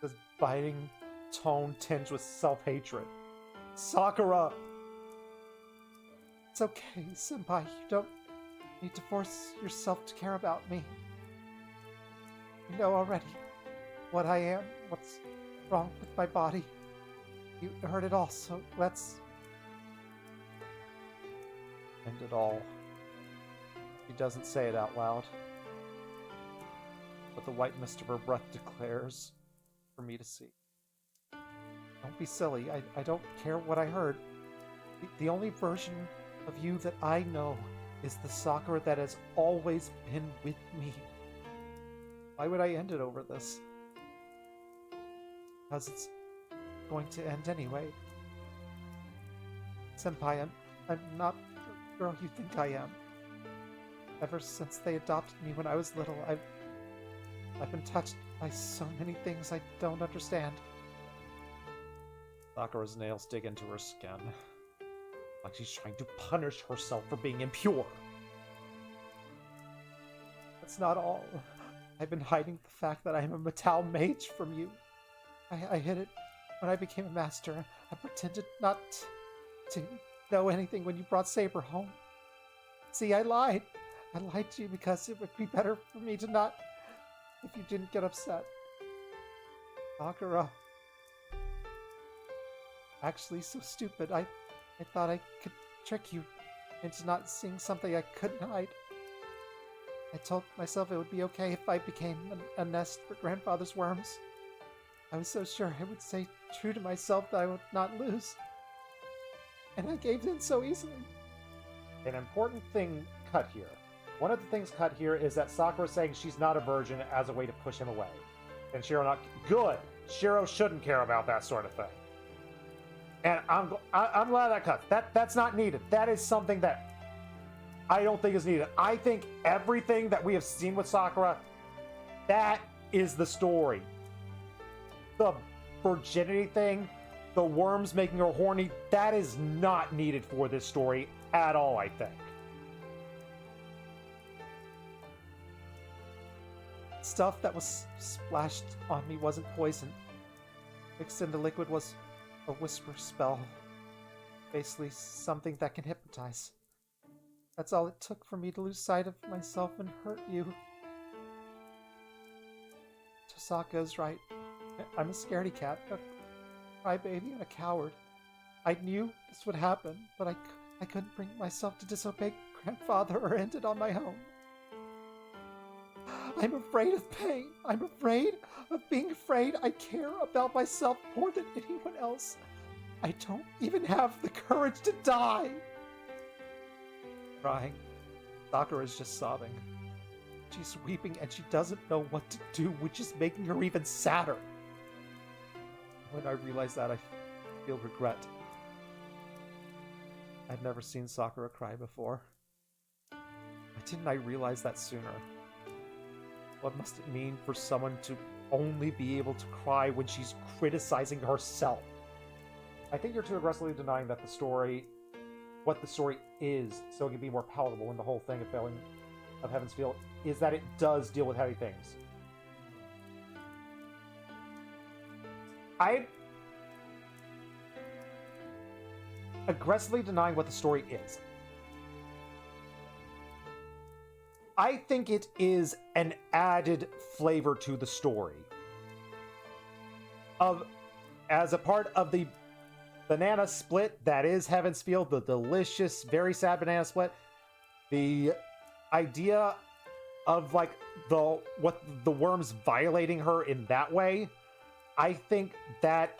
This biting tone tinged with self-hatred. Sakura! It's okay, Senpai. You don't need to force yourself to care about me. You know already what I am, what's wrong with my body. You heard it all, so let's end it all. She doesn't say it out loud, but the white mist of her breath declares for me to see. Don't be silly. I don't care what I heard. The only version of you that I know is the Sakura that has always been with me. Why would I end it over this? Because it's going to end anyway. Senpai, I'm not the girl you think I am. Ever since they adopted me when I was little, I've been touched by so many things I don't understand. Sakura's nails dig into her skin, like she's trying to punish herself for being impure. That's not all. I've been hiding the fact that I am a Metal Mage from you. I hid it when I became a master. I pretended not to know anything when you brought Saber home. See, I lied. I lied to you because it would be better for me to not, if you didn't get upset. Sakura. Actually, so stupid. I thought I could trick you into not seeing something I couldn't hide. I told myself it would be okay if I became a nest for grandfather's worms. I was so sure I would stay true to myself that I would not lose. And I gave in so easily. An important thing cut here. One of the things cut here is that Sakura saying she's not a virgin as a way to push him away. And Shiro not... Good! Shiro shouldn't care about that sort of thing. And I'm glad that cut. That's not needed. That is something that I don't think is needed. I think everything that we have seen with Sakura, that is the story. The virginity thing, the worms making her horny, that is not needed for this story at all, I think. Stuff that was splashed on me wasn't poison. Mixed into liquid was a whisper spell. Basically, something that can hypnotize. That's all it took for me to lose sight of myself and hurt you. Tosaka is right. I'm a scaredy cat, a crybaby, and a coward. I knew this would happen, but I couldn't bring myself to disobey grandfather or end it on my own. I'm afraid of pain. I'm afraid of being afraid. I care about myself more than anyone else. I don't even have the courage to die. Crying. Sakura is just sobbing. She's weeping and she doesn't know what to do, which is making her even sadder. When I realize that, I feel regret. I've never seen Sakura cry before. Why didn't I realize that sooner? What must it mean for someone to only be able to cry when she's criticizing herself? I think you're too aggressively denying that the story, what the story is, so it can be more palatable in the whole thing of Heaven's Feel, is that it does deal with heavy things. I'm aggressively denying what the story is. I think it is an added flavor to the story. As a part of the banana split that is Heaven's Feel, the delicious, very sad banana split, the idea of like the worms violating her in that way, I think that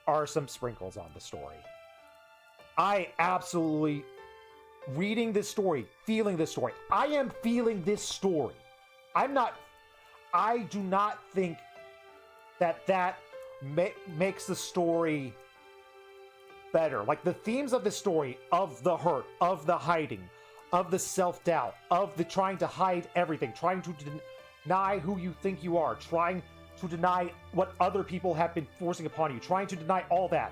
are some sprinkles on the story. I absolutely, reading this story, feeling this story, I am feeling this story. I do not think that makes the story better. Like the themes of the story, of the hurt, of the hiding, of the self-doubt, of the trying to hide everything, trying to deny who you think you are, trying to deny what other people have been forcing upon you, trying to deny all that.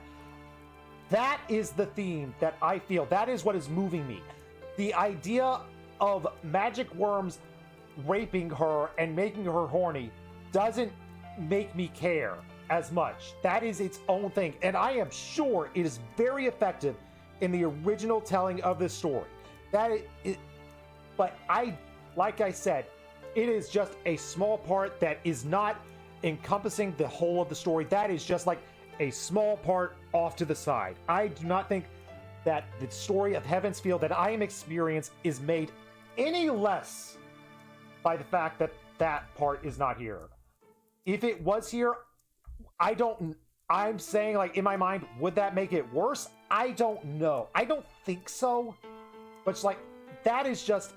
That is the theme that I feel. That is what is moving me. The idea of magic worms raping her and making her horny doesn't make me care as much. That is its own thing. And I am sure it is very effective in the original telling of this story. But like I said, it is just a small part that is not encompassing the whole of the story. That is just like a small part off to the side. I do not think that the story of Heaven's Feel that I am experiencing is made any less by the fact that that part is not here. If it was here, I'm saying, like, in my mind, would that make it worse? I don't know. I don't think so. But it's like, that is just...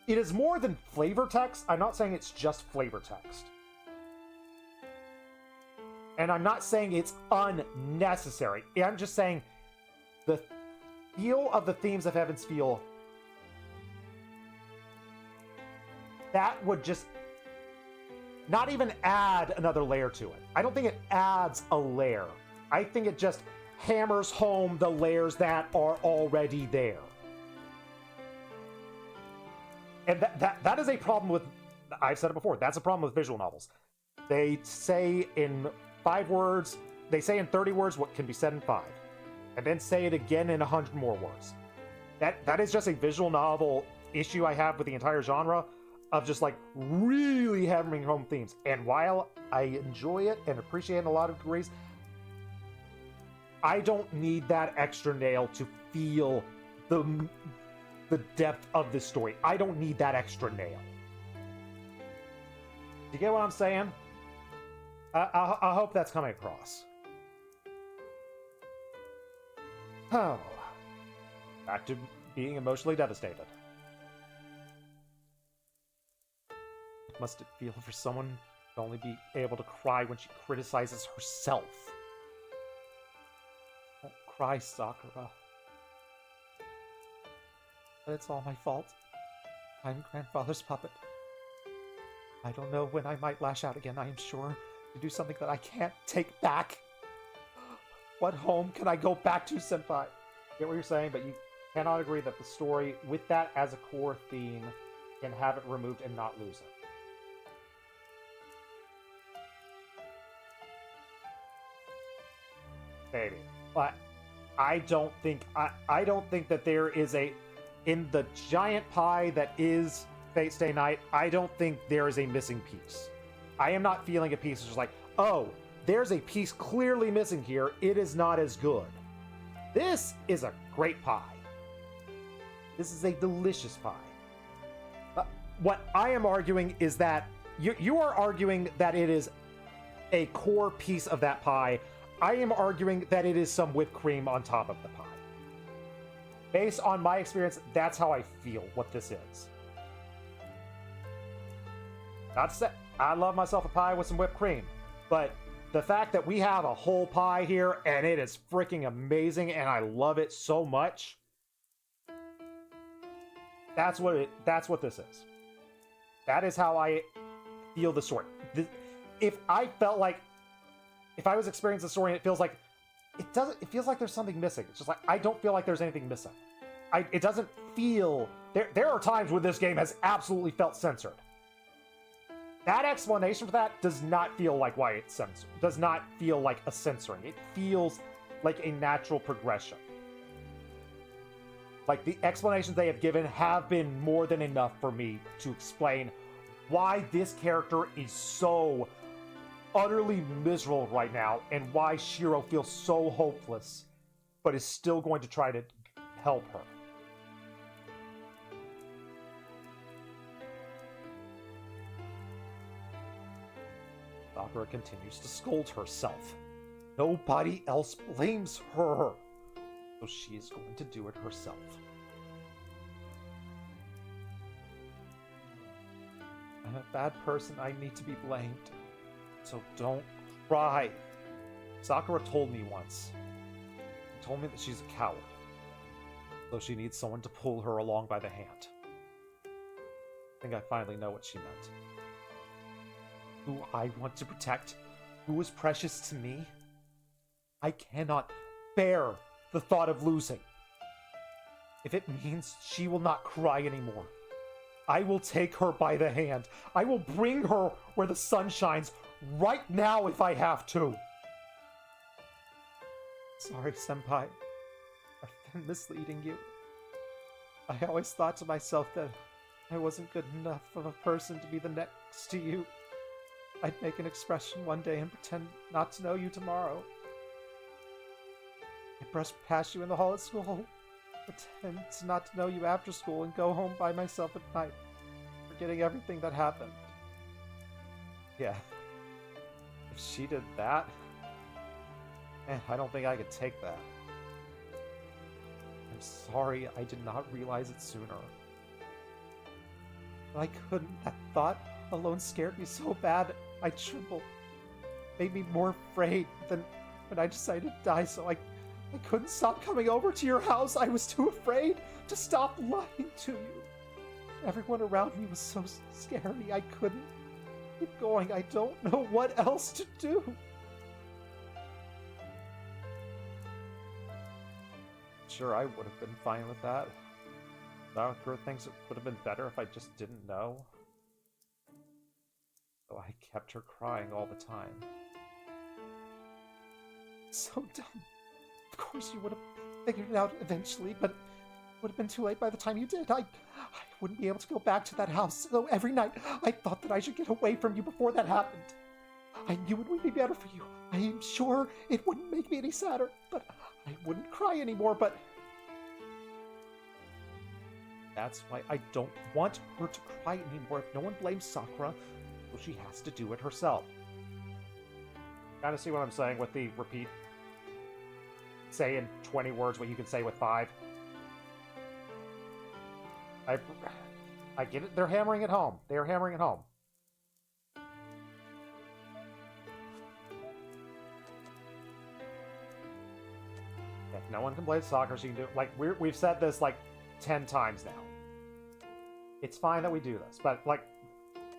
It is more than flavor text. I'm not saying it's just flavor text. And I'm not saying it's unnecessary. I'm just saying the feel of the themes of Heaven's Feel, that would just not even add another layer to it. I don't think it adds a layer. I think it just hammers home the layers that are already there. And that is a problem with, I've said it before, that's a problem with visual novels. They say in 5 words, they say in 30 words what can be said in 5. And then say it again in 100 more words. That is just a visual novel issue I have with the entire genre, of just like really hammering home themes. And while I enjoy it and appreciate it in a lot of degrees, I don't need that extra nail to feel the depth of this story. I don't need that extra nail. Do you get what I'm saying? I hope that's coming across. Oh. Back to being emotionally devastated. What must it feel for someone to only be able to cry when she criticizes herself? Don't cry, Sakura. But it's all my fault. I'm grandfather's puppet. I don't know when I might lash out again, I am sure, to do something that I can't take back. What home can I go back to, Senpai? Get what you're saying, but you cannot agree that the story, with that as a core theme, can have it removed and not lose it. Maybe. But I don't think that there is a, in the giant pie that is Fate Stay Night, I don't think there is a missing piece. I am not feeling a piece that's just like, oh, there's a piece clearly missing here. It is not as good. This is a great pie. This is a delicious pie. What I am arguing is that you are arguing that it is a core piece of that pie. I am arguing that it is some whipped cream on top of the pie. Based on my experience, that's how I feel what this is. Not to say, I love myself a pie with some whipped cream, but the fact that we have a whole pie here and it is freaking amazing and I love it so much, that's what this is. That is how I feel the story. If I was experiencing the story and it feels like it feels like there's something missing. It's just like, I don't feel like there's anything missing. It doesn't feel, there are times when this game has absolutely felt censored. That explanation for that does not feel like why it's censored. Does not feel like a censoring. It feels like a natural progression. Like, the explanations they have given have been more than enough for me to explain why this character is so utterly miserable right now and why Shiro feels so hopeless but is still going to try to help her. Sakura continues to scold herself. Nobody else blames her, so she is going to do it herself. I'm a bad person, I need to be blamed. So don't cry. Sakura told me once. She told me that she's a coward. So she needs someone to pull her along by the hand. I think I finally know what she meant. Who I want to protect, who is precious to me. I cannot bear the thought of losing. If it means she will not cry anymore, I will take her by the hand. I will bring her where the sun shines right now if I have to. Sorry, Senpai. I've been misleading you. I always thought to myself that I wasn't good enough of a person to be the next to you. I'd make an expression one day and pretend not to know you tomorrow. I'd brush past you in the hall at school, pretend not to know you after school, and go home by myself at night, forgetting everything that happened. Yeah. If she did that, I don't think I could take that. I'm sorry I did not realize it sooner. But I couldn't. That thought alone scared me so bad, I trembled. Made me more afraid than when I decided to die, so I couldn't stop coming over to your house. I was too afraid to stop lying to you. Everyone around me was so scary, I couldn't keep going. I don't know what else to do. Sure, I would have been fine with that. Doctor thinks it would have been better if I just didn't know. So I kept her crying all the time. So dumb. Of course you would have figured it out eventually, but it would have been too late by the time you did. I wouldn't be able to go back to that house, so every night I thought that I should get away from you before that happened. I knew it would be better for you. I am sure it wouldn't make me any sadder, but I wouldn't cry anymore, but... That's why I don't want her to cry anymore. If no one blames Sakura, well, she has to do it herself. Kind of see what I'm saying with the repeat? Say in 20 words what you can say with 5. I get it. They're hammering it home. They're hammering it home. If no one can blame Sakura, she can do it. Like, we've said this like 10 times now. It's fine that we do this, but like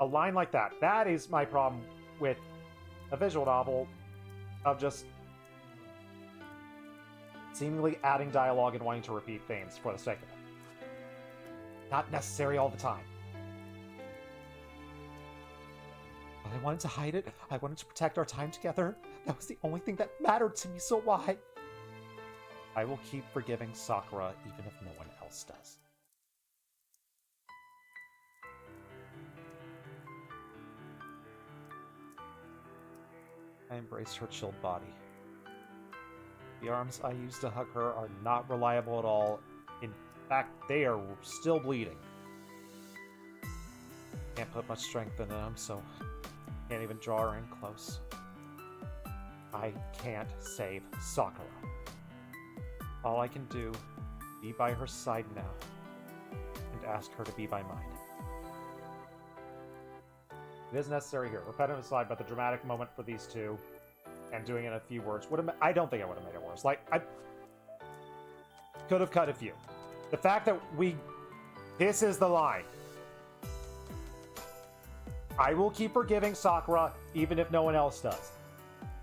a line like that, that is my problem with a visual novel of just seemingly adding dialogue and wanting to repeat things for the sake of it. Not necessary all the time. But I wanted to hide it. I wanted to protect our time together. That was the only thing that mattered to me, so why? I will keep forgiving Sakura even if no one else does. I embraced her chilled body. The arms I used to hug her are not reliable at all. In fact, they are still bleeding. Can't put much strength into them, so can't even draw her in close. I can't save Sakura. All I can do, be by her side now, and ask her to be by mine. It is necessary here. Repetitive aside, but the dramatic moment for these two, and doing it in a few words, would have. I don't think it would have made it worse. Like, I could have cut a few. The fact that this is the line. I will keep forgiving Sakura, even if no one else does.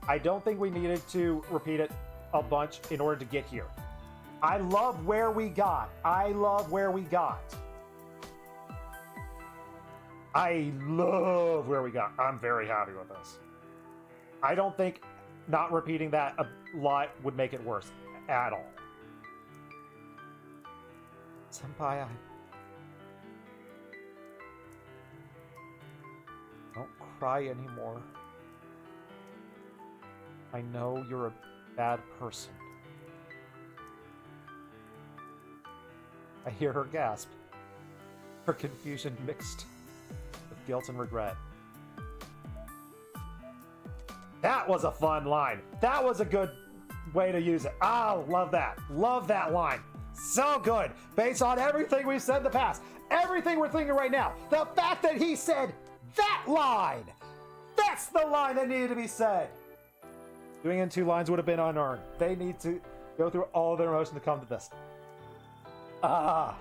I don't think we needed to repeat it a bunch in order to get here. I love where we got. I love where we got. I love where we got. I'm very happy with this. I don't think not repeating that a lot would make it worse at all. Senpai, don't cry anymore. I know you're a bad person. I hear her gasp. Her confusion mixed with guilt and regret. That was a fun line. That was a good way to use it. Oh, love that. Love that line. So good. Based on everything we've said in the past. Everything we're thinking right now. The fact that he said that line. That's the line that needed to be said. Doing it in 2 lines would have been unearned. They need to go through all of their emotion to come to this. I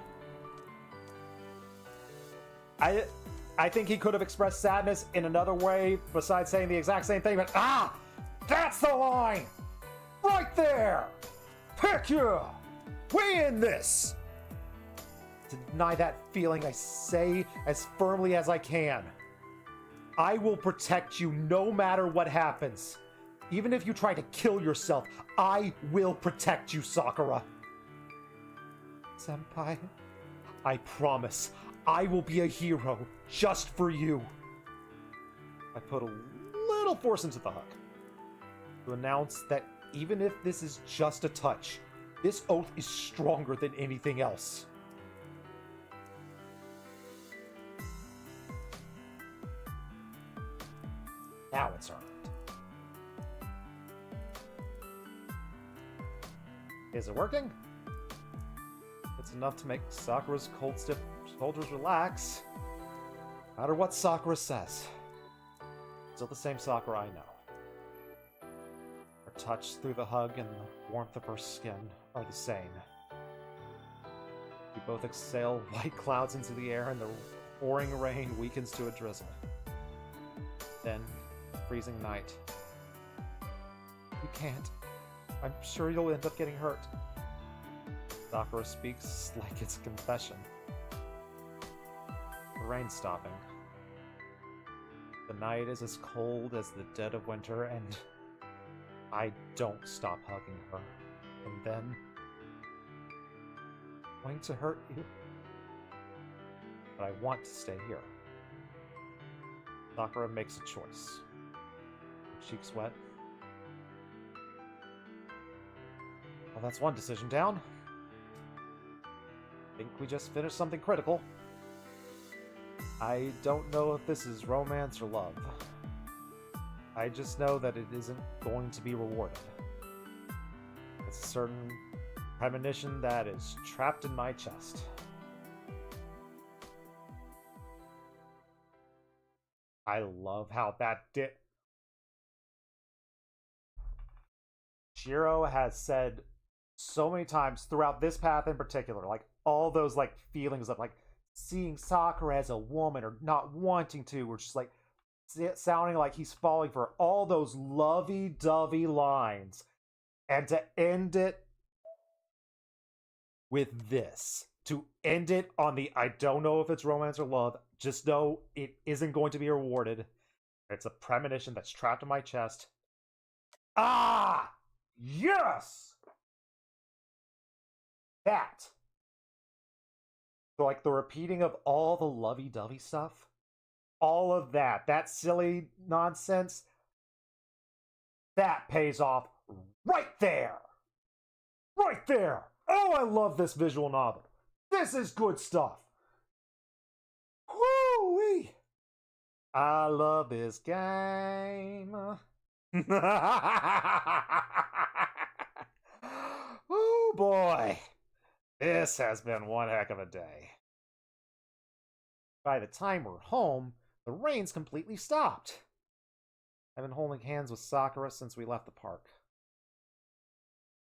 think he could have expressed sadness in another way besides saying the exact same thing, but that's the line! Right there! Heck yeah! We in this! To deny that feeling, I say as firmly as I can. I will protect you no matter what happens. Even if you try to kill yourself, I will protect you, Sakura. Senpai, I promise, I will be a hero just for you. I put a little force into the hug to announce that even if this is just a touch, this oath is stronger than anything else. Now it's earned. Is it working? It's enough to make Sakura's cold, stiff shoulders relax. No matter what Sakura says. Still the same Sakura I know. Her touch through the hug and the warmth of her skin are the same. We both exhale white clouds into the air and the pouring rain weakens to a drizzle. Then, freezing night. You can't. I'm sure you'll end up getting hurt. Sakura speaks like it's a confession. The rain's stopping. The night is as cold as the dead of winter, and I don't stop hugging her. And then, I'm going to hurt you. But I want to stay here. Sakura makes a choice. Her cheeks wet. Well, that's one decision down. I think we just finished something critical. I don't know if this is romance or love. I just know that it isn't going to be rewarded. It's a certain premonition that is trapped in my chest. I love how that did. Shiro has said so many times throughout this path in particular, like all those like feelings of like seeing Sakura as a woman or not wanting to, or just like sounding like he's falling for all those lovey-dovey lines. And to end it with this. To end it on the I don't know if it's romance or love, just know it isn't going to be rewarded. It's a premonition that's trapped in my chest. Ah! Yes! That. So like the repeating of all the lovey-dovey stuff. All of that. That silly nonsense. That pays off right there. Right there. Oh, I love this visual novel. This is good stuff. Woo-wee. I love this game. Oh boy. This has been one heck of a day. By the time we're home, the rain's completely stopped. I've been holding hands with Sakura since we left the park.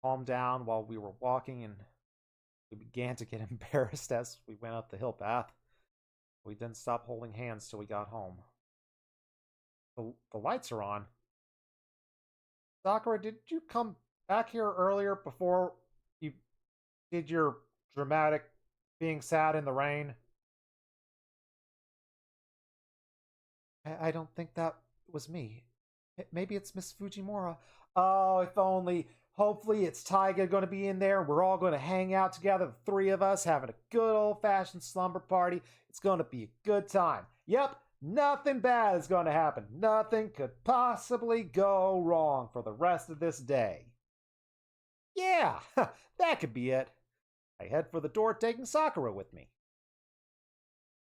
Calmed down while we were walking, and we began to get embarrassed as we went up the hill path. We didn't stop holding hands till we got home. The lights are on. Sakura, did you come back here earlier before you did your dramatic being sad in the rain? I don't think that was me. Maybe it's Miss Fujimura. Oh, if only. Hopefully it's Taiga going to be in there. We're all going to hang out together, the three of us, having a good old-fashioned slumber party. It's going to be a good time. Yep, nothing bad is going to happen. Nothing could possibly go wrong for the rest of this day. Yeah, that could be it. I head for the door, taking Sakura with me.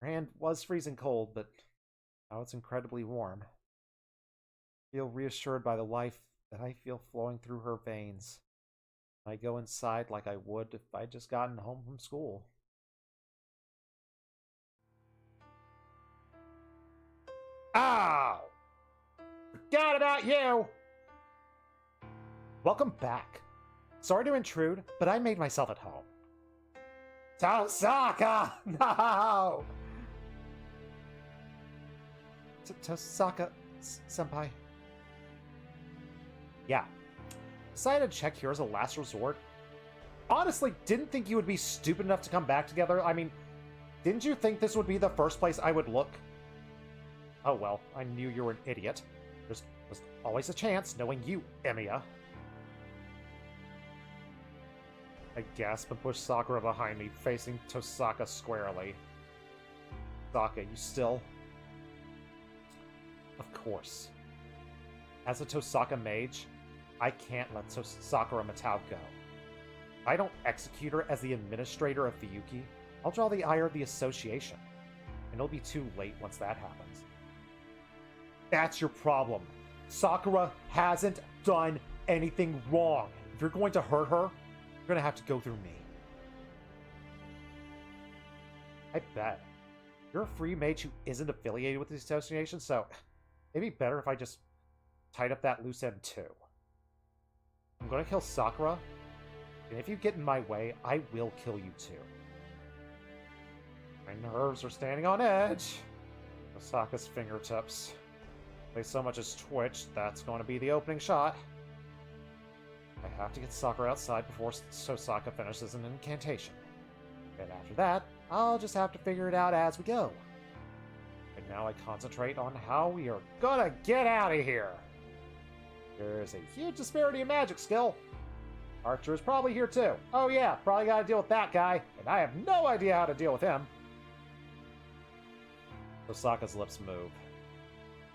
Her hand was freezing cold, but now it's incredibly warm. I feel reassured by the life that I feel flowing through her veins. I go inside like I would if I'd just gotten home from school. Ow! Forgot about you! Welcome back. Sorry to intrude, but I made myself at home. Tosaka! No! Tosaka, senpai. Yeah. Decided to check here as a last resort. Honestly, didn't think you would be stupid enough to come back together. I mean, didn't you think this would be the first place I would look? Oh well, I knew you were an idiot. There's always a chance, knowing you, Emiya. I gasp and push Sakura behind me, facing Tosaka squarely. Saka, you still? Of course. As a Tosaka mage, I can't let Sakura Matao go. If I don't execute her as the administrator of Fuyuki, I'll draw the ire of the association. And it'll be too late once that happens. That's your problem. Sakura hasn't done anything wrong. If you're going to hurt her, You're gonna have to go through me. I bet. You're a free mage who isn't affiliated with the association, so it'd be better if I just tied up that loose end too. I'm gonna kill Sakura, and if you get in my way, I will kill you too. My nerves are standing on edge. Osaka's fingertips. If they so much as twitch, that's going to be the opening shot. I have to get Sakura outside before Tosaka finishes an incantation. And after that, I'll just have to figure it out as we go. And now I concentrate on how we are gonna get out of here. There's a huge disparity in magic skill. Archer is probably here too. Oh yeah, probably gotta deal with that guy, and I have no idea how to deal with him. Osaka's lips move.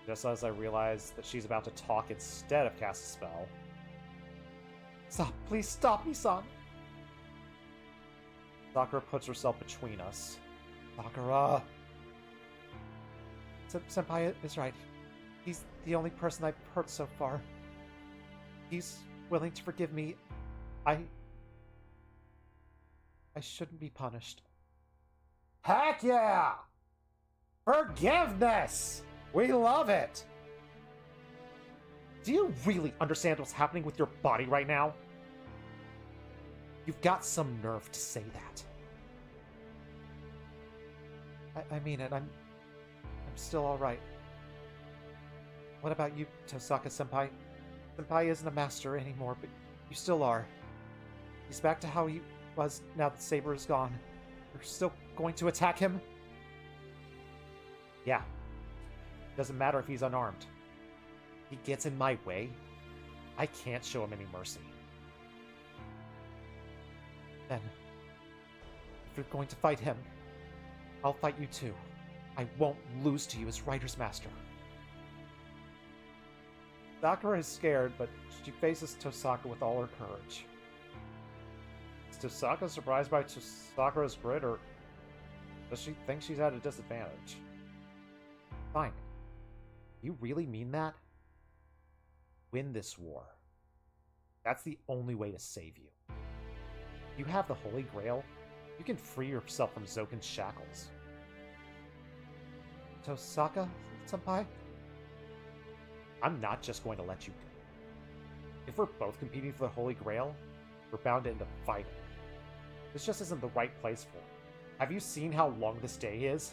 Just as I realize that she's about to talk instead of cast a spell. Stop, please stop me, son. Sakura puts herself between us. Sakura! Senpai is right. He's the only person I've hurt so far. He's willing to forgive me. I shouldn't be punished. Heck yeah! Forgiveness! We love it! Do you really understand what's happening with your body right now? You've got some nerve to say that. I mean it. I'm still alright. What about you, Tosaka-senpai? Senpai isn't a master anymore, but you still are. He's back to how he was now that Saber is gone. You're still going to attack him? Yeah. Doesn't matter if he's unarmed. He gets in my way, I can't show him any mercy. Then, if you're going to fight him, I'll fight you too. I won't lose to you as Rider's Master. Sakura is scared, but she faces Tosaka with all her courage. Is Tosaka surprised by Sakura's grit, or does she think she's at a disadvantage? Fine. You really mean that? Win this war. That's the only way to save you. You have the Holy Grail. You can free yourself from Zoken's shackles. Tosaka-senpai? I'm not just going to let you go. If we're both competing for the Holy Grail, we're bound to end up fighting. This just isn't the right place for it. Have you seen how long this day is?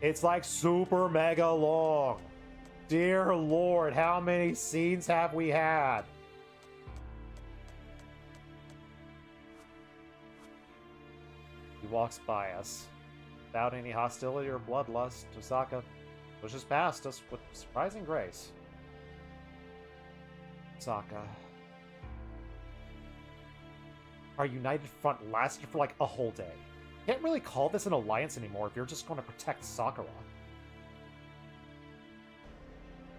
It's like super mega long. Dear Lord, how many scenes have we had? He walks by us. Without any hostility or bloodlust, Tosaka pushes past us with surprising grace. Tosaka. Our united front lasted for like a whole day. Can't really call this an alliance anymore if you're just going to protect Sakura.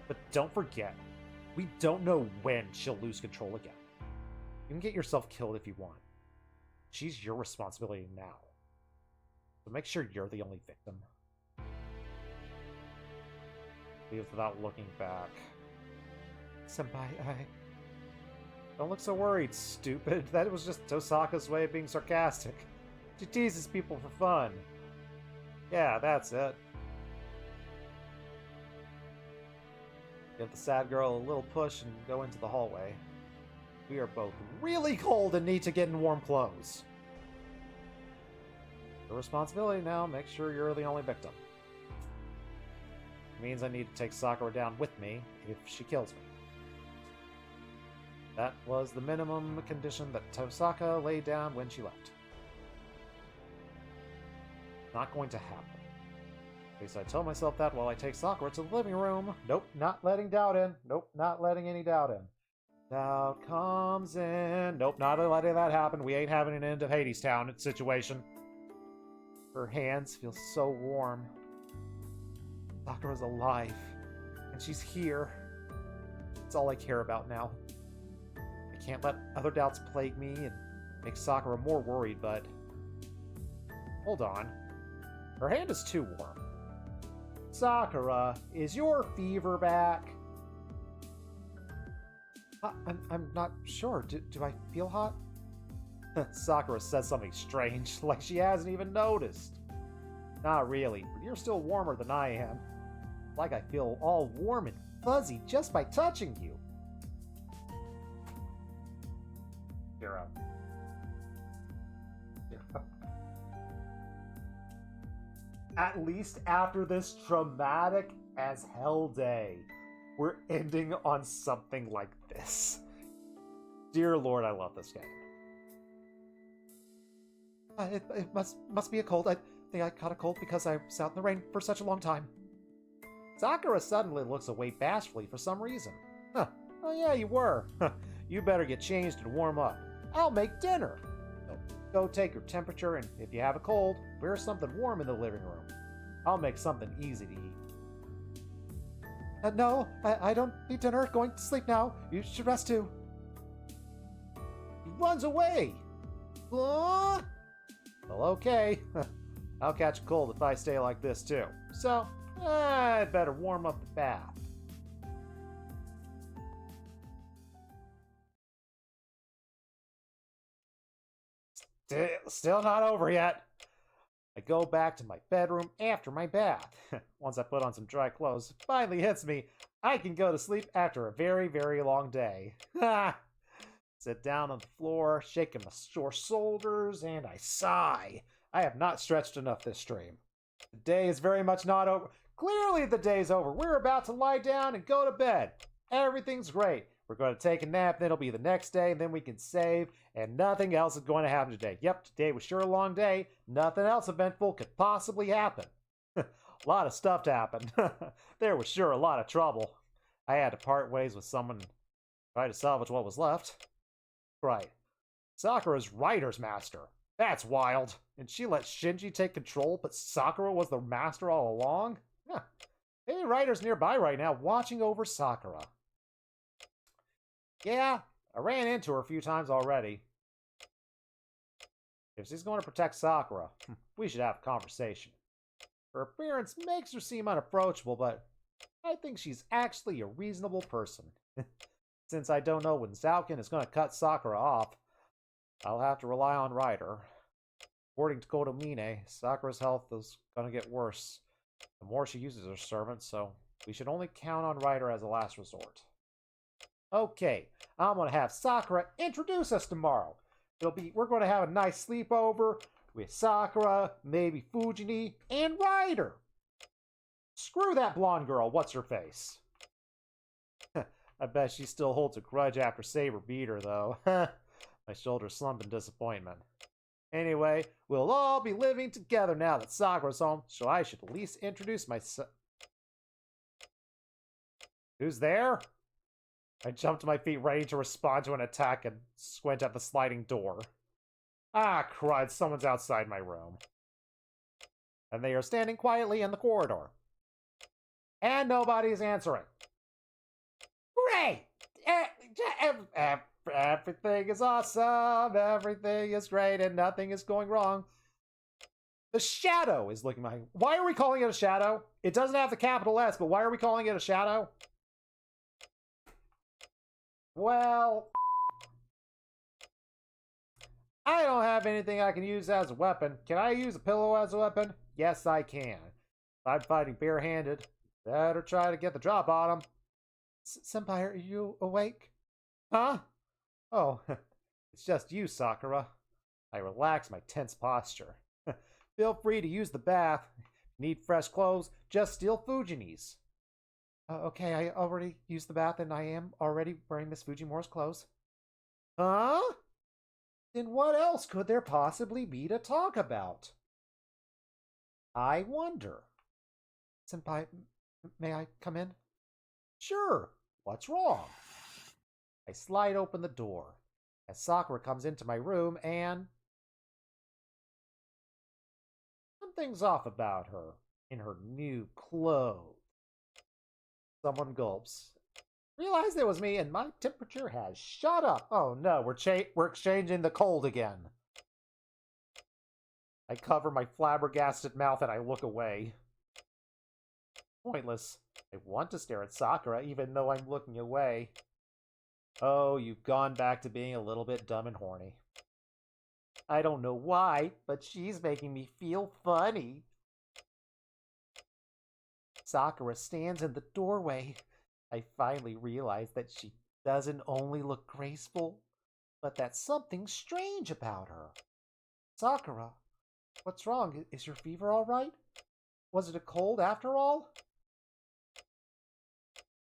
But don't forget, we don't know when she'll lose control again. You can get yourself killed if you want. She's your responsibility now. So make sure you're the only victim. Leaves without looking back. Senpai, Don't look so worried, stupid. That was just Tosaka's way of being sarcastic. She teases people for fun. Yeah, that's it. Give the sad girl a little push and go into the hallway. We are both really cold and need to get in warm clothes. Your responsibility now, make sure you're the only victim. It means I need to take Sakura down with me if she kills me. That was the minimum condition that Tosaka laid down when she left. Not going to happen. At least I tell myself that while I take Sakura to the living room. Nope, not letting doubt in. Nope, not letting any doubt in. Doubt comes in. Nope, not letting that happen. We ain't having an end of Hades Town situation. Her hands feel so warm. Sakura's alive. And she's here. It's all I care about now. I can't let other doubts plague me and make Sakura more worried, but... Hold on. Her hand is too warm. Sakura, is your fever back? I'm not sure. Do I feel hot? Sakura says something strange, like she hasn't even noticed. Not really, but you're still warmer than I am. Like I feel all warm and fuzzy just by touching you. Hero. At least after this traumatic as hell day, we're ending on something like this. Dear Lord, I love this game. It must be a cold. I think I caught a cold because I was out in the rain for such a long time. Sakura suddenly looks away bashfully for some reason. Huh. Oh yeah, you were. You better get changed and warm up. I'll make dinner. So go take your temperature, and if you have a cold, wear something warm in the living room. I'll make something easy to eat. No, I don't need dinner. Going to sleep now. You should rest too. He runs away. Well, okay. I'll catch a cold if I stay like this too. So, I'd better warm up the bath. Still not over yet. I go back to my bedroom after my bath. Once I put on some dry clothes, it finally hits me. I can go to sleep after a very, very long day. Sit down on the floor, shaking my sore shoulders, and I sigh. I have not stretched enough this stream. The day is very much not over. Clearly the day's over. We're about to lie down and go to bed. Everything's great. We're going to take a nap, then it'll be the next day, and then we can save, and nothing else is going to happen today. Yep, today was sure a long day. Nothing else eventful could possibly happen. A lot of stuff happened. There was sure a lot of trouble. I had to part ways with someone and try to salvage what was left. Right. Sakura's writer's master. That's wild. And she let Shinji take control, but Sakura was the master all along? Huh. Maybe writer's nearby right now watching over Sakura. Yeah, I ran into her a few times already. If she's going to protect Sakura, we should have a conversation. Her appearance makes her seem unapproachable, but I think she's actually a reasonable person. Since I don't know when Zalkin is going to cut Sakura off, I'll have to rely on Ryder. According to Kotomine, Sakura's health is going to get worse the more she uses her servants, so we should only count on Ryder as a last resort. Okay, I'm going to have Sakura introduce us tomorrow. We're going to have a nice sleepover with Sakura, maybe Fujini, and Ryder. Screw that blonde girl, what's her face? I bet she still holds a grudge after Saber beat her, though. My shoulders slump in disappointment. Anyway, we'll all be living together now that Sakura's home, so I should at least introduce myself. Who's there? I jump to my feet, ready to respond to an attack, and squint at the sliding door. Ah, crud, someone's outside my room. And they are standing quietly in the corridor. And nobody's answering. Hooray! Everything is awesome, everything is great, and nothing is going wrong. The shadow is looking my... Why are we calling it a shadow? It doesn't have the capital S, but why are we calling it a shadow? Well... I don't have anything I can use as a weapon. Can I use a pillow as a weapon? Yes, I can. If I'm fighting barehanded, better try to get the drop on him. Senpai, are you awake? Huh? Oh, it's just you, Sakura. I relax my tense posture. Feel free to use the bath. Need fresh clothes? Just steal Fujini's. Okay, I already used the bath and I am already wearing Miss Fujimore's clothes. Huh? Then what else could there possibly be to talk about? I wonder. Senpai, may I come in? Sure. What's wrong? I slide open the door as Sakura comes into my room and... something's off about her in her new clothes. Someone gulps. Realized it was me and my temperature has shot up. Oh no, we're exchanging the cold again. I cover my flabbergasted mouth and I look away. Pointless. I want to stare at Sakura even though I'm looking away. Oh, you've gone back to being a little bit dumb and horny. I don't know why, but she's making me feel funny. Sakura stands in the doorway. I finally realize that she doesn't only look graceful, but that something's strange about her. Sakura, what's wrong? Is your fever all right? Was it a cold after all?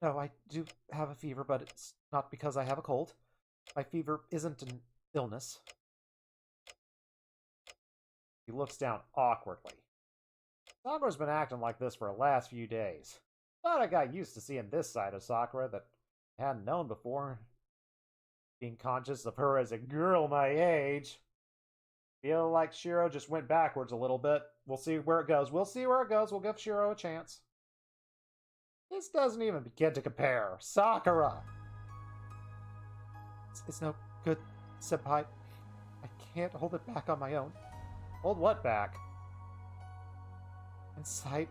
No, I do have a fever, but it's not because I have a cold. My fever isn't an illness. He looks down awkwardly. Sakura's been acting like this for the last few days. Thought I got used to seeing this side of Sakura that I hadn't known before. Being conscious of her as a girl my age. Feel like Shiro just went backwards a little bit. We'll see where it goes. We'll give Shiro a chance. This doesn't even begin to compare. Sakura! It's no good, senpai. I can't hold it back on my own. Hold what back? Inside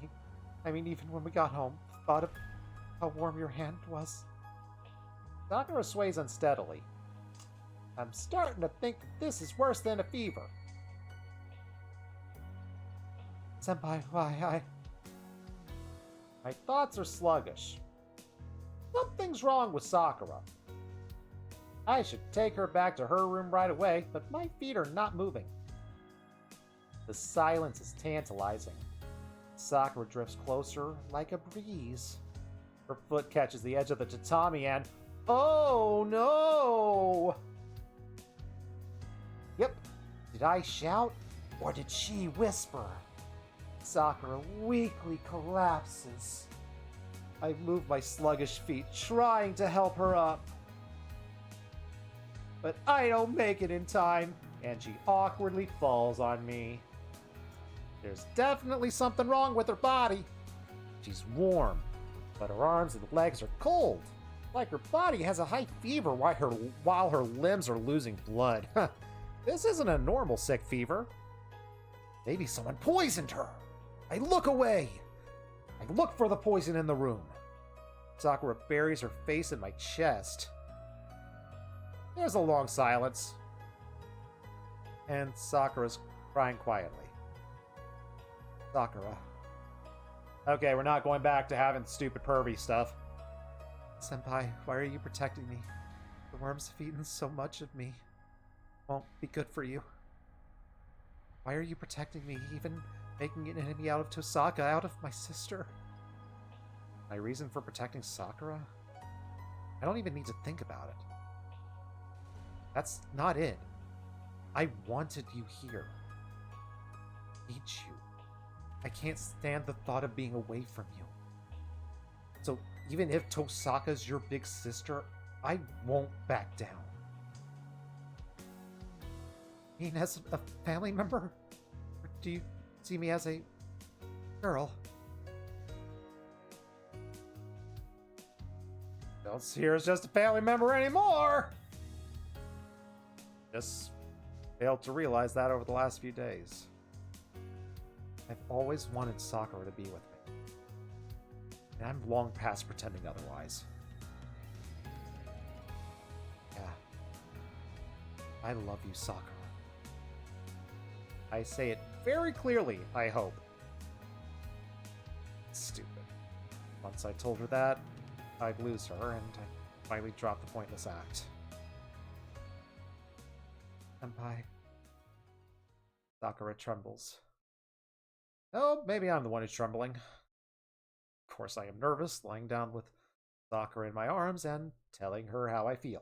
me. I mean, even when we got home, thought of how warm your hand was. Sakura sways unsteadily. I'm starting to think this is worse than a fever. Senpai, why, My thoughts are sluggish. Something's wrong with Sakura. I should take her back to her room right away, but my feet are not moving. The silence is tantalizing. Sakura drifts closer like a breeze. Her foot catches the edge of the tatami and... Oh no! Yep. Did I shout? Or did she whisper? Sakura weakly collapses. I move my sluggish feet, trying to help her up. But I don't make it in time, and she awkwardly falls on me. There's definitely something wrong with her body. She's warm, but her arms and legs are cold. Like her body has a high fever while her limbs are losing blood. This isn't a normal sick fever. Maybe someone poisoned her. I look away. I look for the poison in the room. Sakura buries her face in my chest. There's a long silence. And Sakura's crying quietly. Sakura. Okay, we're not going back to having stupid pervy stuff. Senpai, why are you protecting me? The worms have eaten so much of me. Won't be good for you. Why are you protecting me, even making an enemy out of Tosaka, out of my sister? My reason for protecting Sakura? I don't even need to think about it. That's not it. I wanted you here. I need you. I can't stand the thought of being away from you. So even if Tosaka's your big sister, I won't back down. I mean, as a family member? Or do you see me as a girl? Don't see her as just a family member anymore! Just failed to realize that over the last few days. I've always wanted Sakura to be with me. And I'm long past pretending otherwise. Yeah. I love you, Sakura. I say it very clearly, I hope. Stupid. Once I told her that, I'd lose her, and I finally dropped the pointless act. Senpai. Sakura trembles. Oh, maybe I'm the one who's trembling. Of course, I am nervous, lying down with Sakura in my arms and telling her how I feel.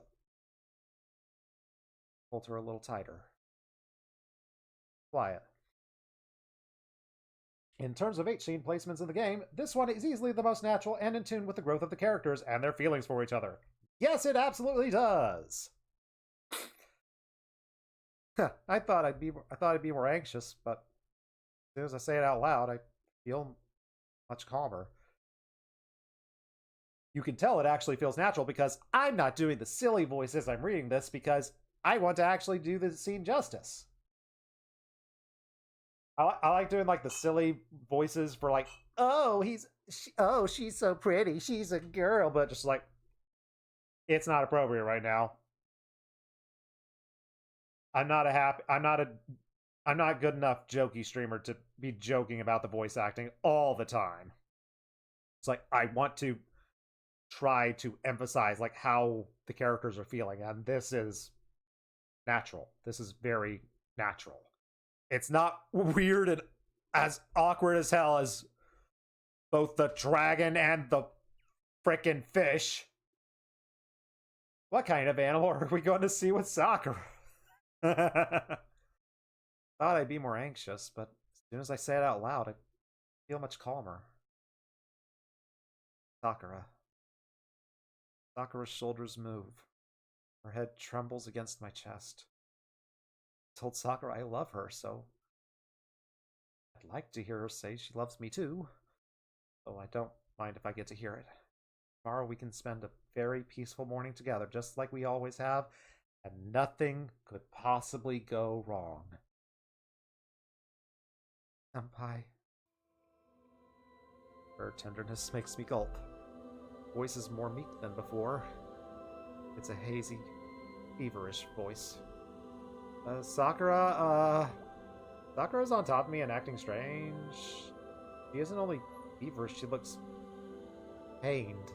Hold her a little tighter. Quiet. In terms of H-scene placements in the game, this one is easily the most natural and in tune with the growth of the characters and their feelings for each other. Yes, it absolutely does! I thought I'd be more anxious, but as soon as I say it out loud, I feel much calmer. You can tell it actually feels natural because I'm not doing the silly voice as I'm reading this because I want to actually do the scene justice. I like doing like the silly voices for like, oh, she's so pretty, she's a girl, but just like, It's not appropriate right now. I'm not a happy. I'm not good enough jokey streamer to be joking about the voice acting all the time. It's like I want to try to emphasize like how the characters are feeling, and this is natural. This is very natural. It's not weird and as awkward as hell as both the dragon and the frickin' fish. What kind of animal are we going to see with Sakura? Thought I'd be more anxious, but as soon as I say it out loud, I feel much calmer. Sakura. Sakura's shoulders move. Her head trembles against my chest. I told Sakura I love her, so I'd like to hear her say she loves me too. Though I don't mind if I get to hear it. Tomorrow we can spend a very peaceful morning together, just like we always have, and nothing could possibly go wrong. Senpai. Her tenderness makes me gulp. Voice is more meek than before. It's a hazy, feverish voice. Sakura's on top of me and acting strange. She isn't only feverish, she looks pained.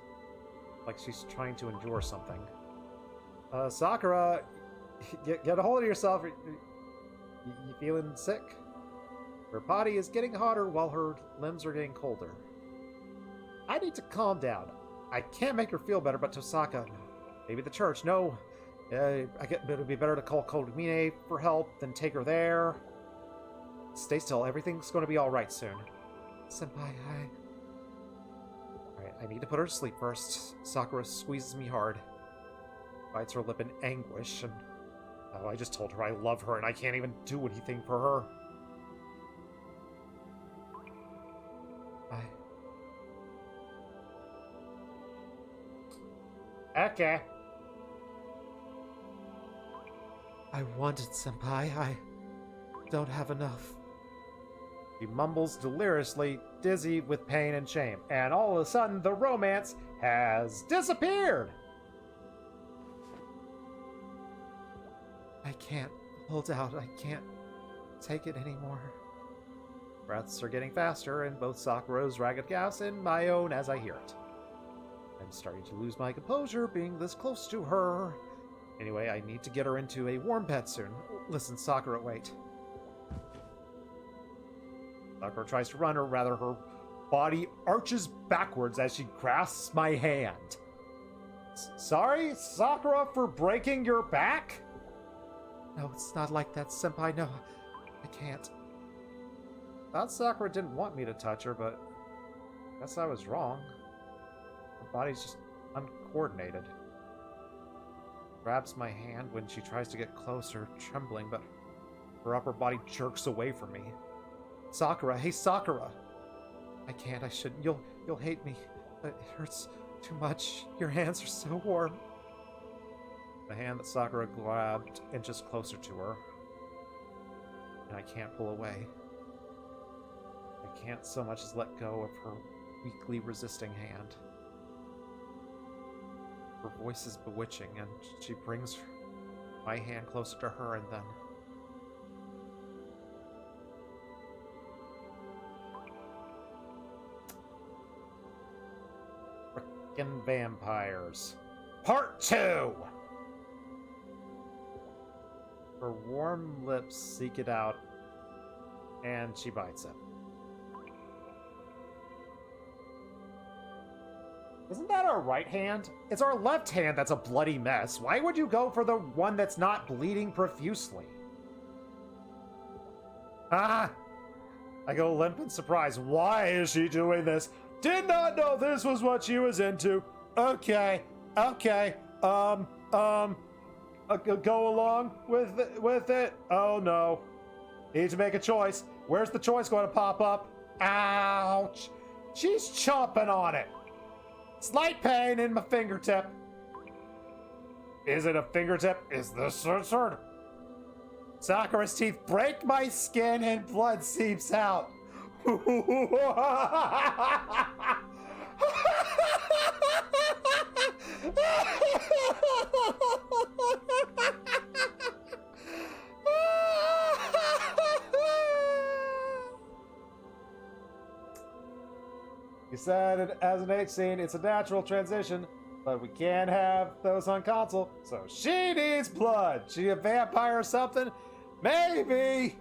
Like she's trying to endure something. Sakura, get a hold of yourself. You feeling sick? Her body is getting hotter while her limbs are getting colder. I need to calm down. I can't make her feel better, but Tosaka, maybe the church. No, it would be better to call Kodamine for help than take her there. Stay still. Everything's going to be all right soon. Senpai, I need to put her to sleep first. Sakura squeezes me hard. Bites her lip in anguish, and oh, I just told her I love her, and I can't even do anything for her. Okay. I wanted Senpai. I don't have enough. He mumbles deliriously, dizzy with pain and shame, and all of a sudden the romance has disappeared! I can't hold out. I can't take it anymore. Breaths are getting faster in both Sakura's ragged gasp and my own as I hear it. I'm starting to lose my composure being this close to her. Anyway, I need to get her into a warm bed soon. Listen, Sakura, wait. Sakura tries to run, or rather her body arches backwards as she grasps my hand. Sorry, Sakura, for breaking your back? No, it's not like that, Senpai. No, I can't. Thought Sakura didn't want me to touch her, but guess I was wrong. Her body's just uncoordinated. Grabs my hand when she tries to get closer, trembling, but her upper body jerks away from me. Sakura, hey Sakura! I can't, I shouldn't. You'll hate me. It hurts too much. Your hands are so warm. The hand that Sakura grabbed inches closer to her, and I can't pull away. I can't so much as let go of her weakly resisting hand. Her voice is bewitching, and she brings my hand closer to her, and then... Frickin' vampires. Part 2! Her warm lips seek it out, and she bites it. Isn't that our right hand? It's our left hand that's a bloody mess. Why would you go for the one that's not bleeding profusely? Ah! I go limp in surprise. Why is she doing this? Did not know this was what she was into. Okay. Go along with it. Oh no. Need to make a choice. Where's the choice going to pop up? Ouch. She's chomping on it. Slight pain in my fingertip. Is it a fingertip? Is this censored? Sakura's teeth break my skin and blood seeps out. You said it as an H scene, it's a natural transition, but we can't have those on console, so she needs blood. She a vampire or something? Maybe!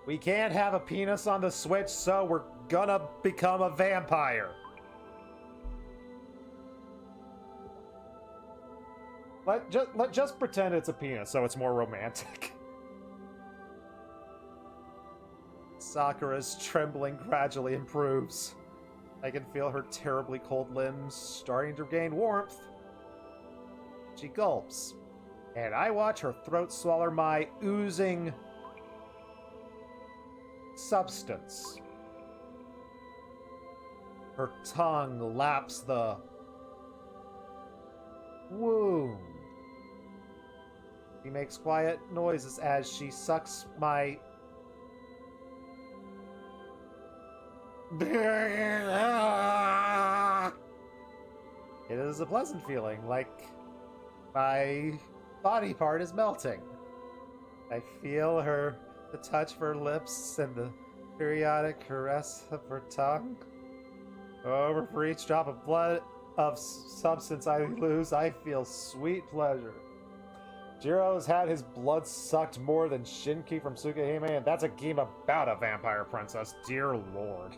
We can't have a penis on the Switch, so we're gonna become a vampire. Let just pretend it's a penis, so it's more romantic. Sakura's trembling gradually improves. I can feel her terribly cold limbs starting to gain warmth. She gulps, and I watch her throat swallow my oozing substance. Her tongue laps the wound. She makes quiet noises as she sucks my... It is a pleasant feeling, like my body part is melting. I feel the touch of her lips and the periodic caress of her tongue. Over for each drop of blood of substance I lose, I feel sweet pleasure. Jiro's had his blood sucked more than Shinki from Tsukahime, and that's a game about a vampire princess, dear lord.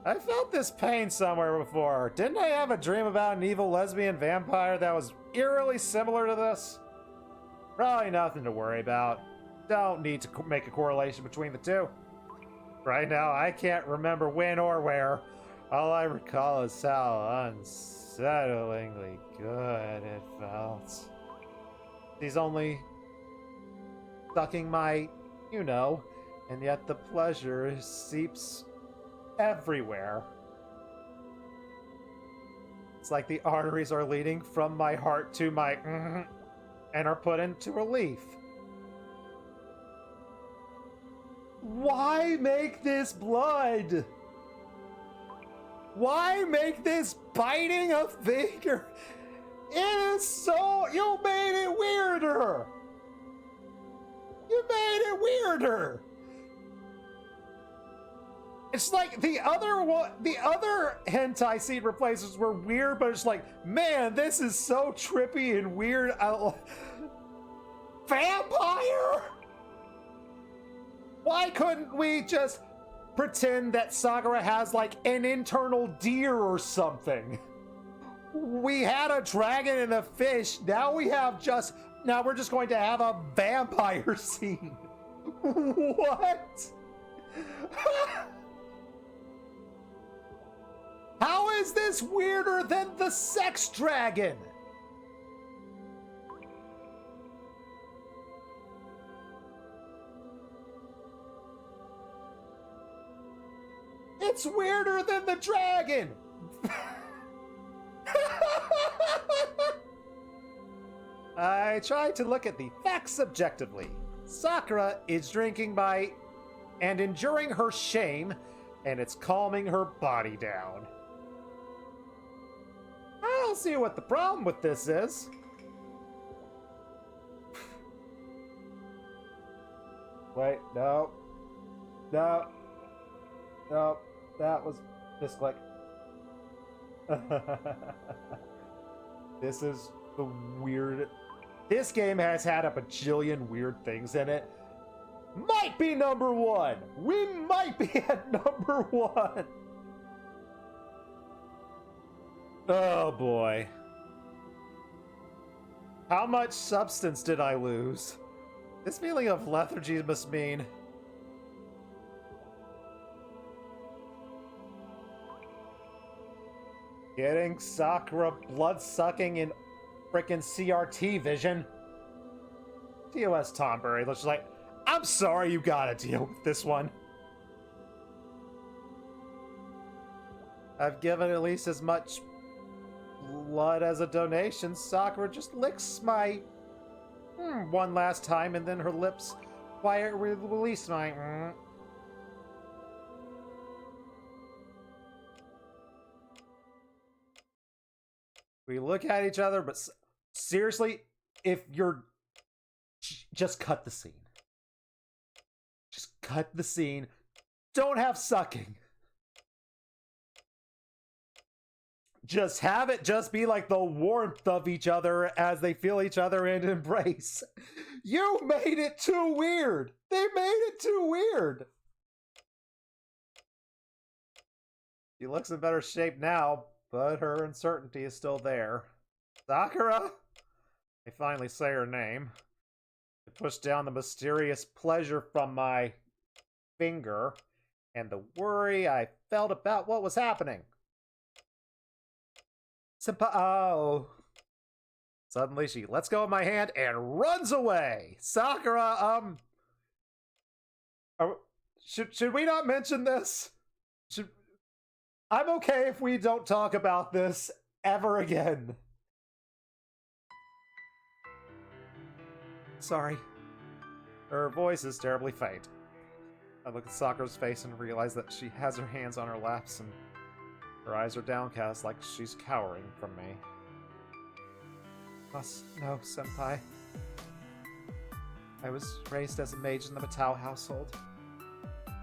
I felt this pain somewhere before. Didn't I have a dream about an evil lesbian vampire that was eerily similar to this? Probably nothing to worry about. Don't need to make a correlation between the two. Right now, I can't remember when or where. All I recall is how unsettlingly good it felt. He's only sucking my, you know, and yet the pleasure seeps everywhere. It's like the arteries are leading from my heart to my and are put into relief. Why make this blood? Why make this biting of finger? It is so... You made it weirder! You made it weirder! It's like the other hentai scene replacements were weird, but it's like, man, this is so trippy and weird. Vampire? Why couldn't we just pretend that Sakura has like an internal deer or something? We had a dragon and a fish. Now we're just going to have a vampire scene. What? How is this weirder than the sex dragon? It's weirder than the dragon! I tried to look at the facts objectively. Sakura is drinking by and enduring her shame, and it's calming her body down. I don't see what the problem with this is. Wait, no. No. No, that was misclick. This is the weird... This game has had a bajillion weird things in it. Might be number one. We might be at number one. Oh boy. How much substance did I lose? This feeling of lethargy must mean... Getting Sakura blood-sucking in frickin' CRT vision. TOS Tombury looks like, I'm sorry you gotta deal with this one. I've given at least as much blood as a donation. Sakura just licks my one last time, and then her lips quietly release my We look at each other, but seriously, if you're... Just cut the scene. Just cut the scene. Don't have sucking. Just have it just be like the warmth of each other as they feel each other and embrace. You made it too weird. They made it too weird. She looks in better shape now, but her uncertainty is still there. Sakura? I finally say her name. I pushed down the mysterious pleasure from my finger and the worry I felt about what was happening. Senpai. Oh. Suddenly she lets go of my hand and runs away. Sakura, should we not mention this? I'm okay if we don't talk about this ever again. Sorry. Her voice is terribly faint. I look at Sakura's face and realize that she has her hands on her laps and her eyes are downcast like she's cowering from me. No, senpai. I was raised as a mage in the Matao household.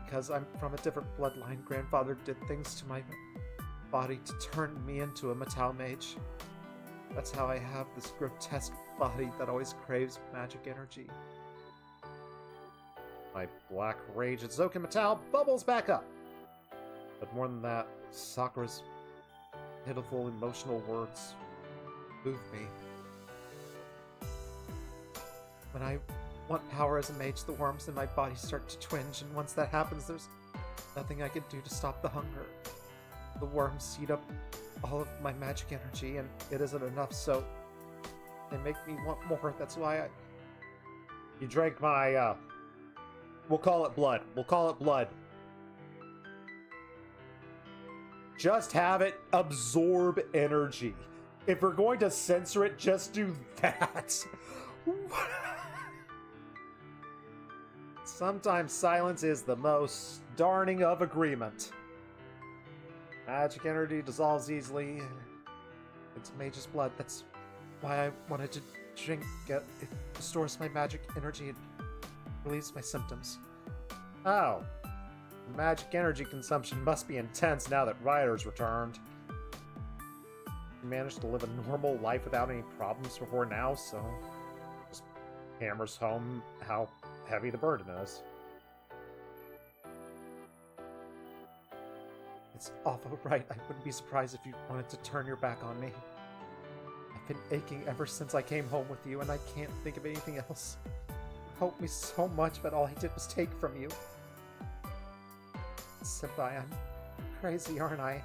Because I'm from a different bloodline, grandfather did things to my body to turn me into a Matao mage. That's how I have this grotesque body that always craves magic energy. My black rage at Zoken Matao bubbles back up. But more than that, Sakura's pitiful emotional words move me. When I want power as a mage, the worms in my body start to twinge, and once that happens, there's nothing I can do to stop the hunger. The worms eat up all of my magic energy, and it isn't enough, so they make me want more. That's why You drank my, we'll call it blood. We'll call it blood. Just have it absorb energy. If we're going to censor it, just do that. Sometimes silence is the most darning of agreement. Magic energy dissolves easily. It's mage's blood. That's why I wanted to drink it. It restores my magic energy and relieves my symptoms. Oh. Magic energy consumption must be intense now that Ryder's returned. He managed to live a normal life without any problems before now, so just hammers home how heavy the burden is. It's awful right. I wouldn't be surprised if you wanted to turn your back on me. I've been aching ever since I came home with you, and I can't think of anything else. You helped me so much, but all I did was take from you. Senpai, I'm crazy, aren't I?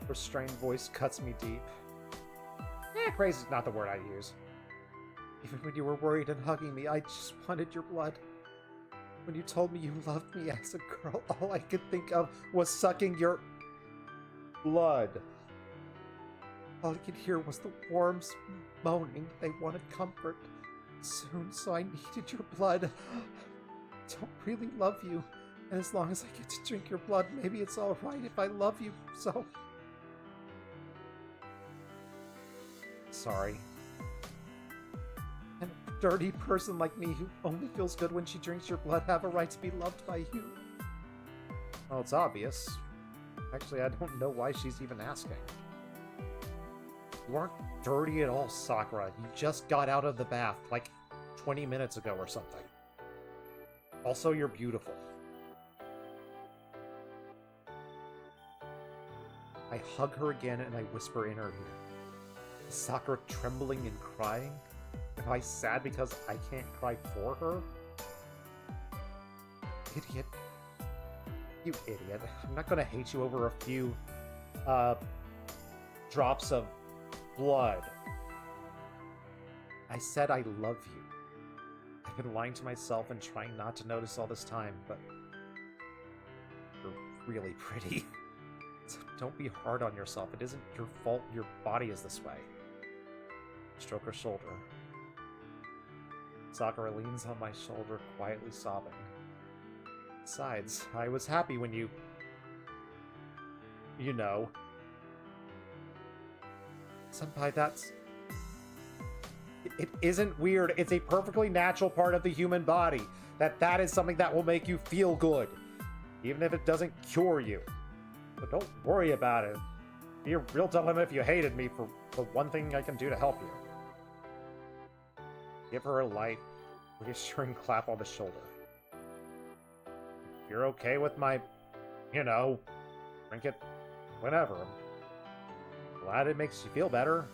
Her strained voice cuts me deep. Crazy's not the word I use. Even when you were worried and hugging me, I just wanted your blood. When you told me you loved me as a girl, all I could think of was sucking your blood. All I could hear was the worms moaning. They wanted comfort soon, so I needed your blood. I don't really love you, and as long as I get to drink your blood, maybe it's alright if I love you, so... Sorry. And a dirty person like me who only feels good when she drinks your blood have a right to be loved by you. Well, it's obvious. Actually, I don't know why she's even asking. You aren't dirty at all, Sakura. You just got out of the bath, like 20 minutes ago or something. Also, you're beautiful. I hug her again and I whisper in her ear. Is Sakura trembling and crying? Am I sad because I can't cry for her? Idiot. You idiot. I'm not gonna hate you over a few, drops of blood. I said I love you. I've been lying to myself and trying not to notice all this time, but you're really pretty. So don't be hard on yourself. It isn't your fault your body is this way. Stroke her shoulder. Sakura leans on my shoulder, quietly sobbing. Besides, I was happy when you know. Senpai, that's... It isn't weird. It's a perfectly natural part of the human body. That is something that will make you feel good, even if it doesn't cure you. But don't worry about it. Be a real dilemma if you hated me for the one thing I can do to help you. Give her a light, reassuring clap on the shoulder. If you're okay with my, drink it whenever. I'm glad it makes you feel better.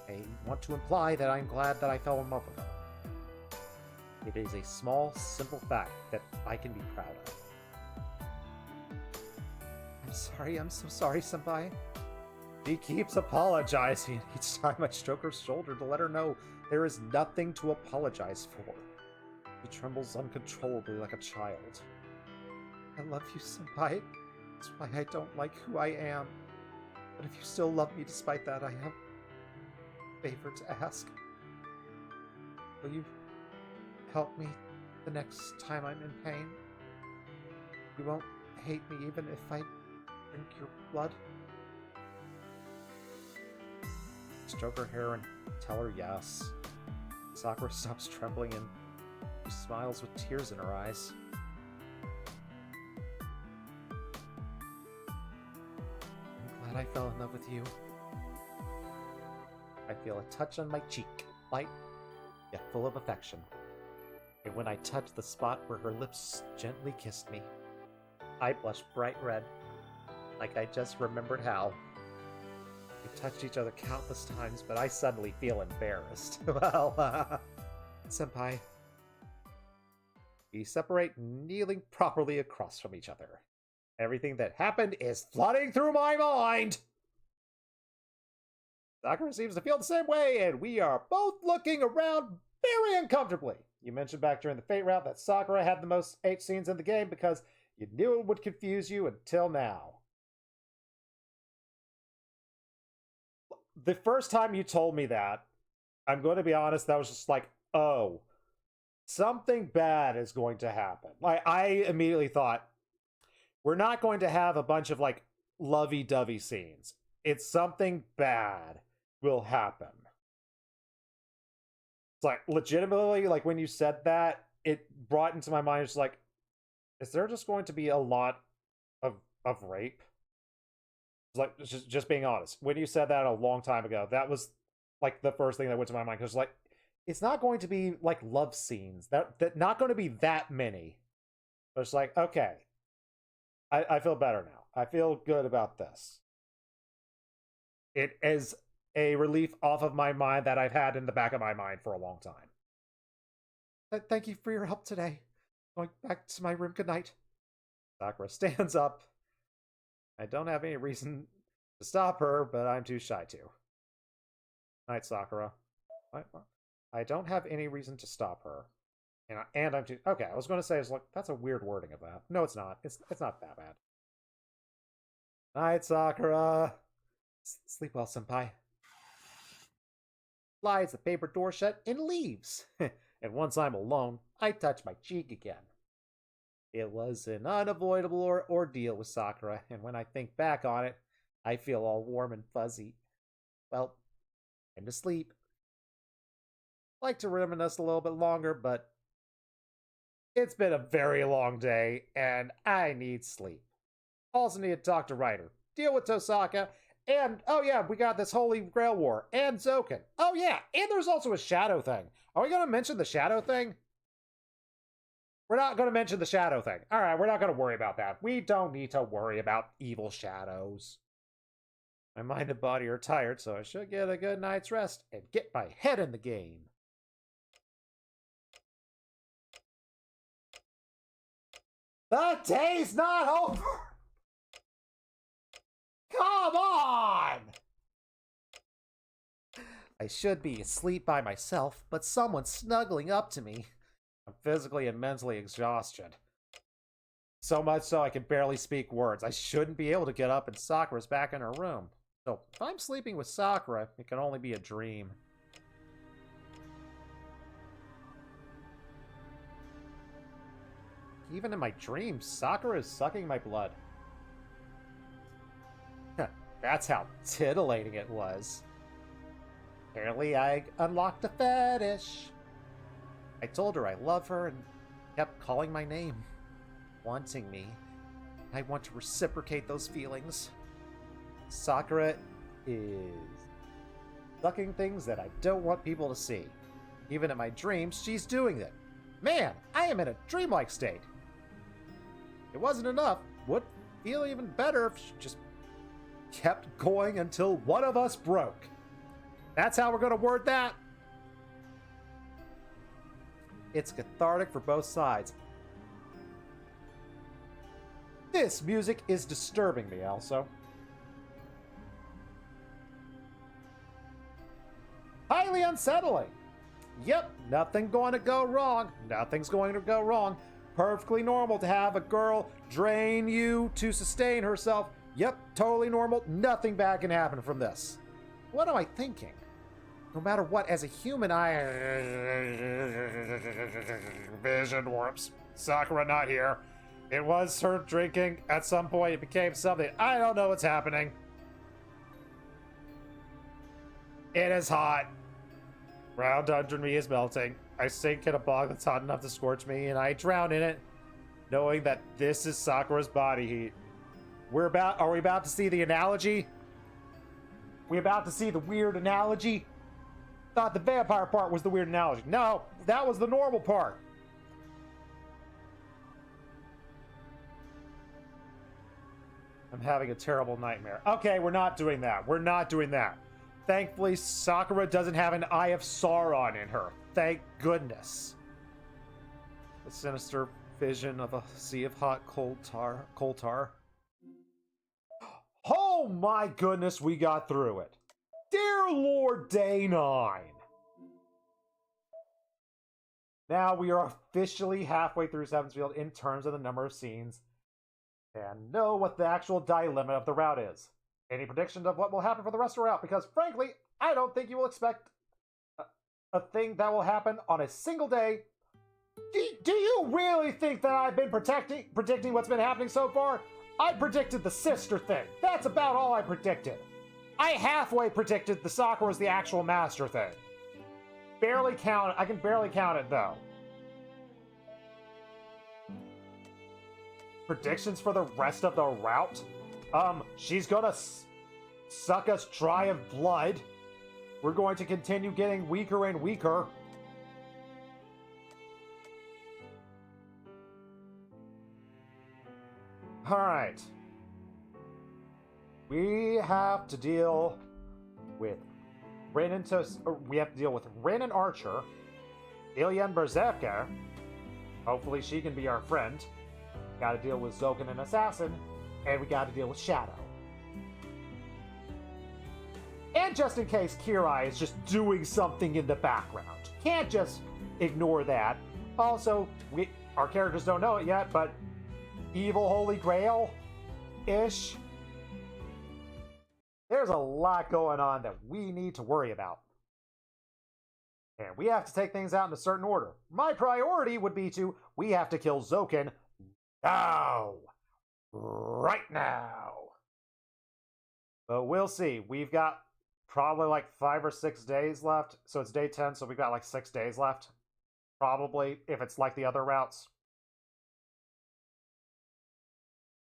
I want to imply that I'm glad that I fell in love with her. It is a small, simple fact that I can be proud of. I'm so sorry, Senpai. She keeps apologizing each time I stroke her shoulder to let her know there is nothing to apologize for. She trembles uncontrollably like a child. I love you, Senpai. That's why I don't like who I am. But if you still love me despite that, I have a favor to ask. Will you help me the next time I'm in pain? You won't hate me even if I drink your blood? Stroke her hair and tell her yes. Sakura stops trembling and she smiles with tears in her eyes. I'm glad I fell in love with you. I feel a touch on my cheek, light yet full of affection. And when I touch the spot where her lips gently kissed me, I blush bright red, like I just remembered how. We touched each other countless times, but I suddenly feel embarrassed. Well, Senpai. We separate, kneeling properly across from each other. Everything that happened is flooding through my mind! Sakura seems to feel the same way, and we are both looking around very uncomfortably. You mentioned back during the Fate route that Sakura had the most H scenes in the game because you knew it would confuse you until now. The first time you told me that, I'm going to be honest, that was just like, oh, something bad is going to happen. Like, I immediately thought, we're not going to have a bunch of, like, lovey-dovey scenes. It's something bad will happen. It's like, legitimately, like, when you said that, it brought into my mind, just like, is there just going to be a lot of rape? Like, just being honest, when you said that a long time ago, that was like the first thing that went to my mind, because like, it's not going to be like love scenes, that not going to be that many. But it's like, okay, I feel better now. I feel good about this. It is a relief off of my mind that I've had in the back of my mind for a long time. Thank you for your help today. Going back to my room. Good night. Sakura stands up. I don't have any reason to stop her, but I'm too shy to. Night, Sakura. I don't have any reason to stop her. And I'm too... Okay, I was going to say, it's like, that's a weird wording of that. No, it's not. It's not that bad. Night, Sakura. Sleep well, Senpai. Slides the paper door shut and leaves. And once I'm alone, I touch my cheek again. It was an unavoidable ordeal with Sakura, and when I think back on it, I feel all warm and fuzzy. Well, time to sleep. I'd like to reminisce a little bit longer, but it's been a very long day, and I need sleep. Also need to talk to Ryder, deal with Tosaka, and, oh yeah, we got this Holy Grail War, and Zoken. Oh yeah, and there's also a shadow thing. Are we going to mention the shadow thing? We're not going to mention the shadow thing. Alright, we're not going to worry about that. We don't need to worry about evil shadows. My mind and body are tired, so I should get a good night's rest and get my head in the game. The day's not over! Come on! I should be asleep by myself, but someone's snuggling up to me. I'm physically and mentally exhausted. So much so I can barely speak words. I shouldn't be able to get up and Sakura's back in her room. So if I'm sleeping with Sakura, it can only be a dream. Even in my dreams, Sakura is sucking my blood. That's how titillating it was. Apparently, I unlocked a fetish. I told her I love her and kept calling my name, wanting me. I want to reciprocate those feelings. Sakura is sucking things that I don't want people to see. Even in my dreams, she's doing it. Man, I am in a dreamlike state. It wasn't enough. Would feel even better if she just kept going until one of us broke. That's how we're going to word that. It's cathartic for both sides. This music is disturbing me, also. Highly unsettling. Yep, nothing going to go wrong. Nothing's going to go wrong. Perfectly normal to have a girl drain you to sustain herself. Yep, totally normal. Nothing bad can happen from this. What am I thinking? No matter what, as a human, Vision warps. Sakura not here. It was her drinking. At some point, it became something. I don't know what's happening. It is hot. Round under me is melting. I sink in a bog that's hot enough to scorch me, and I drown in it, knowing that this is Sakura's body heat. Are we about to see the analogy? We about to see the weird analogy? Thought the vampire part was the weird analogy. No, that was the normal part. I'm having a terrible nightmare. Okay, we're not doing that. We're not doing that. Thankfully, Sakura doesn't have an Eye of Sauron in her. Thank goodness. The sinister vision of a sea of hot coal tar. Oh my goodness, we got through it. Dear Lord, Day 9. Now we are officially halfway through Seventh Field in terms of the number of scenes and know what the actual dilemma of the route is. Any predictions of what will happen for the rest of the route? Because frankly, I don't think you will expect a thing that will happen on a single day. Do you really think that I've been predicting what's been happening so far? I predicted the sister thing. That's about all I predicted. I halfway predicted the Sakura was the actual master thing. Barely count it. I can barely count it, though. Predictions for the rest of the route? She's gonna suck us dry of blood. We're going to continue getting weaker and weaker. Alright. We have to deal with Rin and Rin and Archer, Ilya and Berserker. Hopefully she can be our friend. Gotta deal with Zoken and Assassin, and we gotta deal with Shadow. And just in case Kirai is just doing something in the background. Can't just ignore that. Also, our characters don't know it yet, but Evil Holy Grail-ish. There's a lot going on that we need to worry about. And we have to take things out in a certain order. My priority would be we have to kill Zoken now. Right now. But we'll see. We've got probably like 5 or 6 days left. So it's day 10, so we've got like 6 days left. Probably, if it's like the other routes.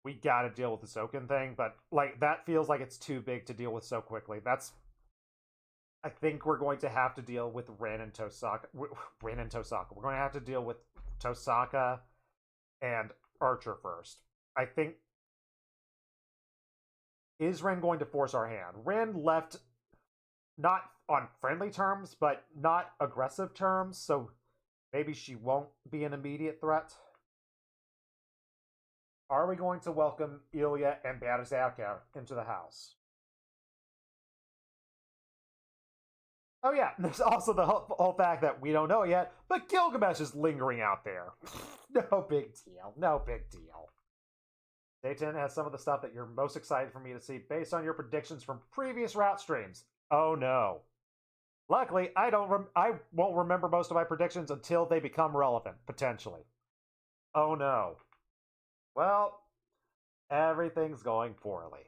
We gotta deal with the Zoken thing, but like that feels like it's too big to deal with so quickly. I think we're going to have to deal with Rin and Tosaka. We're going to have to deal with Tosaka and Archer first. I think... Is Rin going to force our hand? Rin left not on friendly terms, but not aggressive terms, so maybe she won't be an immediate threat. Are we going to welcome Ilya and Berserker into the house? Oh yeah, there's also the whole fact that we don't know yet, but Gilgamesh is lingering out there. No big deal. No big deal. Day 10 has some of the stuff that you're most excited for me to see based on your predictions from previous route streams. Oh no. Luckily, I won't remember most of my predictions until they become relevant, potentially. Oh no. Well, everything's going poorly.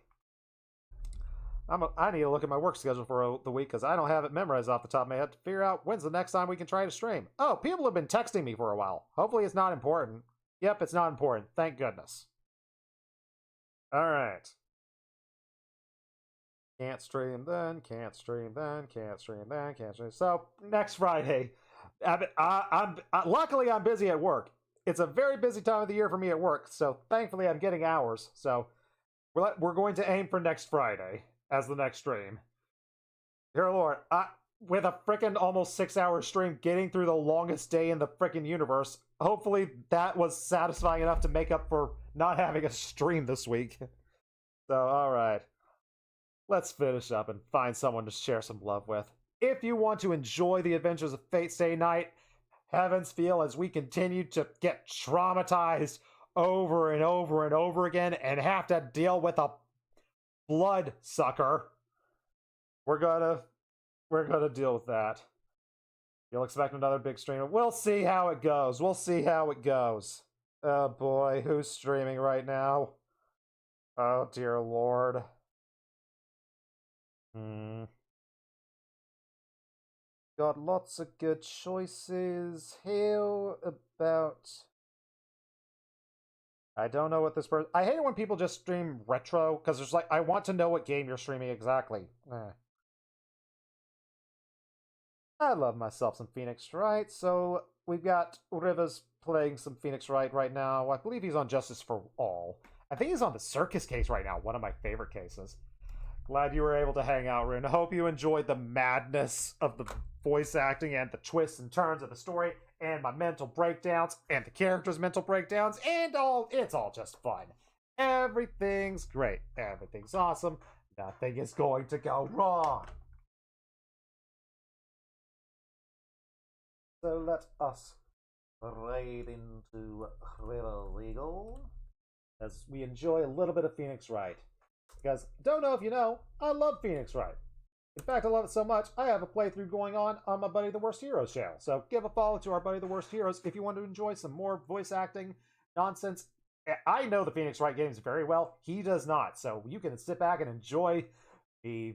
I need to look at my work schedule for the week because I don't have it memorized off the top of my head to figure out when's the next time we can try to stream. Oh, people have been texting me for a while. Hopefully it's not important. Yep, it's not important. Thank goodness. All right. Can't stream then, can't stream then, can't stream then, can't stream. So next Friday, luckily I'm busy at work. It's a very busy time of the year for me at work, so thankfully I'm getting hours. So we're going to aim for next Friday as the next stream. Dear Lord, with a freaking almost 6-hour stream, getting through the longest day in the freaking universe. Hopefully that was satisfying enough to make up for not having a stream this week. So, alright. Let's finish up and find someone to share some love with. If you want to enjoy the adventures of Fate Stay Night, heavens feel as we continue to get traumatized over and over and over again and have to deal with a blood sucker. We're gonna deal with that. You'll expect another big stream. We'll see how it goes. We'll see how it goes. Oh boy, who's streaming right now? Oh dear Lord. Got lots of good choices. How about... I don't know what this person... I hate it when people just stream retro, because there's like, I want to know what game you're streaming exactly. I love myself some Phoenix Wright, so we've got Rivers playing some Phoenix Wright right now. I believe he's on Justice for All. I think he's on the Circus case right now, one of my favorite cases. Glad you were able to hang out, Rune. I hope you enjoyed the madness of the voice acting and the twists and turns of the story and my mental breakdowns and the characters' mental breakdowns and it's all just fun. Everything's great. Everything's awesome. Nothing is going to go wrong. So let us raid into River Legal as we enjoy a little bit of Phoenix Wright. Because, don't know if you know, I love Phoenix Wright. In fact, I love it so much, I have a playthrough going on my Buddy the Worst Heroes channel. So give a follow to our Buddy the Worst Heroes if you want to enjoy some more voice acting nonsense. I know the Phoenix Wright games very well. He does not. So you can sit back and enjoy the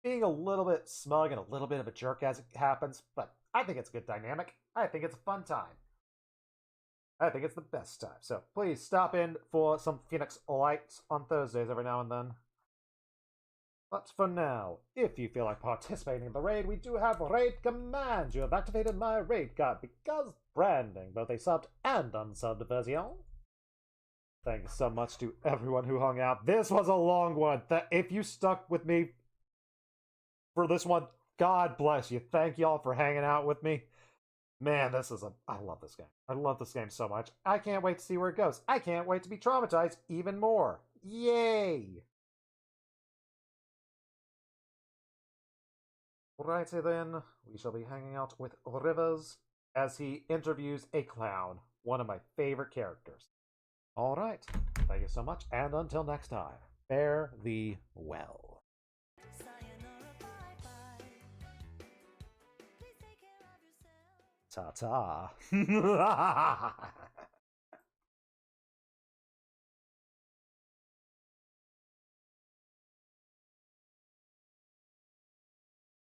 being a little bit smug and a little bit of a jerk as it happens. But I think it's a good dynamic. I think it's a fun time. I think it's the best time. So please stop in for some Phoenix Lights on Thursdays every now and then. But for now, if you feel like participating in the raid, we do have Raid Command. You have activated my raid card because branding, both a subbed and unsubbed version. Thanks so much to everyone who hung out. This was a long one. If you stuck with me for this one, God bless you. Thank y'all for hanging out with me. Man, I love this game. I love this game so much. I can't wait to see where it goes. I can't wait to be traumatized even more. Yay! Righty then, we shall be hanging out with Rivers as he interviews a clown, one of my favorite characters. Alright, thank you so much, and until next time, fare thee well. Ta-ta.